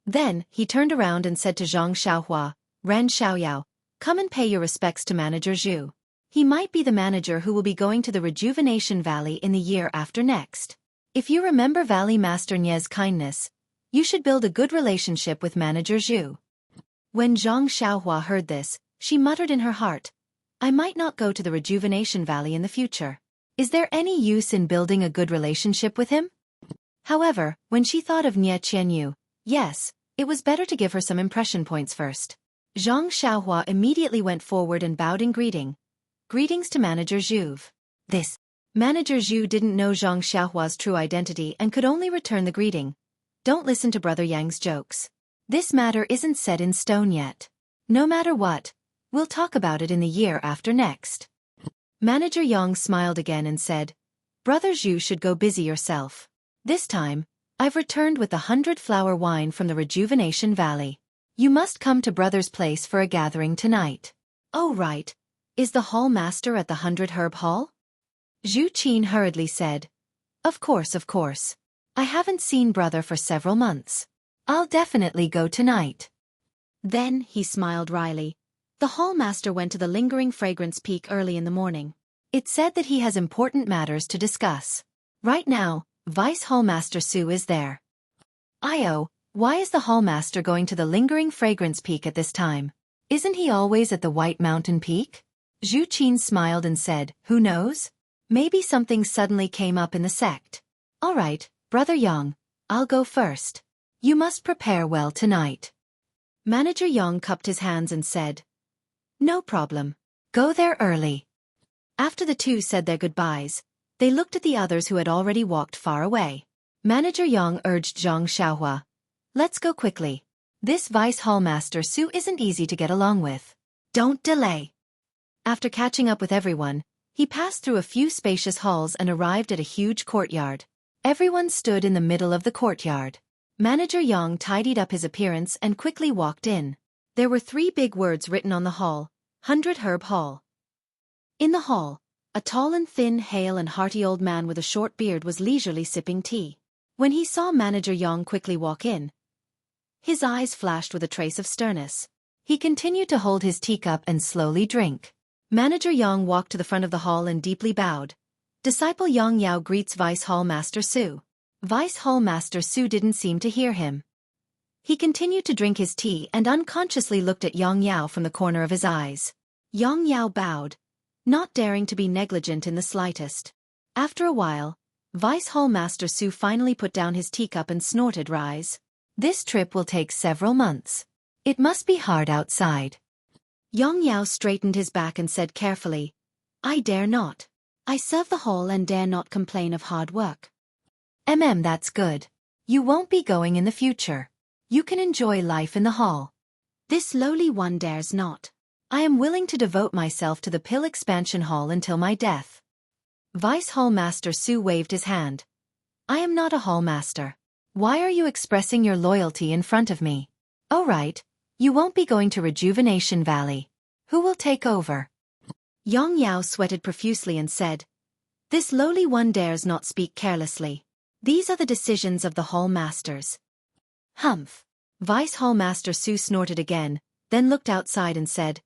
Then, he turned around and said to Zhang Xiaohua, "Ran Xiaoyao, come and pay your respects to Manager Zhu. He might be the manager who will be going to the Rejuvenation Valley in the year after next. If you remember Valley Master Nie's kindness, you should build a good relationship with Manager Zhu." When Zhang Xiaohua heard this, she muttered in her heart, "I might not go to the Rejuvenation Valley in the future. Is there any use in building a good relationship with him?" However, when she thought of Nie Qianyu, yes, it was better to give her some impression points first. Zhang Xiaohua immediately went forward and bowed in greeting. "Greetings to Manager Zhu." This. Manager Zhu didn't know Zhang Xiaohua's true identity and could only return the greeting. "Don't listen to Brother Yang's jokes. This matter isn't set in stone yet. No matter what, we'll talk about it in the year after next." Manager Yang smiled again and said, "Brother Zhu should go busy yourself. This time, I've returned with the 100-flower wine from the Rejuvenation Valley. You must come to Brother's place for a gathering tonight." "Oh right. Is the hall master at the 100-herb hall?" Xueqi hurriedly said, Of course. I haven't seen Brother for several months. I'll definitely go tonight." Then, he smiled wryly. The hall master went to the lingering fragrance peak early in the morning. It said that he has important matters to discuss. Right now, Vice Hall Master Su is there. "Io, why is the hall master going to the lingering fragrance peak at this time? Isn't he always at the White Mountain Peak?" Xueqi smiled and said, "Who knows? Maybe something suddenly came up in the sect. All right, Brother Yang, I'll go first. You must prepare well tonight. Manager Yang cupped his hands and said, No problem. Go there early. After the two said their goodbyes, they looked at the others who had already walked far away. Manager Yang urged Zhang Xiaohua, Let's go quickly. This Vice Hallmaster Su isn't easy to get along with. Don't delay. After catching up with everyone, he passed through a few spacious halls and arrived at a huge courtyard. Everyone stood in the middle of the courtyard. Manager Yang tidied up his appearance and quickly walked in. There were 3 big words written on the hall, 100 Herb Hall. In the hall, a tall and thin, hale and hearty old man with a short beard was leisurely sipping tea. When he saw Manager Yang quickly walk in, his eyes flashed with a trace of sternness. He continued to hold his teacup and slowly drink. Manager Yang walked to the front of the hall and deeply bowed. Disciple Yang Yao greets Vice Hall Master Su. Vice Hall Master Su didn't seem to hear him. He continued to drink his tea and unconsciously looked at Yang Yao from the corner of his eyes. Yang Yao bowed, not daring to be negligent in the slightest. After a while, Vice Hall Master Su finally put down his teacup and snorted, Rise. This trip will take several months. It must be hard outside. Yang Yao straightened his back and said carefully, I dare not. I serve the hall and dare not complain of hard work. That's good. You won't be going in the future. You can enjoy life in the hall. This lowly one dares not. I am willing to devote myself to the Pill Expansion Hall until my death. Vice Hall Master Su waved his hand. I am not a hall master. Why are you expressing your loyalty in front of me? Oh right, you won't be going to Rejuvenation Valley. Who will take over? Yang Yao sweated profusely and said, This lowly one dares not speak carelessly. These are the decisions of the hall masters. Humph. Vice Hall Master Su snorted again, then looked outside and said,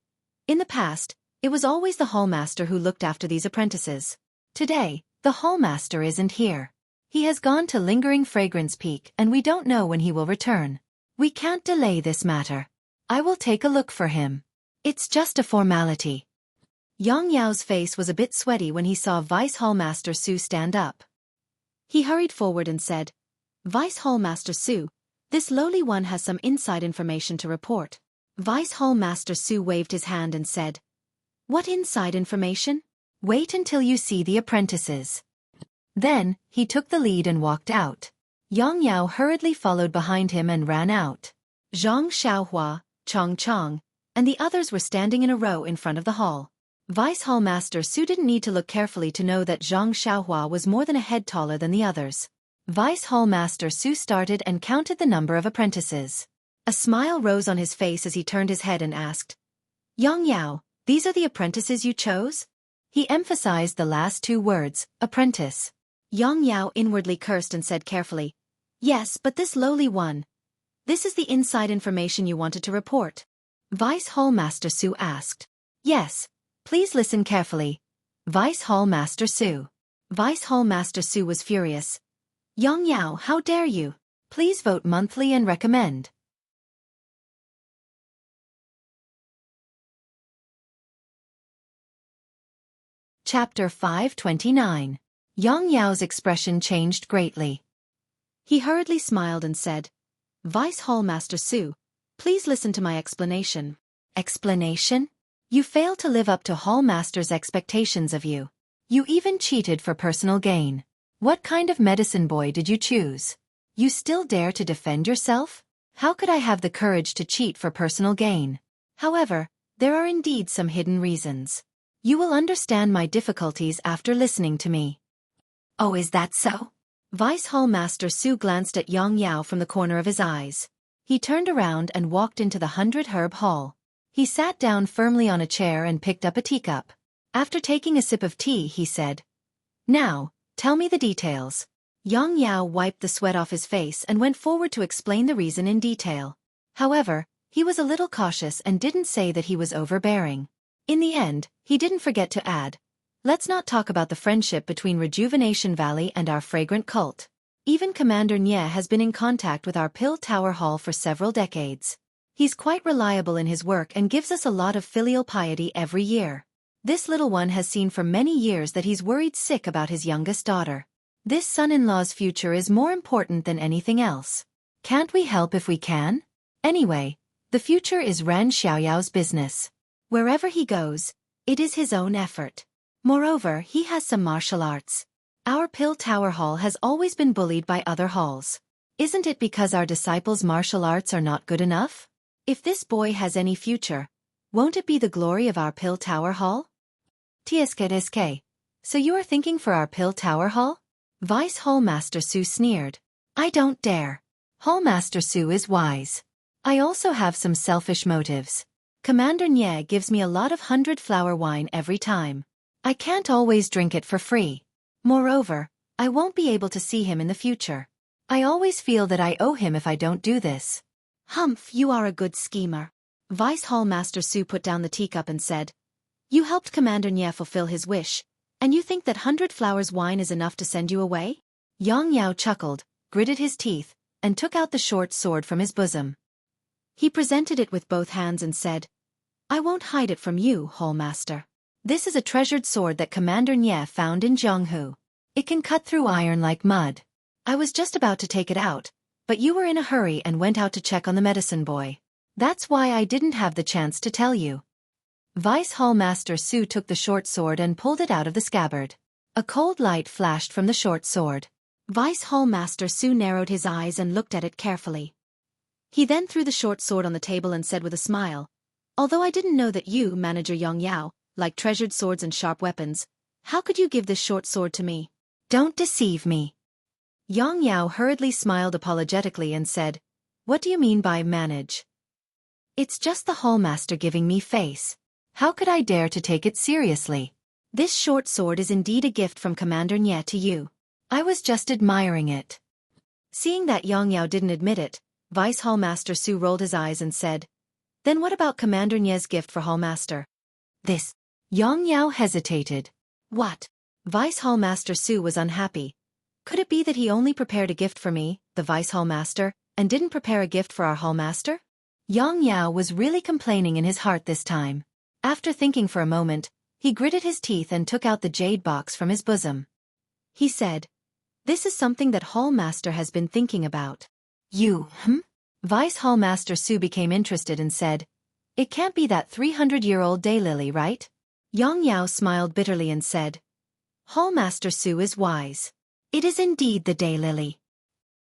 In the past, it was always the hall master who looked after these apprentices. Today, the hall master isn't here. He has gone to Lingering Fragrance Peak and we don't know when he will return. We can't delay this matter. I will take a look for him. It's just a formality. Yang Yao's face was a bit sweaty when he saw Vice Hall Master Su stand up. He hurried forward and said, Vice Hall Master Su, this lowly one has some inside information to report. Vice Hall Master Su waved his hand and said, What inside information? Wait until you see the apprentices. Then, he took the lead and walked out. Yang Yao hurriedly followed behind him and ran out. Zhang Xiaohua, Chong Chong, and the others were standing in a row in front of the hall. Vice Hall Master Su didn't need to look carefully to know that Zhang Xiaohua was more than a head taller than the others. Vice Hall Master Su started and counted the number of apprentices. A smile rose on his face as he turned his head and asked, Yang Yao, these are the apprentices you chose? He emphasized the last 2 words, apprentice. Yang Yao inwardly cursed and said carefully, Yes, but this lowly one. This is the inside information you wanted to report. Vice Hall Master Su asked. Yes. Please listen carefully. Vice Hall Master Su. Vice Hall Master Su was furious. Yang Yao, how dare you? Please vote monthly and recommend. Chapter 529. Yang Yao's expression changed greatly. He hurriedly smiled and said, Vice Hall Master Su, please listen to my explanation. Explanation? You failed to live up to Hall Master's expectations of you. You even cheated for personal gain. What kind of medicine boy did you choose? You still dare to defend yourself? How could I have the courage to cheat for personal gain? However, there are indeed some hidden reasons. You will understand my difficulties after listening to me. Oh, is that so? Vice Hall Master Su glanced at Yang Yao from the corner of his eyes. He turned around and walked into the 100 Herb Hall. He sat down firmly on a chair and picked up a teacup. After taking a sip of tea, he said, Now, tell me the details. Yang Yao wiped the sweat off his face and went forward to explain the reason in detail. However, he was a little cautious and didn't say that he was overbearing. In the end, he didn't forget to add, Let's not talk about the friendship between Rejuvenation Valley and our fragrant cult. Even Commander Nye has been in contact with our Pill Tower Hall for several decades. He's quite reliable in his work and gives us a lot of filial piety every year. This little one has seen for many years that he's worried sick about his youngest daughter. This son-in-law's future is more important than anything else. Can't we help if we can? Anyway, the future is Ren Xiaoyao's business. Wherever he goes, it is his own effort. Moreover, he has some martial arts. Our Pill Tower Hall has always been bullied by other halls. Isn't it because our disciples' martial arts are not good enough? If this boy has any future, won't it be the glory of our Pill Tower Hall? TSK. So you are thinking for our Pill Tower Hall? Vice Hall Master Su sneered. I don't dare. Hall Master Su is wise. I also have some selfish motives. Commander Nye gives me a lot of 100-flower wine every time. I can't always drink it for free. Moreover, I won't be able to see him in the future. I always feel that I owe him if I don't do this. Humph, you are a good schemer. Vice Hall Master Su put down the teacup and said, You helped Commander Nye fulfill his wish, and you think that 100 flowers wine is enough to send you away? Yang Yao chuckled, gritted his teeth, and took out the short sword from his bosom. He presented it with both hands and said, I won't hide it from you, Hall Master. This is a treasured sword that Commander Nye found in Zhonghu. It can cut through iron like mud. I was just about to take it out, but you were in a hurry and went out to check on the medicine boy. That's why I didn't have the chance to tell you. Vice Hall Master Su took the short sword and pulled it out of the scabbard. A cold light flashed from the short sword. Vice Hall Master Su narrowed his eyes and looked at it carefully. He then threw the short sword on the table and said with a smile, Although I didn't know that you, Manager Yang Yao, like treasured swords and sharp weapons, how could you give this short sword to me? Don't deceive me. Yang Yao hurriedly smiled apologetically and said, What do you mean by manage? It's just the Hall Master giving me face. How could I dare to take it seriously? This short sword is indeed a gift from Commander Nye to you. I was just admiring it. Seeing that Yang Yao didn't admit it, Vice Hall Master Su rolled his eyes and said, Then what about Commander Nye's gift for Hall Master? This. Yang Yao hesitated. What? Vice Hall Master Su was unhappy. Could it be that he only prepared a gift for me, the Vice Hall Master, and didn't prepare a gift for our Hall Master? Yang Yao was really complaining in his heart this time. After thinking for a moment, he gritted his teeth and took out the jade box from his bosom. He said, This is something that Hall Master has been thinking about. You, Vice Hall Master Su became interested and said, It can't be that 300-year-old daylily, right? Yang Yao smiled bitterly and said, Hall Master Su is wise. It is indeed the daylily.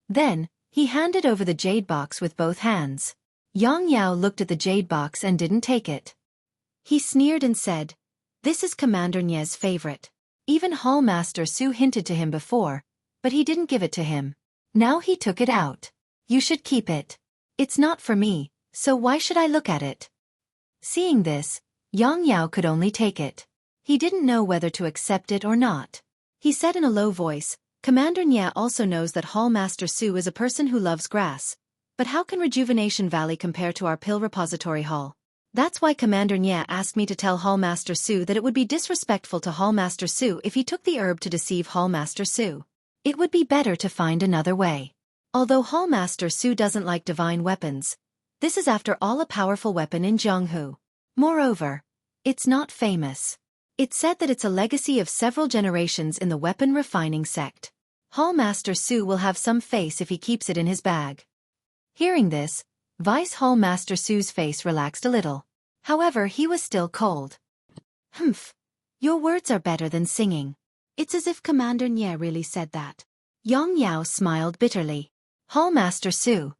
Then, he handed over the jade box with both hands. Yang Yao looked at the jade box and didn't take it. He sneered and said, This is Commander Nye's favorite. Even Hall Master Su hinted to him before, but he didn't give it to him. Now he took it out. You should keep it. It's not for me, so why should I look at it? Seeing this, Yang Yao could only take it. He didn't know whether to accept it or not. He said in a low voice, Commander Nye also knows that Hall Master Su is a person who loves grass. But how can Rejuvenation Valley compare to our Pill Repository Hall? That's why Commander Nye asked me to tell Hall Master Su that it would be disrespectful to Hall Master Su if he took the herb to deceive Hall Master Su. It would be better to find another way. Although Hall Master Su doesn't like divine weapons, this is after all a powerful weapon in Zhonghu. Moreover, it's not famous. It's said that it's a legacy of several generations in the weapon refining sect. Hall Master Su will have some face if he keeps it in his bag. Hearing this, Vice Hall Master Su's face relaxed a little. However, he was still cold. Humph. Your words are better than singing. It's as if Commander Nye really said that. Yang Yao smiled bitterly. Hall Master Su,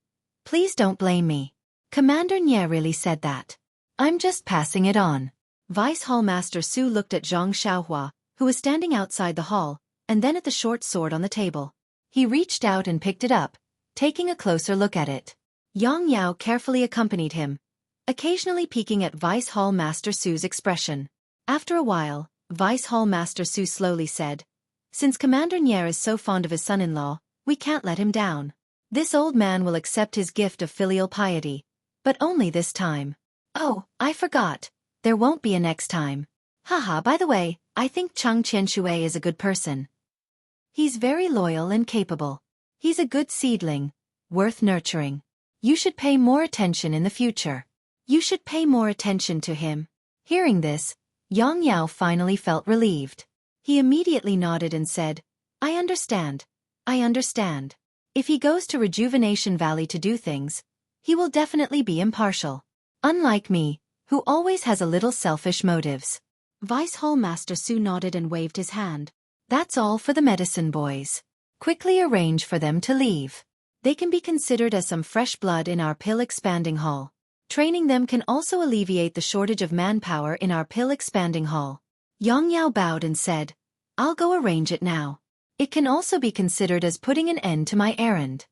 please don't blame me. Commander Nye really said that. I'm just passing it on. Vice Hall Master Su looked at Zhang Xiaohua, who was standing outside the hall, and then at the short sword on the table. He reached out and picked it up, taking a closer look at it. Yang Yao carefully accompanied him, occasionally peeking at Vice Hall Master Su's expression. After a while, Vice Hall Master Su slowly said, Since Commander Nye is so fond of his son-in-law, we can't let him down. This old man will accept his gift of filial piety, but only this time. Oh, I forgot. There won't be a next time. Haha, by the way, I think Cheng Qianshui is a good person. He's very loyal and capable. He's a good seedling, worth nurturing. You should pay more attention in the future. You should pay more attention to him. Hearing this, Yang Yao finally felt relieved. He immediately nodded and said, I understand. I understand. If he goes to Rejuvenation Valley to do things, he will definitely be impartial. Unlike me, who always has a little selfish motives. Vice Hall Master Su nodded and waved his hand. That's all for the medicine boys. Quickly arrange for them to leave. They can be considered as some fresh blood in our pill expanding hall. Training them can also alleviate the shortage of manpower in our pill expanding hall. Yang Yao bowed and said, I'll go arrange it now. It can also be considered as putting an end to my errand.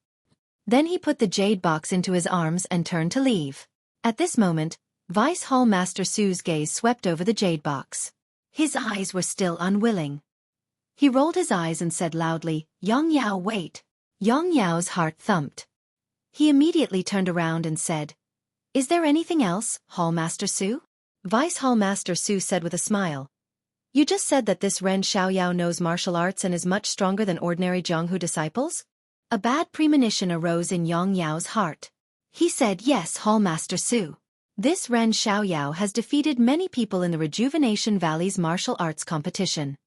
Then he put the jade box into his arms and turned to leave. At this moment, Vice Hall Master Su's gaze swept over the jade box. His eyes were still unwilling. He rolled his eyes and said loudly, Yang Yao, wait. Yang Yao's heart thumped. He immediately turned around and said, Is there anything else, Hall Master Su? Vice Hall Master Su said with a smile. You just said that this Ren Xiaoyao knows martial arts and is much stronger than ordinary Jianghu disciples? A bad premonition arose in Yang Yao's heart. He said, Yes, Hall Master Su. This Ren Xiaoyao has defeated many people in the Rejuvenation Valley's martial arts competition.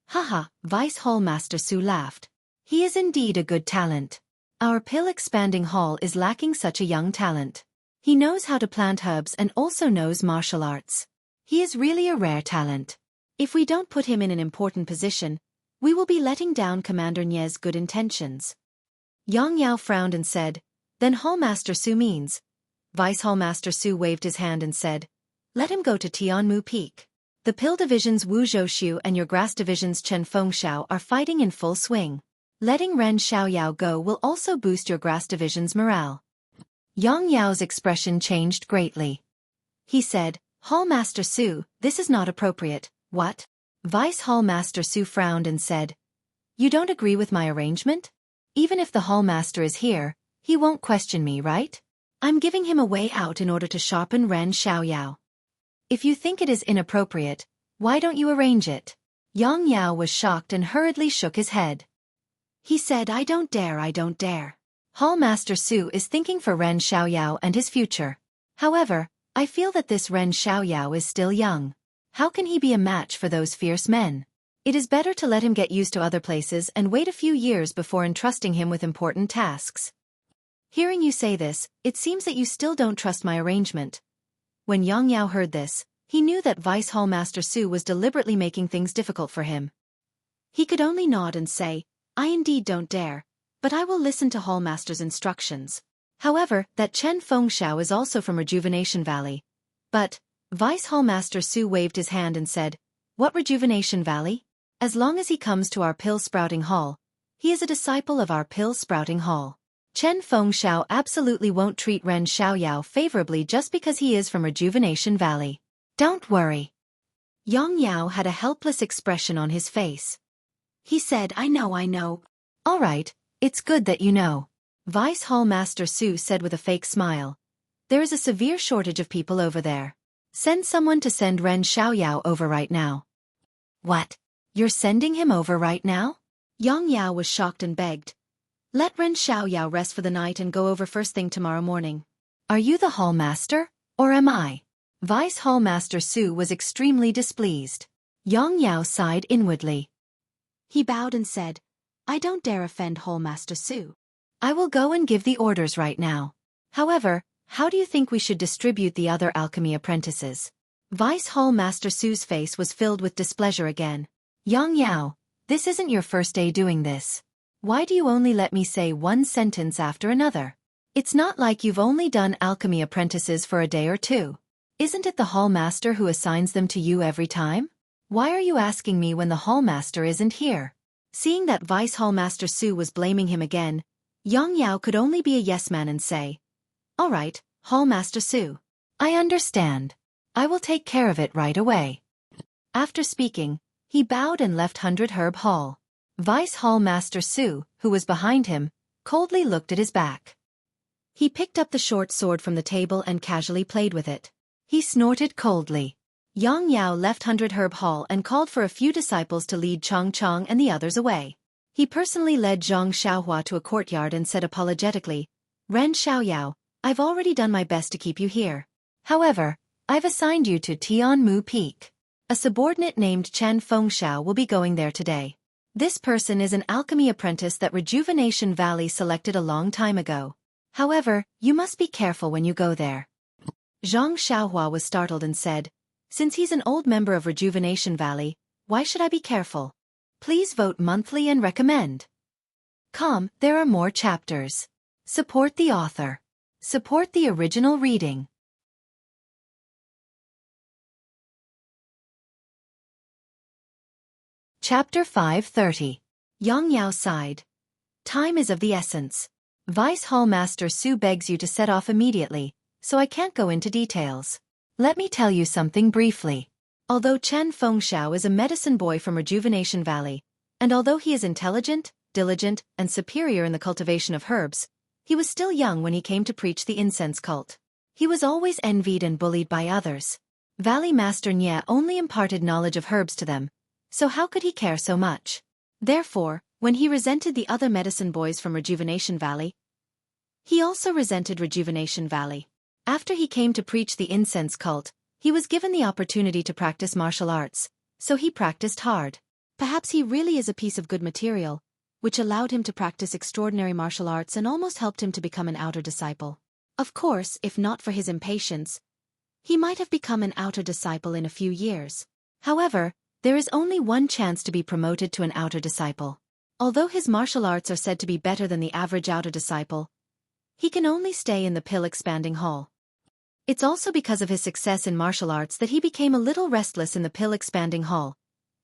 Haha, Vice Hall Master Su laughed. He is indeed a good talent. Our pill-expanding hall is lacking such a young talent. He knows how to plant herbs and also knows martial arts. He is really a rare talent. If we don't put him in an important position, we will be letting down Commander Nie's good intentions. Yang Yao frowned and said, Then Hall Master Su means. Vice Hall Master Su waved his hand and said, Let him go to Tianmu Peak. The Pill Division's Wu Zhouxiu and your Grass Division's Chen Fengxiao are fighting in full swing. Letting Ren Xiaoyao go will also boost your Grass Division's morale. Yang Yao's expression changed greatly. He said, Hall Master Su, this is not appropriate. What? Vice Hall Master Su frowned and said, You don't agree with my arrangement? Even if the Hall Master is here, he won't question me, right? I'm giving him a way out in order to sharpen Ren Xiaoyao. If you think it is inappropriate, why don't you arrange it? Yang Yao was shocked and hurriedly shook his head. He said, I don't dare, I don't dare. Hall Master Su is thinking for Ren Xiaoyao and his future. However, I feel that this Ren Xiaoyao is still young. How can he be a match for those fierce men? It is better to let him get used to other places and wait a few years before entrusting him with important tasks. Hearing you say this, it seems that you still don't trust my arrangement. When Yang Yao heard this, he knew that Vice Hall Master Su was deliberately making things difficult for him. He could only nod and say, I indeed don't dare, but I will listen to Hall Master's instructions. However, that Chen Fengxiao is also from Rejuvenation Valley. But, Vice Hall Master Su waved his hand and said, What Rejuvenation Valley? As long as he comes to our Pill Sprouting Hall, he is a disciple of our Pill Sprouting Hall. Chen Fengxiao absolutely won't treat Ren Xiaoyao favorably just because he is from Rejuvenation Valley. Don't worry. Yang Yao had a helpless expression on his face. He said, I know. All right, it's good that you know. Vice Hall Master Su said with a fake smile. There is a severe shortage of people over there. Send someone to send Ren Xiaoyao over right now. What? You're sending him over right now? Yang Yao was shocked and begged. Let Ren Xiaoyao rest for the night and go over first thing tomorrow morning. Are you the Hall Master, or am I? Vice Hall Master Su was extremely displeased. Yang Yao sighed inwardly. He bowed and said, I don't dare offend Hall Master Su. I will go and give the orders right now. However, how do you think we should distribute the other alchemy apprentices? Vice Hall Master Su's face was filled with displeasure again. Yang Yao, this isn't your first day doing this. Why do you only let me say one sentence after another? It's not like you've only done alchemy apprentices for a day or two. Isn't it the Hall Master who assigns them to you every time? Why are you asking me when the Hall Master isn't here? Seeing that Vice Hall Master Su was blaming him again, Yang Yao could only be a yes man and say, All right, Hall Master Su. I understand. I will take care of it right away. After speaking, he bowed and left 100 Herb Hall. Vice Hall Master Su, who was behind him, coldly looked at his back. He picked up the short sword from the table and casually played with it. He snorted coldly. Yang Yao left 100 Herb Hall and called for a few disciples to lead Chong Chong and the others away. He personally led Zhang Xiaohua to a courtyard and said apologetically, Ren Xiaoyao, I've already done my best to keep you here. However, I've assigned you to Tianmu Peak. A subordinate named Chen Fengxiao will be going there today. This person is an alchemy apprentice that Rejuvenation Valley selected a long time ago. However, you must be careful when you go there. Zhang Xiaohua was startled and said, since he's an old member of Rejuvenation Valley, why should I be careful? Please vote monthly and recommend. There are more chapters. Support the author. Support the original reading. Chapter 530. Yang Yao sighed. Time is of the essence. Vice Hall Master Su begs you to set off immediately, so I can't go into details. Let me tell you something briefly. Although Chen Fengxiao is a medicine boy from Rejuvenation Valley, and although he is intelligent, diligent, and superior in the cultivation of herbs, he was still young when he came to preach the incense cult. He was always envied and bullied by others. Valley Master Nye only imparted knowledge of herbs to them, so how could he care so much? Therefore, when he resented the other medicine boys from Rejuvenation Valley, he also resented Rejuvenation Valley. After he came to preach the incense cult, he was given the opportunity to practice martial arts, so he practiced hard. Perhaps he really is a piece of good material, which allowed him to practice extraordinary martial arts and almost helped him to become an outer disciple. Of course, if not for his impatience, he might have become an outer disciple in a few years. However, there is only one chance to be promoted to an outer disciple. Although his martial arts are said to be better than the average outer disciple, he can only stay in the pill expanding hall. It's also because of his success in martial arts that he became a little restless in the pill expanding hall,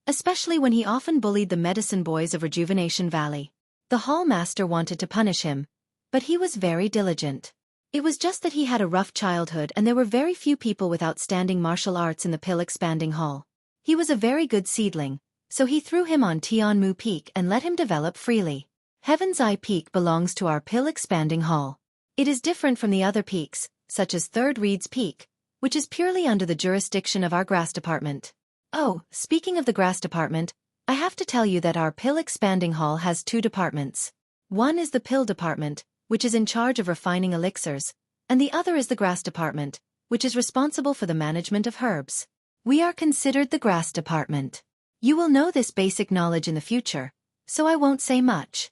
especially when he often bullied the medicine boys of Rejuvenation Valley. The hall master wanted to punish him, but he was very diligent. It was just that he had a rough childhood and there were very few people with outstanding martial arts in the pill expanding hall. He was a very good seedling, so he threw him on Tianmu Peak and let him develop freely. Heaven's Eye Peak belongs to our pill expanding hall. It is different from the other peaks, such as Third Reed's Peak, which is purely under the jurisdiction of our grass department. Oh, speaking of the grass department, I have to tell you that our pill expanding hall has two departments. One is the pill department, which is in charge of refining elixirs, and the other is the grass department, which is responsible for the management of herbs. We are considered the grass department. You will know this basic knowledge in the future, so I won't say much.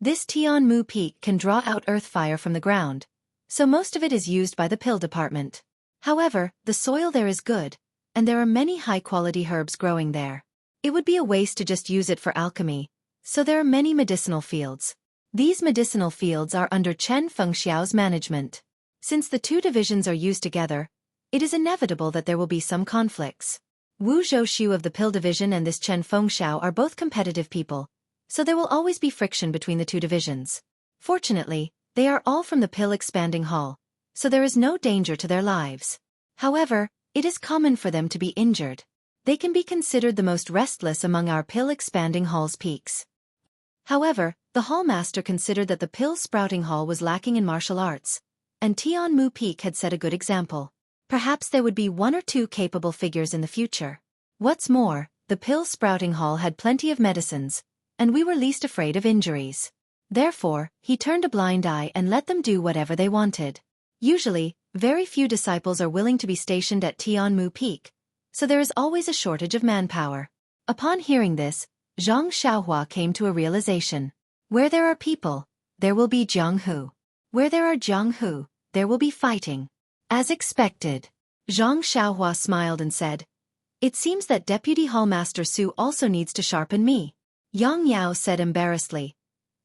This Tianmu Peak can draw out earth fire from the ground, so most of it is used by the pill department. However, the soil there is good, and there are many high-quality herbs growing there. It would be a waste to just use it for alchemy, so there are many medicinal fields. These medicinal fields are under Chen Fengxiao's management. Since the two divisions are used together, it is inevitable that there will be some conflicts. Wu Zhouxiu of the pill division and this Chen Fengxiao are both competitive people, so there will always be friction between the two divisions. Fortunately, they are all from the pill expanding hall, so there is no danger to their lives. However, it is common for them to be injured. They can be considered the most restless among our pill expanding hall's peaks. However, the hall master considered that the pill sprouting hall was lacking in martial arts, and Tianmu Peak had set a good example. Perhaps there would be one or two capable figures in the future. What's more, the pill sprouting hall had plenty of medicines, and we were least afraid of injuries. Therefore, he turned a blind eye and let them do whatever they wanted. Usually, very few disciples are willing to be stationed at Tianmu Peak, so there is always a shortage of manpower. Upon hearing this, Zhang Xiaohua came to a realization. Where there are people, there will be Jianghu. Where there are Jianghu, there will be fighting. As expected. Zhang Xiaohua smiled and said, it seems that Deputy Hall Master Su also needs to sharpen me. Yang Yao said embarrassedly,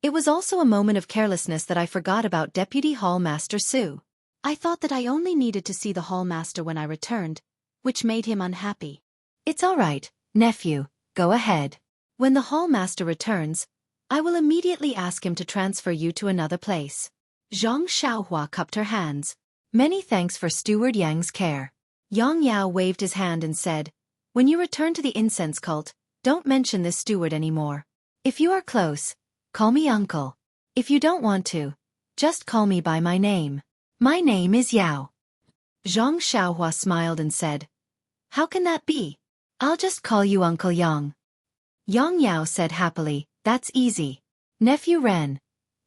it was also a moment of carelessness that I forgot about Deputy Hall Master Su. I thought that I only needed to see the Hall Master when I returned, which made him unhappy. It's all right, nephew, go ahead. When the Hall Master returns, I will immediately ask him to transfer you to another place. Zhang Xiaohua cupped her hands. Many thanks for Steward Yang's care. Yang Yao waved his hand and said, when you return to the incense cult, don't mention this steward anymore. If you are close, call me uncle. If you don't want to, just call me by my name. My name is Yao. Zhang Xiaohua smiled and said, how can that be? I'll just call you Uncle Yang. Yang Yao said happily, that's easy. Nephew Ren,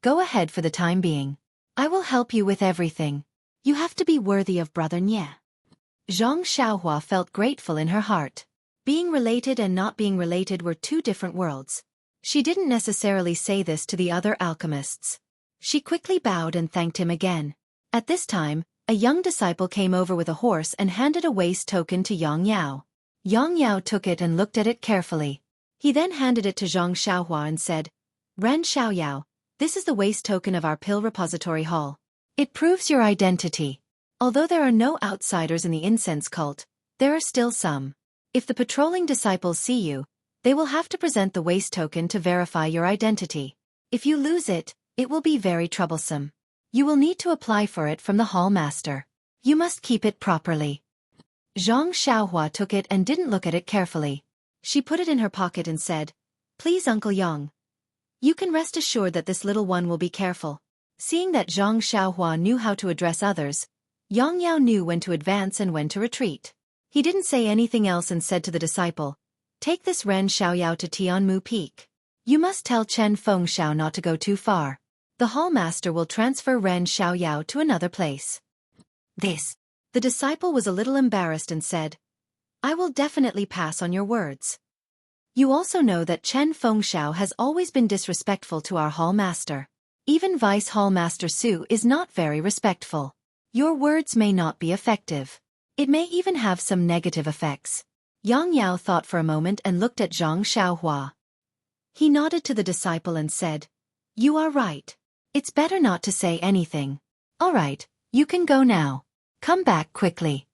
go ahead for the time being. I will help you with everything. You have to be worthy of Brother Nye. Zhang Xiaohua felt grateful in her heart. Being related and not being related were two different worlds. She didn't necessarily say this to the other alchemists. She quickly bowed and thanked him again. At this time, a young disciple came over with a horse and handed a waste token to Yang Yao. Yang Yao took it and looked at it carefully. He then handed it to Zhang Xiaohua and said, "Ren Xiaoyao, this is the waste token of our pill repository hall. It proves your identity. Although there are no outsiders in the incense cult, there are still some. If the patrolling disciples see you, they will have to present the waste token to verify your identity. If you lose it, it will be very troublesome. You will need to apply for it from the hall master. You must keep it properly." Zhang Xiaohua took it and didn't look at it carefully. She put it in her pocket and said, "Please Uncle Yang. You can rest assured that this little one will be careful." Seeing that Zhang Xiaohua knew how to address others, Yang Yao knew when to advance and when to retreat. He didn't say anything else and said to the disciple, "Take this Ren Xiaoyao to Tianmu Peak. You must tell Chen Fengxiao not to go too far. The hall master will transfer Ren Xiaoyao to another place." The disciple was a little embarrassed and said, "I will definitely pass on your words. You also know that Chen Fengxiao has always been disrespectful to our hall master. Even Vice Hall Master Su is not very respectful. Your words may not be effective. It may even have some negative effects." Yang Yao thought for a moment and looked at Zhang Xiaohua. He nodded to the disciple and said, "You are right. It's better not to say anything. All right, you can go now. Come back quickly."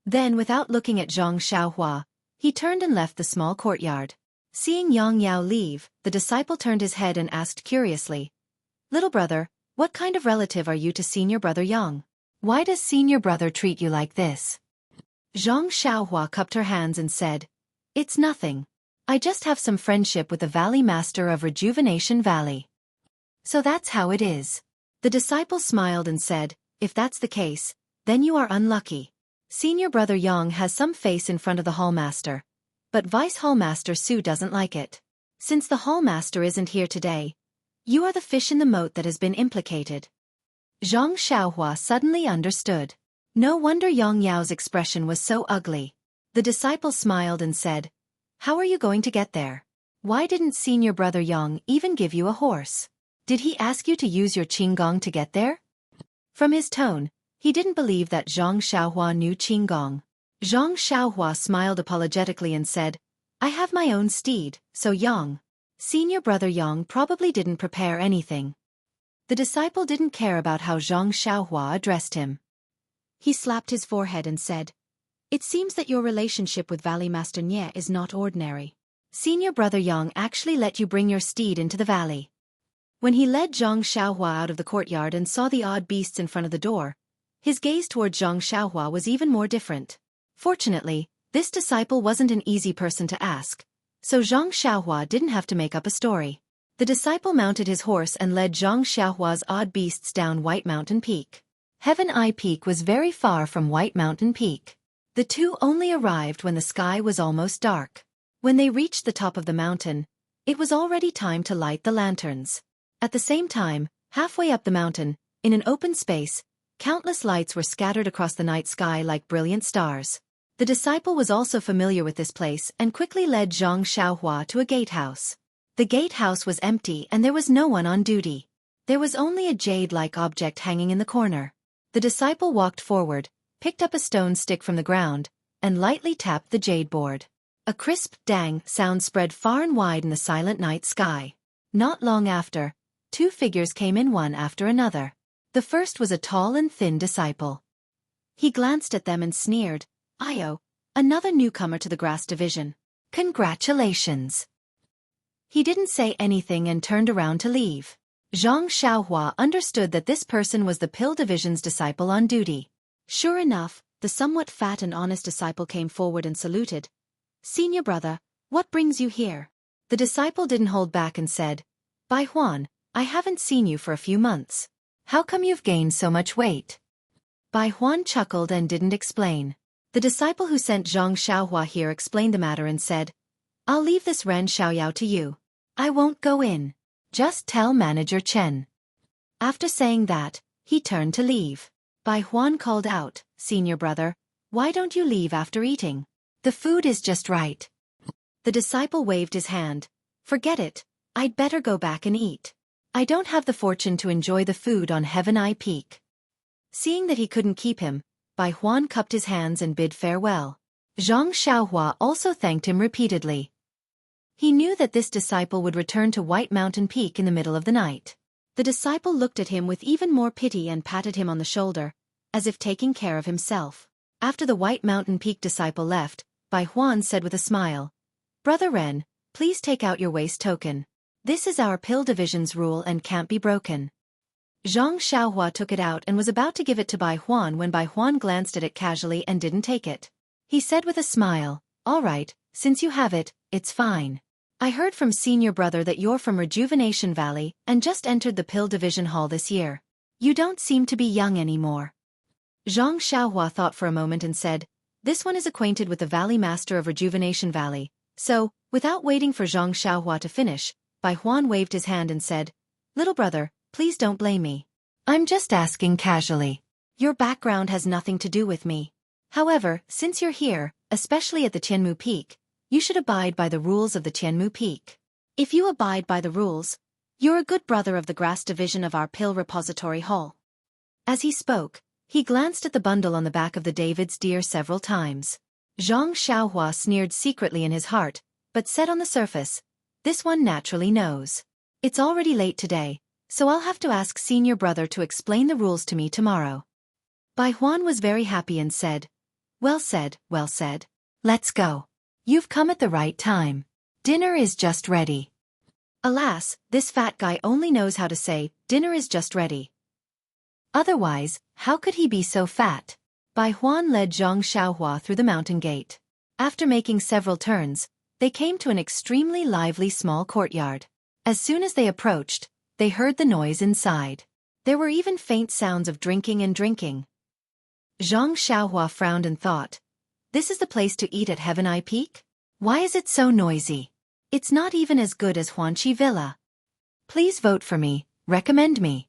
Then, without looking at Zhang Xiaohua, he turned and left the small courtyard. Seeing Yang Yao leave, the disciple turned his head and asked curiously, "Little brother, what kind of relative are you to senior brother Yang? Why does senior brother treat you like this?" Zhang Xiaohua cupped her hands and said, "It's nothing. I just have some friendship with the Valley Master of Rejuvenation Valley." "So that's how it is." The disciple smiled and said, "If that's the case, then you are unlucky. Senior brother Yang has some face in front of the hallmaster, but Vice Hallmaster Su doesn't like it. Since the hallmaster isn't here today, you are the fish in the moat that has been implicated." Zhang Xiaohua suddenly understood. No wonder Yang Yao's expression was so ugly. The disciple smiled and said, "How are you going to get there? Why didn't senior brother Yang even give you a horse? Did he ask you to use your Qinggong to get there?" From his tone, he didn't believe that Zhang Xiaohua knew Qinggong. Zhang Xiaohua smiled apologetically and said, "I have my own steed, so Yang. Senior brother Yang probably didn't prepare anything." The disciple didn't care about how Zhang Xiaohua addressed him. He slapped his forehead and said, "It seems that your relationship with Valley Master Nye is not ordinary. Senior brother Yang actually let you bring your steed into the valley." When he led Zhang Xiaohua out of the courtyard and saw the odd beasts in front of the door, his gaze toward Zhang Xiaohua was even more different. Fortunately, this disciple wasn't an easy person to ask, so Zhang Xiaohua didn't have to make up a story. The disciple mounted his horse and led Zhang Xiaohua's odd beasts down White Mountain Peak. Heaven Eye Peak was very far from White Mountain Peak. The two only arrived when the sky was almost dark. When they reached the top of the mountain, it was already time to light the lanterns. At the same time, halfway up the mountain, in an open space, countless lights were scattered across the night sky like brilliant stars. The disciple was also familiar with this place and quickly led Zhang Xiaohua to a gatehouse. The gatehouse was empty and there was no one on duty. There was only a jade-like object hanging in the corner. The disciple walked forward, picked up a stone stick from the ground, and lightly tapped the jade board. A crisp dang sound spread far and wide in the silent night sky. Not long after, two figures came in one after another. The first was a tall and thin disciple. He glanced at them and sneered, "Io, another newcomer to the grass division. Congratulations." He didn't say anything and turned around to leave. Zhang Xiaohua understood that this person was the pill division's disciple on duty. Sure enough, the somewhat fat and honest disciple came forward and saluted. "Senior brother, what brings you here?" The disciple didn't hold back and said, "Bai Huan, I haven't seen you for a few months. How come you've gained so much weight?" Bai Huan chuckled and didn't explain. The disciple who sent Zhang Xiaohua here explained the matter and said, "I'll leave this Ren Xiaoyao to you. I won't go in. Just tell Manager Chen." After saying that, he turned to leave. Bai Huan called out, "Senior brother, why don't you leave after eating? The food is just right. The disciple waved his hand. Forget it, I'd better go back and eat. I don't have the fortune to enjoy the food on Heaven Eye Peak. Seeing that he couldn't keep him, Bai Huan cupped his hands and bid farewell. Zhang Xiaohua also thanked him repeatedly. He knew that this disciple would return to White Mountain Peak in the middle of the night. The disciple looked at him with even more pity and patted him on the shoulder, as if taking care of himself. After the White Mountain Peak disciple left, Bai Huan said with a smile, "Brother Ren, please take out your waist token. This is our pill division's rule and can't be broken." Zhang Xiaohua took it out and was about to give it to Bai Huan when Bai Huan glanced at it casually and didn't take it. He said with a smile, "All right, since you have it, it's fine. I heard from senior brother that you're from Rejuvenation Valley and just entered the pill division hall this year. You don't seem to be young anymore." Zhang Xiaohua thought for a moment and said, "This one is acquainted with the Valley Master of Rejuvenation Valley." So, without waiting for Zhang Xiaohua to finish, Bai Huan waved his hand and said, "Little brother, please don't blame me. I'm just asking casually. Your background has nothing to do with me. However, since you're here, especially at the Tianmu Peak, you should abide by the rules of the Tianmu Peak. If you abide by the rules, you're a good brother of the grass division of our pill repository hall." As he spoke, he glanced at the bundle on the back of the David's deer several times. Zhang Xiaohua sneered secretly in his heart, but said on the surface, "This one naturally knows. It's already late today, so I'll have to ask senior brother to explain the rules to me tomorrow." Bai Huan was very happy and said, well said, well said. Let's go. You've come at the right time. Dinner is just ready." Alas, this fat guy only knows how to say, "Dinner is just ready." Otherwise, how could he be so fat? Bai Huan led Zhang Xiaohua through the mountain gate. After making several turns, they came to an extremely lively small courtyard. As soon as they approached, they heard the noise inside. There were even faint sounds of drinking and drinking. Zhang Xiaohua frowned and thought, "This is the place to eat at Heaven Eye Peak? Why is it so noisy? It's not even as good as Huanqi Villa. Please vote for me, recommend me."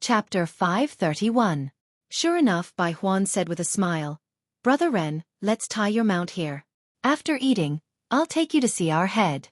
Chapter 531. Sure enough, Bai Huan said with a smile, "Brother Ren, let's tie your mount here. After eating, I'll take you to see our head."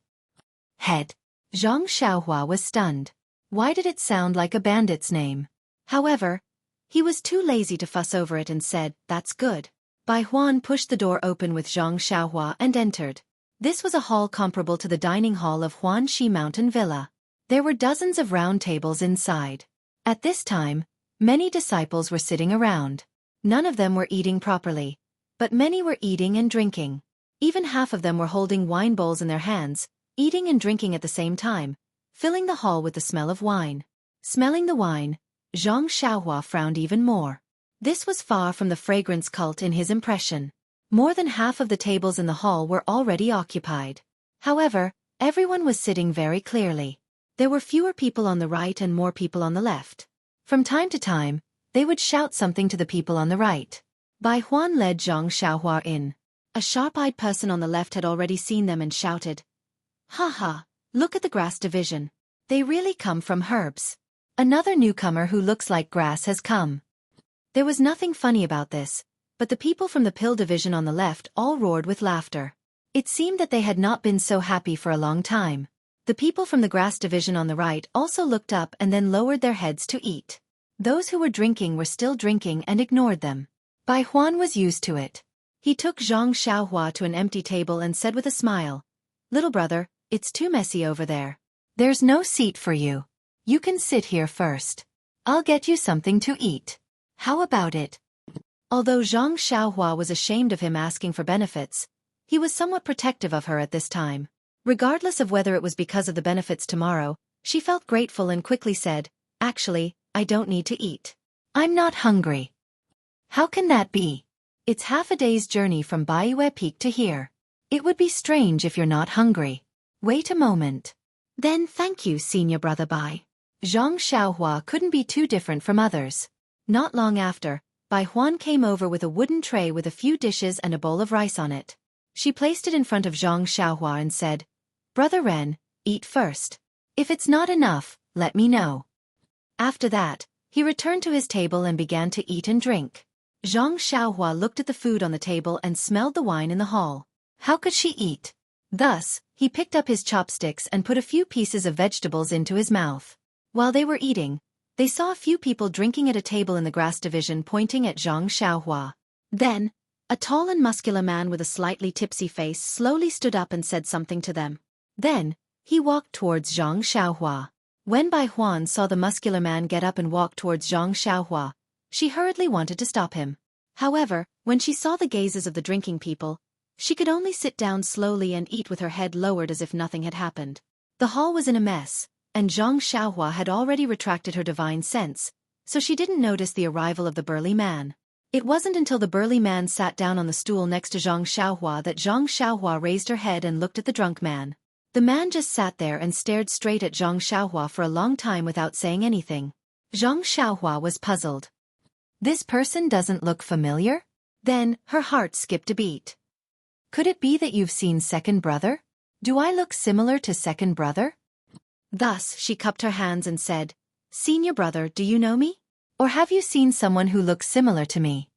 Head. Zhang Xiaohua was stunned. Why did it sound like a bandit's name? However, he was too lazy to fuss over it and said, "That's good." Bai Huan pushed the door open with Zhang Xiaohua and entered. This was a hall comparable to the dining hall of Huanxi Mountain Villa. There were dozens of round tables inside. At this time, many disciples were sitting around. None of them were eating properly, but many were eating and drinking. Even half of them were holding wine bowls in their hands, eating and drinking at the same time, filling the hall with the smell of wine. Smelling the wine, Zhang Xiaohua frowned even more. This was far from the fragrance cult in his impression. More than half of the tables in the hall were already occupied. However, everyone was sitting very clearly. There were fewer people on the right and more people on the left. From time to time, they would shout something to the people on the right. Bai Huan led Zhang Xiaohua in. A sharp-eyed person on the left had already seen them and shouted, "Ha ha, look at the grass division. They really come from herbs. Another newcomer who looks like grass has come." There was nothing funny about this, but the people from the pill division on the left all roared with laughter. It seemed that they had not been so happy for a long time. The people from the grass division on the right also looked up and then lowered their heads to eat. Those who were drinking were still drinking and ignored them. Bai Huan was used to it. He took Zhang Xiaohua to an empty table and said with a smile, "Little brother, it's too messy over there. There's no seat for you. You can sit here first. I'll get you something to eat. How about it?" Although Zhang Xiaohua was ashamed of him asking for benefits, he was somewhat protective of her at this time. Regardless of whether it was because of the benefits tomorrow, she felt grateful and quickly said, "Actually, I don't need to eat. I'm not hungry." "How can that be? It's half a day's journey from Baiyue Peak to here. It would be strange if you're not hungry. Wait a moment." "Then thank you, senior brother Bai." Zhang Xiaohua couldn't be too different from others. Not long after, Bai Huan came over with a wooden tray with a few dishes and a bowl of rice on it. She placed it in front of Zhang Xiaohua and said, "Brother Ren, eat first. If it's not enough, let me know." After that, He returned to his table and began to eat and drink. Zhang Xiaohua looked at the food on the table and smelled the wine in the hall. How could she eat? Thus, he picked up his chopsticks and put a few pieces of vegetables into his mouth. While they were eating, they saw a few people drinking at a table in the grass division pointing at Zhang Xiaohua. Then, a tall and muscular man with a slightly tipsy face slowly stood up and said something to them. Then, he walked towards Zhang Xiaohua. When Bai Huan saw the muscular man get up and walk towards Zhang Xiaohua, she hurriedly wanted to stop him. However, when she saw the gazes of the drinking people, she could only sit down slowly and eat with her head lowered as if nothing had happened. The hall was in a mess, and Zhang Xiaohua had already retracted her divine sense, so she didn't notice the arrival of the burly man. It wasn't until the burly man sat down on the stool next to Zhang Xiaohua that Zhang Xiaohua raised her head and looked at the drunk man. The man just sat there and stared straight at Zhang Xiaohua for a long time without saying anything. Zhang Xiaohua was puzzled. This person doesn't look familiar? Then, her heart skipped a beat. Could it be that you've seen Second Brother? Do I look similar to Second Brother? Thus, she cupped her hands and said, Senior brother, do you know me? Or have you seen someone who looks similar to me?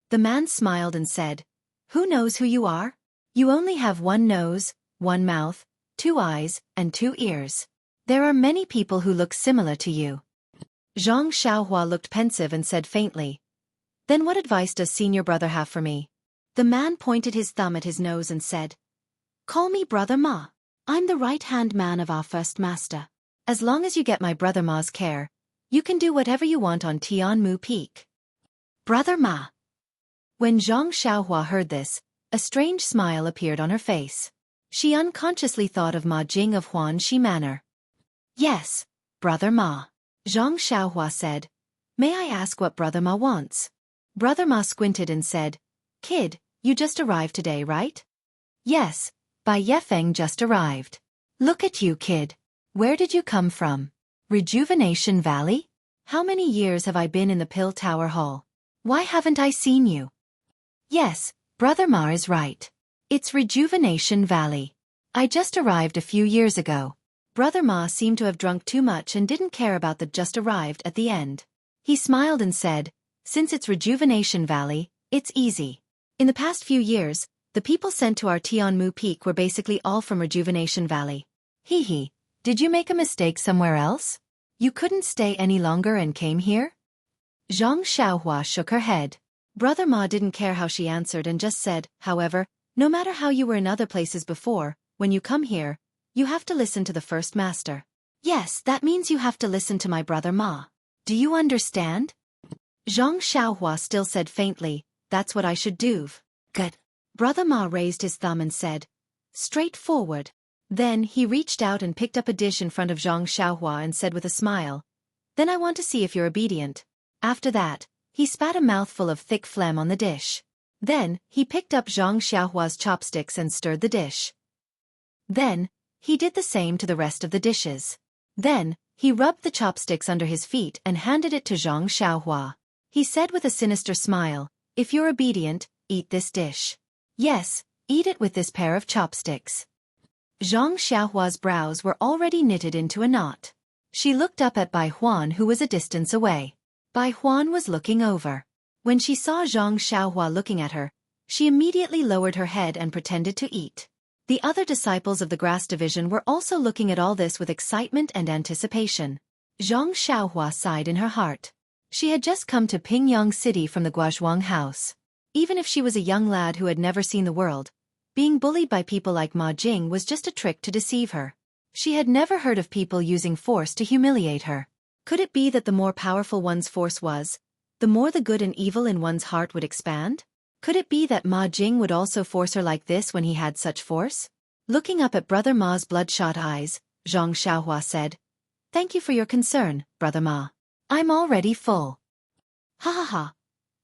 The man smiled and said, Who knows who you are? You only have one nose, one mouth, 2 eyes, and 2 ears. There are many people who look similar to you. Zhang Xiaohua looked pensive and said faintly, Then what advice does Senior Brother have for me? The man pointed his thumb at his nose and said, Call me Brother Ma. I'm the right-hand man of our first master. As long as you get my Brother Ma's care, you can do whatever you want on Tianmu Peak. Brother Ma. When Zhang Xiaohua heard this, a strange smile appeared on her face. She unconsciously thought of Ma Jing of Huanxi Manor. Yes, Brother Ma. Zhang Xiaohua said, May I ask what Brother Ma wants? Brother Ma squinted and said, Kid, you just arrived today, right? Yes, Bai Yefeng just arrived. Look at you, kid. Where did you come from? Rejuvenation Valley? How many years have I been in the Pill Tower Hall? Why haven't I seen you? Yes, Brother Ma is right. It's Rejuvenation Valley. I just arrived a few years ago. Brother Ma seemed to have drunk too much and didn't care about the just arrived at the end. He smiled and said, Since it's Rejuvenation Valley, it's easy. In the past few years, the people sent to our Tianmu Peak were basically all from Rejuvenation Valley. Hee hee, did you make a mistake somewhere else? You couldn't stay any longer and came here? Zhang Xiaohua shook her head. Brother Ma didn't care how she answered and just said, However, no matter how you were in other places before, when you come here, you have to listen to the first master. Yes, that means you have to listen to my Brother Ma. Do you understand? Zhang Xiaohua still said faintly, That's what I should do. Good. Brother Ma raised his thumb and said, Straightforward. Then he reached out and picked up a dish in front of Zhang Xiaohua and said with a smile, Then I want to see if you're obedient. After that, he spat a mouthful of thick phlegm on the dish. Then, he picked up Zhang Xiaohua's chopsticks and stirred the dish. Then, he did the same to the rest of the dishes. Then, he rubbed the chopsticks under his feet and handed it to Zhang Xiaohua. He said with a sinister smile, If you're obedient, eat this dish. Yes, eat it with this pair of chopsticks. Zhang Xiaohua's brows were already knitted into a knot. She looked up at Bai Huan, who was a distance away. Bai Huan was looking over. When she saw Zhang Xiaohua looking at her, she immediately lowered her head and pretended to eat. The other disciples of the grass division were also looking at all this with excitement and anticipation. Zhang Xiaohua sighed in her heart. She had just come to Pingyang City from the Guozhuang house. Even if she was a young lad who had never seen the world, being bullied by people like Ma Jing was just a trick to deceive her. She had never heard of people using force to humiliate her. Could it be that the more powerful one's force was, the more the good and evil in one's heart would expand? Could it be that Ma Jing would also force her like this when he had such force? Looking up at Brother Ma's bloodshot eyes, Zhang Xiaohua said, Thank you for your concern, Brother Ma. I'm already full. Ha ha ha.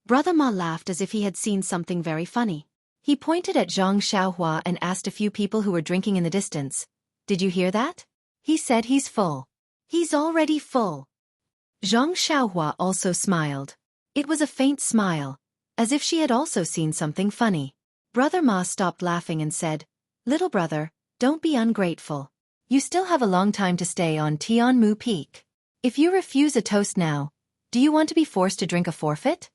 Brother Ma laughed as if he had seen something very funny. He pointed at Zhang Xiaohua and asked a few people who were drinking in the distance, Did you hear that? He said he's full. He's already full. Zhang Xiaohua also smiled. It was a faint smile, as if she had also seen something funny. Brother Ma stopped laughing and said, Little brother, don't be ungrateful. You still have a long time to stay on Tianmu Peak. If you refuse a toast now, Do you want to be forced to drink a forfeit?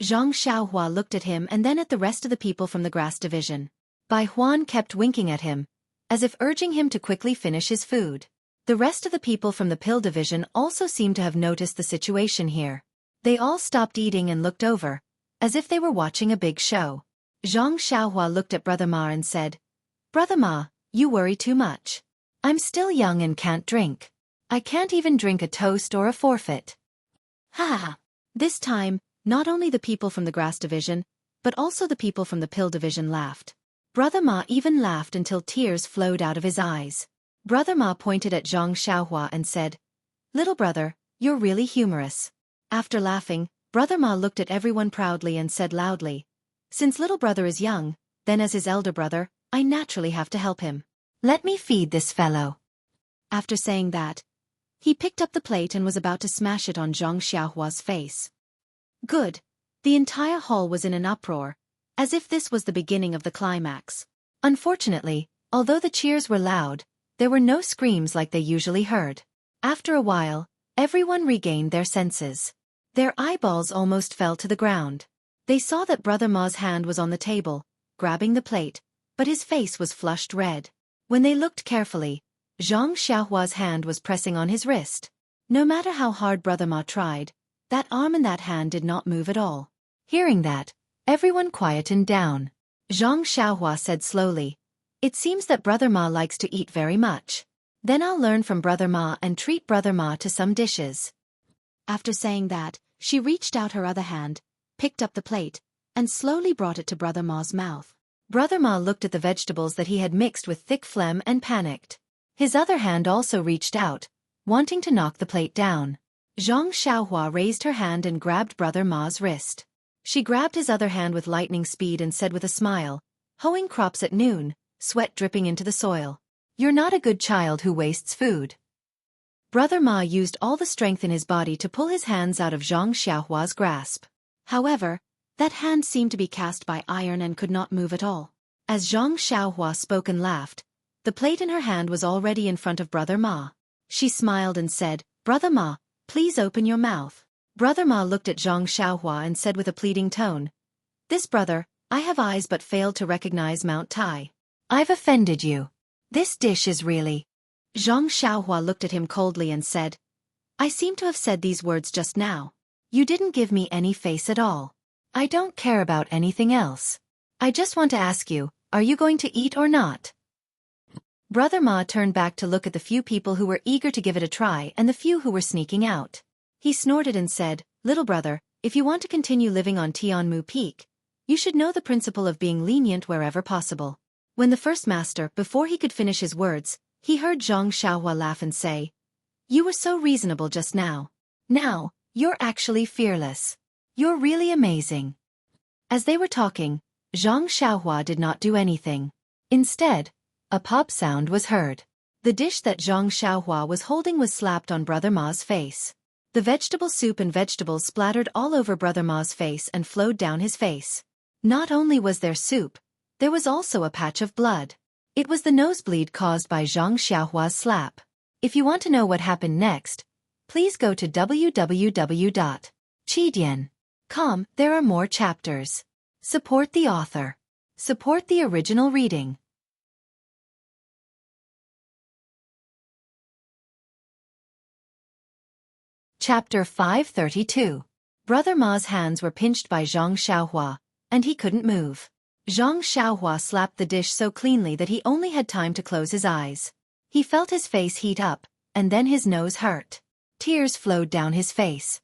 Zhang Xiaohua looked at him and then at the rest of the people from the grass division. Bai Huan kept winking at him, as if urging him to quickly finish his food. The rest of the people from the pill division also seemed to have noticed the situation here. They all stopped eating and looked over, as if they were watching a big show. Zhang Xiaohua looked at Brother Ma and said, "Brother Ma, you worry too much. I'm still young and can't drink. I can't even drink a toast or a forfeit." Ha ha! This time, not only the people from the grass division, but also the people from the pill division laughed. Brother Ma even laughed until tears flowed out of his eyes. Brother Ma pointed at Zhang Xiaohua and said, "Little brother, you're really humorous." After laughing, Brother Ma looked at everyone proudly and said loudly, "Since little brother is young, then as his elder brother, I naturally have to help him. Let me feed this fellow." After saying that, he picked up the plate and was about to smash it on Zhang Xiaohua's face. Good. The entire hall was in an uproar, as if this was the beginning of the climax. Unfortunately, although the cheers were loud, there were no screams like they usually heard. After a while, everyone regained their senses. Their eyeballs almost fell to the ground. They saw that Brother Ma's hand was on the table, grabbing the plate, but his face was flushed red. When they looked carefully, Zhang Xiaohua's hand was pressing on his wrist. No matter how hard Brother Ma tried, that arm and that hand did not move at all. Hearing that, everyone quietened down. Zhang Xiaohua said slowly, "It seems that Brother Ma likes to eat very much. Then I'll learn from Brother Ma and treat Brother Ma to some dishes." After saying that, she reached out her other hand, picked up the plate, and slowly brought it to Brother Ma's mouth. Brother Ma looked at the vegetables that he had mixed with thick phlegm and panicked. His other hand also reached out, wanting to knock the plate down. Zhang Xiaohua raised her hand and grabbed Brother Ma's wrist. She grabbed his other hand with lightning speed and said with a smile, "Hoeing crops at noon, sweat dripping into the soil. You're not a good child who wastes food." Brother Ma used all the strength in his body to pull his hands out of Zhang Xiaohua's grasp. However, that hand seemed to be cast by iron and could not move at all. As Zhang Xiaohua spoke and laughed, the plate in her hand was already in front of Brother Ma. She smiled and said, "Brother Ma, please open your mouth." Brother Ma looked at Zhang Xiaohua and said with a pleading tone, "This brother, I have eyes but failed to recognize Mount Tai. I've offended you. This dish is really—" Zhang Xiaohua looked at him coldly and said, "I seem to have said these words just now. You didn't give me any face at all. I don't care about anything else. I just want to ask you, are you going to eat or not?" Brother Ma turned back to look at the few people who were eager to give it a try and the few who were sneaking out. He snorted and said, "Little brother, if you want to continue living on Tianmu Peak, you should know the principle of being lenient wherever possible." When the first master, before he could finish his words, he heard Zhang Xiaohua laugh and say, "You were so reasonable just now. Now, you're actually fearless. You're really amazing." As they were talking, Zhang Xiaohua did not do anything. Instead, a pop sound was heard. The dish that Zhang Xiaohua was holding was slapped on Brother Ma's face. The vegetable soup and vegetables splattered all over Brother Ma's face and flowed down his face. Not only was there soup, there was also a patch of blood. It was the nosebleed caused by Zhang Xiaohua's slap. If you want to know what happened next, please go to www.chidian.com. There are more chapters. Support the author. Support the original reading. Chapter 532. Brother Ma's hands were pinched by Zhang Xiaohua, and he couldn't move. Zhang Xiaohua slapped the dish so cleanly that he only had time to close his eyes. He felt his face heat up, and then his nose hurt. Tears flowed down his face.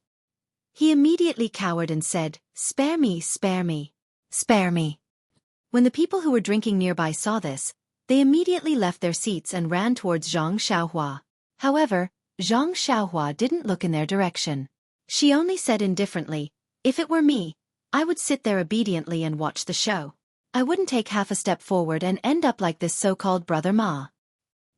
He immediately cowered and said, "Spare me, spare me, spare me." When the people who were drinking nearby saw this, they immediately left their seats and ran towards Zhang Xiaohua. However, Zhang Xiaohua didn't look in their direction. She only said indifferently, "If it were me, I would sit there obediently and watch the show. I wouldn't take half a step forward and end up like this so-called Brother Ma."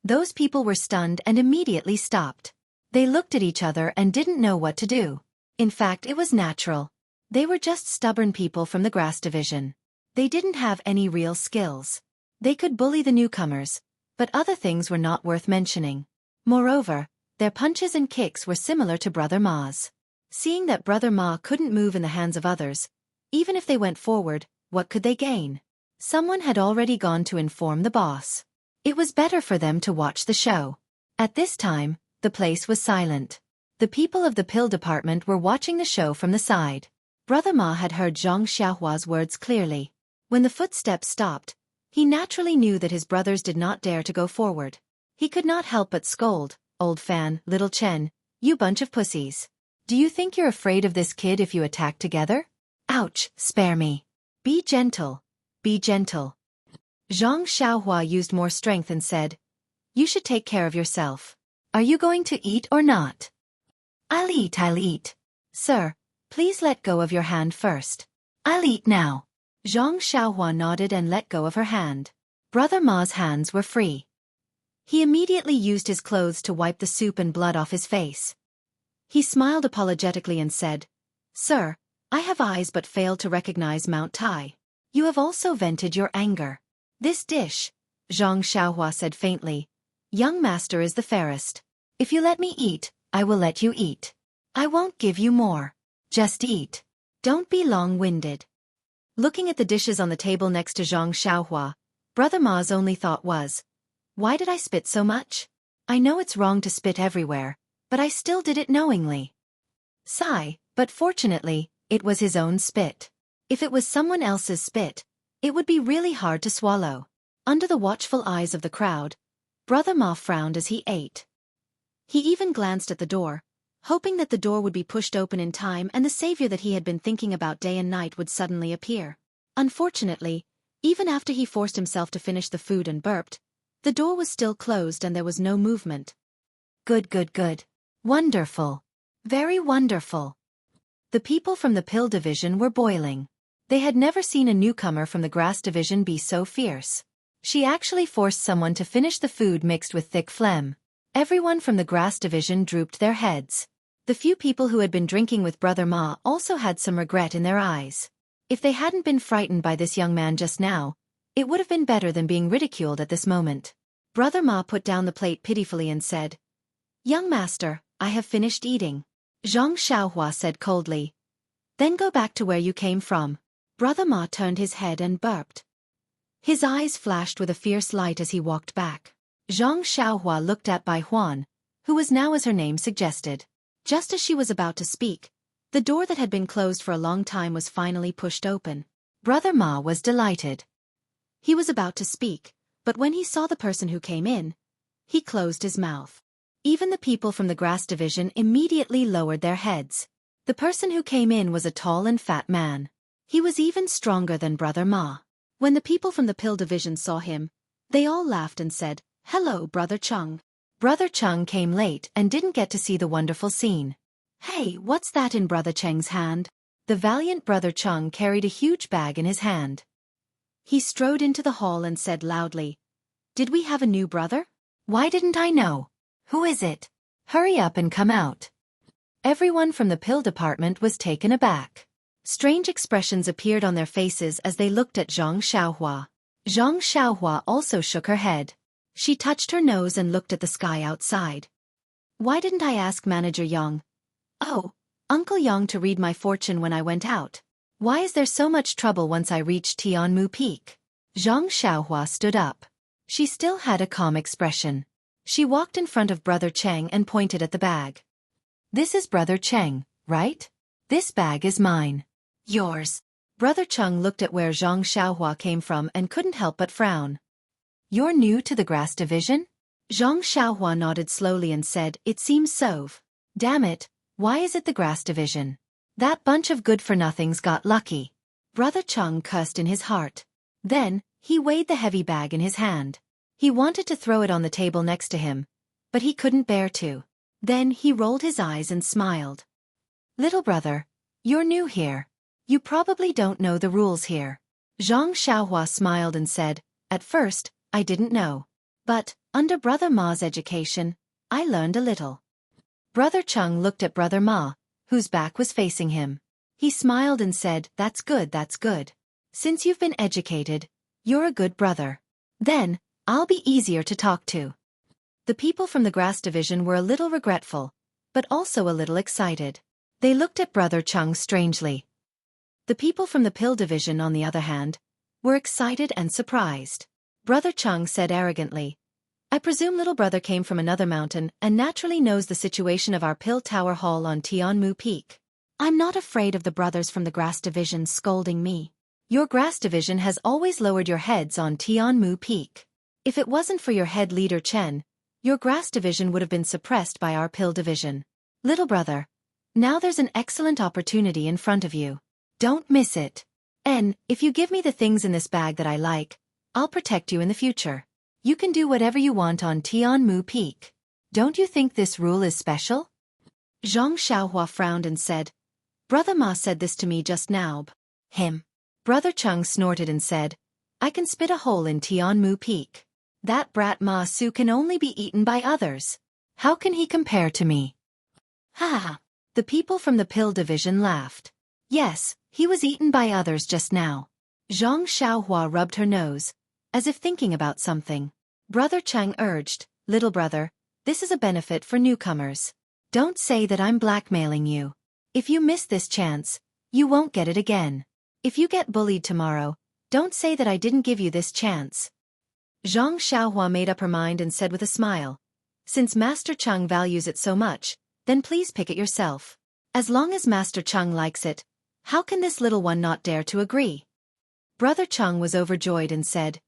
Those people were stunned and immediately stopped. They looked at each other and didn't know what to do. In fact, it was natural. They were just stubborn people from the grass division. They didn't have any real skills. They could bully the newcomers, but other things were not worth mentioning. Moreover, their punches and kicks were similar to Brother Ma's. Seeing that Brother Ma couldn't move in the hands of others, even if they went forward, what could they gain? Someone had already gone to inform the boss. It was better for them to watch the show. At this time, the place was silent. The people of the pill department were watching the show from the side. Brother Ma had heard Zhang Xiaohua's words clearly. When the footsteps stopped, he naturally knew that his brothers did not dare to go forward. He could not help but scold, "Old Fan, little Chen, you bunch of pussies. Do you think you're afraid of this kid if you attack together? Ouch, spare me. Be gentle. Be gentle." Zhang Xiaohua used more strength and said, "You should take care of yourself. Are you going to eat or not?" I'll eat. Sir, please let go of your hand first." "I'll eat now." Zhang Xiaohua nodded and let go of her hand. Brother Ma's hands were free. He immediately used his clothes to wipe the soup and blood off his face. He smiled apologetically and said, "Sir, I have eyes but failed to recognize Mount Tai. You have also vented your anger." "This dish," Zhang Xiaohua said faintly, "young master is the fairest. If you let me eat, I will let you eat. I won't give you more. Just eat. Don't be long-winded." Looking at the dishes on the table next to Zhang Xiaohua, Brother Ma's only thought was, "Why did I spit so much? I know it's wrong to spit everywhere, but I still did it knowingly." Sigh, but fortunately, it was his own spit. If it was someone else's spit, it would be really hard to swallow. Under the watchful eyes of the crowd, Brother Ma frowned as he ate. He even glanced at the door, hoping that the door would be pushed open in time and the savior that he had been thinking about day and night would suddenly appear. Unfortunately, even after he forced himself to finish the food and burped, the door was still closed and there was no movement. Good. Wonderful. Very wonderful. The people from the pill division were boiling. They had never seen a newcomer from the grass division be so fierce. She actually forced someone to finish the food mixed with thick phlegm. Everyone from the grass division drooped their heads. The few people who had been drinking with Brother Ma also had some regret in their eyes. If they hadn't been frightened by this young man just now, it would have been better than being ridiculed at this moment. Brother Ma put down the plate pitifully and said, "Young master, I have finished eating." Zhang Xiaohua said coldly, "Then go back to where you came from." Brother Ma turned his head and burped. His eyes flashed with a fierce light as he walked back. Zhang Xiaohua looked at Bai Huan, who was now as her name suggested. Just as she was about to speak, the door that had been closed for a long time was finally pushed open. Brother Ma was delighted. He was about to speak, but when he saw the person who came in, he closed his mouth. Even the people from the grass division immediately lowered their heads. The person who came in was a tall and fat man. He was even stronger than Brother Ma. When the people from the pill division saw him, they all laughed and said, "Hello, Brother Chung." Brother Chung came late and didn't get to see the wonderful scene. "Hey, what's that in Brother Cheng's hand?" The valiant Brother Chung carried a huge bag in his hand. He strode into the hall and said loudly, "Did we have a new brother? Why didn't I know? Who is it? Hurry up and come out." Everyone from the pill department was taken aback. Strange expressions appeared on their faces as they looked at Zhang Xiaohua. Zhang Xiaohua also shook her head. She touched her nose and looked at the sky outside. "Why didn't I ask Manager Yang? Oh, Uncle Yang to read my fortune when I went out? Why is there so much trouble once I reached Tianmu Peak?" Zhang Xiaohua stood up. She still had a calm expression. She walked in front of Brother Cheng and pointed at the bag. "This is Brother Cheng, right? This bag is mine." "Yours." Brother Cheng looked at where Zhang Xiaohua came from and couldn't help but frown. "You're new to the grass division?" Zhang Xiaohua nodded slowly and said, "It seems so. Damn it, why is it the grass division? That bunch of good-for-nothings got lucky." Brother Cheng cursed in his heart. Then, he weighed the heavy bag in his hand. He wanted to throw it on the table next to him, but he couldn't bear to. Then he rolled his eyes and smiled. "Little brother, you're new here. You probably don't know the rules here." Zhang Xiaohua smiled and said, "At first, I didn't know. But, under Brother Ma's education, I learned a little." Brother Chung looked at Brother Ma, whose back was facing him. He smiled and said, that's good. Since you've been educated, you're a good brother. Then, I'll be easier to talk to." The people from the grass division were a little regretful, but also a little excited. They looked at Brother Chung strangely. The people from the pill division, on the other hand, were excited and surprised. Brother Chung said arrogantly, I presume little brother came from another mountain and naturally knows the situation of our pill tower hall on Tianmu Peak. I'm not afraid of the brothers from the grass division scolding me. Your grass division has always lowered your heads on Tianmu Peak. If it wasn't for your head leader Chen, your grass division would have been suppressed by our pill division. Little brother, now there's an excellent opportunity in front of you. Don't miss it. And, if you give me the things in this bag that I like, I'll protect you in the future. You can do whatever you want on Tianmu Peak. Don't you think this rule is special? Zhang Xiaohua frowned and said, Brother Ma said this to me just now. Him. Brother Chung snorted and said, I can spit a hole in Tianmu Peak. That brat Ma Su can only be eaten by others. How can he compare to me? Ha ha. The people from the pill division laughed. Yes, he was eaten by others just now. Zhang Xiaohua rubbed her nose, as if thinking about something. Brother Chang urged, Little brother, this is a benefit for newcomers. Don't say that I'm blackmailing you. If you miss this chance, you won't get it again. If you get bullied tomorrow, don't say that I didn't give you this chance. Zhang Xiaohua made up her mind and said with a smile, Since Master Chung values it so much, then please pick it yourself. As long as Master Chung likes it, how can this little one not dare to agree? Brother Chung was overjoyed and said,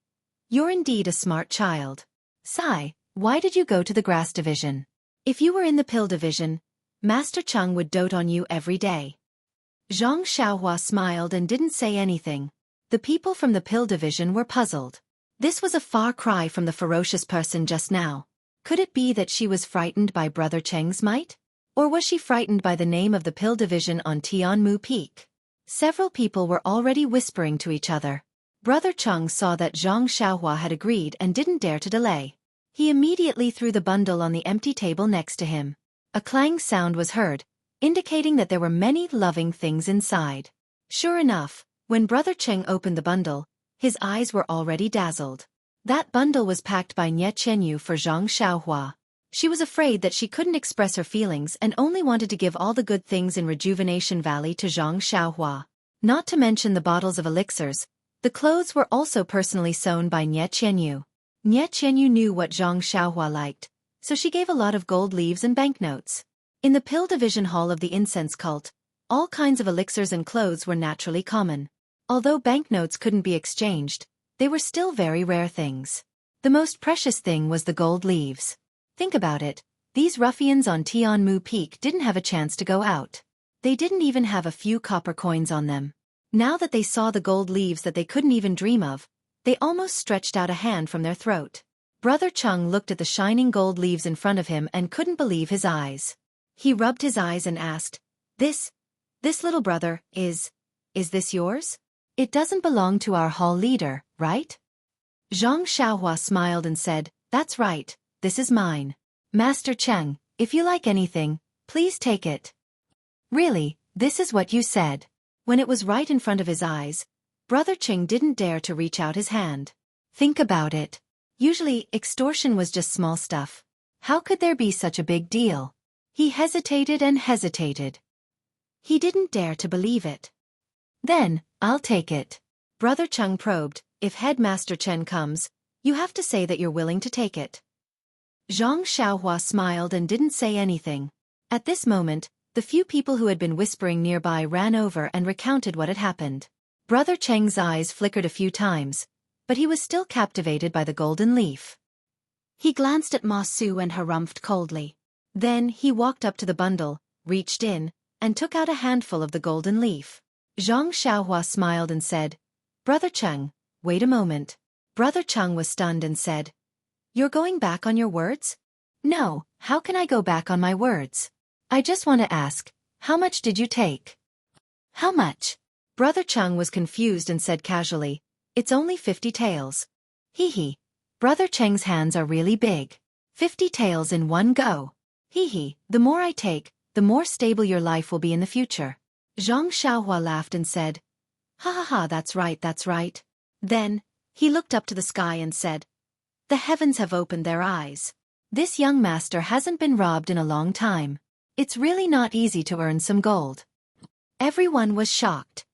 You're indeed a smart child. Sai, why did you go to the grass division? If you were in the pill division, Master Chung would dote on you every day. Zhang Xiaohua smiled and didn't say anything. The people from the pill division were puzzled. This was a far cry from the ferocious person just now. Could it be that she was frightened by Brother Cheng's might? Or was she frightened by the name of the pill division on Tianmu Peak? Several people were already whispering to each other. Brother Chung saw that Zhang Xiaohua had agreed and didn't dare to delay. He immediately threw the bundle on the empty table next to him. A clang sound was heard, indicating that there were many loving things inside. Sure enough, when Brother Cheng opened the bundle, his eyes were already dazzled. That bundle was packed by Nie Chenyu for Zhang Xiaohua. She was afraid that she couldn't express her feelings and only wanted to give all the good things in Rejuvenation Valley to Zhang Xiaohua. Not to mention the bottles of elixirs, the clothes were also personally sewn by Nie Chenyu. Nie Chenyu knew what Zhang Xiaohua liked, so she gave a lot of gold leaves and banknotes. In the pill division hall of the incense cult, all kinds of elixirs and clothes were naturally common. Although banknotes couldn't be exchanged, they were still very rare things. The most precious thing was the gold leaves. Think about it, these ruffians on Tianmu Peak didn't have a chance to go out. They didn't even have a few copper coins on them. Now that they saw the gold leaves that they couldn't even dream of, they almost stretched out a hand from their throat. Brother Chung looked at the shining gold leaves in front of him and couldn't believe his eyes. He rubbed his eyes and asked, This little brother, is this yours? It doesn't belong to our hall leader, right? Zhang Xiaohua smiled and said, That's right, this is mine. Master Cheng, if you like anything, please take it. Really, this is what you said. When it was right in front of his eyes, Brother Cheng didn't dare to reach out his hand. Think about it. Usually, extortion was just small stuff. How could there be such a big deal? He hesitated and hesitated. He didn't dare to believe it. Then, I'll take it. Brother Chung probed, If Headmaster Chen comes, you have to say that you're willing to take it. Zhang Xiaohua smiled and didn't say anything. At this moment, the few people who had been whispering nearby ran over and recounted what had happened. Brother Cheng's eyes flickered a few times, but he was still captivated by the golden leaf. He glanced at Ma Su and harumphed coldly. Then he walked up to the bundle, reached in, and took out a handful of the golden leaf. Zhang Xiaohua smiled and said, Brother Cheng, wait a moment. Brother Cheng was stunned and said, You're going back on your words? No, how can I go back on my words? I just want to ask, how much did you take? How much? Brother Cheng was confused and said casually, It's only 50 taels. Hee hee. Brother Cheng's hands are really big. 50 taels in one go. Hee hee, the more I take, the more stable your life will be in the future. Zhang Xiaohua laughed and said, Ha ha ha, that's right. Then, he looked up to the sky and said, The heavens have opened their eyes. This young master hasn't been robbed in a long time. It's really not easy to earn some gold. Everyone was shocked.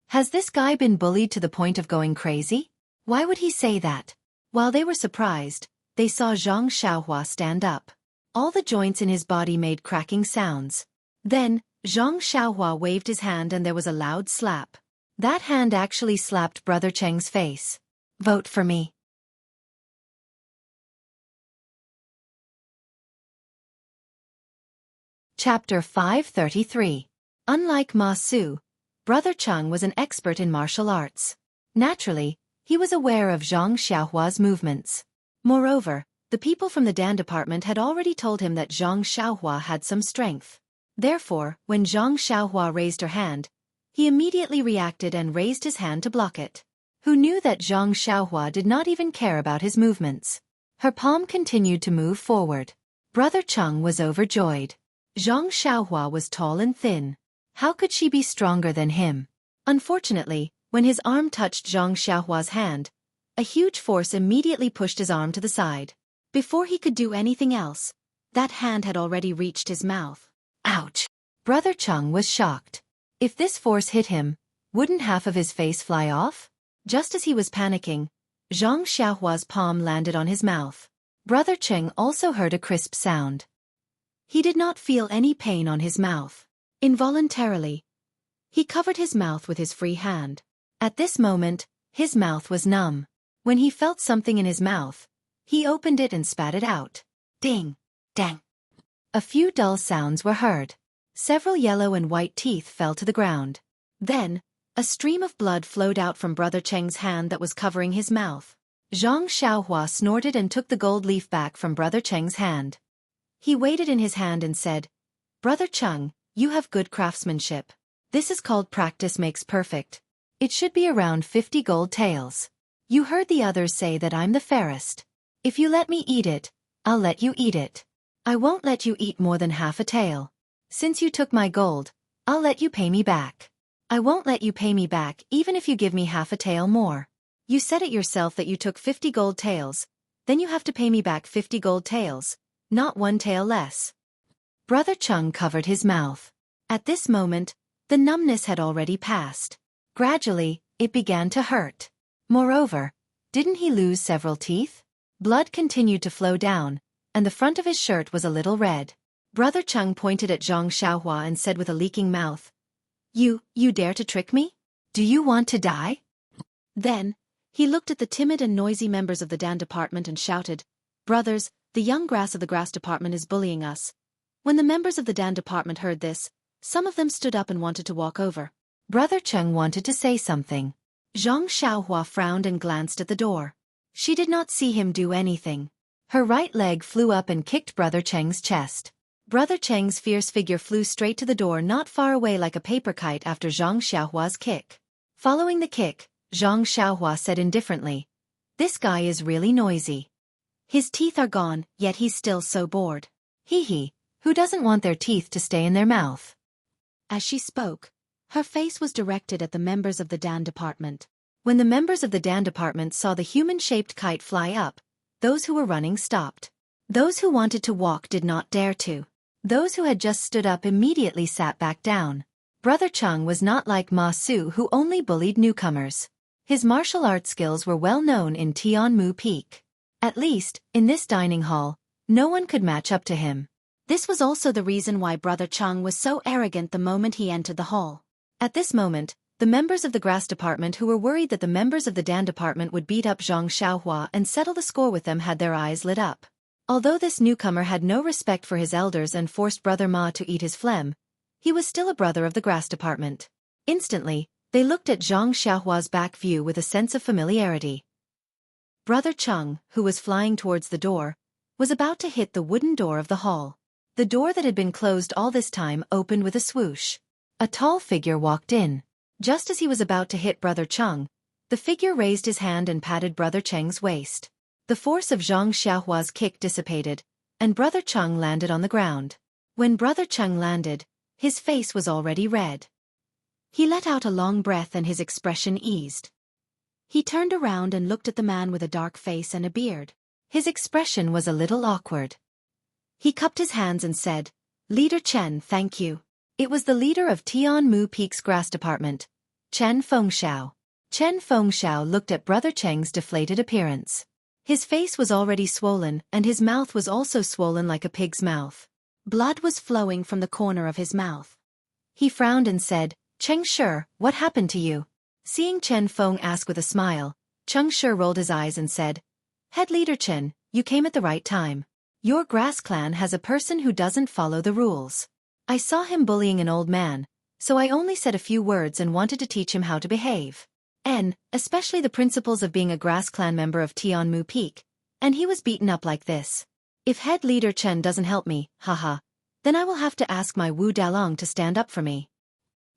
Has this guy been bullied to the point of going crazy? Why would he say that? While they were surprised, they saw Zhang Xiaohua stand up. All the joints in his body made cracking sounds. Then, Zhang Xiaohua waved his hand and there was a loud slap. That hand actually slapped Brother Cheng's face. Vote for me. Chapter 533. Unlike Ma Su, Brother Cheng was an expert in martial arts. Naturally, he was aware of Zhang Xiaohua's movements. Moreover, the people from the Dan department had already told him that Zhang Xiaohua had some strength. Therefore, when Zhang Xiaohua raised her hand, he immediately reacted and raised his hand to block it. Who knew that Zhang Xiaohua did not even care about his movements? Her palm continued to move forward. Brother Cheng was overjoyed. Zhang Xiaohua was tall and thin. How could she be stronger than him? Unfortunately, when his arm touched Zhang Xiaohua's hand, a huge force immediately pushed his arm to the side. Before he could do anything else, that hand had already reached his mouth. Ouch! Brother Cheng was shocked. If this force hit him, wouldn't half of his face fly off? Just as he was panicking, Zhang Xiaohua's palm landed on his mouth. Brother Cheng also heard a crisp sound. He did not feel any pain on his mouth. Involuntarily, he covered his mouth with his free hand. At this moment, his mouth was numb. When he felt something in his mouth, he opened it and spat it out. Ding! Dang! A few dull sounds were heard. Several yellow and white teeth fell to the ground. Then, a stream of blood flowed out from Brother Cheng's hand that was covering his mouth. Zhang Xiaohua snorted and took the gold leaf back from Brother Cheng's hand. He weighed it in his hand and said, "Brother Cheng, you have good craftsmanship. This is called practice makes perfect. It should be around 50 gold taels. You heard the others say that I'm the fairest. If you let me eat it, I'll let you eat it. I won't let you eat more than half a tael. Since you took my gold, I'll let you pay me back. I won't let you pay me back even if you give me half a tael more. You said it yourself that you took 50 gold taels, then you have to pay me back 50 gold taels, not 1 tael less." Brother Cheng covered his mouth. At this moment, the numbness had already passed. Gradually, it began to hurt. Moreover, didn't he lose several teeth? Blood continued to flow down, and the front of his shirt was a little red. Brother Cheng pointed at Zhang Xiaohua and said with a leaking mouth, You dare to trick me? Do you want to die?" Then, he looked at the timid and noisy members of the Dan department and shouted, "Brothers, the young grass of the grass department is bullying us." When the members of the Dan department heard this, some of them stood up and wanted to walk over. Brother Cheng wanted to say something. Zhang Xiaohua frowned and glanced at the door. She did not see him do anything. Her right leg flew up and kicked Brother Cheng's chest. Brother Cheng's fierce figure flew straight to the door not far away like a paper kite after Zhang Xiaohua's kick. Following the kick, Zhang Xiaohua said indifferently, "This guy is really noisy. His teeth are gone, yet he's still so bored. Hee, who doesn't want their teeth to stay in their mouth?" As she spoke, her face was directed at the members of the Dan department. When the members of the Dan department saw the human-shaped kite fly up, those who were running stopped. Those who wanted to walk did not dare to. Those who had just stood up immediately sat back down. Brother Cheng was not like Ma Su who only bullied newcomers. His martial arts skills were well known in Tianmu Peak. At least, in this dining hall, no one could match up to him. This was also the reason why Brother Cheng was so arrogant the moment he entered the hall. At this moment, the members of the grass department who were worried that the members of the Dan department would beat up Zhang Xiaohua and settle the score with them had their eyes lit up. Although this newcomer had no respect for his elders and forced Brother Ma to eat his phlegm, he was still a brother of the grass department. Instantly, they looked at Zhang Xiaohua's back view with a sense of familiarity. Brother Cheng, who was flying towards the door, was about to hit the wooden door of the hall. The door that had been closed all this time opened with a swoosh. A tall figure walked in. Just as he was about to hit Brother Cheng, the figure raised his hand and patted Brother Cheng's waist. The force of Zhang Xiaohua's kick dissipated, and Brother Cheng landed on the ground. When Brother Cheng landed, his face was already red. He let out a long breath and his expression eased. He turned around and looked at the man with a dark face and a beard. His expression was a little awkward. He cupped his hands and said, Leader Chen, thank you. It was the leader of Tianmu Peak's grass department, Chen Fengxiao. Chen Fengxiao looked at Brother Cheng's deflated appearance. His face was already swollen, and his mouth was also swollen like a pig's mouth. Blood was flowing from the corner of his mouth. He frowned and said, Cheng Shi, what happened to you? Seeing Chen Feng ask with a smile, Cheng Shi rolled his eyes and said, Head Leader Chen, you came at the right time. Your grass clan has a person who doesn't follow the rules. I saw him bullying an old man, so I only said a few words and wanted to teach him how to behave. Especially the principles of being a grass clan member of Tianmu Peak, and he was beaten up like this. If head leader Chen doesn't help me, haha, then I will have to ask my Wu Dalong to stand up for me.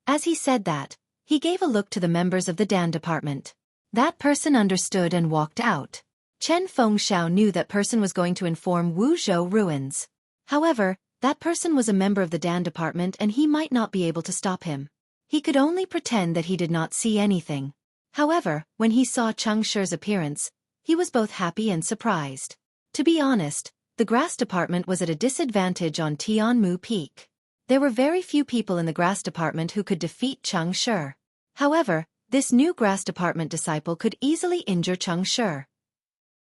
As he said that, he gave a look to the members of the Dan department. That person understood and walked out. Chen Fengxiao knew that person was going to inform Wu Zhou ruins. However, that person was a member of the Dan department and he might not be able to stop him. He could only pretend that he did not see anything. However, when he saw Cheng Shi's appearance, he was both happy and surprised. To be honest, the grass department was at a disadvantage on Tianmu Peak. There were very few people in the grass department who could defeat Cheng Shi. However, this new grass department disciple could easily injure Cheng Shi.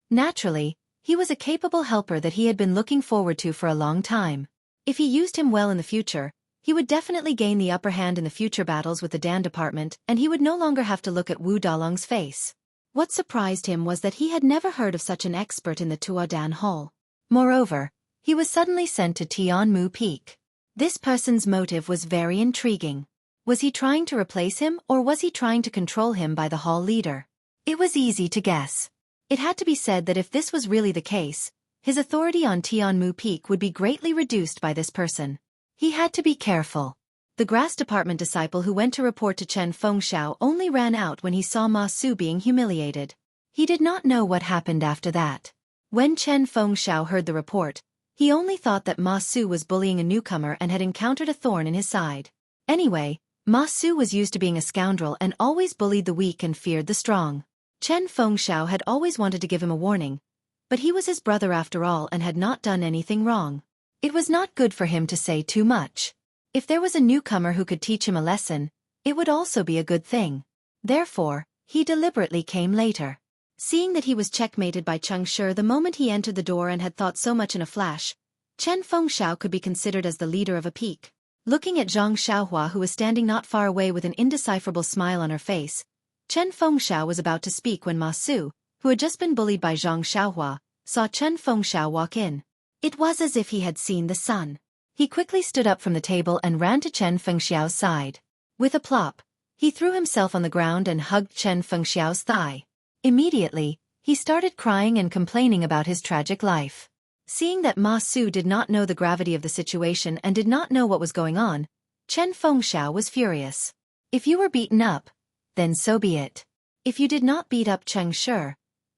Naturally, he was a capable helper that he had been looking forward to for a long time. If he used him well in the future, he would definitely gain the upper hand in the future battles with the Dan department and he would no longer have to look at Wu Dalong's face. What surprised him was that he had never heard of such an expert in the Tuodan Hall. Moreover, he was suddenly sent to Tianmu Peak. This person's motive was very intriguing. Was he trying to replace him or was he trying to control him by the hall leader? It was easy to guess. It had to be said that if this was really the case, his authority on Tianmu Peak would be greatly reduced by this person. He had to be careful. The grass department disciple who went to report to Chen Fengxiao only ran out when he saw Ma Su being humiliated. He did not know what happened after that. When Chen Fengxiao heard the report, he only thought that Ma Su was bullying a newcomer and had encountered a thorn in his side. Anyway, Ma Su was used to being a scoundrel and always bullied the weak and feared the strong. Chen Fengxiao had always wanted to give him a warning, but he was his brother after all and had not done anything wrong. It was not good for him to say too much. If there was a newcomer who could teach him a lesson, it would also be a good thing. Therefore, he deliberately came later. Seeing that he was checkmated by Cheng Shi the moment he entered the door and had thought so much in a flash, Chen Fengxiao could be considered as the leader of a peak. Looking at Zhang Xiaohua who was standing not far away with an indecipherable smile on her face, Chen Fengxiao was about to speak when Ma Su, who had just been bullied by Zhang Xiaohua, saw Chen Fengxiao walk in. It was as if he had seen the sun. He quickly stood up from the table and ran to Chen Fengxiao's side. With a plop, he threw himself on the ground and hugged Chen Fengxiao's thigh. Immediately, he started crying and complaining about his tragic life. Seeing that Ma Su did not know the gravity of the situation and did not know what was going on, Chen Fengxiao was furious. If you were beaten up, then so be it. If you did not beat up Cheng Shi,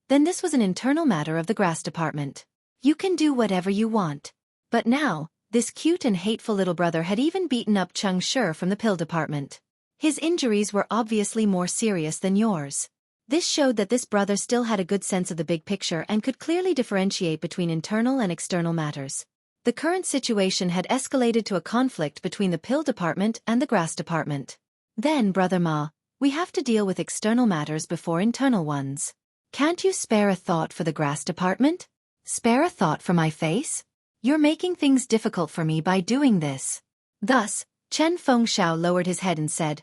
then this was an internal matter of the grass department. You can do whatever you want. But now, this cute and hateful little brother had even beaten up Cheng Shi from the pill department. His injuries were obviously more serious than yours. This showed that this brother still had a good sense of the big picture and could clearly differentiate between internal and external matters. The current situation had escalated to a conflict between the pill department and the grass department. Then, Brother Ma, we have to deal with external matters before internal ones. Can't you spare a thought for the grass department? Spare a thought for my face? You're making things difficult for me by doing this. Thus, Chen Fengxiao lowered his head and said,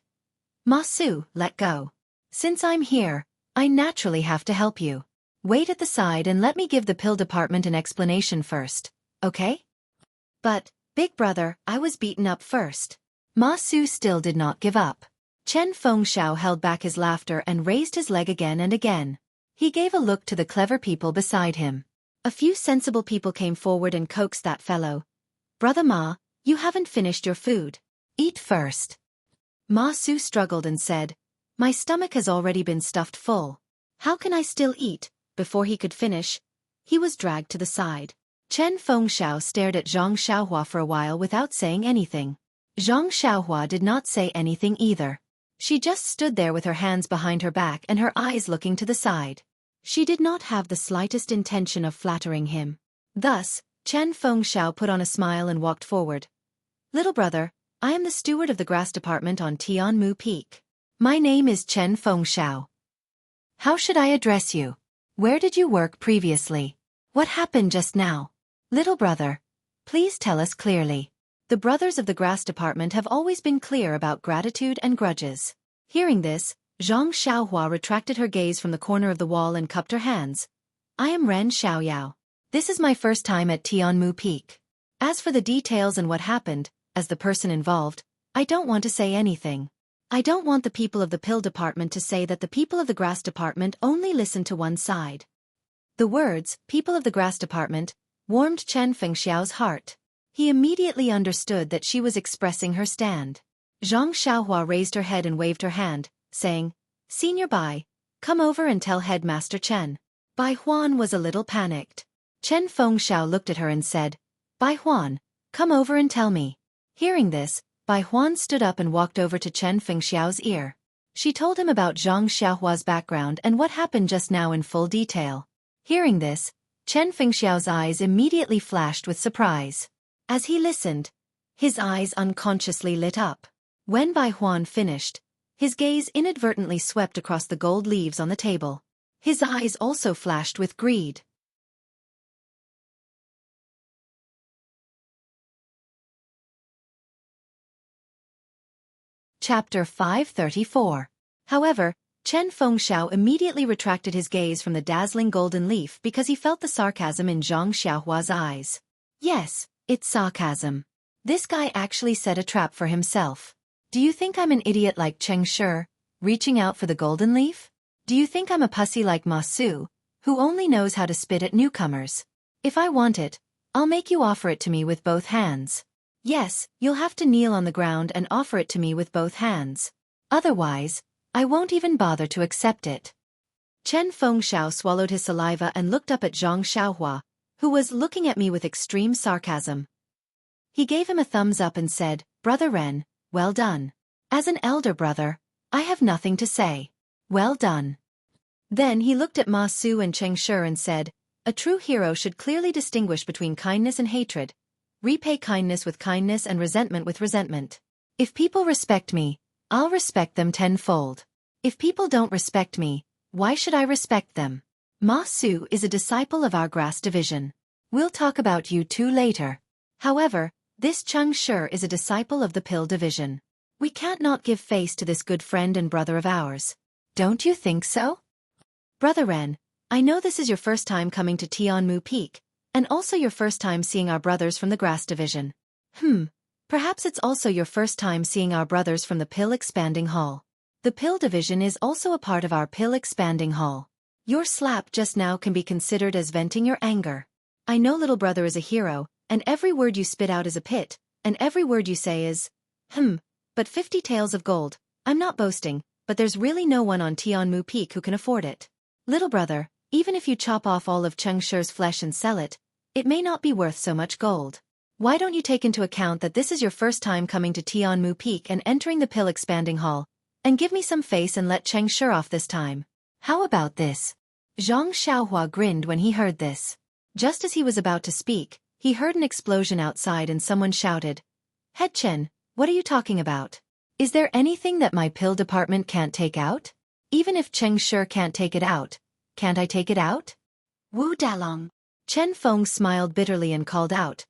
Ma Su, let go. Since I'm here, I naturally have to help you. Wait at the side and let me give the pill department an explanation first, okay? But, big brother, I was beaten up first. Ma Su still did not give up. Chen Fengxiao held back his laughter and raised his leg again and again. He gave a look to the clever people beside him. A few sensible people came forward and coaxed that fellow. Brother Ma, you haven't finished your food. Eat first. Ma Su struggled and said, my stomach has already been stuffed full. How can I still eat? Before he could finish, he was dragged to the side. Chen Fengxiao stared at Zhang Xiaohua for a while without saying anything. Zhang Xiaohua did not say anything either. She just stood there with her hands behind her back and her eyes looking to the side. She did not have the slightest intention of flattering him. Thus, Chen Fengxiao put on a smile and walked forward. Little brother, I am the steward of the grass department on Tianmu Peak. My name is Chen Fengxiao. How should I address you? Where did you work previously? What happened just now? Little brother, please tell us clearly. The brothers of the grass department have always been clear about gratitude and grudges. Hearing this, Zhang Xiaohua retracted her gaze from the corner of the wall and cupped her hands. I am Ren Xiaoyao. This is my first time at Tianmu Peak. As for the details and what happened, as the person involved, I don't want to say anything. I don't want the people of the pill department to say that the people of the grass department only listen to one side. The words, people of the grass department, warmed Chen Fengxiao's heart. He immediately understood that she was expressing her stand. Zhang Xiaohua raised her head and waved her hand, saying, Senior Bai, come over and tell Headmaster Chen. Bai Huan was a little panicked. Chen Fengxiao looked at her and said, Bai Huan, come over and tell me. Hearing this, Bai Huan stood up and walked over to Chen Fengxiao's ear. She told him about Zhang Xiaohua's background and what happened just now in full detail. Hearing this, Chen Fengxiao's eyes immediately flashed with surprise. As he listened, his eyes unconsciously lit up. When Bai Huan finished, his gaze inadvertently swept across the gold leaves on the table. His eyes also flashed with greed. Chapter 534. However, Chen Fengxiao immediately retracted his gaze from the dazzling golden leaf because he felt the sarcasm in Zhang Xiaohua's eyes. Yes, it's sarcasm. This guy actually set a trap for himself. Do you think I'm an idiot like Cheng Shi, reaching out for the golden leaf? Do you think I'm a pussy like Ma Su, who only knows how to spit at newcomers? If I want it, I'll make you offer it to me with both hands. Yes, you'll have to kneel on the ground and offer it to me with both hands. Otherwise, I won't even bother to accept it. Chen Fengxiao swallowed his saliva and looked up at Zhang Xiaohua, who was looking at me with extreme sarcasm. He gave him a thumbs up and said, Brother Ren, well done. As an elder brother, I have nothing to say. Well done. Then he looked at Ma Su and Cheng Shi and said, A true hero should clearly distinguish between kindness and hatred, repay kindness with kindness and resentment with resentment. If people respect me, I'll respect them tenfold. If people don't respect me, why should I respect them? Ma Su is a disciple of our grass division. We'll talk about you two later. However, this Cheng Shi is a disciple of the pill division. We can't not give face to this good friend and brother of ours. Don't you think so? Brother Ren, I know this is your first time coming to Tianmu Peak, and also your first time seeing our brothers from the grass division. Perhaps it's also your first time seeing our brothers from the pill expanding hall. The pill division is also a part of our pill expanding hall. Your slap just now can be considered as venting your anger. I know little brother is a hero, and every word you spit out is a pit, and every word you say is, but 50 taels of gold, I'm not boasting, but there's really no one on Tianmu Peak who can afford it. Little brother, even if you chop off all of Cheng Shi's flesh and sell it, it may not be worth so much gold. Why don't you take into account that this is your first time coming to Tianmu Peak and entering the pill expanding hall, and give me some face and let Cheng Shi off this time? How about this? Zhang Xiaohua grinned when he heard this. Just as he was about to speak, he heard an explosion outside and someone shouted, Head Chen, what are you talking about? Is there anything that my pill department can't take out? Even if Cheng Shi can't take it out, can't I take it out? Wu Dalong. Chen Feng smiled bitterly and called out,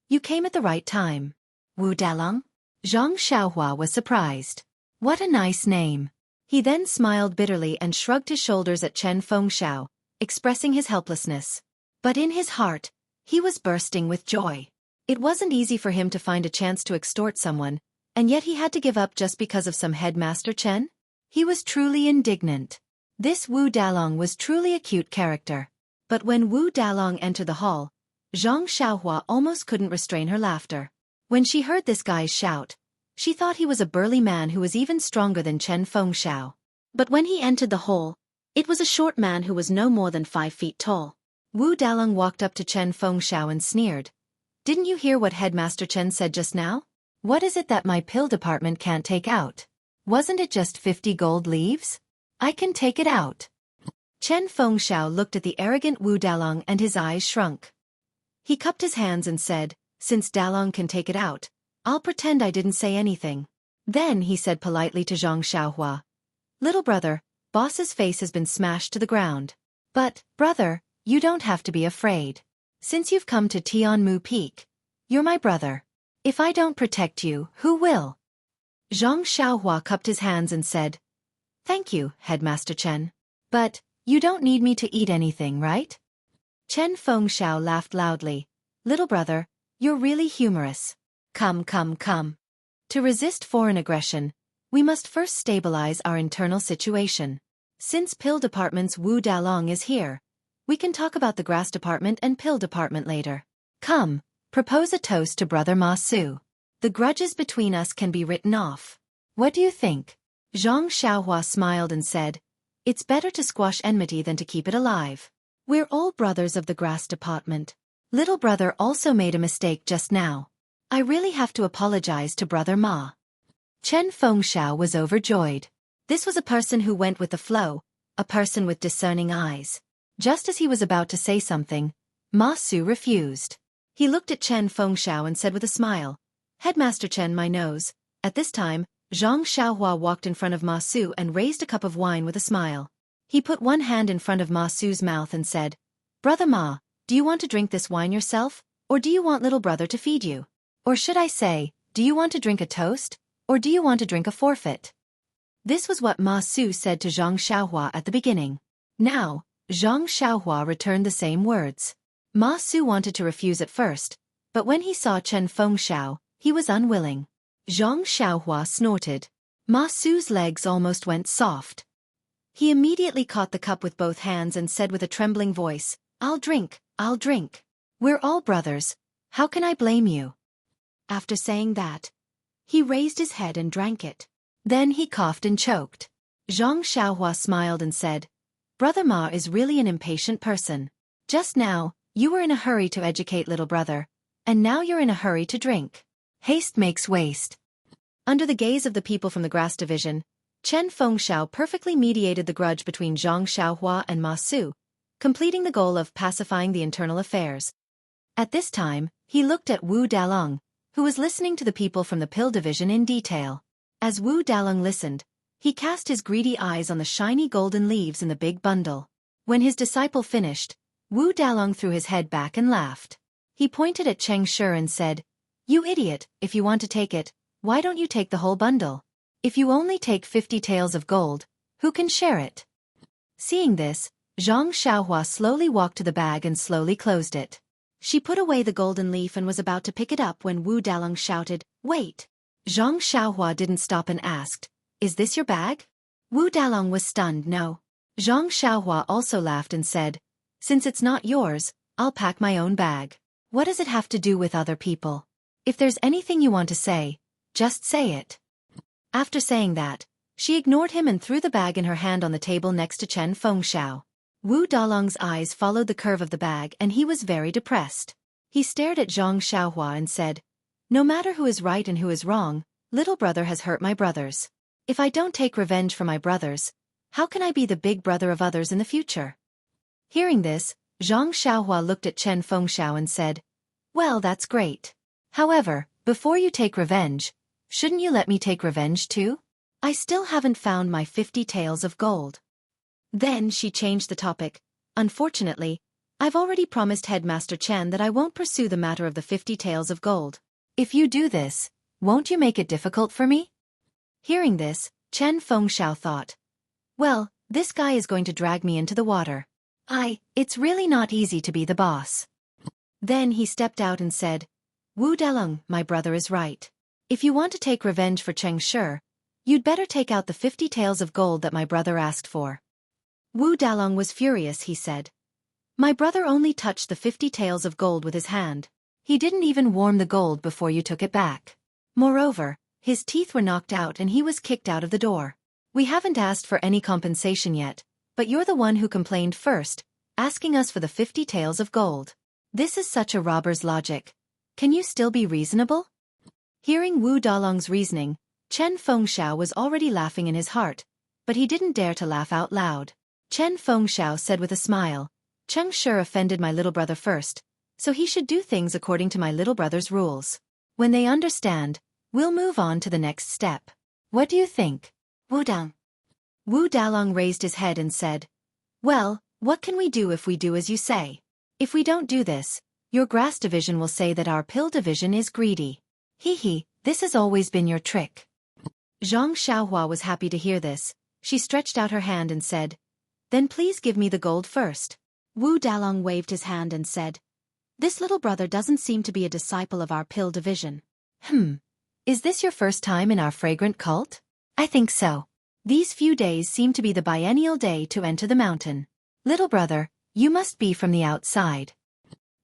You came at the right time. Wu Dalong? Zhang Xiaohua was surprised. What a nice name. He then smiled bitterly and shrugged his shoulders at Chen Fengxiao, expressing his helplessness. But in his heart, he was bursting with joy. It wasn't easy for him to find a chance to extort someone, and yet he had to give up just because of some headmaster Chen? He was truly indignant. This Wu Dalong was truly a cute character. But when Wu Dalong entered the hall, Zhang Xiaohua almost couldn't restrain her laughter. When she heard this guy's shout, she thought he was a burly man who was even stronger than Chen Fengxiao. But when he entered the hall, it was a short man who was no more than 5 feet tall. Wu Dalong walked up to Chen Fengxiao and sneered. Didn't you hear what Headmaster Chen said just now? What is it that my pill department can't take out? Wasn't it just 50 gold leaves? I can take it out. Chen Fengxiao looked at the arrogant Wu Dalong and his eyes shrunk. He cupped his hands and said, Since Dalong can take it out, I'll pretend I didn't say anything. Then he said politely to Zhang Xiaohua. Little brother, boss's face has been smashed to the ground. But, brother, you don't have to be afraid. Since you've come to Tianmu Peak, you're my brother. If I don't protect you, who will? Zhang Xiaohua cupped his hands and said, Thank you, Headmaster Chen. But, you don't need me to eat anything, right? Chen Fengxiao laughed loudly. Little brother, you're really humorous. Come. To resist foreign aggression, we must first stabilize our internal situation. Since Pill Department's Wu Dalong is here, we can talk about the Grass Department and Pill Department later. Come, propose a toast to Brother Ma Su. The grudges between us can be written off. What do you think? Zhang Xiaohua smiled and said, It's better to squash enmity than to keep it alive. We're all brothers of the Grass Department. Little brother also made a mistake just now. I really have to apologize to Brother Ma. Chen Fengxiao was overjoyed. This was a person who went with the flow, a person with discerning eyes. Just as he was about to say something, Ma Su refused. He looked at Chen Fengxiao and said with a smile, Headmaster Chen, my nose. At this time, Zhang Xiaohua walked in front of Ma Su and raised a cup of wine with a smile. He put one hand in front of Ma Su's mouth and said, Brother Ma, do you want to drink this wine yourself, or do you want little brother to feed you? Or should I say, do you want to drink a toast, or do you want to drink a forfeit? This was what Ma Su said to Zhang Xiaohua at the beginning. Now, Zhang Xiaohua returned the same words. Ma Su wanted to refuse at first, but when he saw Chen Fengxiao, he was unwilling. Zhang Xiaohua snorted. Ma Su's legs almost went soft. He immediately caught the cup with both hands and said with a trembling voice, I'll drink. We're all brothers. How can I blame you? After saying that, he raised his head and drank it. Then he coughed and choked. Zhang Xiaohua smiled and said, Brother Ma is really an impatient person. Just now, you were in a hurry to educate little brother, and now you're in a hurry to drink. Haste makes waste. Under the gaze of the people from the Grass Division, Chen Fengxiao perfectly mediated the grudge between Zhang Xiaohua and Ma Su, completing the goal of pacifying the internal affairs. At this time, he looked at Wu Dalong, who was listening to the people from the Pill Division in detail. As Wu Dalong listened, he cast his greedy eyes on the shiny golden leaves in the big bundle. When his disciple finished, Wu Dalong threw his head back and laughed. He pointed at Cheng Shi and said, You idiot, if you want to take it, why don't you take the whole bundle? If you only take 50 taels of gold, who can share it? Seeing this, Zhang Xiaohua slowly walked to the bag and slowly closed it. She put away the golden leaf and was about to pick it up when Wu Dalong shouted, Wait! Zhang Xiaohua didn't stop and asked, Is this your bag? Wu Dalong was stunned. No. Zhang Xiaohua also laughed and said, Since it's not yours, I'll pack my own bag. What does it have to do with other people? If there's anything you want to say, just say it. After saying that, she ignored him and threw the bag in her hand on the table next to Chen Fengxiao. Wu Dalong's eyes followed the curve of the bag and he was very depressed. He stared at Zhang Xiaohua and said, No matter who is right and who is wrong, little brother has hurt my brothers. If I don't take revenge for my brothers, how can I be the big brother of others in the future? Hearing this, Zhang Xiaohua looked at Chen Fengxiao and said, Well, that's great. However, before you take revenge, shouldn't you let me take revenge too? I still haven't found my 50 taels of gold. Then she changed the topic. Unfortunately, I've already promised Headmaster Chen that I won't pursue the matter of the 50 taels of gold. If you do this, won't you make it difficult for me? Hearing this, Chen Fengxiao thought, Well, this guy is going to drag me into the water. It's really not easy to be the boss. Then he stepped out and said, Wu Dalong, my brother is right. If you want to take revenge for Cheng Shi, you'd better take out the 50 taels of gold that my brother asked for. Wu Dalong was furious. He said, My brother only touched the 50 taels of gold with his hand. He didn't even warm the gold before you took it back. Moreover, his teeth were knocked out and he was kicked out of the door. We haven't asked for any compensation yet, but you're the one who complained first, asking us for the 50 taels of gold. This is such a robber's logic. Can you still be reasonable? Hearing Wu Dalong's reasoning, Chen Fengxiao was already laughing in his heart, but he didn't dare to laugh out loud. Chen Fengxiao said with a smile, Cheng Shi offended my little brother first, so he should do things according to my little brother's rules. When they understand, We'll move on to the next step. What do you think? Wu Dang. Wu Dalong raised his head and said, well, what can we do if we do as you say? If we don't do this, your grass division will say that our pill division is greedy. Hee, this has always been your trick. Zhang Xiaohua was happy to hear this. She stretched out her hand and said, then please give me the gold first. Wu Dalong waved his hand and said, this little brother doesn't seem to be a disciple of our pill division. Is this your first time in our fragrant cult? I think so. These few days seem to be the biennial day to enter the mountain. Little brother, you must be from the outside.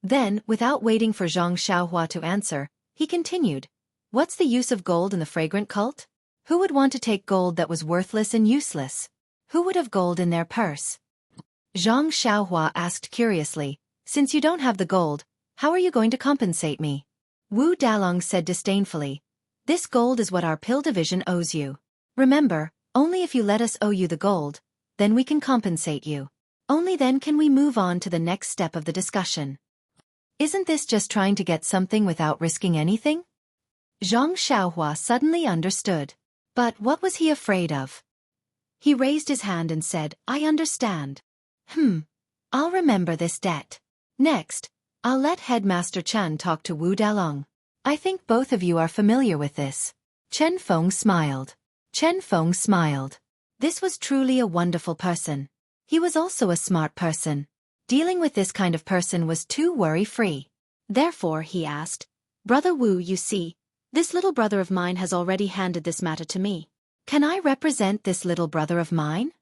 Then, without waiting for Zhang Xiaohua to answer, he continued, what's the use of gold in the fragrant cult? Who would want to take gold that was worthless and useless? Who would have gold in their purse? Zhang Xiaohua asked curiously, since you don't have the gold, how are you going to compensate me? Wu Dalong said disdainfully, this gold is what our pill division owes you. Remember, only if you let us owe you the gold, then we can compensate you. Only then can we move on to the next step of the discussion. Isn't this just trying to get something without risking anything? Zhang Xiaohua suddenly understood. But what was he afraid of? He raised his hand and said, I understand. I'll remember this debt. Next, I'll let Headmaster Chen talk to Wu Dalong. I think both of you are familiar with this. Chen Feng smiled. This was truly a wonderful person. He was also a smart person. Dealing with this kind of person was too worry-free. Therefore, he asked, Brother Wu, you see, this little brother of mine has already handed this matter to me. Can I represent this little brother of mine?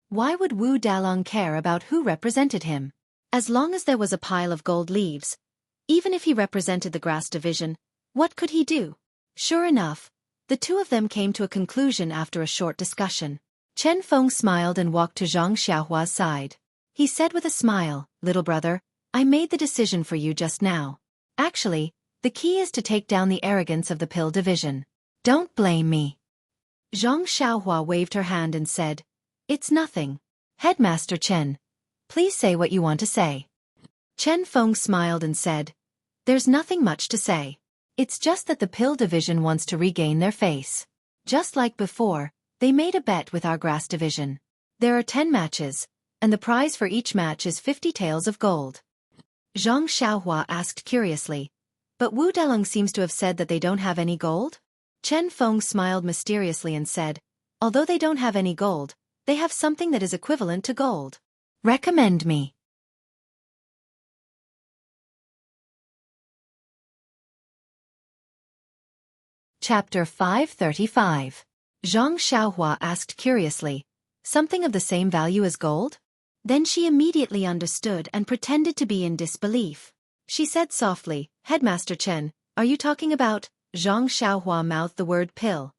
Why would Wu Dalong care about who represented him? As long as there was a pile of gold leaves, even if he represented the grass division, what could he do? Sure enough, the two of them came to a conclusion after a short discussion. Chen Feng smiled and walked to Zhang Xiaohua's side. He said with a smile, little brother, I made the decision for you just now. Actually, the key is to take down the arrogance of the pill division. Don't blame me. Zhang Xiaohua waved her hand and said, it's nothing. Headmaster Chen, please say what you want to say. Chen Feng smiled and said, there's nothing much to say. It's just that the pill division wants to regain their face. Just like before, they made a bet with our grass division. There are 10 matches, and the prize for each match is 50 taels of gold. Zhang Xiaohua asked curiously, but Wu Dalong seems to have said that they don't have any gold? Chen Feng smiled mysteriously and said, although they don't have any gold, they have something that is equivalent to gold. Recommend me. Chapter 535. Zhang Xiaohua asked curiously, something of the same value as gold? Then she immediately understood and pretended to be in disbelief. She said softly, Headmaster Chen, are you talking about? Zhang Xiaohua mouthed the word pill.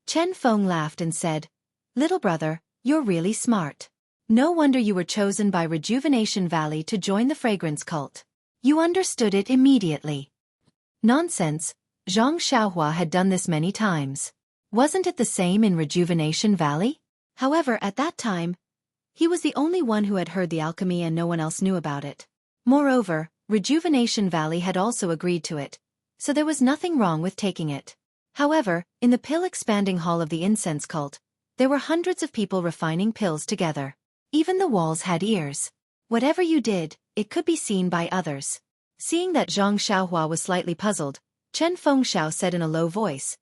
Chen Feng laughed and said, little brother, you're really smart. No wonder you were chosen by Rejuvenation Valley to join the fragrance cult. You understood it immediately. Nonsense, Zhang Xiaohua had done this many times. Wasn't it the same in Rejuvenation Valley? However, at that time, he was the only one who had heard the alchemy and no one else knew about it. Moreover, Rejuvenation Valley had also agreed to it, so there was nothing wrong with taking it. However, in the pill-expanding hall of the incense cult, there were hundreds of people refining pills together. Even the walls had ears. Whatever you did, it could be seen by others. Seeing that Zhang Xiaohua was slightly puzzled, Chen Fengxiao said in a low voice,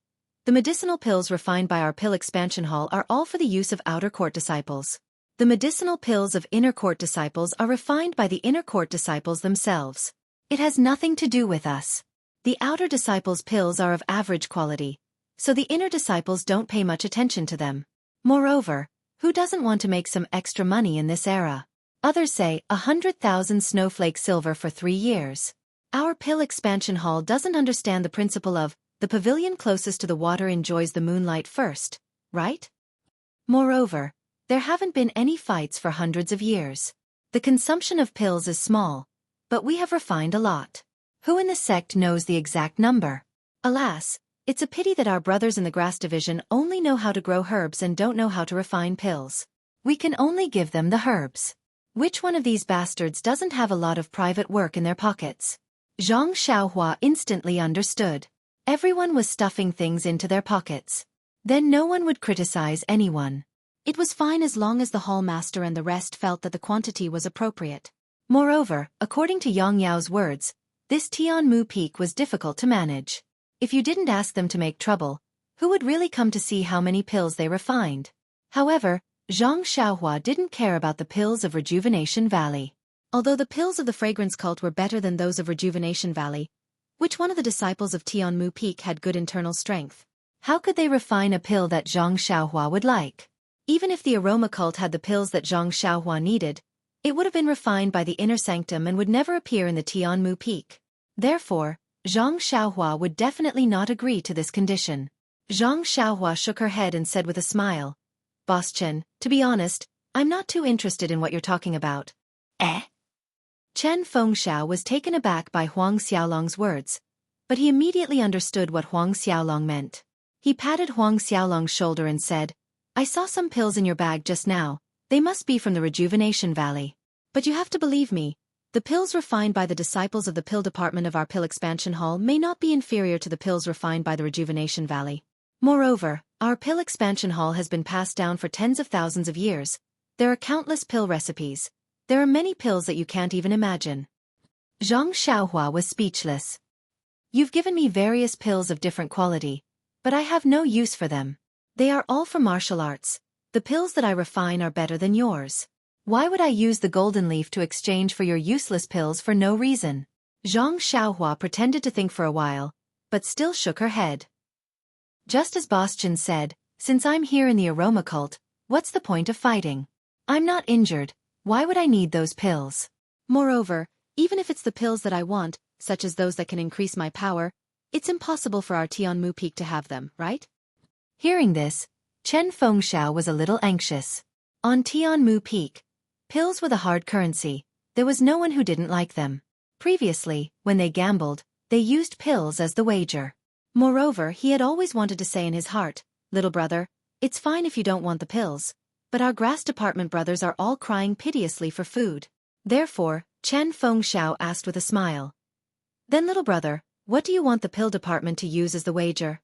the medicinal pills refined by our pill expansion hall are all for the use of outer court disciples. The medicinal pills of inner court disciples are refined by the inner court disciples themselves. It has nothing to do with us. The outer disciples' pills are of average quality, so the inner disciples don't pay much attention to them. Moreover, who doesn't want to make some extra money in this era? Others say 100,000 snowflake silver for 3 years. Our pill expansion hall doesn't understand the principle of the pavilion closest to the water enjoys the moonlight first, right? Moreover, there haven't been any fights for hundreds of years. The consumption of pills is small, but we have refined a lot. Who in the sect knows the exact number? Alas, it's a pity that our brothers in the grass division only know how to grow herbs and don't know how to refine pills. We can only give them the herbs. Which one of these bastards doesn't have a lot of private work in their pockets? Zhang Xiaohua instantly understood. Everyone was stuffing things into their pockets. Then no one would criticize anyone. It was fine as long as the hall master and the rest felt that the quantity was appropriate. Moreover, according to Yang Yao's words, this Tianmu peak was difficult to manage. If you didn't ask them to make trouble, who would really come to see how many pills they refined? However, Zhang Xiaohua didn't care about the pills of Rejuvenation Valley. Although the pills of the fragrance cult were better than those of Rejuvenation Valley, which one of the disciples of Tianmu Peak had good internal strength? How could they refine a pill that Zhang Xiaohua would like? Even if the aroma cult had the pills that Zhang Xiaohua needed, it would have been refined by the inner sanctum and would never appear in the Tianmu Peak. Therefore, Zhang Xiaohua would definitely not agree to this condition. Zhang Xiaohua shook her head and said with a smile, "Boss Chen, to be honest, I'm not too interested in what you're talking about." Eh? Chen Fengxiao was taken aback by Huang Xiaolong's words, but he immediately understood what Huang Xiaolong meant. He patted Huang Xiaolong's shoulder and said, "I saw some pills in your bag just now, they must be from the Rejuvenation Valley. But you have to believe me, the pills refined by the disciples of the pill department of our pill expansion hall may not be inferior to the pills refined by the Rejuvenation Valley. Moreover, our pill expansion hall has been passed down for tens of thousands of years. There are countless pill recipes. There are many pills that you can't even imagine." Zhang Xiaohua was speechless. "You've given me various pills of different quality, but I have no use for them. They are all for martial arts. The pills that I refine are better than yours. Why would I use the golden leaf to exchange for your useless pills for no reason?" Zhang Xiaohua pretended to think for a while, but still shook her head. Just as Boss Chen said, "Since I'm here in the aroma cult, what's the point of fighting? I'm not injured, why would I need those pills? Moreover, even if it's the pills that I want, such as those that can increase my power, it's impossible for our Tianmu Peak to have them, right?" Hearing this, Chen Fengxiao was a little anxious. On Tianmu Peak, pills were the hard currency. There was no one who didn't like them. Previously, when they gambled, they used pills as the wager. Moreover, he had always wanted to say in his heart, "Little brother, it's fine if you don't want the pills, but our grass department brothers are all crying piteously for food." Therefore, Chen Fengxiao asked with a smile, "Then little brother, what do you want the pill department to use as the wager?"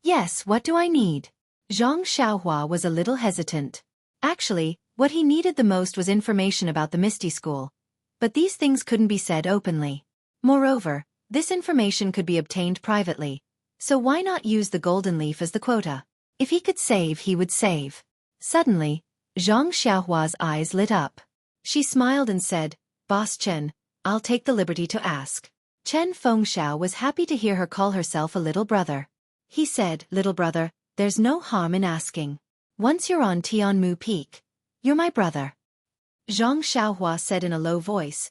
"Yes, what do I need?" Zhang Xiaohua was a little hesitant. Actually, what he needed the most was information about the Misty School. But these things couldn't be said openly. Moreover, this information could be obtained privately. So why not use the golden leaf as the quota? If he could save, he would save. Suddenly, Zhang Xiaohua's eyes lit up. She smiled and said, "Boss Chen, I'll take the liberty to ask." Chen Fengxiao was happy to hear her call herself a little brother. He said, "Little brother, there's no harm in asking. Once you're on Tianmu Peak, you're my brother." Zhang Xiaohua said in a low voice,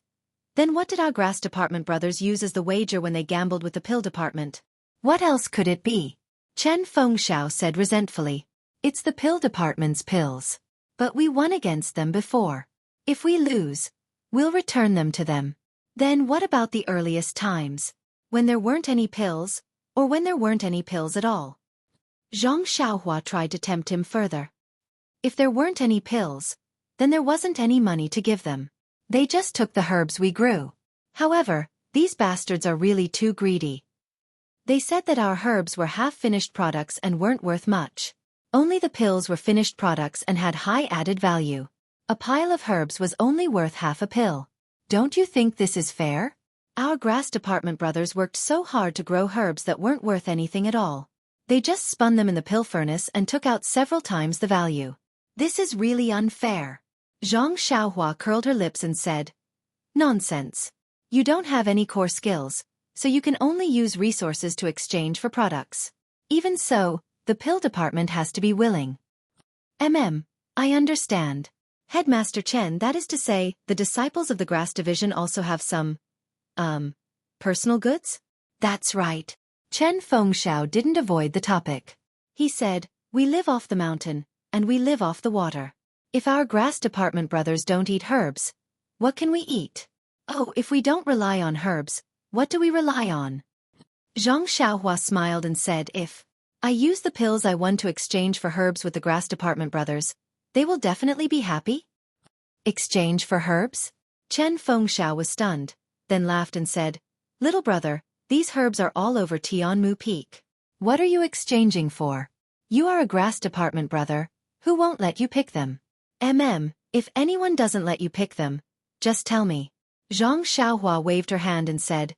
"Then what did our grass department brothers use as the wager when they gambled with the pill department?" "What else could it be?" Chen Fengxiao said resentfully. "It's the pill department's pills. But we won against them before. If we lose, we'll return them to them." "Then what about the earliest times? When there weren't any pills, or when there weren't any pills at all?" Zhang Xiaohua tried to tempt him further. "If there weren't any pills, then there wasn't any money to give them. They just took the herbs we grew. However, these bastards are really too greedy. They said that our herbs were half-finished products and weren't worth much. Only the pills were finished products and had high added value. A pile of herbs was only worth half a pill. Don't you think this is fair? Our grass department brothers worked so hard to grow herbs that weren't worth anything at all. They just spun them in the pill furnace and took out several times the value. This is really unfair." Zhang Xiaohua curled her lips and said, "Nonsense. You don't have any core skills, so you can only use resources to exchange for products. Even so, the pill department has to be willing." I understand. Headmaster Chen, that is to say, the disciples of the grass division also have some, personal goods? That's right. Chen Fengxiao didn't avoid the topic. He said, "We live off the mountain, and we live off the water. If our grass department brothers don't eat herbs, what can we eat? Oh, if we don't rely on herbs, what do we rely on?" Zhang Xiaohua smiled and said, "If I use the pills I won to exchange for herbs with the grass department brothers, they will definitely be happy." "Exchange for herbs?" Chen Fengxiao was stunned, then laughed and said, "Little brother, These herbs are all over Tianmu Peak. What are you exchanging for? You are a grass department brother. Who won't let you pick them? If anyone doesn't let you pick them, just tell me. Zhang Xiaohua waved her hand and said,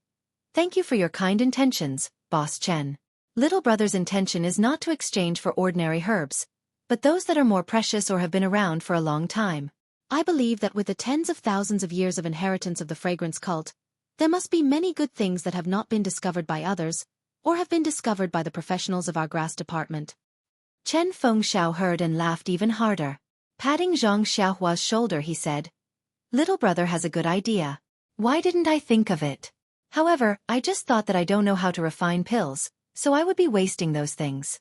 "Thank you for your kind intentions, Boss Chen. Little brother's intention is not to exchange for ordinary herbs, but those that are more precious or have been around for a long time. I believe that with the tens of thousands of years of inheritance of the fragrance cult, there must be many good things that have not been discovered by others, or have been discovered by the professionals of our grass department." Chen Fengxiao heard and laughed even harder. Patting Zhang Xiaohua's shoulder, he said, "Little brother has a good idea. Why didn't I think of it? However, I just thought that I don't know how to refine pills, so I would be wasting those things."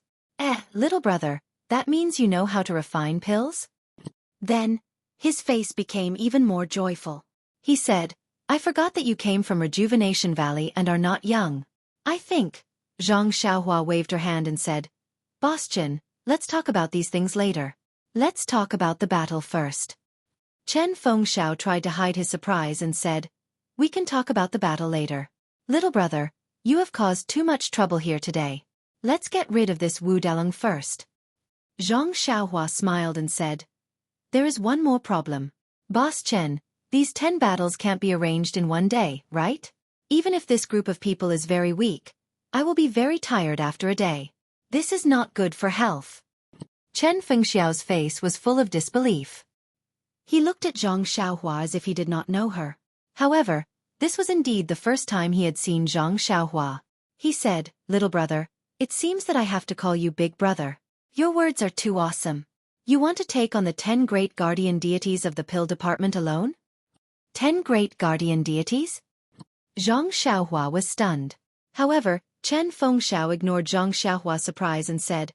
Little brother, that means you know how to refine pills? Then, his face became even more joyful. He said, "I forgot that you came from Rejuvenation Valley and are not young. I think." Zhang Xiaohua waved her hand and said, "Boss Chen, let's talk about these things later. Let's talk about the battle first." Chen Fengxiao tried to hide his surprise and said, "We can talk about the battle later. Little brother, you have caused too much trouble here today. Let's get rid of this Wu Dalong first." Zhang Xiaohua smiled and said, "There is one more problem. Boss Chen, these 10 battles can't be arranged in one day, right? Even if this group of people is very weak, I will be very tired after a day. This is not good for health." Chen Fengxiao's face was full of disbelief. He looked at Zhang Xiaohua as if he did not know her. However, this was indeed the first time he had seen Zhang Xiaohua. He said, "Little brother, it seems that I have to call you big brother. Your words are too awesome. You want to take on the 10 great guardian deities of the pill department alone? 10 great guardian deities?" Zhang Xiaohua was stunned. However, Chen Fengxiao ignored Zhang Xiaohua's surprise and said,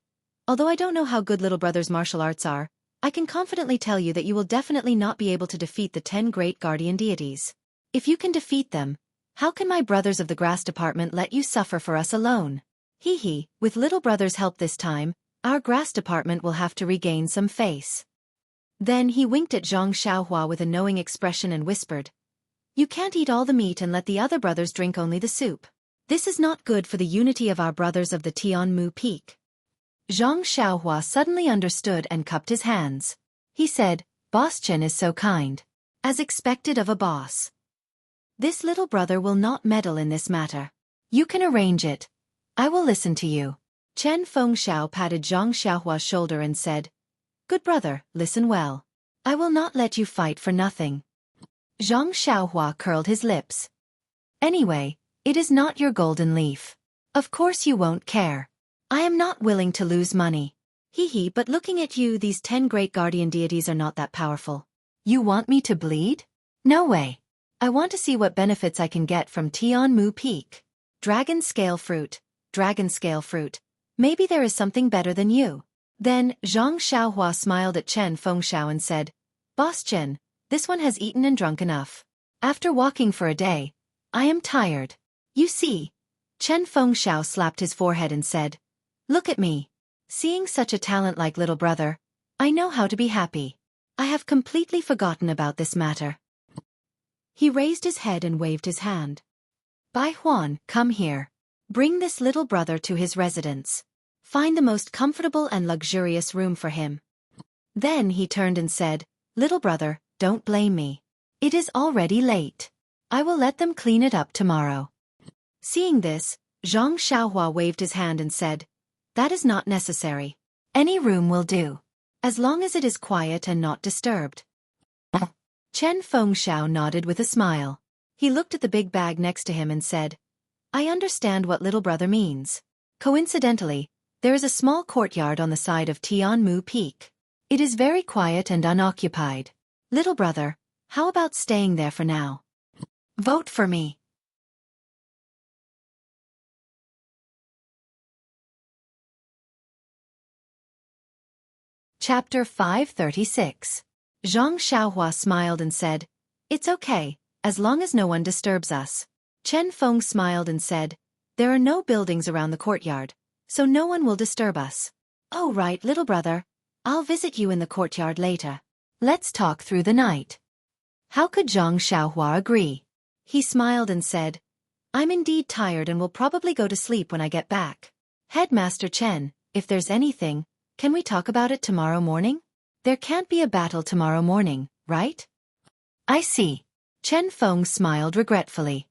"Although I don't know how good little brother's martial arts are, I can confidently tell you that you will definitely not be able to defeat the 10 great guardian deities. If you can defeat them, how can my brothers of the grass department let you suffer for us alone? With little brother's help this time, our grass department will have to regain some face." Then he winked at Zhang Xiaohua with a knowing expression and whispered, "You can't eat all the meat and let the other brothers drink only the soup. This is not good for the unity of our brothers of the Tianmu Peak." Zhang Xiaohua suddenly understood and cupped his hands. He said, "Boss Chen is so kind. As expected of a boss. This little brother will not meddle in this matter. You can arrange it. I will listen to you." Chen Fengxiao patted Zhang Xiaohua's shoulder and said, "Good brother, listen well. I will not let you fight for nothing." Zhang Xiaohua curled his lips. "Anyway, it is not your golden leaf. Of course you won't care. I am not willing to lose money. But looking at you, these 10 great guardian deities are not that powerful. You want me to bleed? No way. I want to see what benefits I can get from Tianmu Peak. Dragon scale fruit. Maybe there is something better than you." Then, Zhang Xiaohua smiled at Chen Fengxiao and said, "Boss Chen, this one has eaten and drunk enough. After walking for a day, I am tired. You see." Chen Fengxiao slapped his forehead and said, "Look at me. Seeing such a talent like little brother, I know how to be happy. I have completely forgotten about this matter." He raised his head and waved his hand. "Bai Huan, come here. Bring this little brother to his residence. Find the most comfortable and luxurious room for him." Then he turned and said, "Little brother, don't blame me. It is already late. I will let them clean it up tomorrow." Seeing this, Zhang Xiaohua waved his hand and said, "That is not necessary. Any room will do, as long as it is quiet and not disturbed." Chen Fengxiao nodded with a smile. He looked at the big bag next to him and said, "I understand what little brother means. Coincidentally, there is a small courtyard on the side of Tianmu Peak. It is very quiet and unoccupied. Little brother, how about staying there for now? Vote for me." Chapter 536. Zhang Xiaohua smiled and said, "It's okay, as long as no one disturbs us." Chen Feng smiled and said, "There are no buildings around the courtyard, so no one will disturb us." "Oh right, little brother. I'll visit you in the courtyard later. Let's talk through the night." How could Zhang Xiaohua agree? He smiled and said, I'm indeed tired and will probably go to sleep when I get back. Headmaster Chen, if there's anything, can we talk about it tomorrow morning? There can't be a battle tomorrow morning, right? I see. Chen Feng smiled regretfully.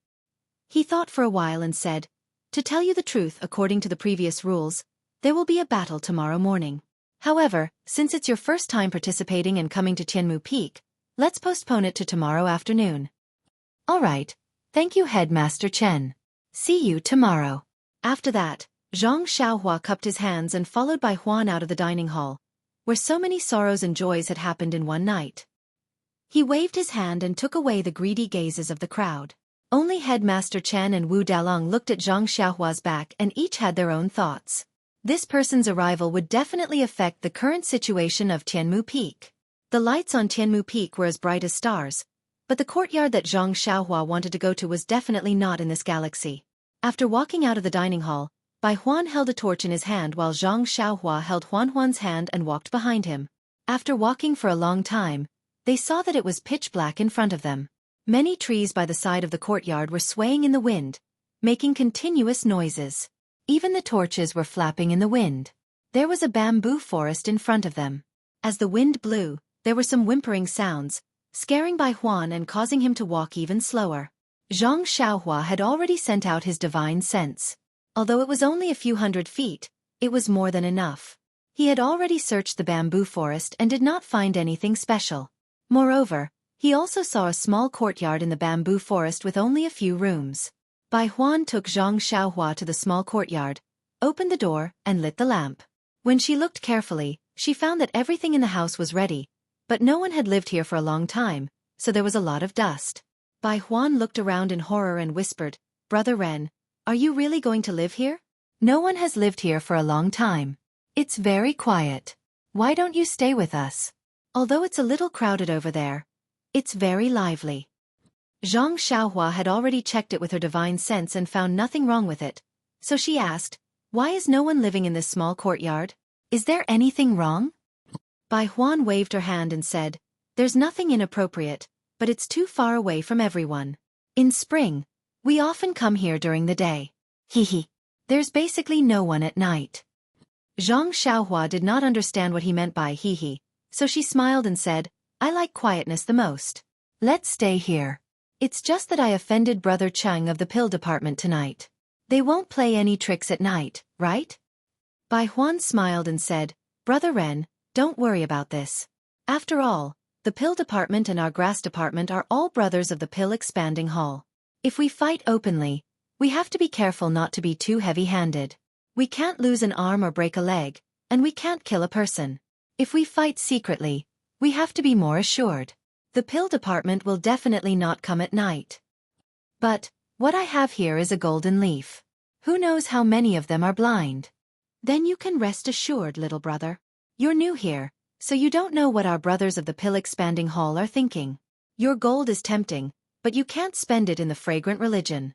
He thought for a while and said, to tell you the truth, according to the previous rules, there will be a battle tomorrow morning. However, since it's your first time participating and coming to Tianmu Peak, let's postpone it to tomorrow afternoon. All right. Thank you, Headmaster Chen. See you tomorrow. After that, Zhang Xiaohua cupped his hands and followed by Huan out of the dining hall, where so many sorrows and joys had happened in one night. He waved his hand and took away the greedy gazes of the crowd. Only Headmaster Chen and Wu Dalong looked at Zhang Xiaohua's back and each had their own thoughts. This person's arrival would definitely affect the current situation of Tianmu Peak. The lights on Tianmu Peak were as bright as stars, but the courtyard that Zhang Xiaohua wanted to go to was definitely not in this galaxy. After walking out of the dining hall, Bai Huan held a torch in his hand while Zhang Xiaohua held Huan's hand and walked behind him. After walking for a long time, they saw that it was pitch black in front of them. Many trees by the side of the courtyard were swaying in the wind, making continuous noises. Even the torches were flapping in the wind. There was a bamboo forest in front of them. As the wind blew, there were some whimpering sounds, scaring Bai Huan and causing him to walk even slower. Zhang Xiaohua had already sent out his divine sense. Although it was only a few hundred feet, it was more than enough. He had already searched the bamboo forest and did not find anything special. Moreover, he also saw a small courtyard in the bamboo forest with only a few rooms. Bai Huan took Zhang Xiaohua to the small courtyard, opened the door, and lit the lamp. When she looked carefully, she found that everything in the house was ready, but no one had lived here for a long time, so there was a lot of dust. Bai Huan looked around in horror and whispered, Brother Ren, are you really going to live here? No one has lived here for a long time. It's very quiet. Why don't you stay with us? Although it's a little crowded over there, it's very lively. Zhang Xiaohua had already checked it with her divine sense and found nothing wrong with it, so she asked, why is no one living in this small courtyard? Is there anything wrong? Bai Huan waved her hand and said, there's nothing inappropriate, but it's too far away from everyone. In spring, we often come here during the day. Hehe. There's basically no one at night. Zhang Xiaohua did not understand what he meant by hehe, so she smiled and said, I like quietness the most. Let's stay here. It's just that I offended Brother Cheng of the pill department tonight. They won't play any tricks at night, right? Bai Huan smiled and said, Brother Ren, don't worry about this. After all, the pill department and our grass department are all brothers of the pill expanding hall. If we fight openly, we have to be careful not to be too heavy-handed. We can't lose an arm or break a leg, and we can't kill a person. If we fight secretly, we have to be more assured. The pill department will definitely not come at night. But, what I have here is a golden leaf. Who knows how many of them are blind? Then you can rest assured, little brother. You're new here, so you don't know what our brothers of the pill expanding hall are thinking. Your gold is tempting, but you can't spend it in the fragrant religion.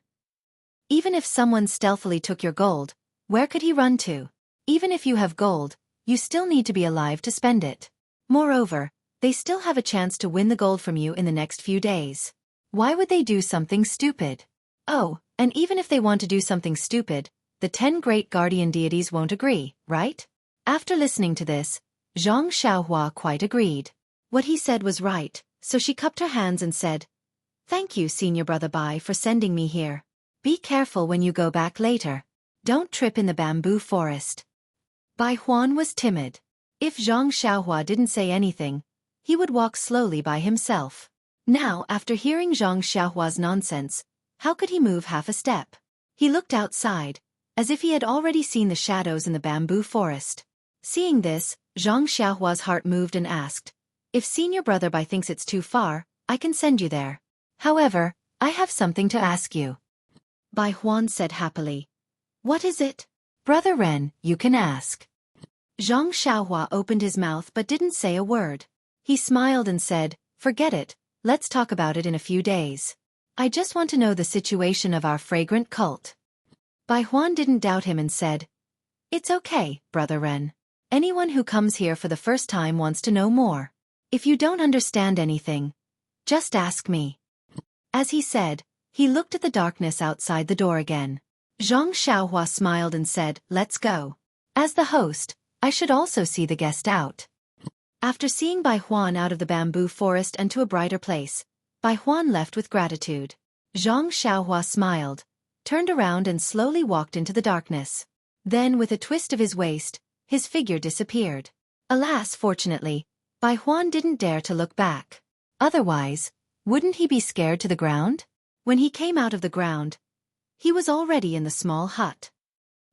Even if someone stealthily took your gold, where could he run to? Even if you have gold, you still need to be alive to spend it. Moreover, they still have a chance to win the gold from you in the next few days. Why would they do something stupid? Oh, and even if they want to do something stupid, the 10 great guardian deities won't agree, right? After listening to this, Zhang Xiaohua quite agreed. What he said was right, so she cupped her hands and said, Thank you, Senior Brother Bai, for sending me here. Be careful when you go back later. Don't trip in the bamboo forest. Bai Huan was timid. If Zhang Xiaohua didn't say anything, he would walk slowly by himself. Now, after hearing Zhang Xiaohua's nonsense, how could he move half a step? He looked outside, as if he had already seen the shadows in the bamboo forest. Seeing this, Zhang Xiaohua's heart moved and asked, If Senior Brother Bai thinks it's too far, I can send you there. However, I have something to ask you. Bai Huan said happily. What is it? Brother Ren, you can ask. Zhang Xiaohua opened his mouth but didn't say a word. He smiled and said, Forget it, let's talk about it in a few days. I just want to know the situation of our fragrant cult. Bai Huan didn't doubt him and said, It's okay, Brother Ren. Anyone who comes here for the first time wants to know more. If you don't understand anything, just ask me. As he said, He looked at the darkness outside the door again. Zhang Xiaohua smiled and said, "Let's go. As the host, I should also see the guest out." After seeing Bai Huan out of the bamboo forest and to a brighter place, Bai Huan left with gratitude. Zhang Xiaohua smiled, turned around and slowly walked into the darkness. Then, with a twist of his waist, his figure disappeared. Alas, fortunately, Bai Huan didn't dare to look back. Otherwise, wouldn't he be scared to the ground? When he came out of the ground, he was already in the small hut.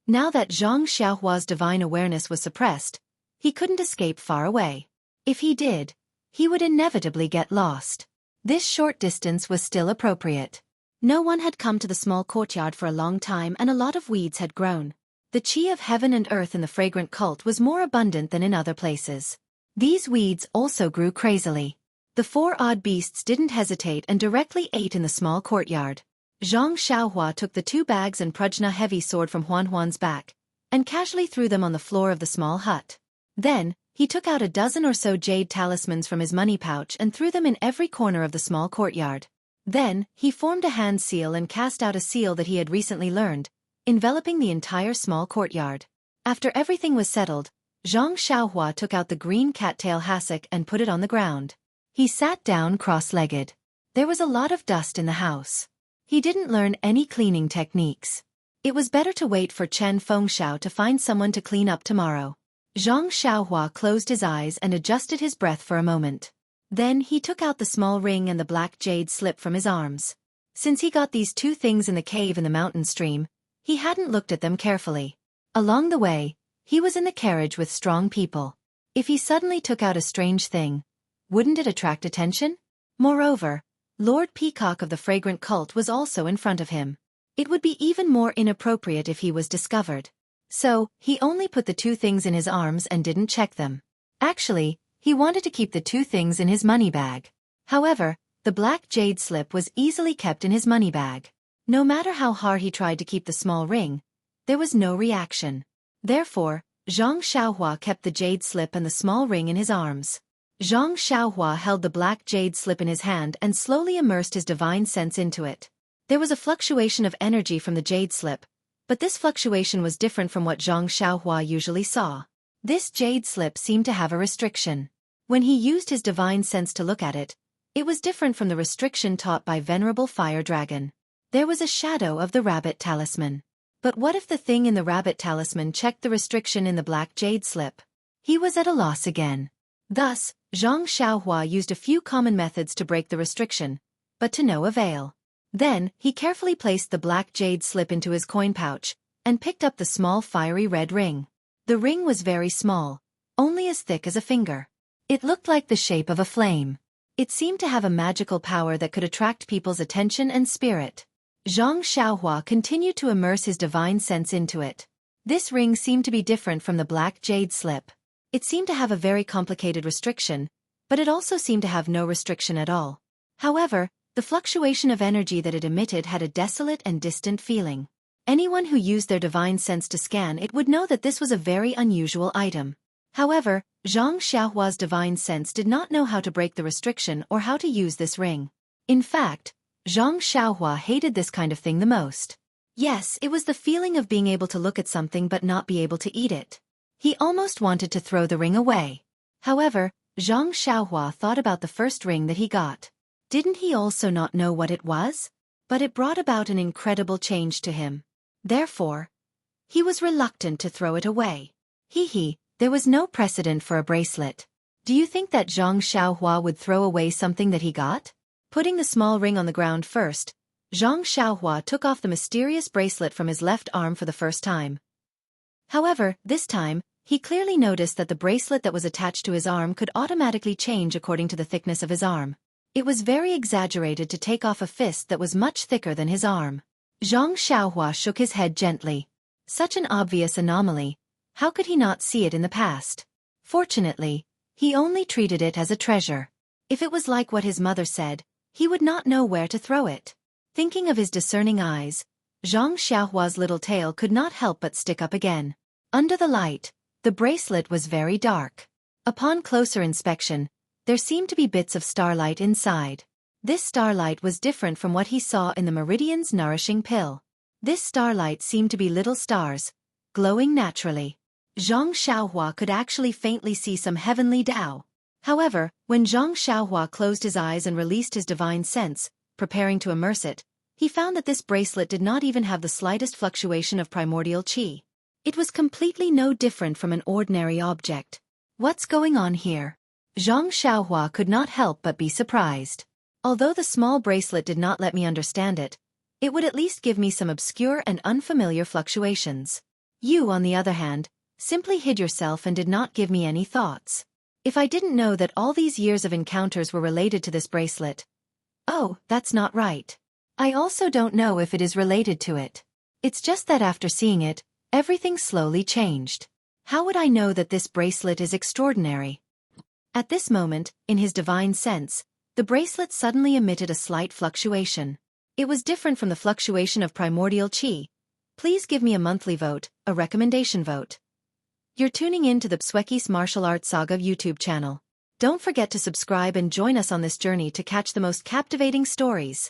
Now that Zhang Xiaohua's divine awareness was suppressed, he couldn't escape far away. If he did, he would inevitably get lost. This short distance was still appropriate. No one had come to the small courtyard for a long time and a lot of weeds had grown. The qi of heaven and earth in the fragrant cult was more abundant than in other places. These weeds also grew crazily. The four odd beasts didn't hesitate and directly ate in the small courtyard. Zhang Xiaohua took the 2 bags and Prajna heavy sword from Huan Huan's back, and casually threw them on the floor of the small hut. Then, he took out a dozen or so jade talismans from his money pouch and threw them in every corner of the small courtyard. Then, he formed a hand seal and cast out a seal that he had recently learned, enveloping the entire small courtyard. After everything was settled, Zhang Xiaohua took out the green cattail hassock and put it on the ground. He sat down cross-legged. There was a lot of dust in the house. He didn't learn any cleaning techniques. It was better to wait for Chen Fengxiao to find someone to clean up tomorrow. Zhang Xiaohua closed his eyes and adjusted his breath for a moment. Then he took out the small ring and the black jade slip from his arms. Since he got these 2 things in the cave in the mountain stream, he hadn't looked at them carefully. Along the way, he was in the carriage with strong people. If he suddenly took out a strange thing, wouldn't it attract attention? Moreover, Lord Peacock of the fragrant cult was also in front of him. It would be even more inappropriate if he was discovered. So, he only put the 2 things in his arms and didn't check them. Actually, he wanted to keep the 2 things in his money bag. However, the black jade slip was easily kept in his money bag. No matter how hard he tried to keep the small ring, there was no reaction. Therefore, Zhang Xiaohua kept the jade slip and the small ring in his arms. Zhang Xiaohua held the black jade slip in his hand and slowly immersed his divine sense into it. There was a fluctuation of energy from the jade slip, but this fluctuation was different from what Zhang Xiaohua usually saw. This jade slip seemed to have a restriction. When he used his divine sense to look at it, it was different from the restriction taught by Venerable Fire Dragon. There was a shadow of the rabbit talisman. But what if the thing in the rabbit talisman checked the restriction in the black jade slip? He was at a loss again. Thus, Zhang Xiaohua used a few common methods to break the restriction, but to no avail. Then, he carefully placed the black jade slip into his coin pouch, and picked up the small fiery red ring. The ring was very small, only as thick as a finger. It looked like the shape of a flame. It seemed to have a magical power that could attract people's attention and spirit. Zhang Xiaohua continued to immerse his divine sense into it. This ring seemed to be different from the black jade slip. It seemed to have a very complicated restriction, but it also seemed to have no restriction at all. However, the fluctuation of energy that it emitted had a desolate and distant feeling. Anyone who used their divine sense to scan it would know that this was a very unusual item. However, Zhang Xiaohua's divine sense did not know how to break the restriction or how to use this ring. In fact, Zhang Xiaohua hated this kind of thing the most. Yes, it was the feeling of being able to look at something but not be able to eat it. He almost wanted to throw the ring away. However, Zhang Xiaohua thought about the first ring that he got. Didn't he also not know what it was? But it brought about an incredible change to him. Therefore, he was reluctant to throw it away. There was no precedent for a bracelet. Do you think that Zhang Xiaohua would throw away something that he got? Putting the small ring on the ground first, Zhang Xiaohua took off the mysterious bracelet from his left arm for the first time. However, this time, he clearly noticed that the bracelet that was attached to his arm could automatically change according to the thickness of his arm. It was very exaggerated to take off a fist that was much thicker than his arm. Zhang Xiaohua shook his head gently. Such an obvious anomaly. How could he not see it in the past? Fortunately, he only treated it as a treasure. If it was like what his mother said, he would not know where to throw it. Thinking of his discerning eyes, Zhang Xiaohua's little tail could not help but stick up again. Under the light, the bracelet was very dark. Upon closer inspection, there seemed to be bits of starlight inside. This starlight was different from what he saw in the Meridian's nourishing pill. This starlight seemed to be little stars, glowing naturally. Zhang Xiaohua could actually faintly see some heavenly Tao. However, when Zhang Xiaohua closed his eyes and released his divine sense, preparing to immerse it, he found that this bracelet did not even have the slightest fluctuation of primordial qi. It was completely no different from an ordinary object. What's going on here? Zhang Xiaohua could not help but be surprised. Although the small bracelet did not let me understand it, it would at least give me some obscure and unfamiliar fluctuations. You, on the other hand, simply hid yourself and did not give me any thoughts. If I didn't know that all these years of encounters were related to this bracelet. Oh, that's not right. I also don't know if it is related to it. It's just that after seeing it, everything slowly changed. How would I know that this bracelet is extraordinary? At this moment, in his divine sense, the bracelet suddenly emitted a slight fluctuation. It was different from the fluctuation of primordial qi. Please give me a monthly vote, a recommendation vote. You're tuning in to the Xueqi's Martial Arts Saga YouTube channel. Don't forget to subscribe and join us on this journey to catch the most captivating stories.